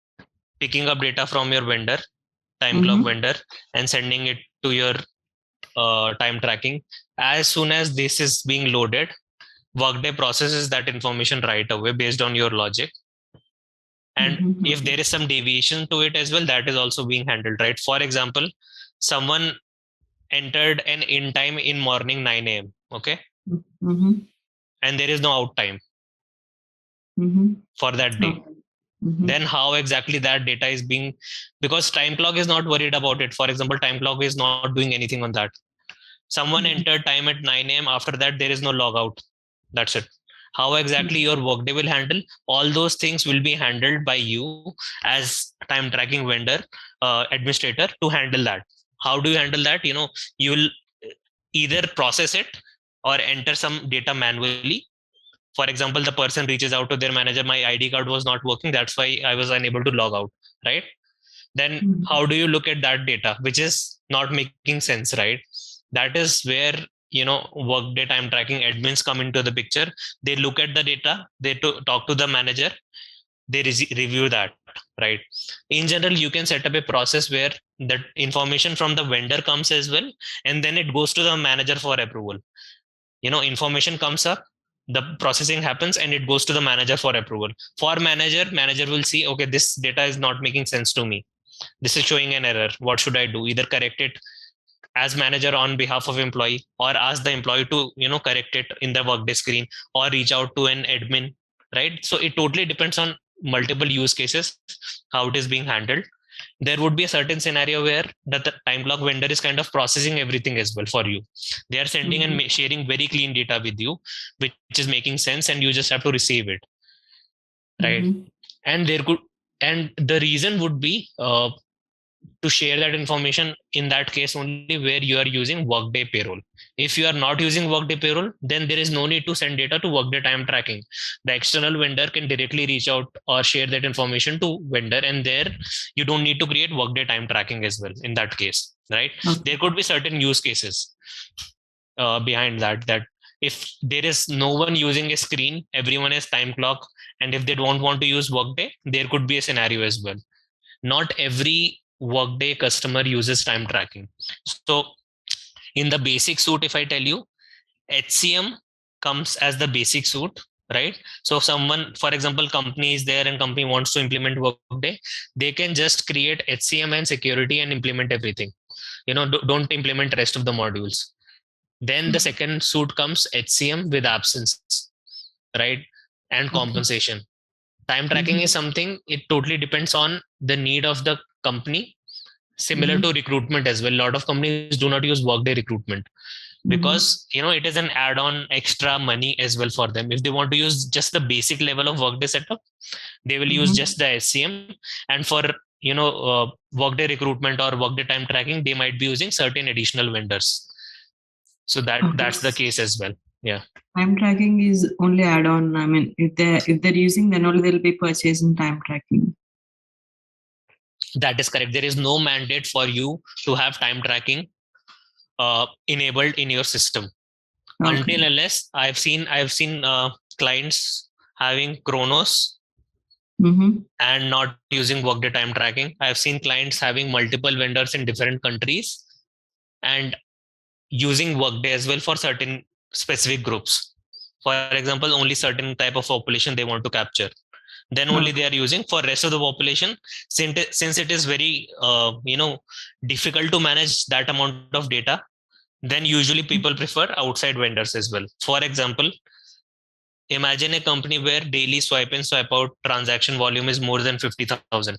picking up data from your vendor, time clock vendor, and sending it to your time tracking. As soon as this is being loaded, Workday processes that information right away based on your logic. And if there is some deviation to it as well, that is also being handled, right? For example, someone entered an in time in morning 9 a.m. Okay. And there is no out time for that day. Then how exactly that data is being, because time clock is not worried about it. For example, time clock is not doing anything on that. Someone entered time at 9 a.m. After that, there is no log out. That's it. How exactly your Workday will handle all those things will be handled by you as time tracking vendor administrator to handle that. How do you handle that? You will either process it or enter some data manually. For example, the person reaches out to their manager, my ID card was not working, that's why I was unable to log out, right? Then how do you look at that data, which is not making sense, right? That is where Workday time tracking admins come into the picture. They look at the data, they talk to the manager, they review that, right? In general, you can set up a process where that information from the vendor comes as well, and then it goes to the manager for approval. Information comes up, the processing happens, and it goes to the manager for approval. For manager will see, okay, this data is not making sense to me, this is showing an error, what should I do? Either correct it as manager on behalf of employee, or ask the employee to correct it in the Workday screen, or reach out to an admin, right? So it totally depends on multiple use cases how it is being handled. There would be a certain scenario where the time clock vendor is kind of processing everything as well for you. They are sending and sharing very clean data with you, which is making sense, and you just have to receive it, right? And the reason would be to share that information in that case only where you are using Workday Payroll. If you are not using Workday Payroll, then there is no need to send data to Workday time tracking. The external vendor can directly reach out or share that information to vendor, and there you don't need to create Workday time tracking as well in that case, right? There could be certain use cases behind that if there is no one using a screen, everyone has time clock, and if they don't want to use Workday, there could be a scenario as well. Not every Workday customer uses time tracking. So in the basic suite, if I tell you, HCM comes as the basic suite, right? So if someone, for example, company is there and company wants to implement Workday, they can just create HCM and security and implement everything. Don't implement rest of the modules. Then the second suite comes HCM with absence, right? And compensation. Time tracking is something, it totally depends on the need of the company. Similar to recruitment as well. A lot of companies do not use Workday recruitment because it is an add-on extra money as well for them. If they want to use just the basic level of Workday setup, they will use just the HCM. And for Workday recruitment or Workday time tracking, they might be using certain additional vendors. So that's the case as well. Yeah. Time tracking is only add-on. I mean, if they're using, then only they'll be purchasing time tracking. That is correct. There is no mandate for you to have time tracking enabled in your system. Okay. Until unless I've seen clients having Chronos and not using Workday time tracking. I've seen clients having multiple vendors in different countries and using Workday as well for certain specific groups. For example, only certain type of population they want to capture. Then only they are using. For rest of the population, since it is very difficult to manage that amount of data, then usually people prefer outside vendors as well. For example, imagine a company where daily swipe in, swipe out transaction volume is more than 50,000.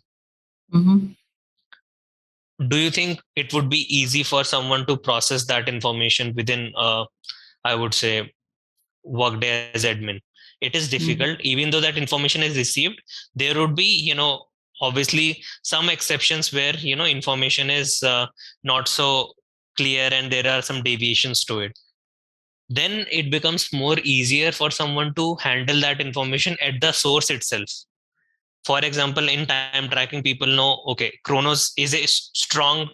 Do you think it would be easy for someone to process that information within, I would say, Workday as admin? It is difficult. Even though that information is received, there would be, obviously some exceptions where, information is not so clear and there are some deviations to it. Then it becomes more easier for someone to handle that information at the source itself. For example, in time tracking, people know, okay, Chronos is a strong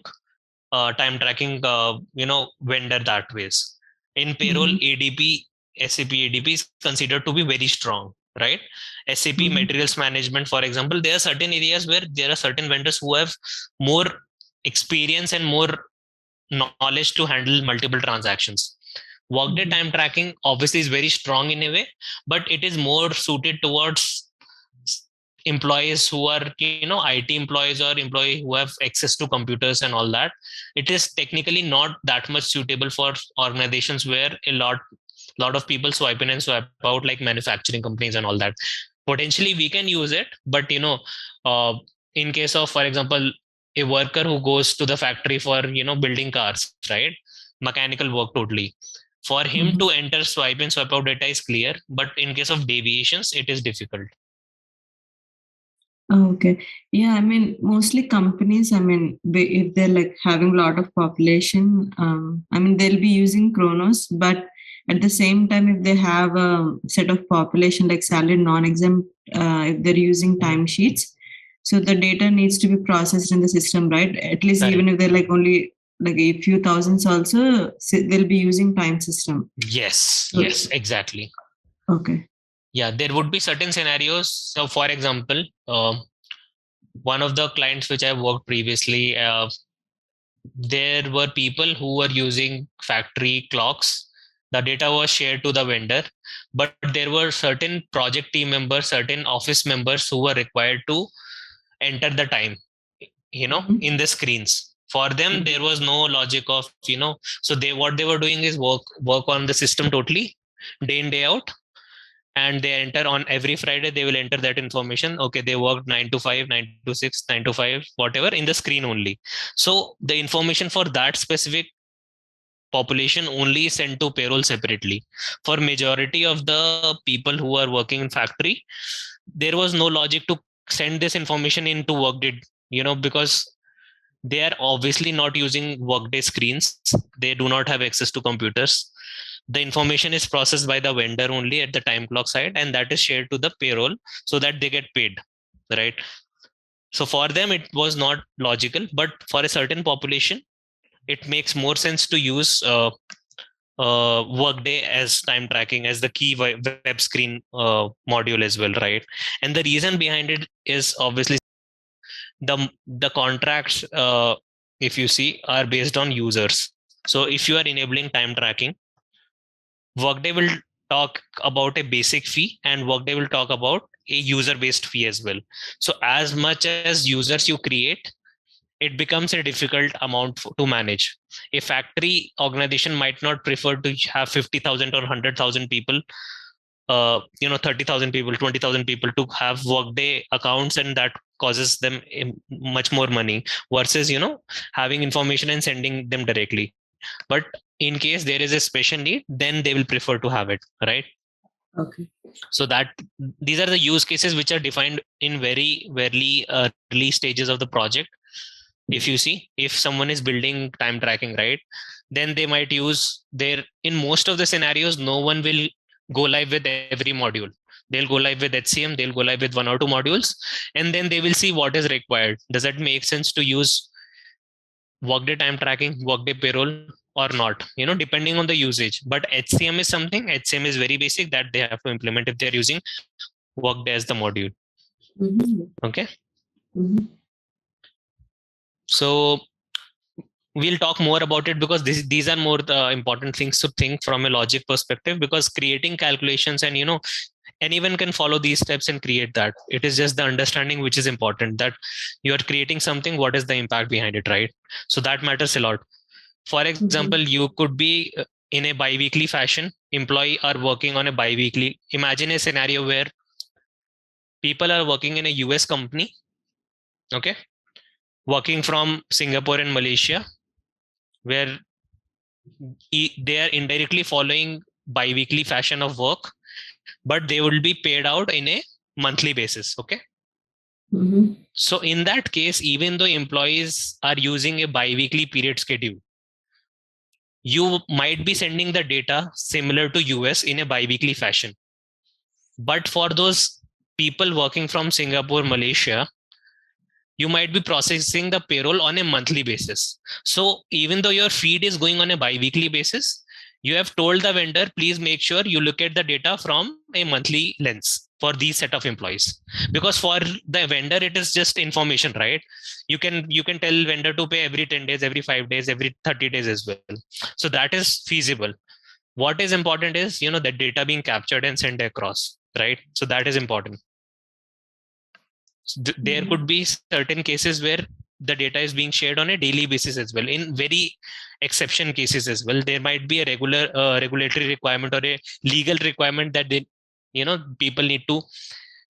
time tracking vendor that ways. In payroll, ADP, SAP ADP is considered to be very strong, right? SAP materials management, for example, there are certain areas where there are certain vendors who have more experience and more knowledge to handle multiple transactions. Workday time tracking obviously is very strong in a way, but it is more suited towards employees who are IT employees or employee who have access to computers and all that. It is technically not that much suitable for organizations where a lot of people swipe in and swipe out, like manufacturing companies and all that. Potentially we can use it, but in case of, for example, a worker who goes to the factory for building cars, right, mechanical work totally, for him to enter swipe in swipe out data is clear, but in case of deviations it is difficult. Okay. Yeah, I mean, mostly companies, I mean, if they're like having a lot of population, I mean, they'll be using Chronos, but at the same time, if they have a set of population like salaried non-exempt, if they're using timesheets, so the data needs to be processed in the system, right? At least Correct. even if they're like only like a few thousands also, they'll be using time system. Yes, exactly. Okay. Yeah, there would be certain scenarios. So for example, one of the clients which I worked previously, there were people who were using factory clocks. The data was shared to the vendor, but there were certain project team members, certain office members who were required to enter the time, in the screens. For them, there was no logic of, so what they were doing is work on the system totally, day in, day out. And they enter on every Friday, they will enter that information. Okay, they worked 9 to 5, 9 to 6, 9 to 5, whatever, in the screen only. So the information for that specific population only is sent to payroll separately. For majority of the people who are working in factory, there was no logic to send this information into Workday, because they are obviously not using Workday screens. They do not have access to computers. The information is processed by the vendor only at the time clock side, and that is shared to the payroll so that they get paid, right? So for them, it was not logical, but for a certain population, it makes more sense to use Workday as time tracking as the key web screen module as well, right? And the reason behind it is obviously the contracts, if you see, are based on users. So if you are enabling time tracking, Workday will talk about a basic fee, and Workday will talk about a user-based fee as well. So as much as users you create, it becomes a difficult amount to manage. A factory organization might not prefer to have 50,000 or 100,000 people, 30,000 people, 20,000 people to have Workday accounts, and that causes them much more money versus, having information and sending them directly. But in case there is a special need, then they will prefer to have it, right? Okay. So that these are the use cases which are defined in very early stages of the project. If you see, if someone is building time tracking, right, then they might use in most of the scenarios, no one will go live with every module. They'll go live with HCM, they'll go live with 1 or 2 modules, and then they will see what is required. Does that make sense to use Workday time tracking, Workday payroll, or not, depending on the usage. But HCM is very basic that they have to implement if they're using Workday as the module. Okay. So we'll talk more about it, because these are more the important things to think from a logic perspective, because creating calculations and anyone can follow these steps and create that. It is just the understanding which is important, that you are creating something, what is the impact behind it, right? So that matters a lot. For example, you could be in a bi-weekly fashion, employee are working on a bi-weekly. Imagine a scenario where people are working in a US company, okay, working from Singapore and Malaysia, where they are indirectly following bi-weekly fashion of work, but they will be paid out in a monthly basis. Okay. So in that case, even though employees are using a bi-weekly period schedule, you might be sending the data similar to US in a bi-weekly fashion. But for those people working from Singapore, Malaysia, you might be processing the payroll on a monthly basis. So even though your feed is going on a bi-weekly basis, you have told the vendor, please make sure you look at the data from a monthly lens for these set of employees. Because for the vendor, it is just information, right? You can tell vendor to pay every 10 days, every 5 days, every 30 days as well. So that is feasible. What is important is, the data being captured and sent across, right? So that is important. There could be certain cases where the data is being shared on a daily basis as well. In very exception cases as well, there might be a regulatory requirement or a legal requirement that people need to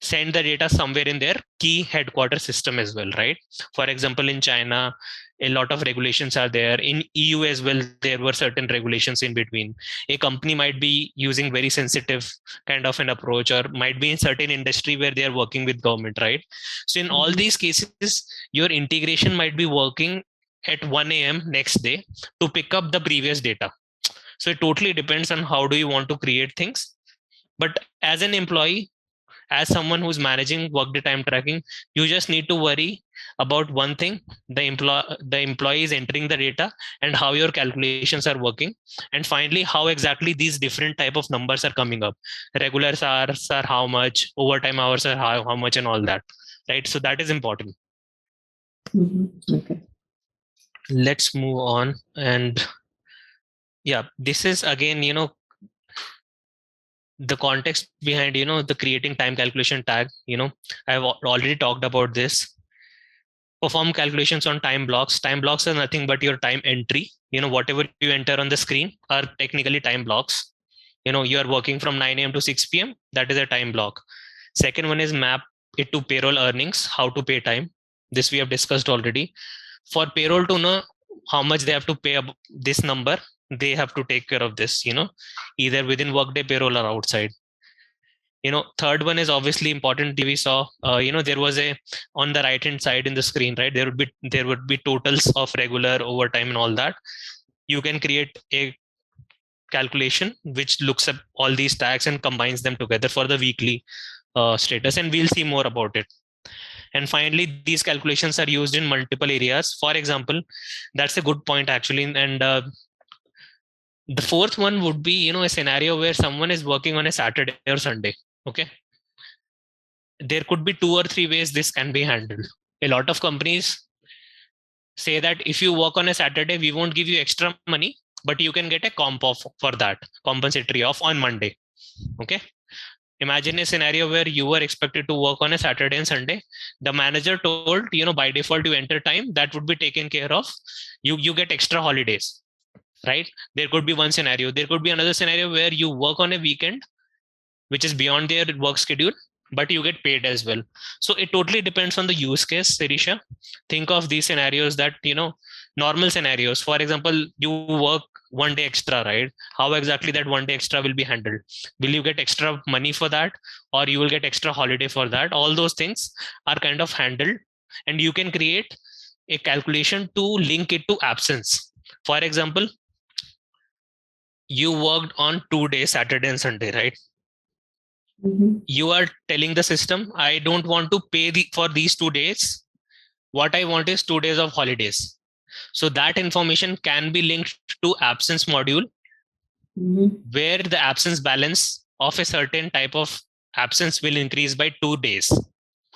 send the data somewhere in their key headquarter system as well, right? For example, in China, a lot of regulations are there. In EU as well, there were certain regulations in between. A company might be using very sensitive kind of an approach, or might be in certain industry where they are working with government, right? So in all these cases, your integration might be working at 1 a.m. next day to pick up the previous data. So it totally depends on how do you want to create things. But as an employee, as someone who's managing Workday time tracking, you just need to worry about one thing: the employee is entering the data and how your calculations are working, and finally how exactly these different type of numbers are coming up. Regular hours are how much, overtime hours are how much, and all that, right? So that is important. Okay. Let's move on. And yeah, this is again, the context behind, the creating time calculation tag. I've already talked about this. Perform calculations on time blocks. Time blocks are nothing but your time entry. Whatever you enter on the screen are technically time blocks. You are working from 9 a.m. to 6 p.m. That is a time block. Second one is map it to payroll earnings, how to pay time. This we have discussed already. For payroll to know how much they have to pay this number, they have to take care of this, either within Workday payroll or outside. Third one is obviously important. We saw, there was a, on the right hand side in the screen, right? There would be totals of regular, overtime, and all that. You can create a calculation which looks at all these tags and combines them together for the weekly status, and we'll see more about it. And finally, these calculations are used in multiple areas. For example, that's a good point actually. And the fourth one would be, a scenario where someone is working on a Saturday or Sunday. Okay. There could be 2 or 3 ways this can be handled. A lot of companies say that if you work on a Saturday, we won't give you extra money, but you can get a comp off for that, compensatory off on Monday. Okay. Imagine a scenario where you were expected to work on a Saturday and Sunday. The manager told, by default you enter time, that would be taken care of. You get extra holidays, right? There could be one scenario. There could be another scenario where you work on a weekend, which is beyond their work schedule, but you get paid as well. So it totally depends on the use case, Sirisha. Think of these scenarios that, normal scenarios. For example, you work 1 day extra, right? How exactly that 1 day extra will be handled? Will you get extra money for that, or you will get extra holiday for that? All those things are kind of handled, and you can create a calculation to link it to absence. For example, you worked on 2 days, Saturday and Sunday, right? You are telling the system, I don't want to pay for these 2 days. What I want is 2 days of holidays. So that information can be linked to absence module, where the absence balance of a certain type of absence will increase by 2 days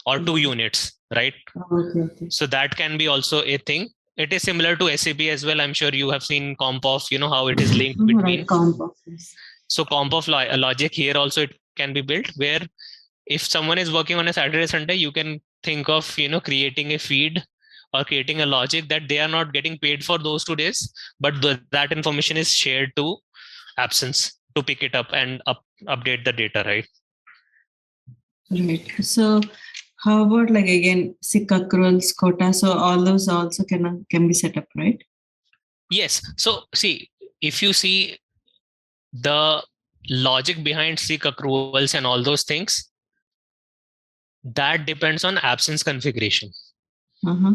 or 2 units, right? Okay. So that can be also a thing. It is similar to SAP as well. I'm sure you have seen comp-off, how it is linked between. Right, comp-off. So comp-off logic here also it can be built, where if someone is working on a Saturday, Sunday, you can think of, creating a feed or creating a logic that they are not getting paid for those 2 days, but that information is shared to absence to pick it up and update the data, right? Right. So how about like again sick accruals, quota? So all those also can be set up, right? Yes. So see, if you see the logic behind sick accruals and all those things, that depends on absence configuration.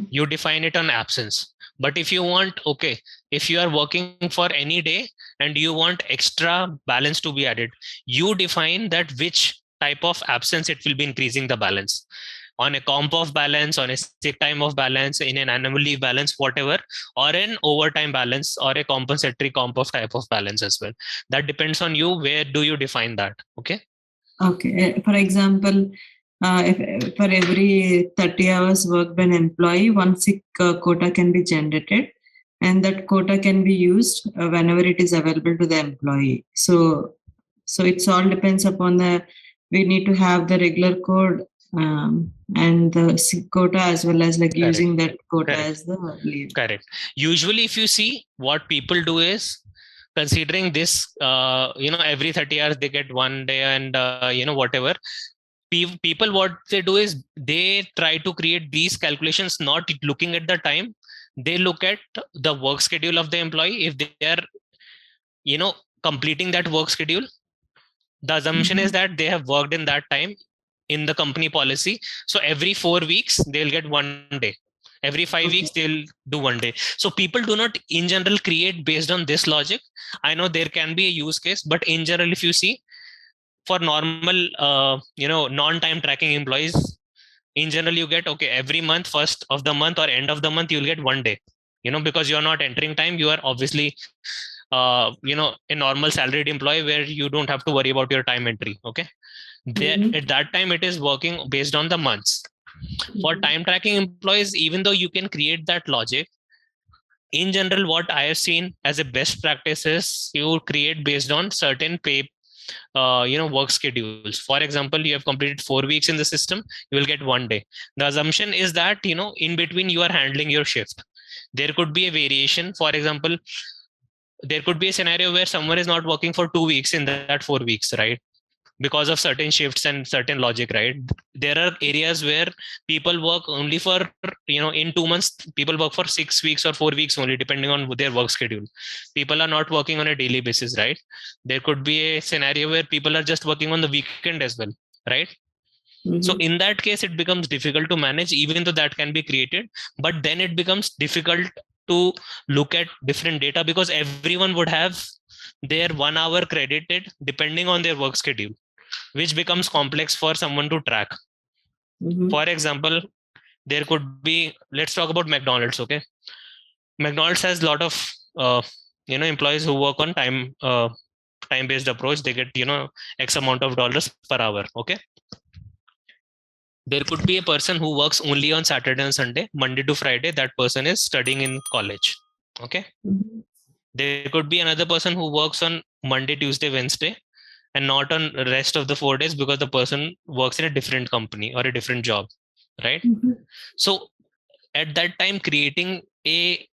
You define it on absence. But if you want, okay, if you are working for any day and you want extra balance to be added, you define that which type of absence it will be increasing the balance. On a comp of balance, on a sick time of balance, in an annual leave balance, whatever, or an overtime balance, or a compensatory comp of type of balance as well. That depends on you. Where do you define that? Okay. Okay. For example, if for every 30 hours worked by an employee, one sick quota can be generated, and that quota can be used whenever it is available to the employee. So it's all depends upon we need to have the regular code and the sick quota, as well as like Correct. using that quota Correct. as the leave. Correct. Usually, if you see, what people do is, considering this, every 30 hours they get 1 day, and whatever. People, what they do is they try to create these calculations not looking at the time. They look at the work schedule of the employee. If they are, completing that work schedule, the assumption is that they have worked in that time in the company policy. So every 4 weeks they'll get 1 day. Every 5 weeks they'll do 1 day. So people do not in general create based on this logic. I know there can be a use case, but in general, if you see, for normal non-time tracking employees, in general you get, okay, every month, first of the month or end of the month, you'll get 1 day, because you're not entering time. You are obviously a normal salaried employee where you don't have to worry about your time entry. Okay. At that time it is working based on the months. For time tracking employees, even though you can create that logic, in general, what I have seen as a best practice is you create based on certain pay work schedules. For example, you have completed 4 weeks in the system, you will get 1 day. The assumption is that in between you are handling your shift. There could be a variation. For example, there could be a scenario where someone is not working for 2 weeks in that 4 weeks, right? Because of certain shifts and certain logic, right? There are areas where people work only for, in 2 months, people work for 6 weeks or 4 weeks only, depending on their work schedule. People are not working on a daily basis, right? There could be a scenario where people are just working on the weekend as well, right? So in that case, it becomes difficult to manage, even though that can be created. But then it becomes difficult to look at different data, because everyone would have their 1 hour credited depending on their work schedule, which becomes complex for someone to track. For example, there could be, let's talk about McDonald's. Okay. McDonald's has a lot of, employees who work on time-based approach. They get, X amount of dollars per hour. Okay. There could be a person who works only on Saturday and Sunday, Monday to Friday. That person is studying in college. Okay. There could be another person who works on Monday, Tuesday, Wednesday, and not on the rest of the 4 days, because the person works in a different company or a different job, right? So at that time, creating a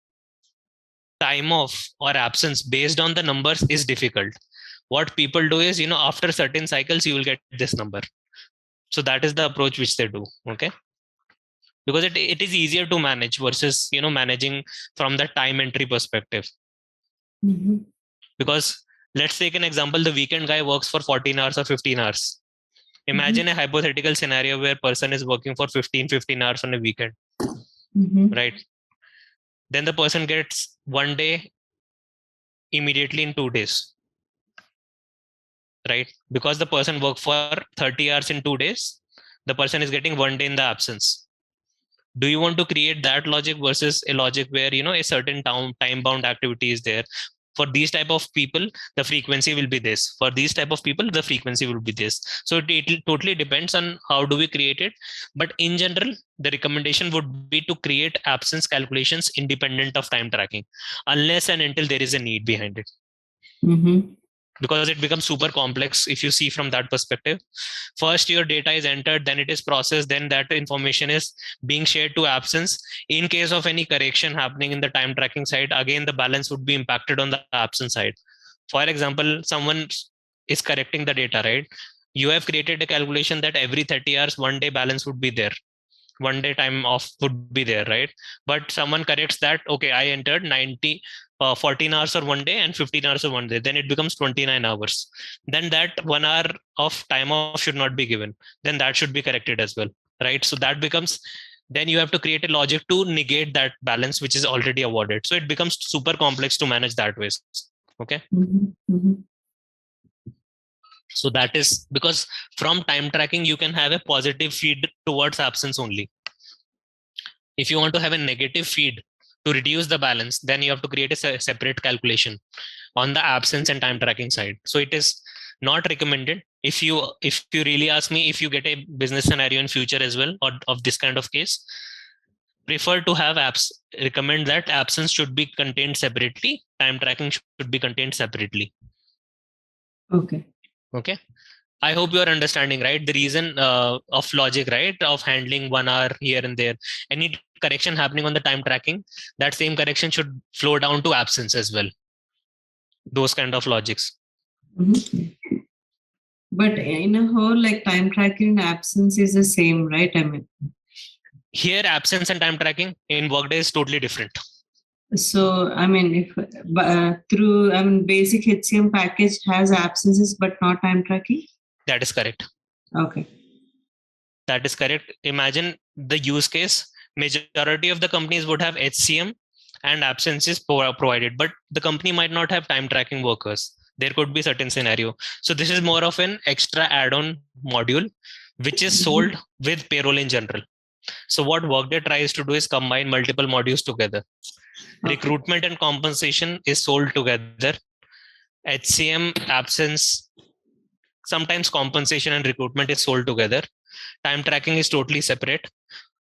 time off or absence based on the numbers is difficult. What people do is, after certain cycles, you will get this number. So that is the approach which they do. Okay. Because it is easier to manage versus, managing from the time entry perspective. Because let's take an example, the weekend guy works for 14 hours or 15 hours. Imagine a hypothetical scenario where person is working for 15 hours on a weekend, right? Then the person gets 1 day immediately in 2 days, right? Because the person worked for 30 hours in 2 days, the person is getting 1 day in the absence. Do you want to create that logic versus a logic where, a certain time bound activity is there? For these type of people, the frequency will be this. For these type of people, the frequency will be this. So it totally depends on how do we create it. But in general, the recommendation would be to create absence calculations independent of time tracking, unless and until there is a need behind it. Mm-hmm. Because it becomes super complex if you see from that perspective. First your data is entered, then it is processed, then that information is being shared to absence. In case of any correction happening in the time tracking side, again the balance would be impacted on the absence side. For example, someone is correcting the data, right? You have created a calculation that every 30 hours 1 day balance would be there, 1 day time off would be there, right? But someone corrects that, okay, I entered 14 hours or 1 day and 15 hours or 1 day, then it becomes 29 hours. Then that 1 hour of time off should not be given. Then that should be corrected as well, right? So that becomes, then you have to create a logic to negate that balance which is already awarded. So it becomes super complex to manage that way. Okay. Mm-hmm. Mm-hmm. So that is because from time tracking, you can have a positive feed towards absence only. If you want to have a negative feed to reduce the balance, then you have to create a separate calculation on the absence and time tracking side. So it is not recommended. If you really ask me, if you get a business scenario in future as well, or of this kind of case, prefer to have apps, recommend that absence should be contained separately, time tracking should be contained separately. Okay. Okay. I hope you are understanding, right? The reason of logic, right? Of handling 1 hour here and there. Any correction happening on the time tracking, that same correction should flow down to absence as well. Those kind of logics. Mm-hmm. But in a whole, like time tracking and absence is the same, right? I mean, here absence and time tracking in Workday is totally different. So, I mean, if through, I mean, basic HCM package has absences but not time tracking? That is correct. Okay. That is correct. Imagine the use case. Majority of the companies would have HCM and absences provided, but the company might not have time tracking workers. There could be certain scenario. So this is more of an extra add-on module, which is sold with payroll in general. So what Workday tries to do is combine multiple modules together. Okay. Recruitment and compensation is sold together. HCM, absence, sometimes compensation and recruitment is sold together. Time tracking is totally separate.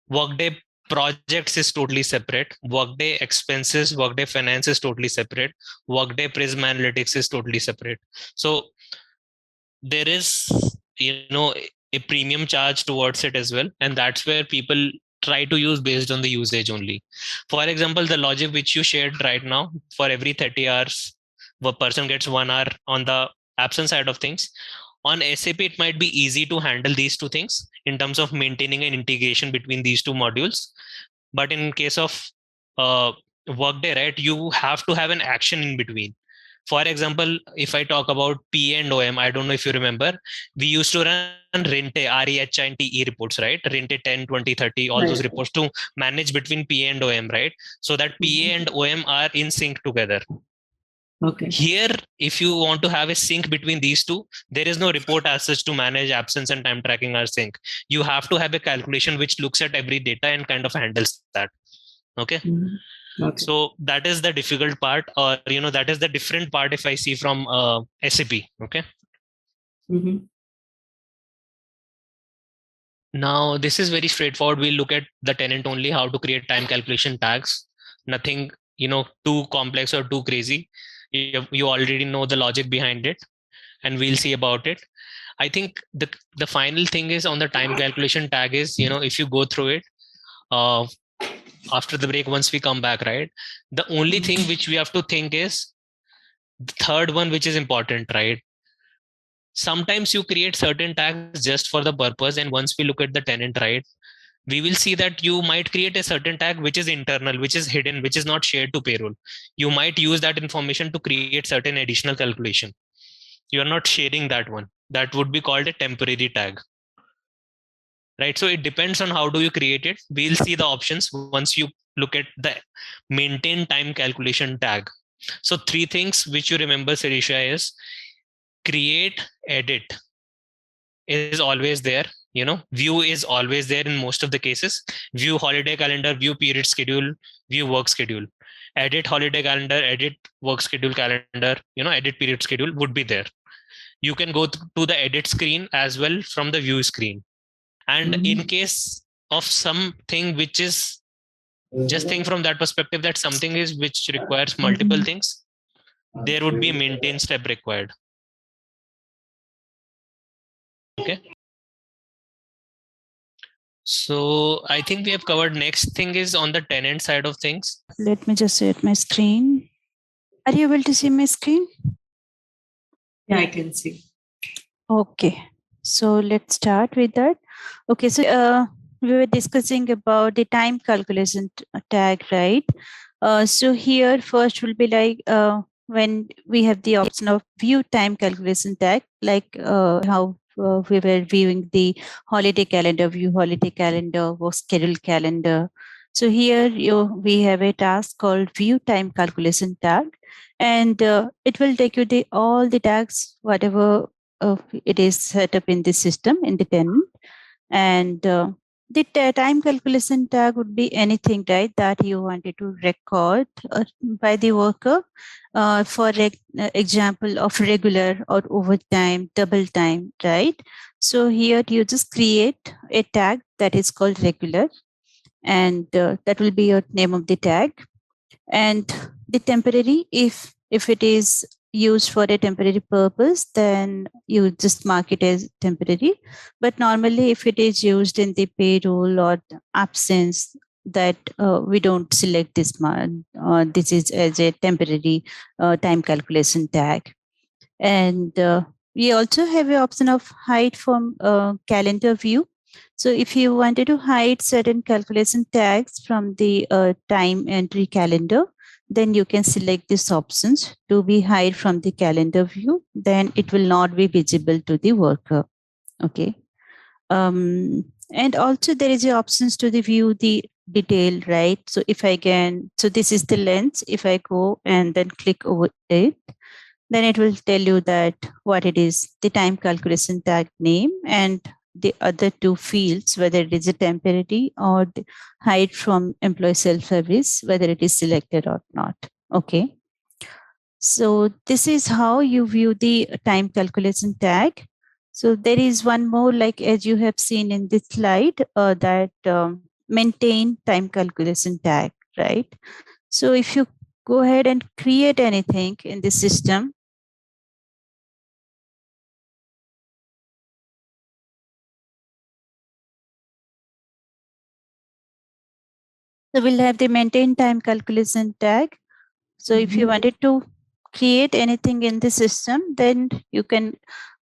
Workday projects is totally separate. Workday expenses, Workday finance is totally separate. Workday Prism Analytics is totally separate. So there is, a premium charge towards it as well. And that's where people try to use based on the usage only. For example, the logic which you shared right now, for every 30 hours, a person gets 1 hour on the absence side of things. On SAP, it might be easy to handle these two things in terms of maintaining an integration between these two modules. But in case of Workday, right, you have to have an action in between. For example, if I talk about PA and OM, I don't know if you remember, we used to run Rente, REHINTE reports, right? Rente 10, 20, 30, all those reports to manage between PA and OM, right? So that PA and OM are in sync together. Okay. Here, if you want to have a sync between these two, there is no report as such to manage absence and time tracking are sync. You have to have a calculation which looks at every data and kind of handles that. Okay. Mm-hmm. Okay. So that is the difficult part, or that is the different part if I see from SAP. Okay. Mm-hmm. Now this is very straightforward. We'll look at the tenant only, how to create time calculation tags. Nothing too complex or too crazy. You already know the logic behind it, and we'll see about it. I think the final thing is on the time calculation tag is, if you go through it after the break, once we come back, right, the only thing which we have to think is the third one, which is important, right? Sometimes you create certain tags just for the purpose, and once we look at the tenant, right, we will see that you might create a certain tag which is internal, which is hidden, which is not shared to payroll. You might use that information to create certain additional calculation. You are not sharing that one. That would be called a temporary tag. Right. So it depends on how do you create it. We'll see the options once you look at the maintain time calculation tag. So 3 things which you remember, Sirisha, is create, edit is always there. view is always there in most of the cases. View holiday calendar, view period schedule, view work schedule. Edit holiday calendar, edit work schedule calendar, edit period schedule would be there. You can go to the edit screen as well from the view screen. And in case of something which is, just think from that perspective that something is which requires multiple things, there would be maintain step required. Okay. So I think we have covered. Next thing is on the tenant side of things. Let me just share my screen. Are you able to see my screen? Yeah, I can see. Okay. So let's start with that. Okay. So we were discussing about the time calculation tag, right? So here first will be like when we have the option of view time calculation tag, like how we were viewing the holiday calendar, view holiday calendar, work schedule calendar. So here we have a task called view time calculation tag, and it will take you all the tags, whatever it is set up in the system in the tenant. And the time calculation tag would be anything, right, that you wanted to record by the worker, for example of regular or overtime, double time, right? So here you just create a tag that is called regular, and that will be your name of the tag. And the temporary, if it is used for a temporary purpose, then you just mark it as temporary. But normally if it is used in the payroll or absence, that we don't select this one. This is as a temporary time calculation tag. And we also have an option of hide from calendar view. So if you wanted to hide certain calculation tags from the time entry calendar, then you can select these options to be hide from the calendar view. Then it will not be visible to the worker. Okay. And also there is a options to the view the detail, right? So if I can, so this is the lens. If I go and then click over it, then it will tell you that what it is, the time calculation tag name, and the other two fields, whether it is a temporary or the hide from employee self-service, whether it is selected or not. Okay. So this is how you view the time calculation tag. So there is one more, like as you have seen in this slide, that maintain time calculation tag, right? So if you go ahead and create anything in the system, so we'll have the maintain time calculation tag. So if you wanted to create anything in the system, then you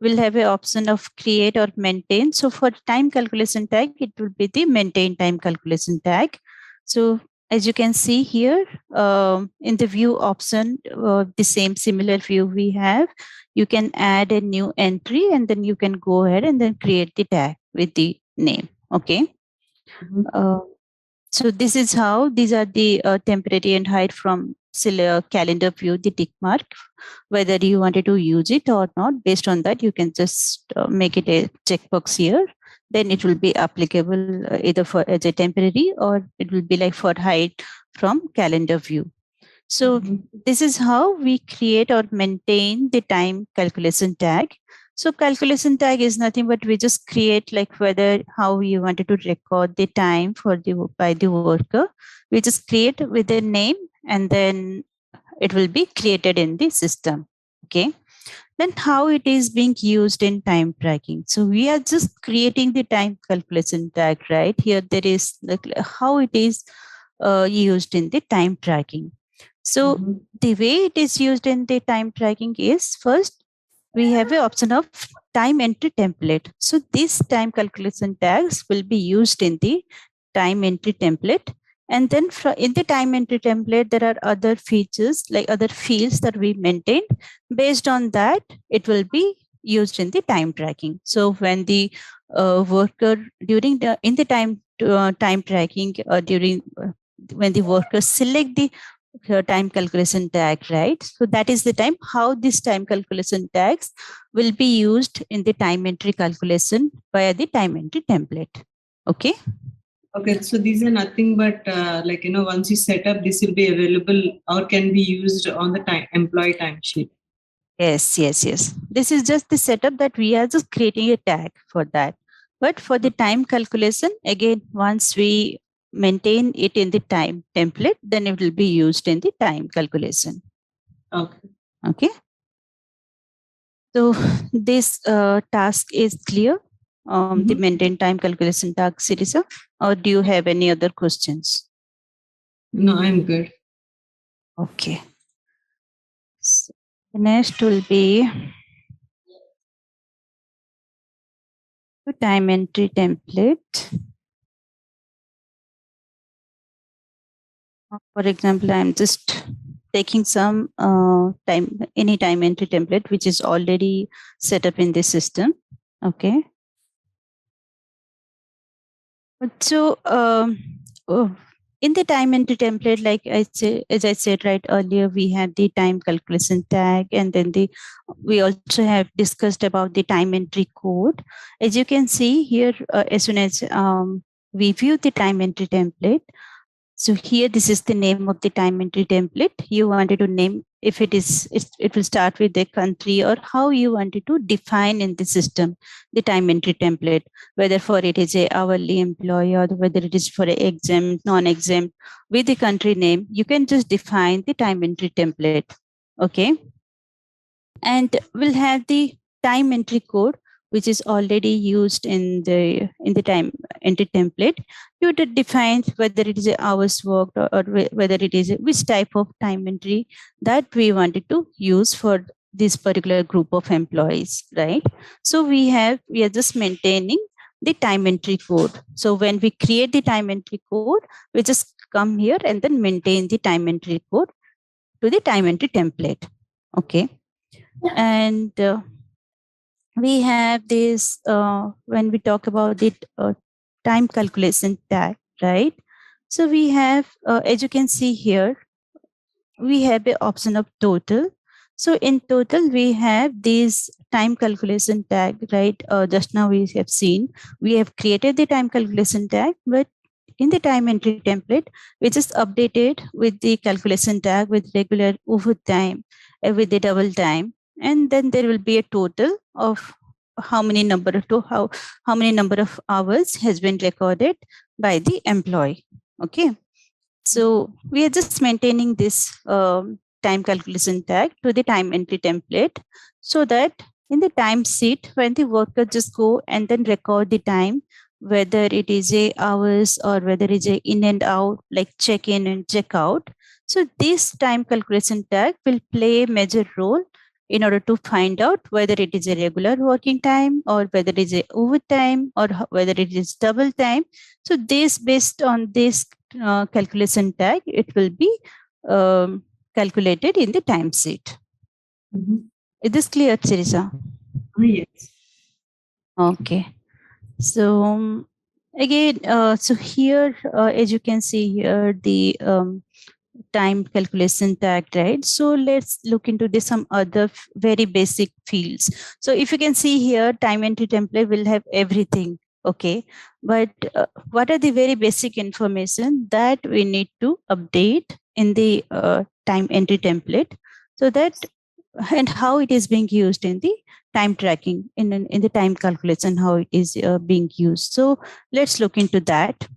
will have an option of create or maintain. So for time calculation tag, it will be the maintain time calculation tag. So as you can see here, in the view option, the same similar view we have, you can add a new entry and then you can go ahead and then create the tag with the name. Okay. So this is how these are the temporary and hide from calendar view, the tick mark, whether you wanted to use it or not. Based on that, you can just make it a checkbox here. Then it will be applicable either for as a temporary or it will be like for hide from calendar view. So this is how we create or maintain the time calculation tag. So calculation tag is nothing but we just create like whether how you wanted to record the time for by the worker. We just create with a name and then it will be created in the system. Okay. Then how it is being used in time tracking. So we are just creating the time calculation tag, right? Here there is like how it is used in the time tracking. So the way it is used in the time tracking is first we have an option of time entry template. So these time calculation tags will be used in the time entry template. And then in the time entry template, there are other features like other fields that we maintained. Based on that, it will be used in the time tracking. So when the worker during in the time tracking during when the workers select the time calculation tag, right? So that is the time how this time calculation tags will be used in the time entry calculation via the time entry template. Okay. Okay, so these are nothing but once you set up, this will be available or can be used on the employee timesheet. Yes. This is just the setup that we are just creating a tag for that. But for the time calculation, again, once we maintain it in the time template, then it will be used in the time calculation. Okay. So this task is clear. The maintain time calculation task, Sirisa, or do you have any other questions? No, I'm good. Okay. So next will be the time entry template. For example, I'm just taking some any time entry template which is already set up in the system. Okay. So in the time entry template, like as I said right earlier, we have the time calculation tag, and then we also have discussed about the time entry code. As you can see here, as soon as we view the time entry template, so here, this is the name of the time entry template. You wanted to name if it will start with the country or how you wanted to define in the system the time entry template, whether for it is a hourly employee or whether it is for a exempt, non-exempt, with the country name. You can just define the time entry template. Okay. And we'll have the time entry code, which is already used in the time entry template. You define whether it is hours worked or whether it is which type of time entry that we wanted to use for this particular group of employees, right? So we are just maintaining the time entry code. So when we create the time entry code, we just come here and then maintain the time entry code to the time entry template. Okay. And we have this when we talk about the time calculation tag, right? So we have, as you can see here, we have the option of total. So in total, we have this time calculation tag, right? Just now we have seen, we have created the time calculation tag, but in the time entry template, we just updated with the calculation tag with regular overtime, with the double time, and then there will be a total of how many number of hours has been recorded by the employee. Okay. So we are just maintaining this time calculation tag to the time entry template so that in the time sheet, when the worker just go and then record the time, whether it is a hours or whether it is a in and out, like check in and check out. So this time calculation tag will play a major role in order to find out whether it is a regular working time or whether it is a overtime or whether it is double time. So this, based on this calculation tag, it will be calculated in the time sheet. Is this clear, Teresa? Yes. Okay. So again, so here, as you can see here, the time calculation tag, right? So let's look into this some other very basic fields. So if you can see here, time entry template will have everything. Okay, but what are the very basic information that we need to update in the time entry template, so that and how it is being used in the time tracking in the time calculation, how it is being used. So let's look into that.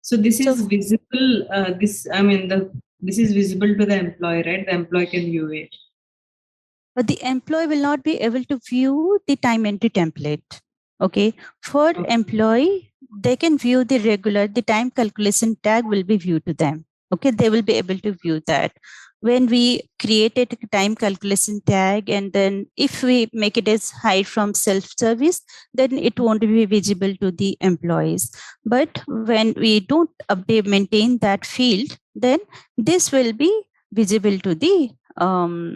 So this is visible. This is visible to the employee, right? The employee can view it. But the employee will not be able to view the time entry template. Okay. For employee, they can view the time calculation tag will be viewed to them. Okay. They will be able to view that. When we created a time calculation tag, and then if we make it as hide from self-service, then it won't be visible to the employees. But when we don't maintain that field, then this will be visible to the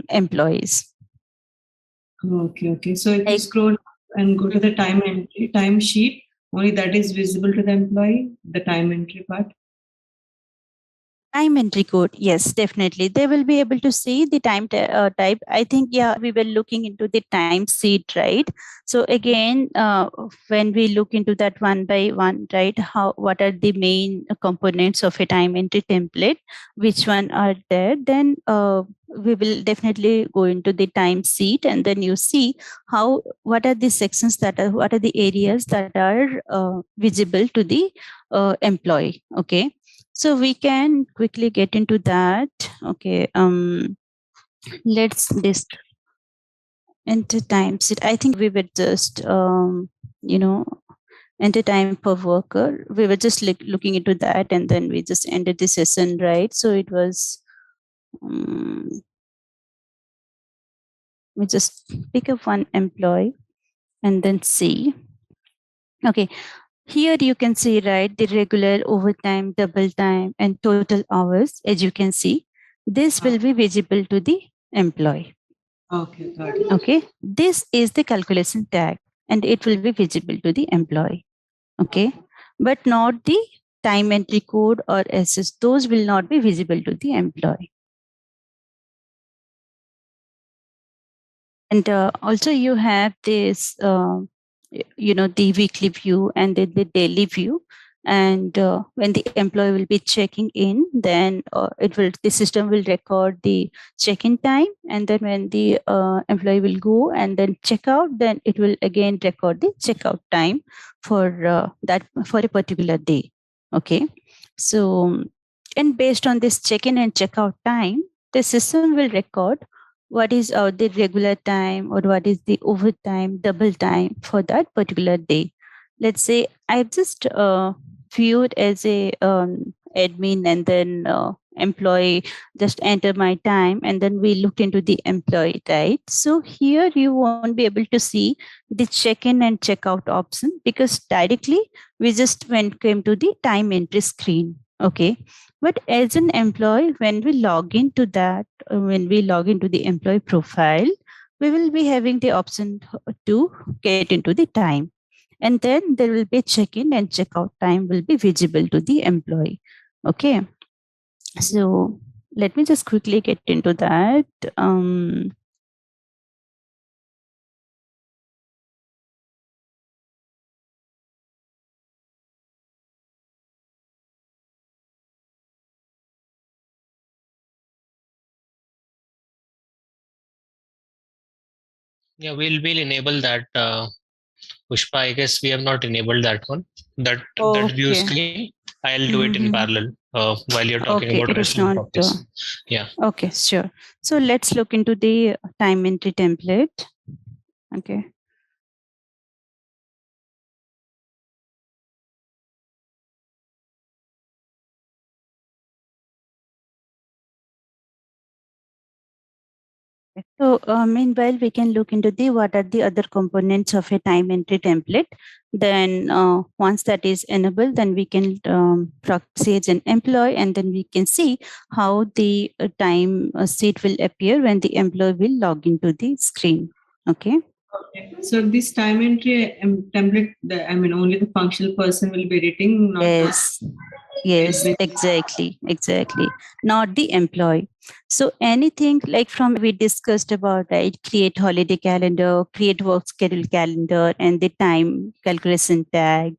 employees. Okay. So if you scroll and go to the time sheet, only that is visible to the employee, the time entry part. Time entry code, yes, definitely. They will be able to see the type. I think, yeah, we were looking into the time sheet, right? So again, when we look into that one by one, right? What are the main components of a time entry template? Which one are there? Then we will definitely go into the time sheet, and then you see what are the sections what are the areas that are visible to the employee. Okay, so we can quickly get into that. Okay, let's just enter time sheet. I think we were just you know enter time per worker. We were just looking into that, and then we just ended the session, right? So it was we just pick up one employee and then see. Okay, here you can see, right, the regular, overtime, double time, and total hours. As you can see, this will be visible to the employee. Okay, got it. Okay, this is the calculation tag, and it will be visible to the employee. Okay, but not the time entry code or SS. Those will not be visible to the employee. And also you have this the weekly view and then the daily view. And when the employee will be checking in, then the system will record the check-in time, and then when the employee will go and then check out, then it will again record the checkout time for a particular day. Okay, so and based on this check-in and checkout time, the system will record what is the regular time or what is the overtime, double time for that particular day. Let's say I've just viewed as a admin, and then employee just enter my time, and then we looked into the employee, right? So here you won't be able to see the check-in and check-out option, because directly we just came to the time entry screen. Okay, but as an employee, when we log into the employee profile, we will be having the option to get into the time. And then there will be check-in and check-out time will be visible to the employee. Okay. So let me just quickly get into that. Yeah, we'll enable that. Pushpa, I guess we have not enabled that one. That view Okay. screen. I'll do it in parallel while you're talking Okay, about it is rest of the not. topics. Yeah. Okay, sure. So let's look into the time entry template. Okay. So meanwhile, we can look into what are the other components of a time entry template. Then once that is enabled, then we can proxy as an employee, and then we can see how the time sheet will appear when the employee will log into the screen. Okay. Okay. So this time entry template, only the functional person will be editing, not Yes, exactly. Not the employee. So anything like from we discussed about, right? Create holiday calendar, create work schedule calendar, and the time calculation tag,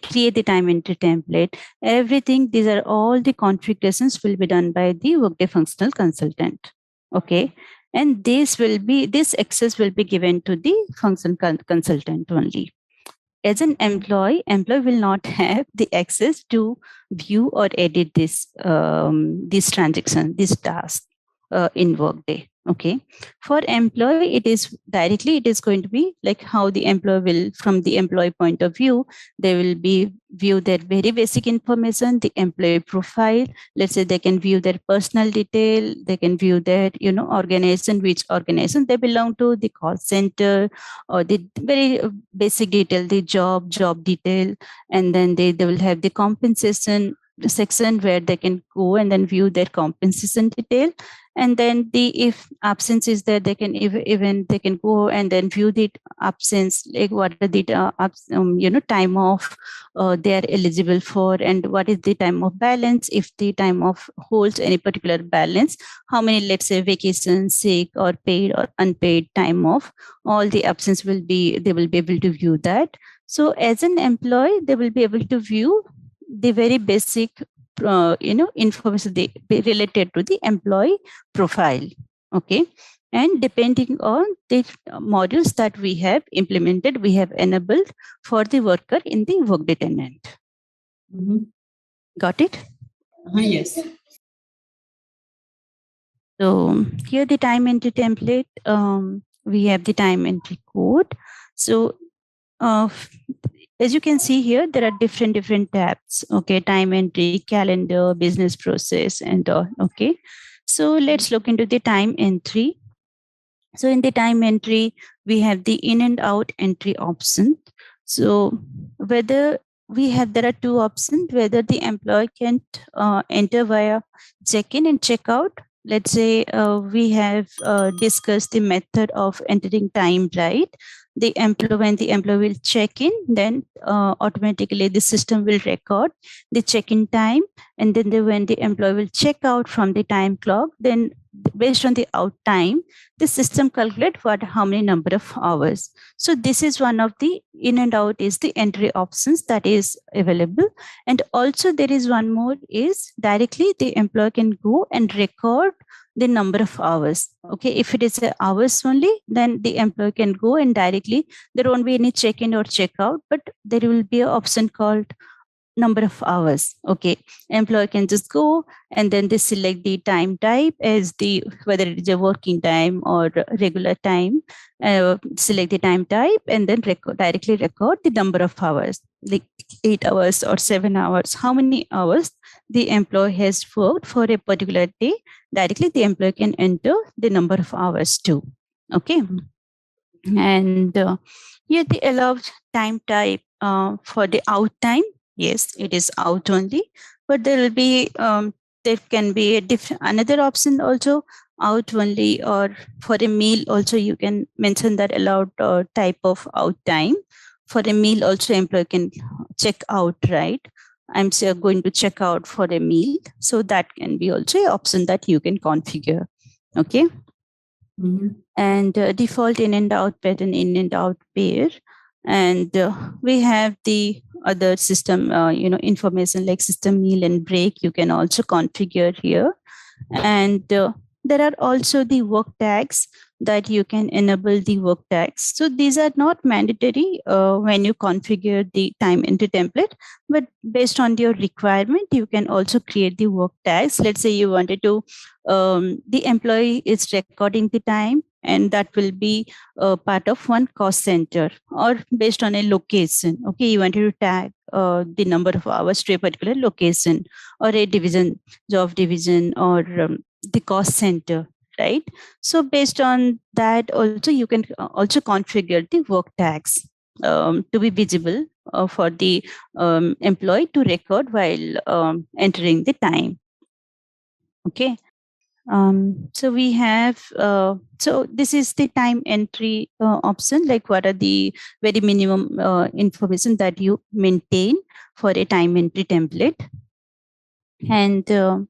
create the time entry template. Everything, these are all the configurations will be done by the Workday functional consultant. Okay. And this access will be given to the functional consultant only. As an employee will not have the access to view or edit this transaction, this task in Workday. Okay, for employee, it is going to be like how the employee will, from the employee point of view, they will be view their very basic information, the employee profile. Let's say they can view their personal detail, they can view their organization, which organization they belong to, the call center, or the very basic detail, the job detail. And then they will have the compensation section where they can go and then view their compensation detail. And then if absence is there, they can even they can go and then view the absence, like what are the time off they are eligible for, and what is the time of balance, if the time off holds any particular balance, how many, let's say, vacation, sick, or paid or unpaid time off, all the absence they will be able to view that. So as an employee, they will be able to view the very basic information related to the employee profile. Okay. And depending on the modules that we have implemented, we have enabled for the worker in the Workday tenant. Got it? Yes. So here the time entry template, we have the time entry code. So as you can see here, there are different tabs. Okay, time entry, calendar, business process, and okay. So let's look into the time entry. So in the time entry, we have the in and out entry option. So there are two options, whether the employee can enter via check-in and check-out. Let's say we have discussed the method of entering time, right? When the employee will check in, then automatically the system will record the check-in time, and then when the employee will check out from the time clock, then based on the out time, the system calculate how many number of hours. So this is one of the in and out is the entry options that is available. And also there is one more is directly the employee can go and record the number of hours. Okay, if it is hours only, then the employee can go and directly, there won't be any check-in or check-out, but there will be an option called number of hours. Okay, employee can just go and then they select the time type as whether it is a working time or regular time. Select the time type and then directly record the number of hours, like 8 hours or 7 hours, how many hours the employee has worked for a particular day. Directly the employee can enter the number of hours too. Okay. And here the allowed time type for the out time. Yes, it is out only, but there will be there can be another option also, out only, or for a meal also you can mention that allowed type of out time. For a meal also employee can check out, right? I'm going to check out for a meal, so that can be also an option that you can configure. Okay. And default in and out pattern, in and out pair. And we have the other system information like system meal and break you can also configure here. And there are also the work tags that you can enable the work tags. So these are not mandatory when you configure the time entry template, but based on your requirement, you can also create the work tags. Let's say you wanted to, the employee is recording the time, and that will be part of one cost center or based on a location. Okay, you wanted to tag the number of hours to a particular location or a division, job division, or the cost center, right? So based on that also, you can also configure the work tags to be visible for the employee to record while entering the time. Okay. So we have, so this is the time entry option, like what are the very minimum information that you maintain for a time entry template. And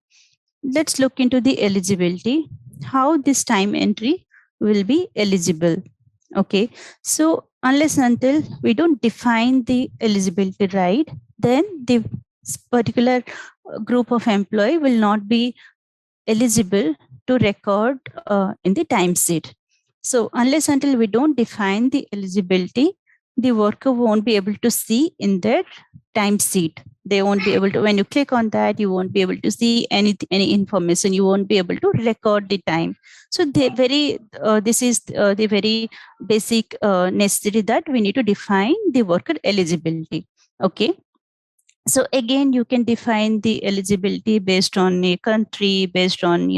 let's look into the eligibility, how this time entry will be eligible. Okay, so unless until we don't define the eligibility right, then the particular group of employee will not be eligible to record in the timesheet. So unless until we don't define the eligibility, the worker won't be able to see in their timesheet. They won't be able to, when you click on that, you won't be able to see any information. You won't be able to record the time. So this is the very basic necessity that we need to define the worker eligibility. Okay. So again, you can define the eligibility based on a country, based on,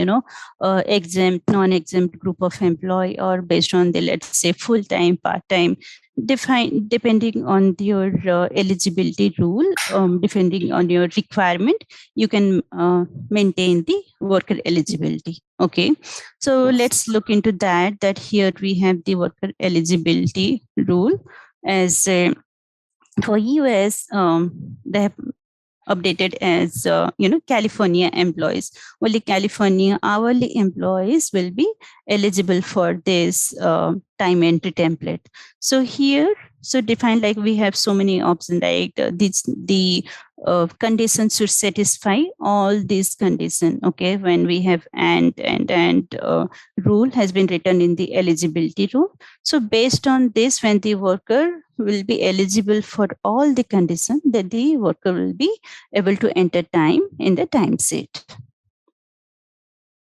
exempt, non-exempt group of employee, or based on the, let's say, full-time, part-time, depending on your eligibility rule, depending on your requirement, you can maintain the worker eligibility. Okay, so let's look into that here we have the worker eligibility rule. As for US, they have updated as California employees. Only California hourly employees will be eligible for this time entry template. So here, so define, like we have so many options, like the conditions should satisfy all these conditions. Okay, when we have and rule has been written in the eligibility rule. So based on this, when the worker will be eligible for all the conditions, that the worker will be able to enter time in the time sheet.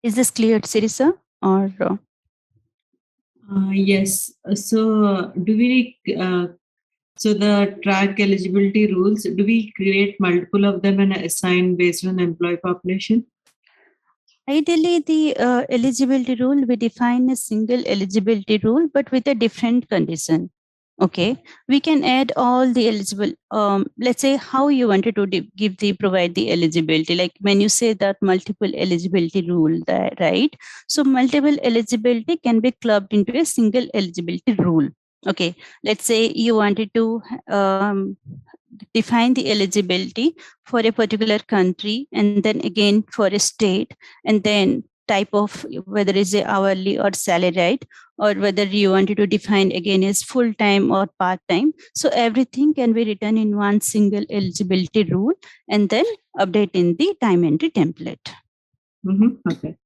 Is this clear, Sirisa? Or yes. So do we? So the track eligibility rules, do we create multiple of them and assign based on employee population? Ideally, the eligibility rule, we define a single eligibility rule, but with a different condition. Okay, we can add all the eligible. Let's say how you wanted to provide the eligibility. Like when you say that multiple eligibility rule, that right? So multiple eligibility can be clubbed into a single eligibility rule. Okay, let's say you wanted to define the eligibility for a particular country, and then again for a state, and then type of whether it's a hourly or salary, right? Or whether you wanted to define again as full time or part time. So everything can be written in one single eligibility rule and then update in the time entry template. Okay.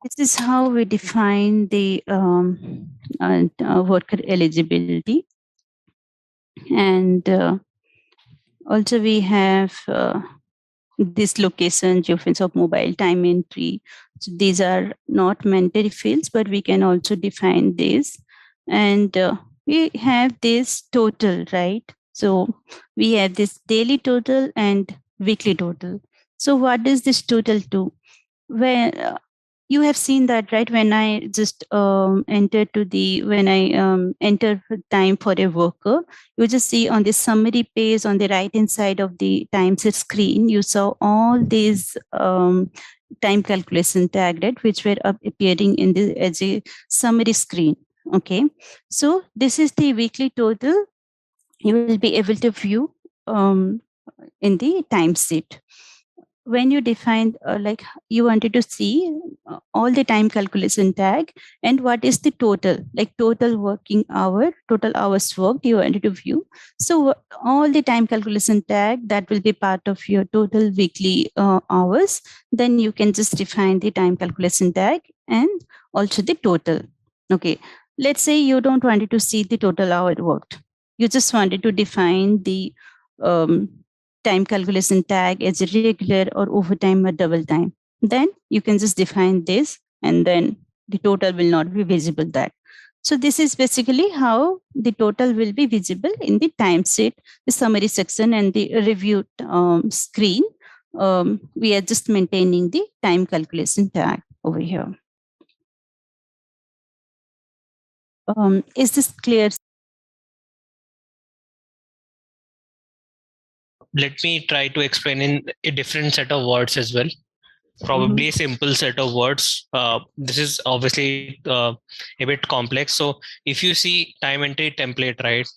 This is how we define the worker eligibility. And also we have this location, geofence of mobile time entry. So these are not mandatory fields, but we can also define this. And we have this total, right? So we have this daily total and weekly total. So what does this total do? Where you have seen that, right? When I just enter time for a worker, you just see on the summary page on the right hand side of the timesheet screen, you saw all these time calculation tag, right, which were appearing in the as a summary screen. Okay, so this is the weekly total you will be able to view in the timesheet. When you define like you wanted to see all the time calculation tag and what is the total, like total working hour, total hours worked you wanted to view. So all the time calculation tag that will be part of your total weekly hours, then you can just define the time calculation tag and also the total. Okay, let's say you don't wanted to see the total hour worked, you just wanted to define the time calculation tag as a regular or overtime or double time, then you can just define this and then the total will not be visible that. So this is basically how the total will be visible in the time sheet, the summary section and the review screen. We are just maintaining the time calculation tag over here. Is this clear? Let me try to explain in a different set of words as well. Probably a simple set of words. This is obviously a bit complex. So if you see time entry template, right,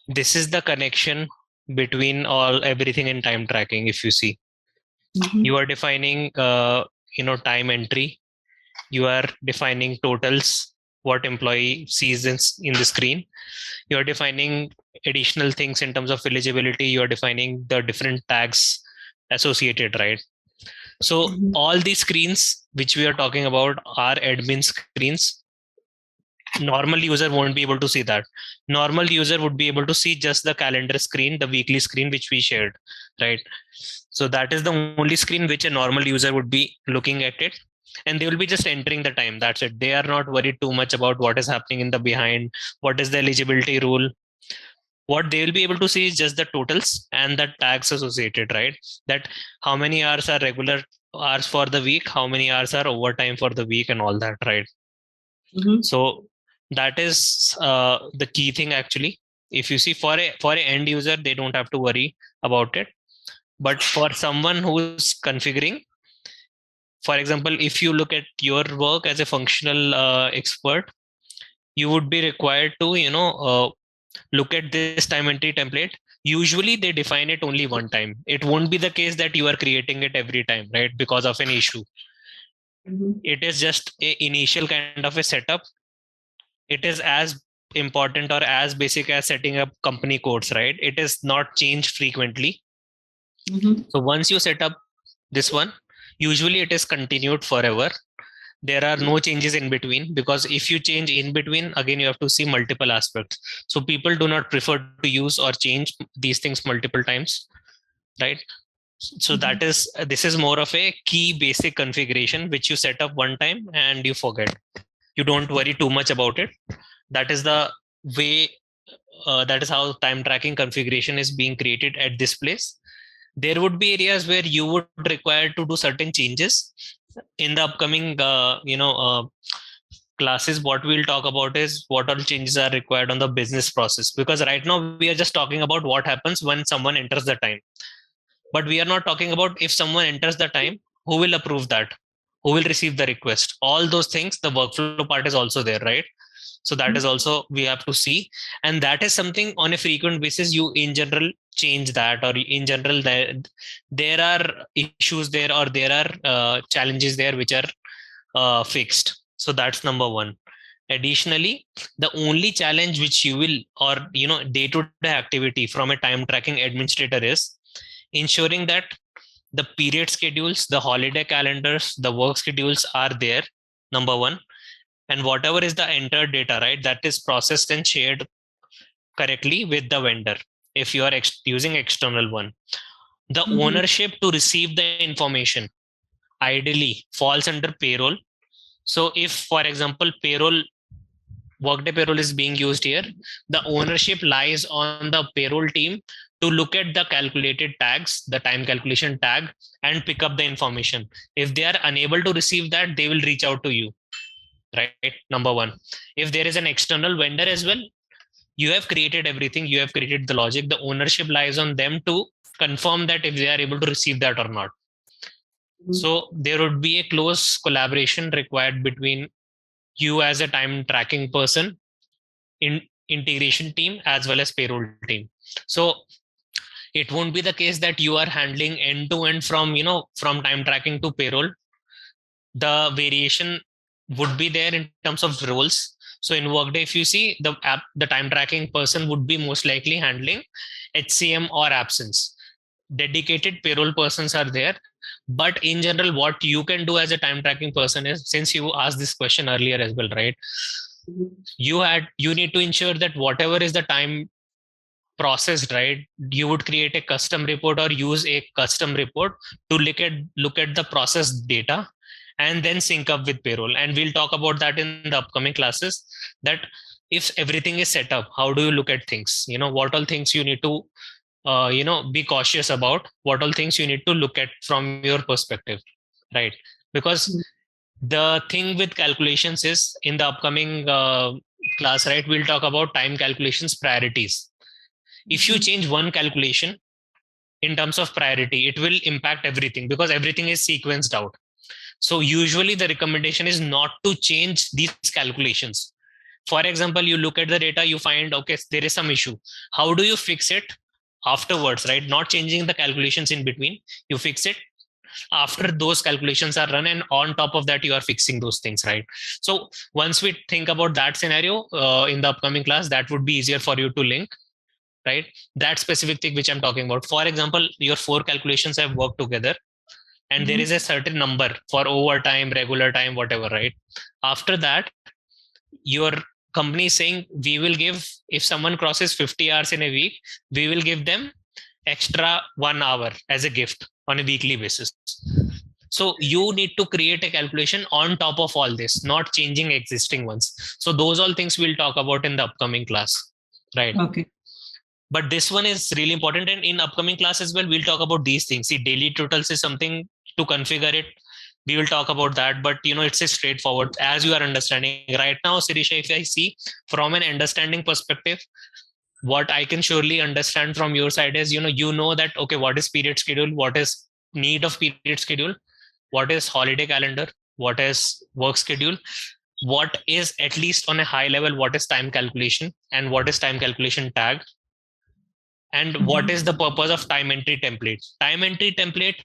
this is the connection between everything in time tracking. If you see, you are defining time entry, you are defining totals, what employee sees in the screen, you are defining additional things in terms of eligibility, you are defining the different tags associated, right? So all these screens which we are talking about are admin screens. Normal user won't be able to see that. Normal user would be able to see just the calendar screen, the weekly screen which we shared, right? So that is the only screen which a normal user would be looking at it, and they will be just entering the time. That's it. They are not worried too much about what is happening in the behind, what is the eligibility rule. What they will be able to see is just the totals and the tags associated, right? That how many hours are regular hours for the week, how many hours are overtime for the week, and all that, right? So that is the key thing actually. If you see for a end user, they don't have to worry about it. But for someone who's configuring, for example, if you look at your work as a functional expert, you would be required to, look at this time entry template. Usually they define it only one time. It won't be the case that you are creating it every time, right? Because of an issue. It is just a initial kind of a setup. It is as important or as basic as setting up company codes, right? It is not changed frequently. So once you set up this one, usually it is continued forever. There are no changes in between, because if you change in between, again you have to see multiple aspects. So people do not prefer to use or change these things multiple times, right? So that is, this is more of a key basic configuration which you set up one time and you forget. You don't worry too much about it. That is the way, that is how time tracking configuration is being created at this place. There would be areas where you would require to do certain changes. In the upcoming classes, what we'll talk about is what all changes are required on the business process, because right now we are just talking about what happens when someone enters the time, but we are not talking about if someone enters the time, who will approve that, who will receive the request, all those things. The workflow part is also there, right? So that is also we have to see, and that is something on a frequent basis you in general change that, or in general there are issues there, or there are challenges there which are fixed. So that's number one. Additionally, the only challenge which you will, or day-to-day activity from a time tracking administrator is ensuring that the period schedules, the holiday calendars, the work schedules are there, number one. And whatever is the entered data, right, that is processed and shared correctly with the vendor if you are using external one. The ownership to receive the information ideally falls under payroll. So if, for example, Workday payroll is being used here, the ownership lies on the payroll team to look at the calculated tags, the time calculation tag, and pick up the information. If they are unable to receive that, they will reach out to you, right? Number one. If there is an external vendor as well, you have created everything, you have created the logic, the ownership lies on them to confirm that if they are able to receive that or not. So there would be a close collaboration required between you as a time tracking person, in integration team, as well as payroll team. So it won't be the case that you are handling end to end from time tracking to payroll. The variation would be there in terms of roles. So in Workday, if you see the time tracking person would be most likely handling HCM or absence. Dedicated payroll persons are there. But in general, what you can do as a time tracking person is, since you asked this question earlier as well, right? You need to ensure that whatever is the time processed, right, you would create a custom report or use a custom report to look at the processed data and then sync up with payroll. And we'll talk about that in the upcoming classes, that if everything is set up, how do you look at things, what all things you need to be cautious about, what all things you need to look at from your perspective, right? Because the thing with calculations is, in the upcoming class, right, we'll talk about time calculations priorities. If you change one calculation in terms of priority, it will impact everything, because everything is sequenced out. So usually the recommendation is not to change these calculations. For example, you look at the data, you find, okay, there is some issue. How do you fix it afterwards, right? Not changing the calculations in between. You fix it after those calculations are run, and on top of that, you are fixing those things, right? So once we think about that scenario in the upcoming class, that would be easier for you to link, right? That specific thing which I'm talking about. For example, your 4 calculations have worked together, and there is a certain number for overtime, regular time, whatever, right? After that, your company is saying, we will give, if someone crosses 50 hours in a week, we will give them extra 1 hour as a gift on a weekly basis. So you need to create a calculation on top of all this, not changing existing ones. So those all things we'll talk about in the upcoming class, right? Okay. But this one is really important, and in upcoming class as well, we'll talk about these things. See, daily totals is something to configure it. We will talk about that, but it's a straightforward, as you are understanding right now, Sirisha. If I see from an understanding perspective, what I can surely understand from your side is, that, okay, what is period schedule? What is need of period schedule? What is holiday calendar? What is work schedule? What is, at least on a high level, what is time calculation and what is time calculation tag? And what is the purpose of time entry template? Time entry template,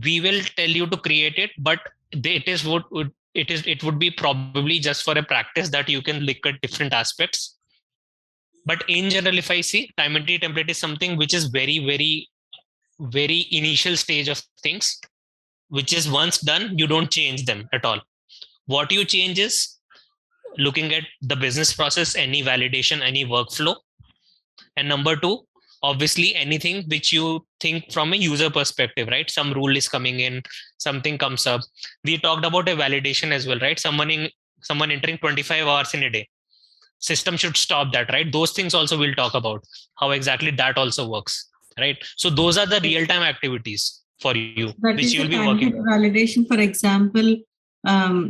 we will tell you to create it, but it would be probably just for a practice that you can look at different aspects. But in general, if I see, time entry template is something which is very, very, very initial stage of things, which is once done, you don't change them at all. What you change is looking at the business process, any validation, any workflow. And number two, obviously anything which you think from a user perspective, right? Some rule is coming in, something comes up. We talked about a validation as well, right? Someone entering 25 hours in a day. System should stop that, right? Those things also we'll talk about, how exactly that also works, right? So those are the real-time activities for you, that which you'll be time working. Validation, for example,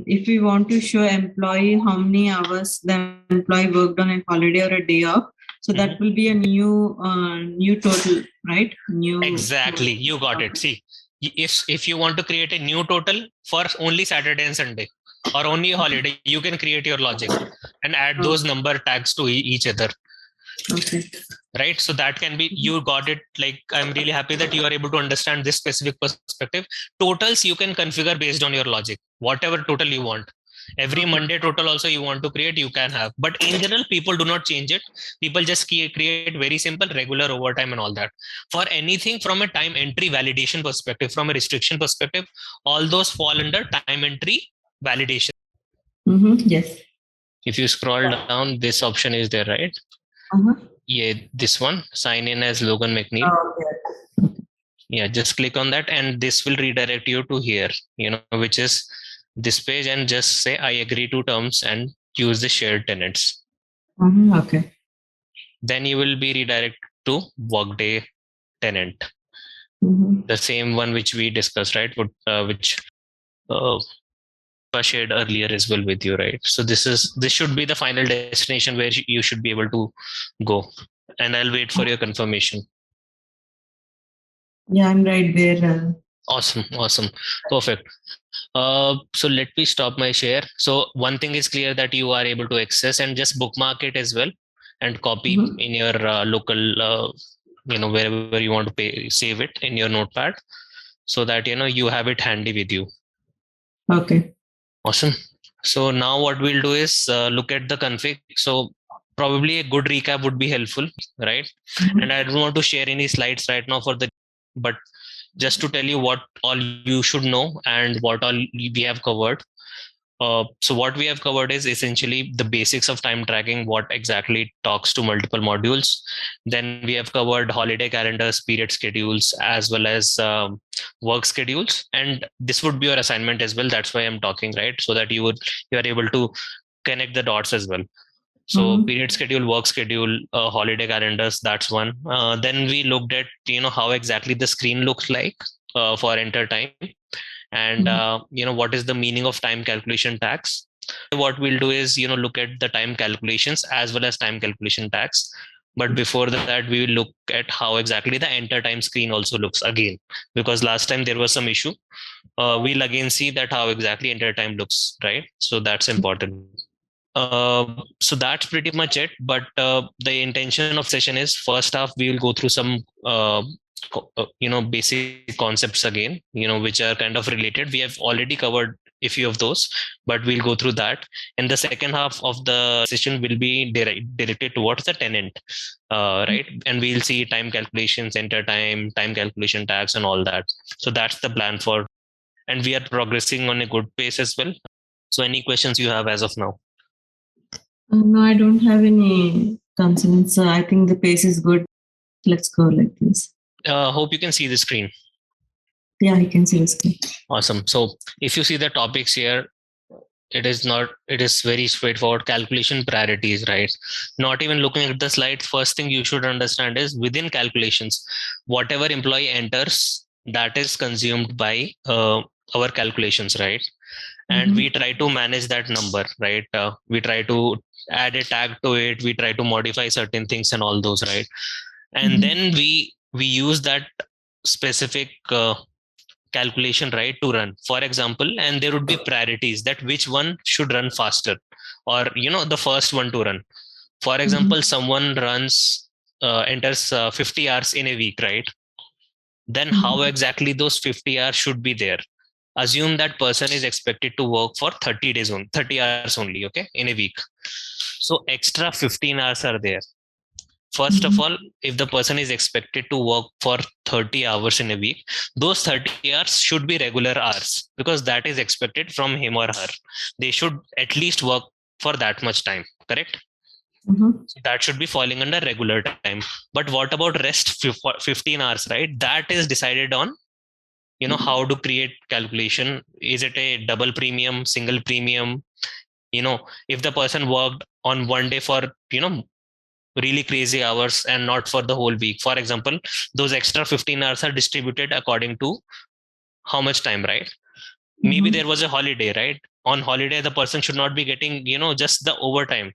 if we want to show employee how many hours the employee worked on a holiday or a day off, so that will be a new total, right? Exactly, you got it. See, if you want to create a new total for only Saturday and Sunday or only a holiday, you can create your logic and add those number tags to each other. Okay. Right, so that can be, you got it. Like, I'm really happy that you are able to understand this specific perspective. Totals you can configure based on your logic, whatever total you want. Every Monday total also you want to create, you can have. But in general, people do not change it. People just create very simple regular overtime and all that. For anything from a time entry validation perspective, from a restriction perspective, all those fall under time entry validation. Yes. If you scroll down, this option is there, right? Yeah, this one, sign in as Logan McNeil. Yeah, just click on that and this will redirect you to here, which is this page, and just say I agree to terms and use the shared tenants. Okay. Then you will be redirected to Workday tenant. The same one which we discussed, right? Which shared earlier as well with you, right? So this should be the final destination where you should be able to go. And I'll wait for your confirmation. Yeah, I'm right there. Awesome. Perfect. So let me stop my share. So one thing is clear, that you are able to access and just bookmark it as well and copy in your local, wherever you want to save it in your notepad, so that, you have it handy with you. Okay. Awesome. So now what we'll do is look at the config. So probably a good recap would be helpful, right? And I don't want to share any slides right now but just to tell you what all you should know and what all we have covered. So what we have covered is essentially the basics of time tracking, what exactly talks to multiple modules. Then we have covered holiday calendars, period schedules, as well as work schedules. And this would be your assignment as well. That's why I'm talking, right? So that you are able to connect the dots as well. So period schedule, work schedule, holiday calendars, that's one. Then we looked at, how exactly the screen looks like for enter time. And, what is the meaning of time calculation tags? What we'll do is, look at the time calculations as well as time calculation tags. But before that, we will look at how exactly the enter time screen also looks again, because last time there was some issue. We'll again see that how exactly enter time looks, right? So that's important. So that's pretty much it. But the intention of session is, first half we will go through some basic concepts again, which are kind of related. We have already covered a few of those, but we'll go through that. And the second half of the session will be directed towards the tenant, right? And we'll see time calculations, enter time calculation tags, and all that. So that's the plan for, and we are progressing on a good pace as well. So any questions you have as of now? No, I don't have any concerns. I think the pace is good. Let's go like this. Hope you can see the screen. Yeah, I can see the screen. Awesome. So if you see the topics here, it is very straightforward. Calculation priorities, right? Not even looking at the slides, first thing you should understand is, within calculations, whatever employee enters, that is consumed by our calculations, right? And we try to manage that number, right? We try to add a tag to it, we try to modify certain things and all those, right? And then we use that specific calculation, right, to run, for example, and there would be priorities that which one should run faster, or the first one to run. For example, someone runs enters 50 hours in a week, right? Then how exactly those 50 hours should be there? Assume that person is expected to work for 30 days on 30 hours only, okay, in a week. So extra 15 hours are there. First of all, if the person is expected to work for 30 hours in a week, those 30 hours should be regular hours, because that is expected from him or her. They should at least work for that much time, correct? So that should be falling under regular time. But what about rest 15 hours, right? That is decided on, how to create calculation. Is it a double premium, single premium? If the person worked on one day for, really crazy hours and not for the whole week, for example, those extra 15 hours are distributed according to how much time, right? Maybe there was a holiday, right? On holiday, the person should not be getting, just the overtime.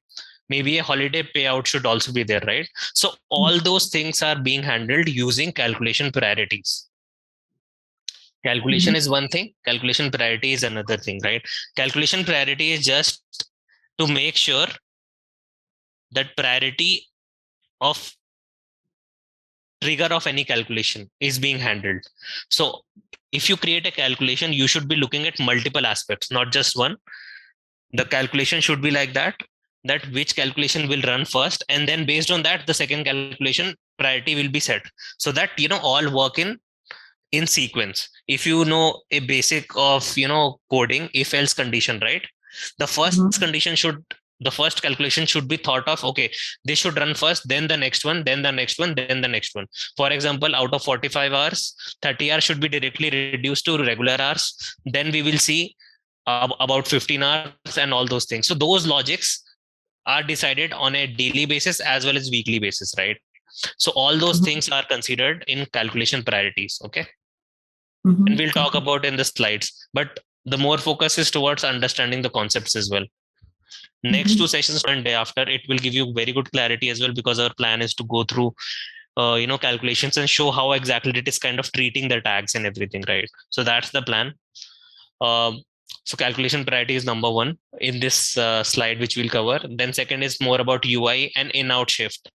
Maybe a holiday payout should also be there, right? So all those things are being handled using calculation priorities. Calculation is one thing, calculation priority is another thing, right? Calculation priority is just to make sure that priority of trigger of any calculation is being handled. So if you create a calculation, you should be looking at multiple aspects, not just one. The calculation should be like that which calculation will run first, and then based on that, the second calculation priority will be set, so that all work in sequence. If you know a basic of coding, if else condition, right? The first condition should the first calculation should be thought of, okay, this should run first, then the next one, then the next one, then the next one. For example, out of 45 hours, 30 hours should be directly reduced to regular hours. Then we will see about 15 hours and all those things. So those logics are decided on a daily basis as well as weekly basis, right? So all those things are considered in calculation priorities, okay? And we'll talk about in the slides, but the more focus is towards understanding the concepts as well. Next two sessions and day after, it will give you very good clarity as well, because our plan is to go through calculations and show how exactly it is kind of treating the tags and everything, right? So that's the plan. So calculation priority is number one in this slide, which we'll cover. Then second is more about UI and in-out shift.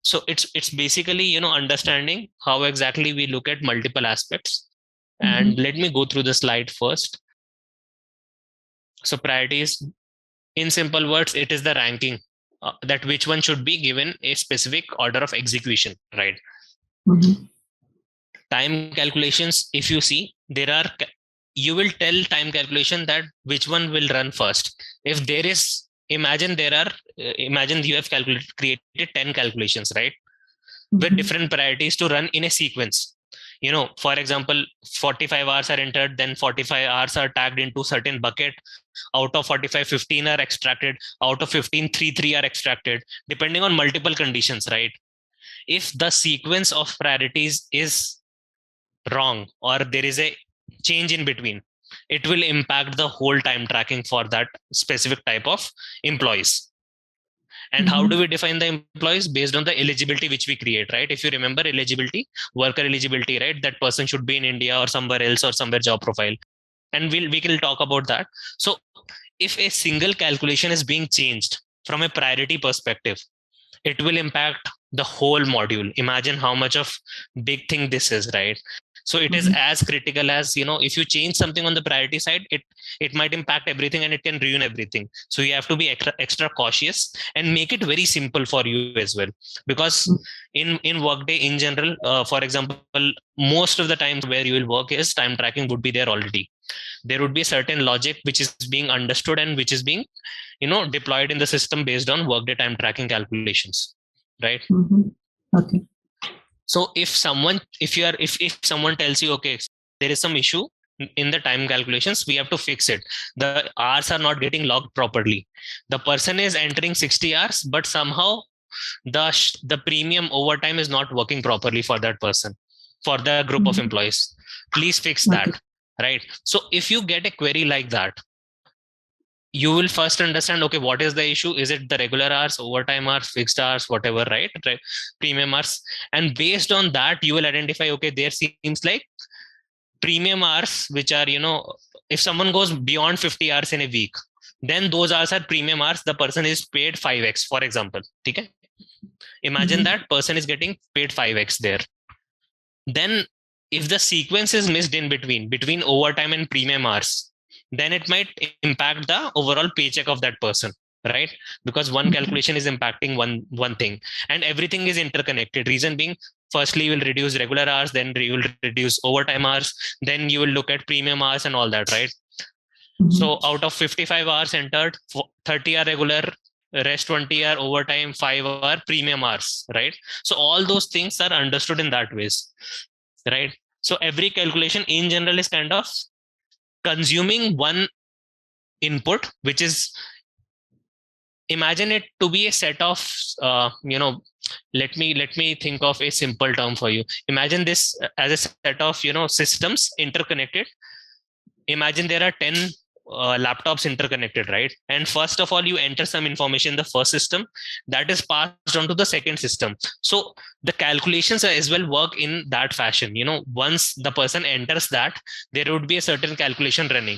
So it's basically understanding how exactly we look at multiple aspects. And let me go through the slide first. So priorities, in simple words, it is the ranking that which one should be given a specific order of execution, right? Time calculations, if you see, you will tell time calculation that which one will run first. If there is, imagine you have created 10 calculations, right? With different priorities to run in a sequence. For example, 45 hours are entered, then 45 hours are tagged into certain bucket. Out of 45, 15 are extracted. Out of 15, 3 are extracted, depending on multiple conditions, right? If the sequence of priorities is wrong, or there is a change in between, it will impact the whole time tracking for that specific type of employees. And how do we define the employees? Based on the eligibility which we create, right? If you remember eligibility, worker eligibility, right? That person should be in India or somewhere else or somewhere job profile. And we can talk about that. So if a single calculation is being changed from a priority perspective, it will impact the whole module. Imagine how much of big thing this is, right? So it is as critical as, if you change something on the priority side, it might impact everything and it can ruin everything. So you have to be extra cautious and make it very simple for you as well. Because in Workday in general, for example, most of the times where you will work is time tracking would be there already. There would be a certain logic which is being understood and which is being, deployed in the system based on Workday time tracking calculations, right? Okay. So if someone tells you, okay, there is some issue in the time calculations, we have to fix it. The hours are not getting logged properly. The person is entering 60 hours, but somehow the premium overtime is not working properly for that person, for the group of employees. Please fix that, right? So if you get a query like that, you will first understand, okay, what is the issue? Is it the regular hours, overtime hours, fixed hours, whatever, right? Premium hours. And based on that, you will identify, okay, there seems like premium hours, which are, if someone goes beyond 50 hours in a week, then those hours are premium hours. The person is paid 5x, for example. Okay? Imagine that person is getting paid 5x there. Then if the sequence is missed in between overtime and premium hours, then it might impact the overall paycheck of that person, right? Because one calculation is impacting one thing, and everything is interconnected. Reason being, firstly you will reduce regular hours, then you will reduce overtime hours, then you will look at premium hours and all that, right? So out of 55 hours entered, 30 are regular, rest 20 are overtime, 5 are premium hours, right? So all those things are understood in that ways, right? So every calculation in general is kind of consuming one input, which is, imagine it to be a set of let me think of a simple term for you. Imagine this as a set of systems interconnected. Imagine there are 10 laptops interconnected, right? And first of all, you enter some information in the first system that is passed on to the second system. So the calculations as well work in that fashion. Once the person enters that, there would be a certain calculation running,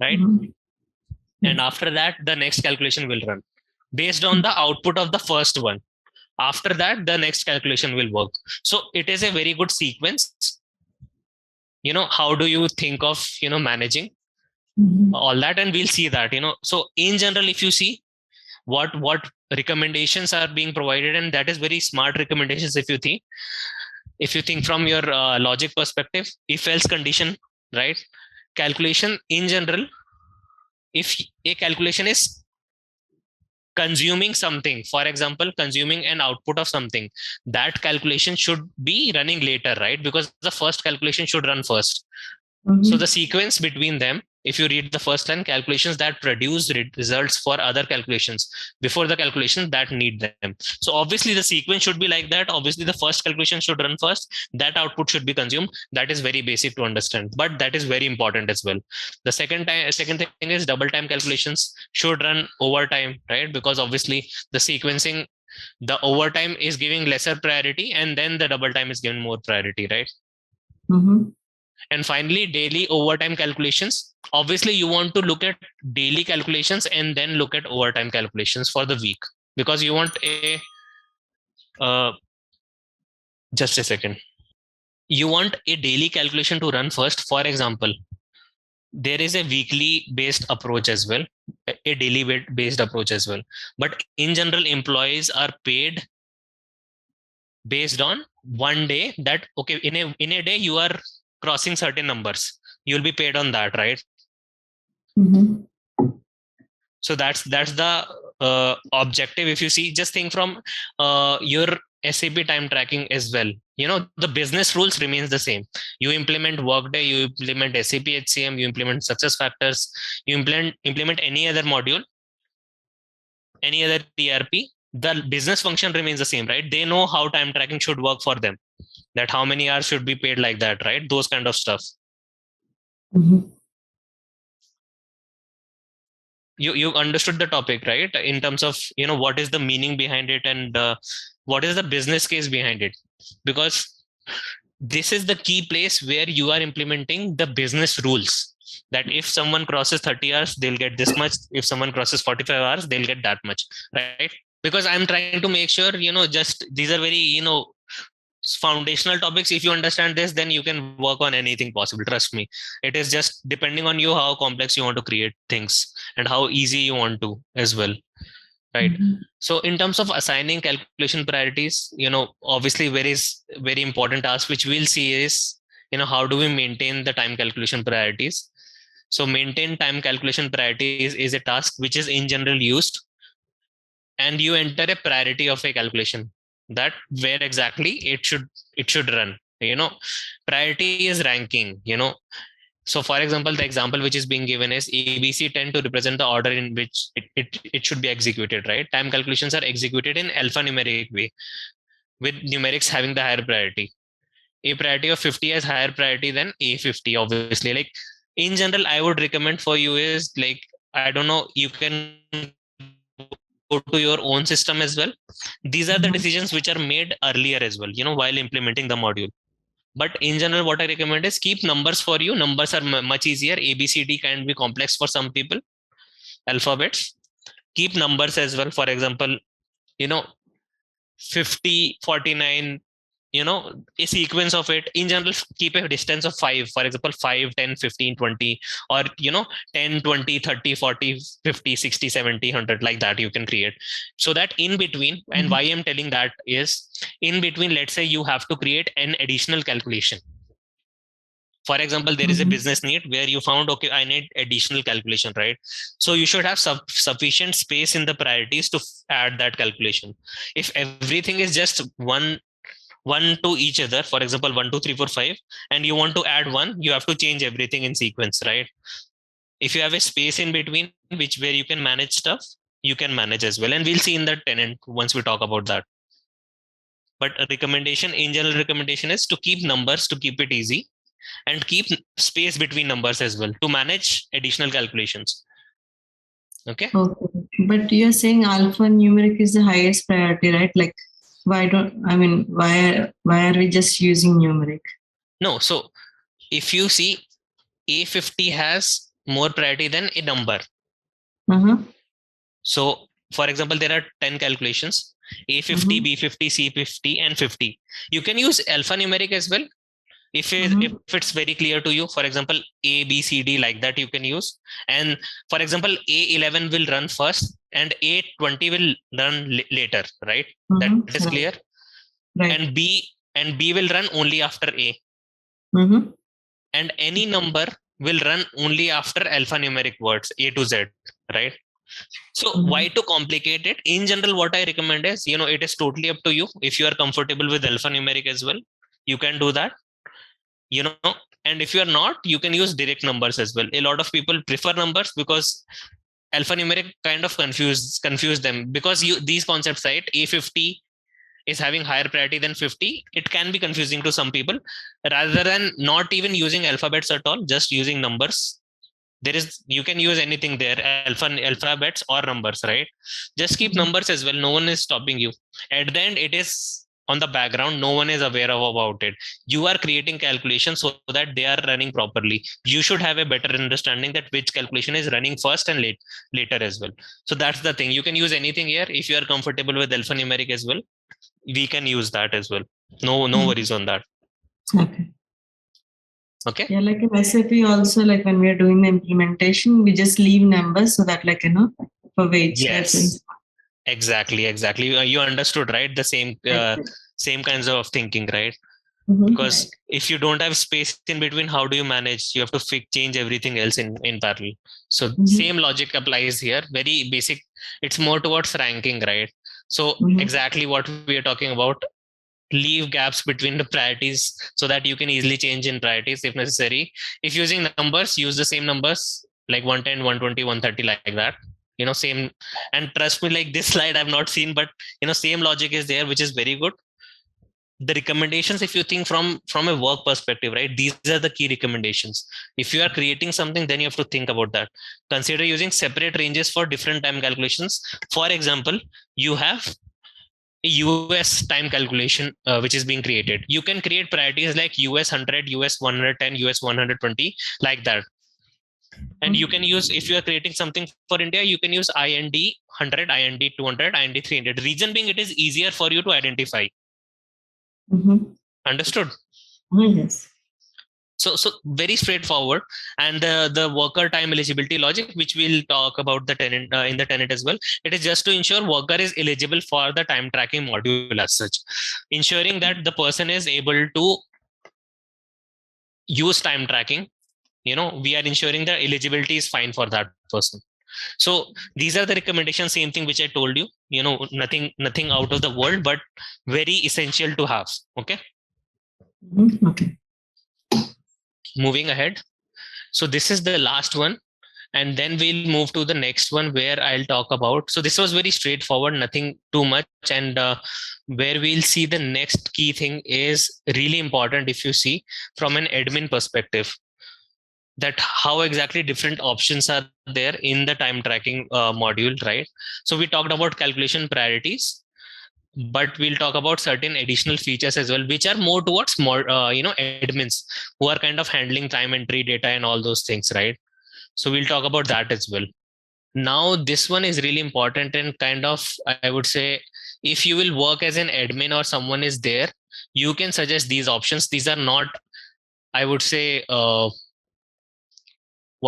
right? And after that, the next calculation will run based on the output of the first one. After that, the next calculation will work. So it is a very good sequence. How do you think of managing all that? And we'll see that. So in general, if you see what recommendations are being provided, and that is very smart recommendations. If you think from your logic perspective, if else condition, right? Calculation in general, if a calculation is consuming something, for example, consuming an output of something, that calculation should be running later, right? Because the first calculation should run first. So the sequence between them, if you read the first line, calculations that produce results for other calculations before the calculations that need them. So obviously the sequence should be like that. Obviously the first calculation should run first, that output should be consumed. That is very basic to understand, but that is very important as well. The second thing is double time calculations should run overtime, right? Because obviously the sequencing, the overtime is giving lesser priority, and then the double time is given more priority, right? And finally, daily overtime calculations. Obviously, you want to look at daily calculations and then look at overtime calculations for the week, because you want just a second. You want a daily calculation to run first. For example, there is a weekly based approach as well, a daily based approach as well. But in general, employees are paid based on one day. That, okay, in a day you are crossing certain numbers, you'll be paid on that, right? So that's the objective. If you see, just think from your SAP time tracking as well. The business rules remains the same. You implement Workday, you implement SAP HCM, you implement success factors, you implement any other module, any other ERP, the business function remains the same, right? They know how time tracking should work for them, that how many hours should be paid like that, right? Those kind of stuff. You understood the topic, right? In terms of what is the meaning behind it, and what is the business case behind it? Because this is the key place where you are implementing the business rules, that if someone crosses 30 hours, they'll get this much. If someone crosses 45 hours, they'll get that much, right? Because I'm trying to make sure, just these are very, foundational topics. If you understand this, then you can work on anything possible. Trust me. It is just depending on you how complex you want to create things and how easy you want to as well, right? So in terms of assigning calculation priorities, obviously very important task which we'll see is, how do we maintain the time calculation priorities? So maintain time calculation priorities is a task which is in general used, and you enter a priority of a calculation, that where exactly it should run. Priority is ranking. So for example, the example which is being given is ABC tend to represent the order in which it should be executed, right? Time calculations are executed in alphanumeric way, with numerics having the higher priority. A priority of 50 has higher priority than A50, obviously. Like in general, I would recommend for you is, like, I don't know, you can go to your own system as well. These are the decisions which are made earlier as well, while implementing the module. But in general, what I recommend is keep numbers for you. Numbers are much easier. ABCD can be complex for some people. Alphabets. Keep numbers as well. For example, 50, 49, a sequence of it. In general, keep a distance of 5. For example, 5, 10, 15, 20, or 10, 20, 30, 40, 50, 60, 70, 100, like that you can create. So that in between, and why I'm telling that is, in between, let's say you have to create an additional calculation. For example, there is a business need where you found, okay, I need additional calculation, right? So you should have sufficient space in the priorities to add that calculation. If everything is just one to each other, for example, 1, 2, 3, 4, 5, and you want to add one, you have to change everything in sequence, right? If you have a space in between where you can manage stuff, you can manage as well. And we'll see in the tenant once we talk about that. But a recommendation, in general recommendation, is to keep numbers, to keep it easy, and keep space between numbers as well to manage additional calculations. Okay. But you're saying alphanumeric is the highest priority, right? Like, why are we just using numeric? No. So if you see, A50 has more priority than a number. So for example, there are 10 calculations: A50, B50, C50, and 50. You can use alphanumeric as well. If it's very clear to you, for example, A, B, C, D, like that you can use. And for example, A11 will run first and A20 will run later, right? That is clear. Right. And B will run only after A. And any number will run only after alphanumeric words, A to Z, right? So why to complicate it? In general, what I recommend is, it is totally up to you. If you are comfortable with alphanumeric as well, you can do that. And if you are not, you can use direct numbers as well. A lot of people prefer numbers because alphanumeric kind of confuse them, because these concepts, right? A50 is having higher priority than 50. It can be confusing to some people. Rather than not even using alphabets at all, just using numbers, you can use anything there, alphabets or numbers, right? Just keep numbers as well. No one is stopping you. At the end, it is on the background, no one is aware of about it. You are creating calculations so that they are running properly. You should have a better understanding that which calculation is running first and later as well. So that's the thing. You can use anything here. If you are comfortable with alphanumeric as well, we can use that as well. No worries on that. Okay. Yeah, like in SAP also, like when we are doing the implementation, we just leave numbers so that, like, for weights. Yes. Exactly. You understood, right? The same kinds of thinking, right? Because if you don't have space in between, how do you manage? You have to change everything else in parallel. So same logic applies here. Very basic. It's more towards ranking, right? So exactly what we are talking about. Leave gaps between the priorities so that you can easily change in priorities if necessary. If using numbers, use the same numbers, like 110, 120, 130, like that. Same. And trust me, like this slide I've not seen, but same logic is there, which is very good. The recommendations, if you think from a work perspective, right, these are the key recommendations. If you are creating something, then you have to think about that. Consider using separate ranges for different time calculations. For example, you have a US time calculation which is being created. You can create priorities like US 100, US 110, US 120, like that. And you can use, if you are creating something for India, you can use IND 100, IND 200, IND 300. Reason being, it is easier for you to identify. Understood? Yes. So very straightforward. And the worker time eligibility logic, which we'll talk about the tenant in the tenant as well. It is just to ensure worker is eligible for the time tracking module as such, ensuring that the person is able to use time tracking. We are ensuring that eligibility is fine for that person. So these are the recommendations, same thing which I told you, nothing out of the world, but very essential to have. Okay. Okay. Moving ahead. So this is the last one. And then we'll move to the next one where I'll talk about. So this was very straightforward, nothing too much. And where we'll see the next key thing is really important if you see from an admin perspective. that how exactly different options are there in the time tracking module, right? So we talked about calculation priorities, but we'll talk about certain additional features as well, which are more towards more, admins who are kind of handling time entry data and all those things, right? So we'll talk about that as well. Now, this one is really important and kind of, I would say, if you will work as an admin or someone is there, you can suggest these options. These are not, I would say, what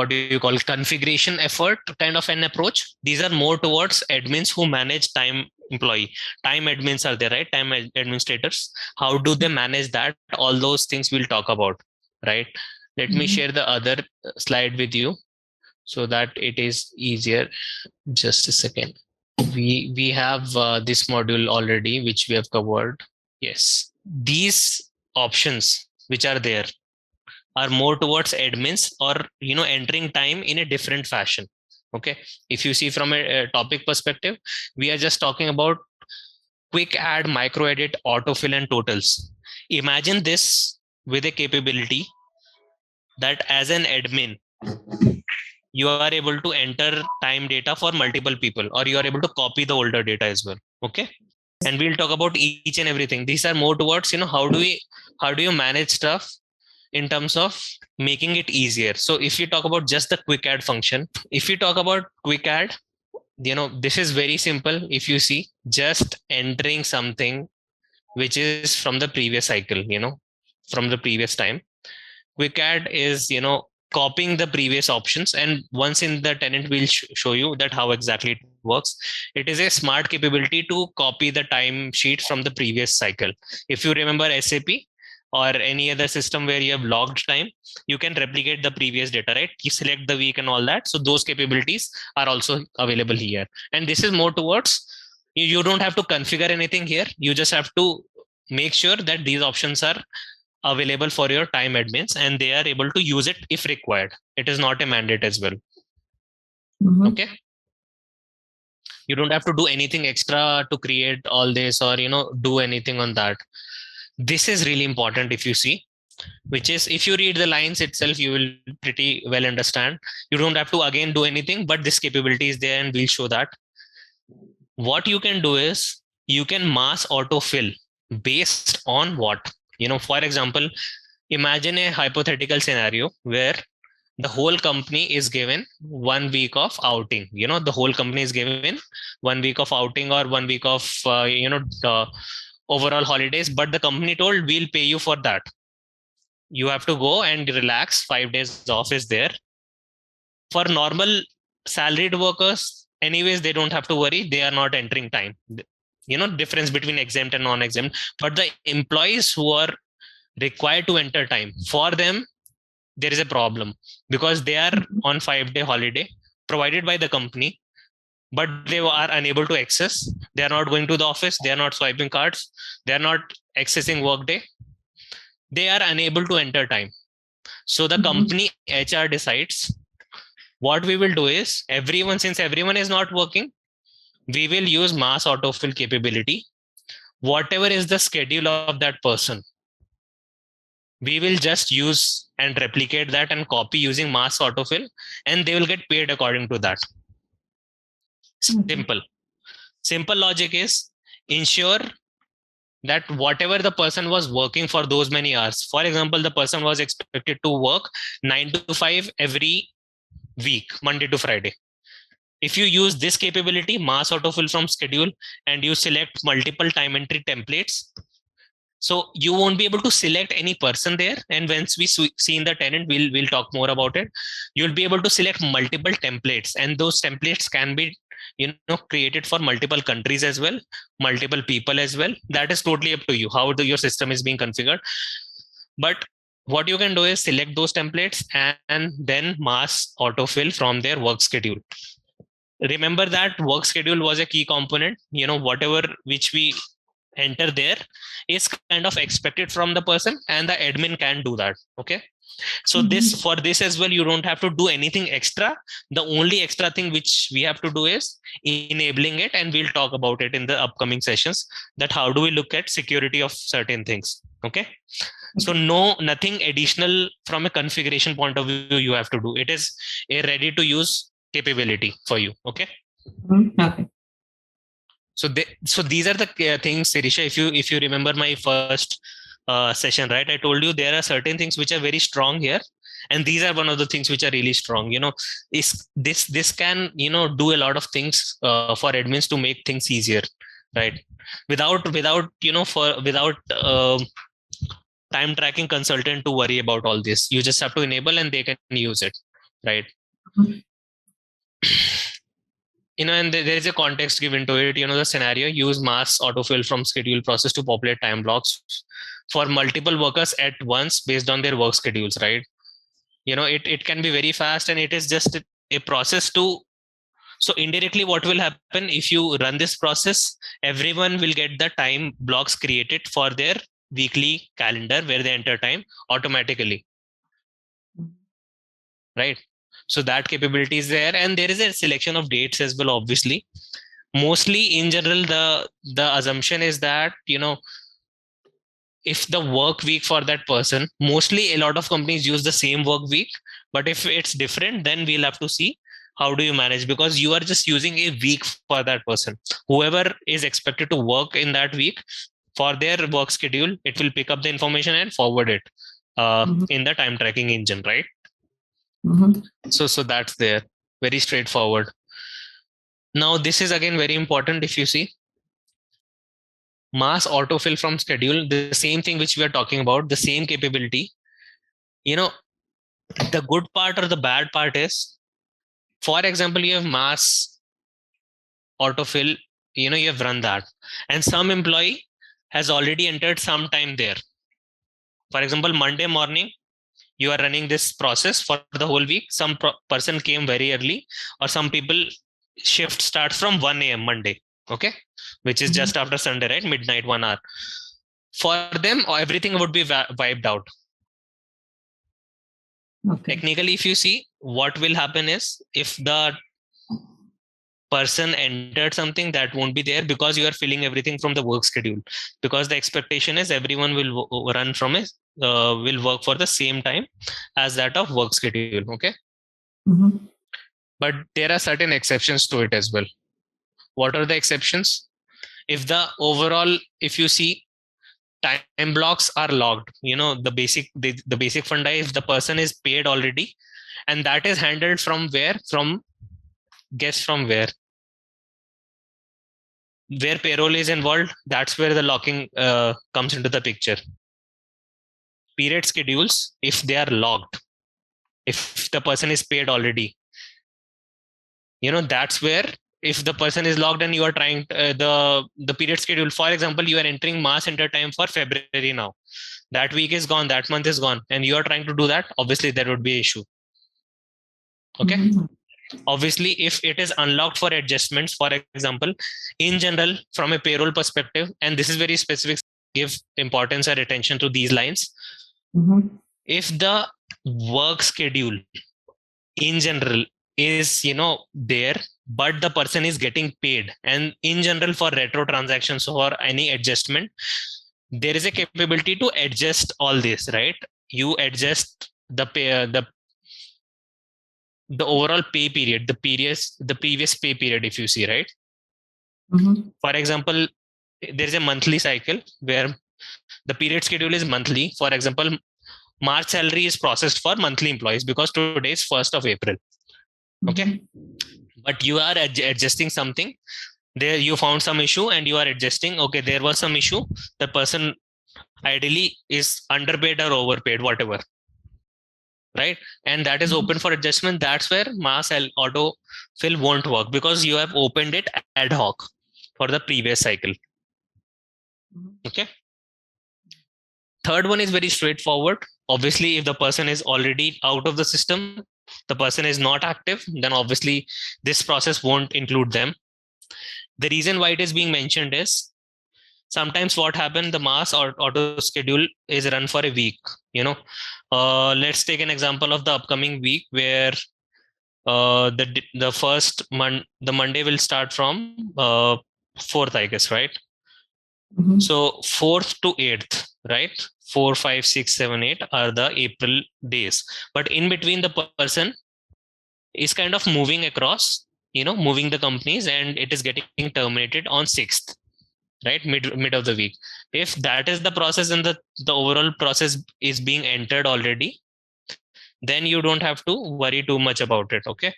do you call configuration effort kind of an approach. These are more towards admins who manage time employee. Time admins are there, right? Time administrators. How do they manage that? All those things we'll talk about, right? Let me share the other slide with you so that it is easier. Just a second. We have this module already, which we have covered. Yes, these options which are there are more towards admins or entering time in a different fashion. Okay, if you see from a topic perspective, we are just talking about quick add, micro edit, autofill, and totals. Imagine this with a capability that as an admin you are able to enter time data for multiple people, or you are able to copy the older data as well. Okay, and we'll talk about each and everything. These are more towards how do you manage stuff in terms of making it easier. So if you talk about just the quick add function, if you talk about quick add, this is very simple. If you see, just entering something which is from the previous cycle, from the previous time. Quick add is copying the previous options, and once in the tenant we'll show you that how exactly it works. It is a smart capability to copy the time sheet from the previous cycle. If you remember SAP or any other system where you have logged time, you can replicate the previous data, right? You select the week and all that. So those capabilities are also available here, and this is more towards you don't have to configure anything here. You just have to make sure that these options are available for your time admins and they are able to use it if required. It is not a mandate as well. Okay, you don't have to do anything extra to create all this or do anything on that. This is really important. If you see, which is, if you read the lines itself, you will pretty well understand. You don't have to again do anything, but this capability is there and we'll show that. What you can do is you can mass autofill based on what, for example, imagine a hypothetical scenario where the whole company is given 1 week of outing. The whole company is given 1 week of outing or 1 week of overall holidays, but the company told we'll pay you for that. You have to go and relax. 5 days off is there. For normal salaried workers, anyways, they don't have to worry. They are not entering time. Difference between exempt and non-exempt. But the employees who are required to enter time, for them, there is a problem because they are on 5-day holiday provided by the company, but they are unable to access. They are not going to the office. They are not swiping cards. They are not accessing Workday. They are unable to enter time. So the company HR decides what we will do is since everyone is not working, we will use mass autofill capability. Whatever is the schedule of that person, we will just use and replicate that and copy using mass autofill, and they will get paid according to that. Simple logic is ensure that whatever the person was working for those many hours, for example, the person was expected to work 9 to 5 every week, Monday to Friday. If you use this capability, mass autofill from schedule, and you select multiple time entry templates, so you won't be able to select any person there. And once we see in the tenant, we'll talk more about it. You'll be able to select multiple templates, and those templates can be created for multiple countries as well, multiple people as well. That is totally up to you how your system is being configured. But what you can do is select those templates and then mass autofill from their work schedule. Remember that work schedule was a key component. Whatever which we enter there is kind of expected from the person, and the admin can do that. Okay, So for this as well, you don't have to do anything extra. The only extra thing which we have to do is enabling it, and we'll talk about it in the upcoming sessions, that how do we look at security of certain things. Okay. So nothing additional from a configuration point of view you have to do. It is a ready to use capability for you. Okay. Okay. So these are the things, Sirisha. If you remember my first session, right? I told you there are certain things which are very strong here, and these are one of the things which are really strong. Is this can do a lot of things for admins to make things easier, right? Without time tracking consultant to worry about all this. You just have to enable and they can use it, right? And there is a context given to it. The scenario: use mass autofill from schedule process to populate time blocks for multiple workers at once based on their work schedules, right? It can be very fast, and it is just a process to. So indirectly, what will happen if you run this process? Everyone will get the time blocks created for their weekly calendar where they enter time automatically, right? So that capability is there, and there is a selection of dates as well. Obviously, mostly in general, the assumption is that if the work week for that person, mostly a lot of companies use the same work week, but if it's different, then we'll have to see how do you manage, because you are just using a week for that person. Whoever is expected to work in that week, for their work schedule, it will pick up the information and forward it in the time tracking engine, right? So that's there, very straightforward. Now this is again very important. If you see mass autofill from schedule, the same thing which we are talking about, the same capability. The good part or the bad part is, for example, you have mass autofill, you have run that, and some employee has already entered some time there. For example, Monday morning, you are running this process for the whole week. Some person came very early, or some people shift starts from 1 a.m. Monday, okay, which is just after Sunday, right? Midnight, 1 hour. For them, everything would be wiped out. Okay. Technically, if you see, what will happen is, if the person entered something, that won't be there, because you are filling everything from the work schedule, because the expectation is everyone will run from a will work for the same time as that of work schedule. Okay. But there are certain exceptions to it as well. What are the exceptions? If you see, time blocks are logged, the basic funda, if the person is paid already, and that is handled from where? Guess from where payroll is involved. That's where the locking comes into the picture. Period schedules, if they are logged, if the person is paid already, that's where, if the person is logged and you are trying the period schedule, for example, you are entering mass enter time for February now, that week is gone, that month is gone, and you are trying to do that, obviously there would be an issue. Okay. Obviously, if it is unlocked for adjustments, for example, in general, from a payroll perspective, and this is very specific, give importance or attention to these lines. If the work schedule in general is there, but the person is getting paid, and in general for retro transactions or any adjustment, there is a capability to adjust all this, right? You adjust the pay, the overall pay period, the previous pay period, if you see, right? For example, there is a monthly cycle where the period schedule is monthly. For example, March salary is processed for monthly employees because today is 1st of April. Okay. But you are adjusting something there, you found some issue and you are adjusting. Okay, there was some issue, the person ideally is underpaid or overpaid, whatever, right? And that is open for adjustment. That's where mass auto fill won't work, because you have opened it ad hoc for the previous cycle. Okay. Third one is very straightforward. Obviously, if the person is already out of the system, the person is not active, then obviously this process won't include them. The reason why it is being mentioned is, sometimes what happens, the mass or auto schedule is run for a week. Let's take an example of the upcoming week where the Monday will start from 4th, I guess, right? So 4th to 8th, right? 4, 5, 6, 7, 8 are the April days, but in between the person is kind of moving across, moving the companies, and it is getting terminated on 6th, right? Mid of the week. If that is the process and the overall process is being entered already, then you don't have to worry too much about it. Okay.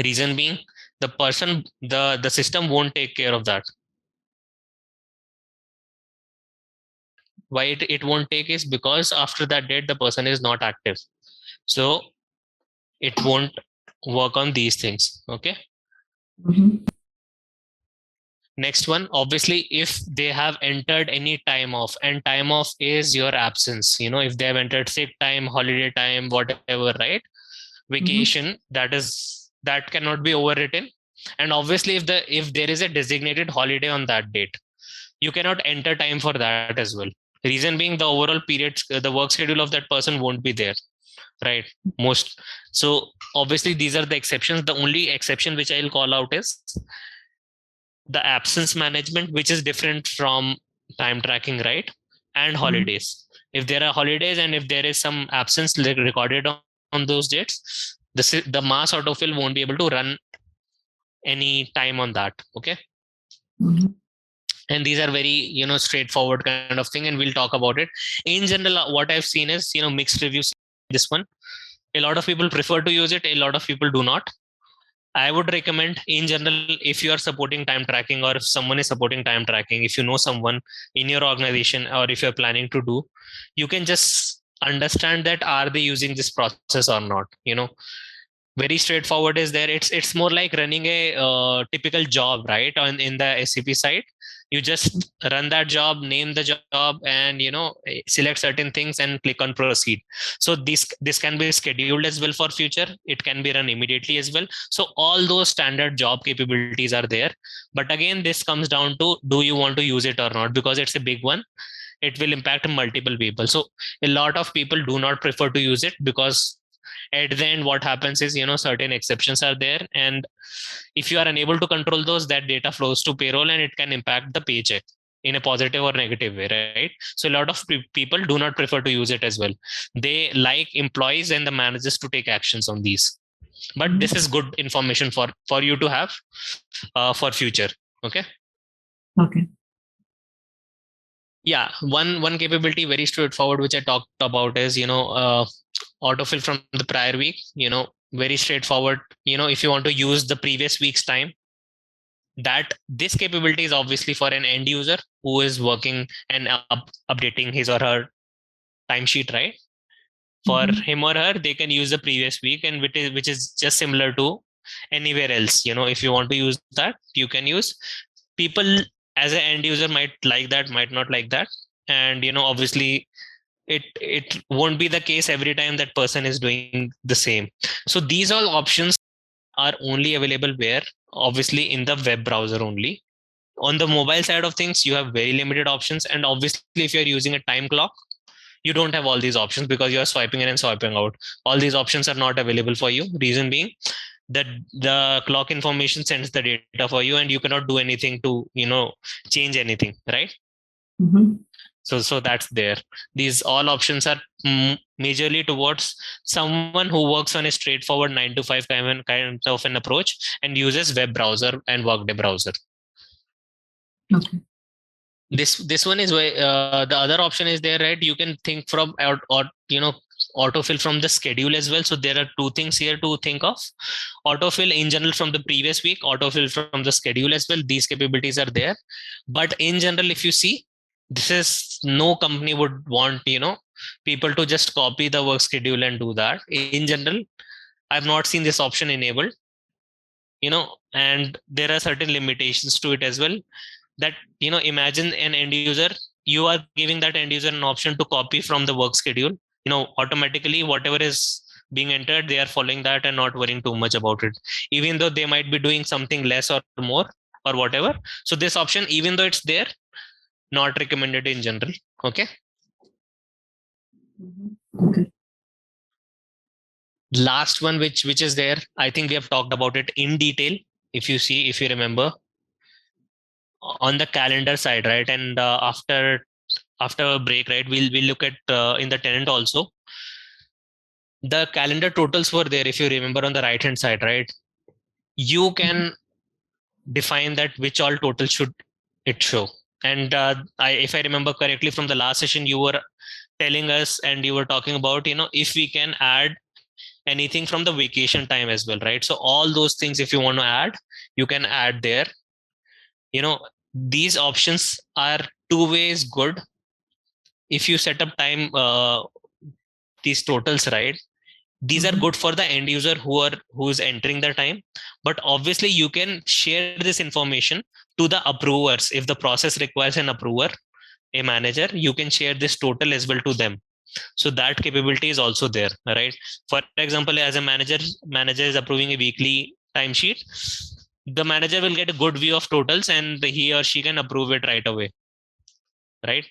Reason being, the system won't take care of that. Why it won't take is because after that date the person is not active, so it won't work on these things. Okay. Next one, obviously, if they have entered any time off, and time off is your absence, if they have entered sick time, holiday time, whatever, right? Vacation, that cannot be overwritten. And obviously, if there is a designated holiday on that date, you cannot enter time for that as well. Reason being, the overall period, the work schedule of that person won't be there, right? So obviously these are the exceptions. The only exception which I'll call out is the absence management, which is different from time tracking, right? And holidays. If there are holidays and if there is some absence recorded on those dates, the mass autofill won't be able to run any time on that. Okay. And these are very straightforward kind of thing, and we'll talk about it. In general, what I've seen is mixed reviews. This one, a lot of people prefer to use it, a lot of people do not. I would recommend, in general, if you are supporting time tracking, or if someone is supporting time tracking, if you know someone in your organization, or if you're planning to do, you can just understand that are they using this process or not. Very straightforward is there. It's more like running a typical job, right? In the SAP side, you just run that job, name the job, and select certain things and click on proceed. So this can be scheduled as well for future. It can be run immediately as well. So all those standard job capabilities are there. But again, this comes down to, do you want to use it or not? Because it's a big one, it will impact multiple people. So a lot of people do not prefer to use it, because at the end what happens is certain exceptions are there, and if you are unable to control those, that data flows to payroll and it can impact the paycheck in a positive or negative way, right? So a lot of people do not prefer to use it as well. They like employees and the managers to take actions on these. But this is good information for you to have for future. Okay. Yeah, one capability, very straightforward, which I talked about is autofill from the prior week. Very straightforward. If you want to use the previous week's time, that this capability is obviously for an end user who is working and updating his or her timesheet, right? For him or her, they can use the previous week, and which is just similar to anywhere else. If you want to use that, you can use. People as an end user might like that, might not like that, and obviously it won't be the case every time that person is doing the same. So these all options are only available where? Obviously in the web browser only. On the mobile side of things, you have very limited options, and obviously if you're using a time clock, you don't have all these options, because you are swiping in and swiping out. All these options are not available for you. Reason being that the clock information sends the data for you, and you cannot do anything to change anything, right? So that's there. These all options are majorly towards someone who works on a straightforward 9 to 5 kind of an approach and uses web browser and Workday browser. Okay. This one is where the other option is there, right? You can think from or autofill from the schedule as well. So there are two things here to think of. Autofill in general from the previous week, autofill from the schedule as well. These capabilities are there. But in general, if you see, this is, no company would want people to just copy the work schedule and do that. In general, I've not seen this option enabled, and there are certain limitations to it as well. That imagine an end user, you are giving that end user an option to copy from the work schedule. Automatically whatever is being entered, they are following that and not worrying too much about it, even though they might be doing something less or more. or whatever. So this option, even though it's there, not recommended in general. Okay. Okay. Last one, which is there, I think we have talked about it in detail. If you remember, on the calendar side, right? And after a break, right, we'll look at in the tenant also. The calendar totals were there, if you remember, on the right hand side, right? You can define that which all total should it show. And if I remember correctly from the last session, you were telling us and you were talking about, if we can add anything from the vacation time as well, right? So all those things, if you want to add, you can add there. These options are two ways good. If you set up time, these totals, right, these are good for the end user who is entering the time, but obviously you can share this information to the approvers. If the process requires an approver, a manager, you can share this total as well to them. So that capability is also there, right? For example, as a manager is approving a weekly timesheet, the manager will get a good view of totals and he or she can approve it right away, right?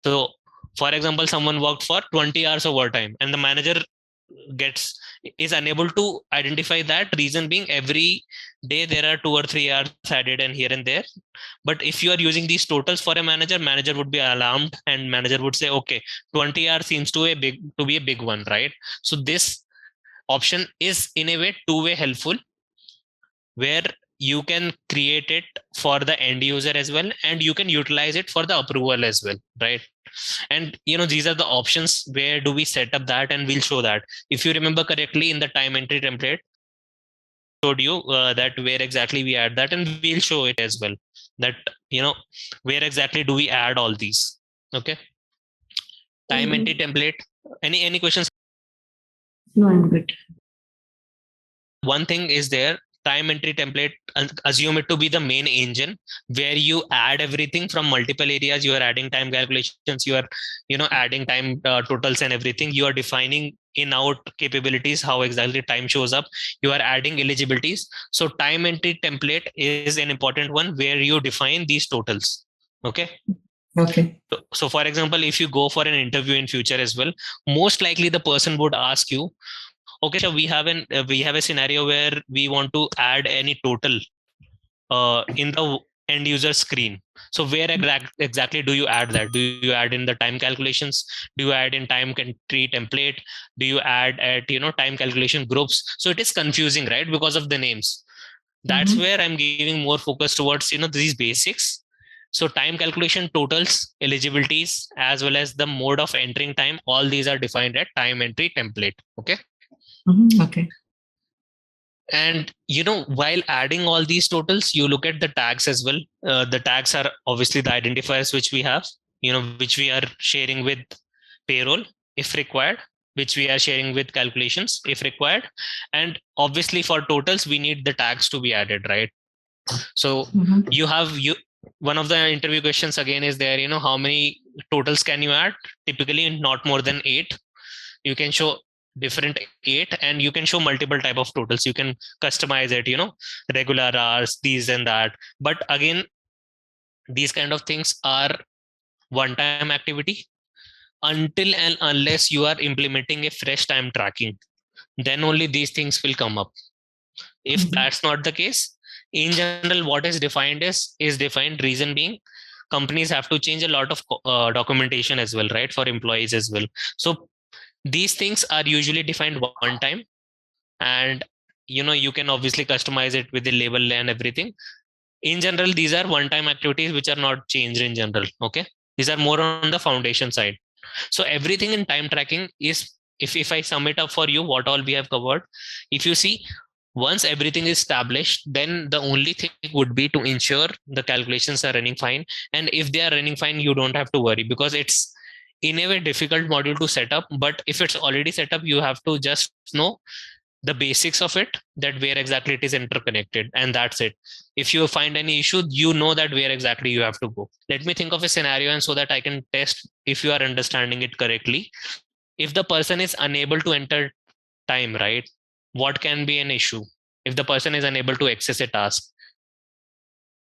So for example, someone worked for 20 hours overtime and the manager is unable to identify that, reason being every day there are 2 or 3 hours added and here and there. But if you are using these totals for a manager would be alarmed and manager would say, okay, 20 hours seems to be a big one, right? So this option is in a way two-way helpful, where you can create it for the end user as well and you can utilize it for the approval as well, right? And these are the options. Where do we set up that? And we'll show that. If you remember correctly, in the time entry template showed you that where exactly we add that, and we'll show it as well, that where exactly do we add all these. Okay. Time entry template. Any questions? No, I'm good. One thing is there, time entry template, assume it to be the main engine where you add everything from multiple areas. You are adding time calculations, you are adding time totals and everything. You are defining in out capabilities, how exactly time shows up. You are adding eligibilities. So time entry template is an important one where you define these totals. Okay. So for example, if you go for an interview in future as well, most likely the person would ask you, okay, so we have a scenario where we want to add any total in the end user screen. So where exactly do you add that? Do you add in the time calculations? Do you add in time entry template? Do you add at time calculation groups? So it is confusing, right, because of the names. That's where I'm giving more focus towards these basics. So time calculation, totals, eligibilities, as well as the mode of entering time, all these are defined at time entry template. Okay. Okay. And while adding all these totals, you look at the tags as well. The tags are obviously the identifiers which we have, which we are sharing with payroll if required, which we are sharing with calculations if required. And obviously for totals, we need the tags to be added, right? So one of the interview questions again is there, how many totals can you add? Typically not more than 8. You can show different 8 and you can show multiple type of totals. You can customize it, regular hours, these and that. But again, these kind of things are one-time activity until and unless you are implementing a fresh time tracking. Then only these things will come up. If that's not the case, in general, what is defined is defined. Reason being, companies have to change a lot of documentation as well, right, for employees as well. So these things are usually defined one time, and you can obviously customize it with the label and everything. In general, these are one-time activities which are not changed in general. Okay, these are more on the foundation side. So everything in time tracking is, if I sum it up for you, what all we have covered, if you see, once everything is established, then the only thing would be to ensure the calculations are running fine. And if they are running fine, you don't have to worry, because it's in a way difficult module to set up. But if it's already set up, you have to just know the basics of it, that where exactly it is interconnected, and that's it. If you find any issue, you know that where exactly you have to go. Let me think of a scenario, and so that I can test if you are understanding it correctly. If the person is unable to enter time, right, what can be an issue? If the person is unable to access a task,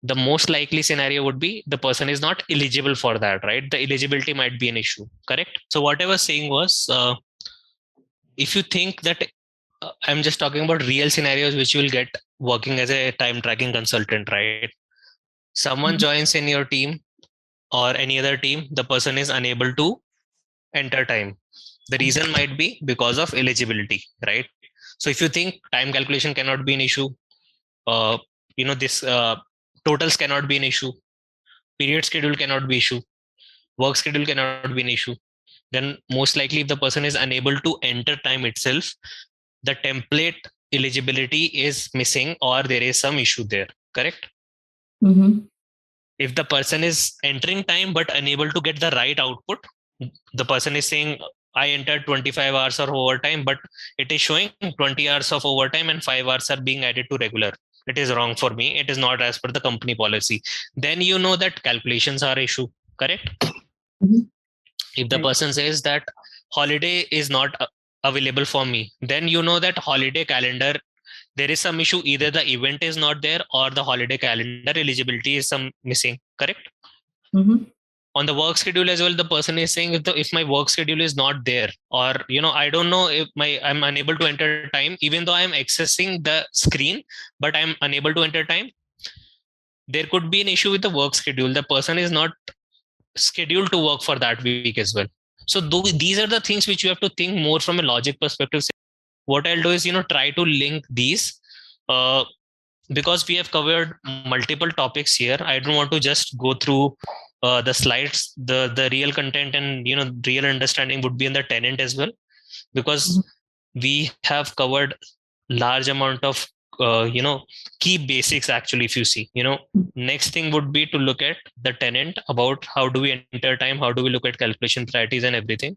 the most likely scenario would be the person is not eligible for that, right? The eligibility might be an issue, correct? So what I was saying was, if you think that I'm just talking about real scenarios which you will get working as a time tracking consultant, right? Someone joins in your team or any other team, the person is unable to enter time. The reason might be because of eligibility, right? So if you think time calculation cannot be an issue, uh, this totals cannot be an issue, period schedule cannot be issue, work schedule cannot be an issue, then most likely if the person is unable to enter time itself, the template eligibility is missing or there is some issue there, correct? If the person is entering time but unable to get the right output, the person is saying I entered 25 hours of overtime, but it is showing 20 hours of overtime and 5 hours are being added to regular. It is wrong for me. It is not as per the company policy. Then you know that calculations are issue, correct? If the person says that holiday is not available for me, then you know that holiday calendar, there is some issue. Either the event is not there or the holiday calendar eligibility is some missing, correct? On the work schedule as well, the person is saying if my work schedule is not there, or I don't know if I'm unable to enter time, even though I'm accessing the screen, but I'm unable to enter time, there could be an issue with the work schedule. The person is not scheduled to work for that week as well. So these are the things which you have to think more from a logic perspective. What I'll do is try to link these, because we have covered multiple topics here. I don't want to just go through the slides. The real content and real understanding would be in the tenant as well, because we have covered large amount of key basics. Actually, if you see, next thing would be to look at the tenant, about how do we enter time, how do we look at calculation priorities and everything.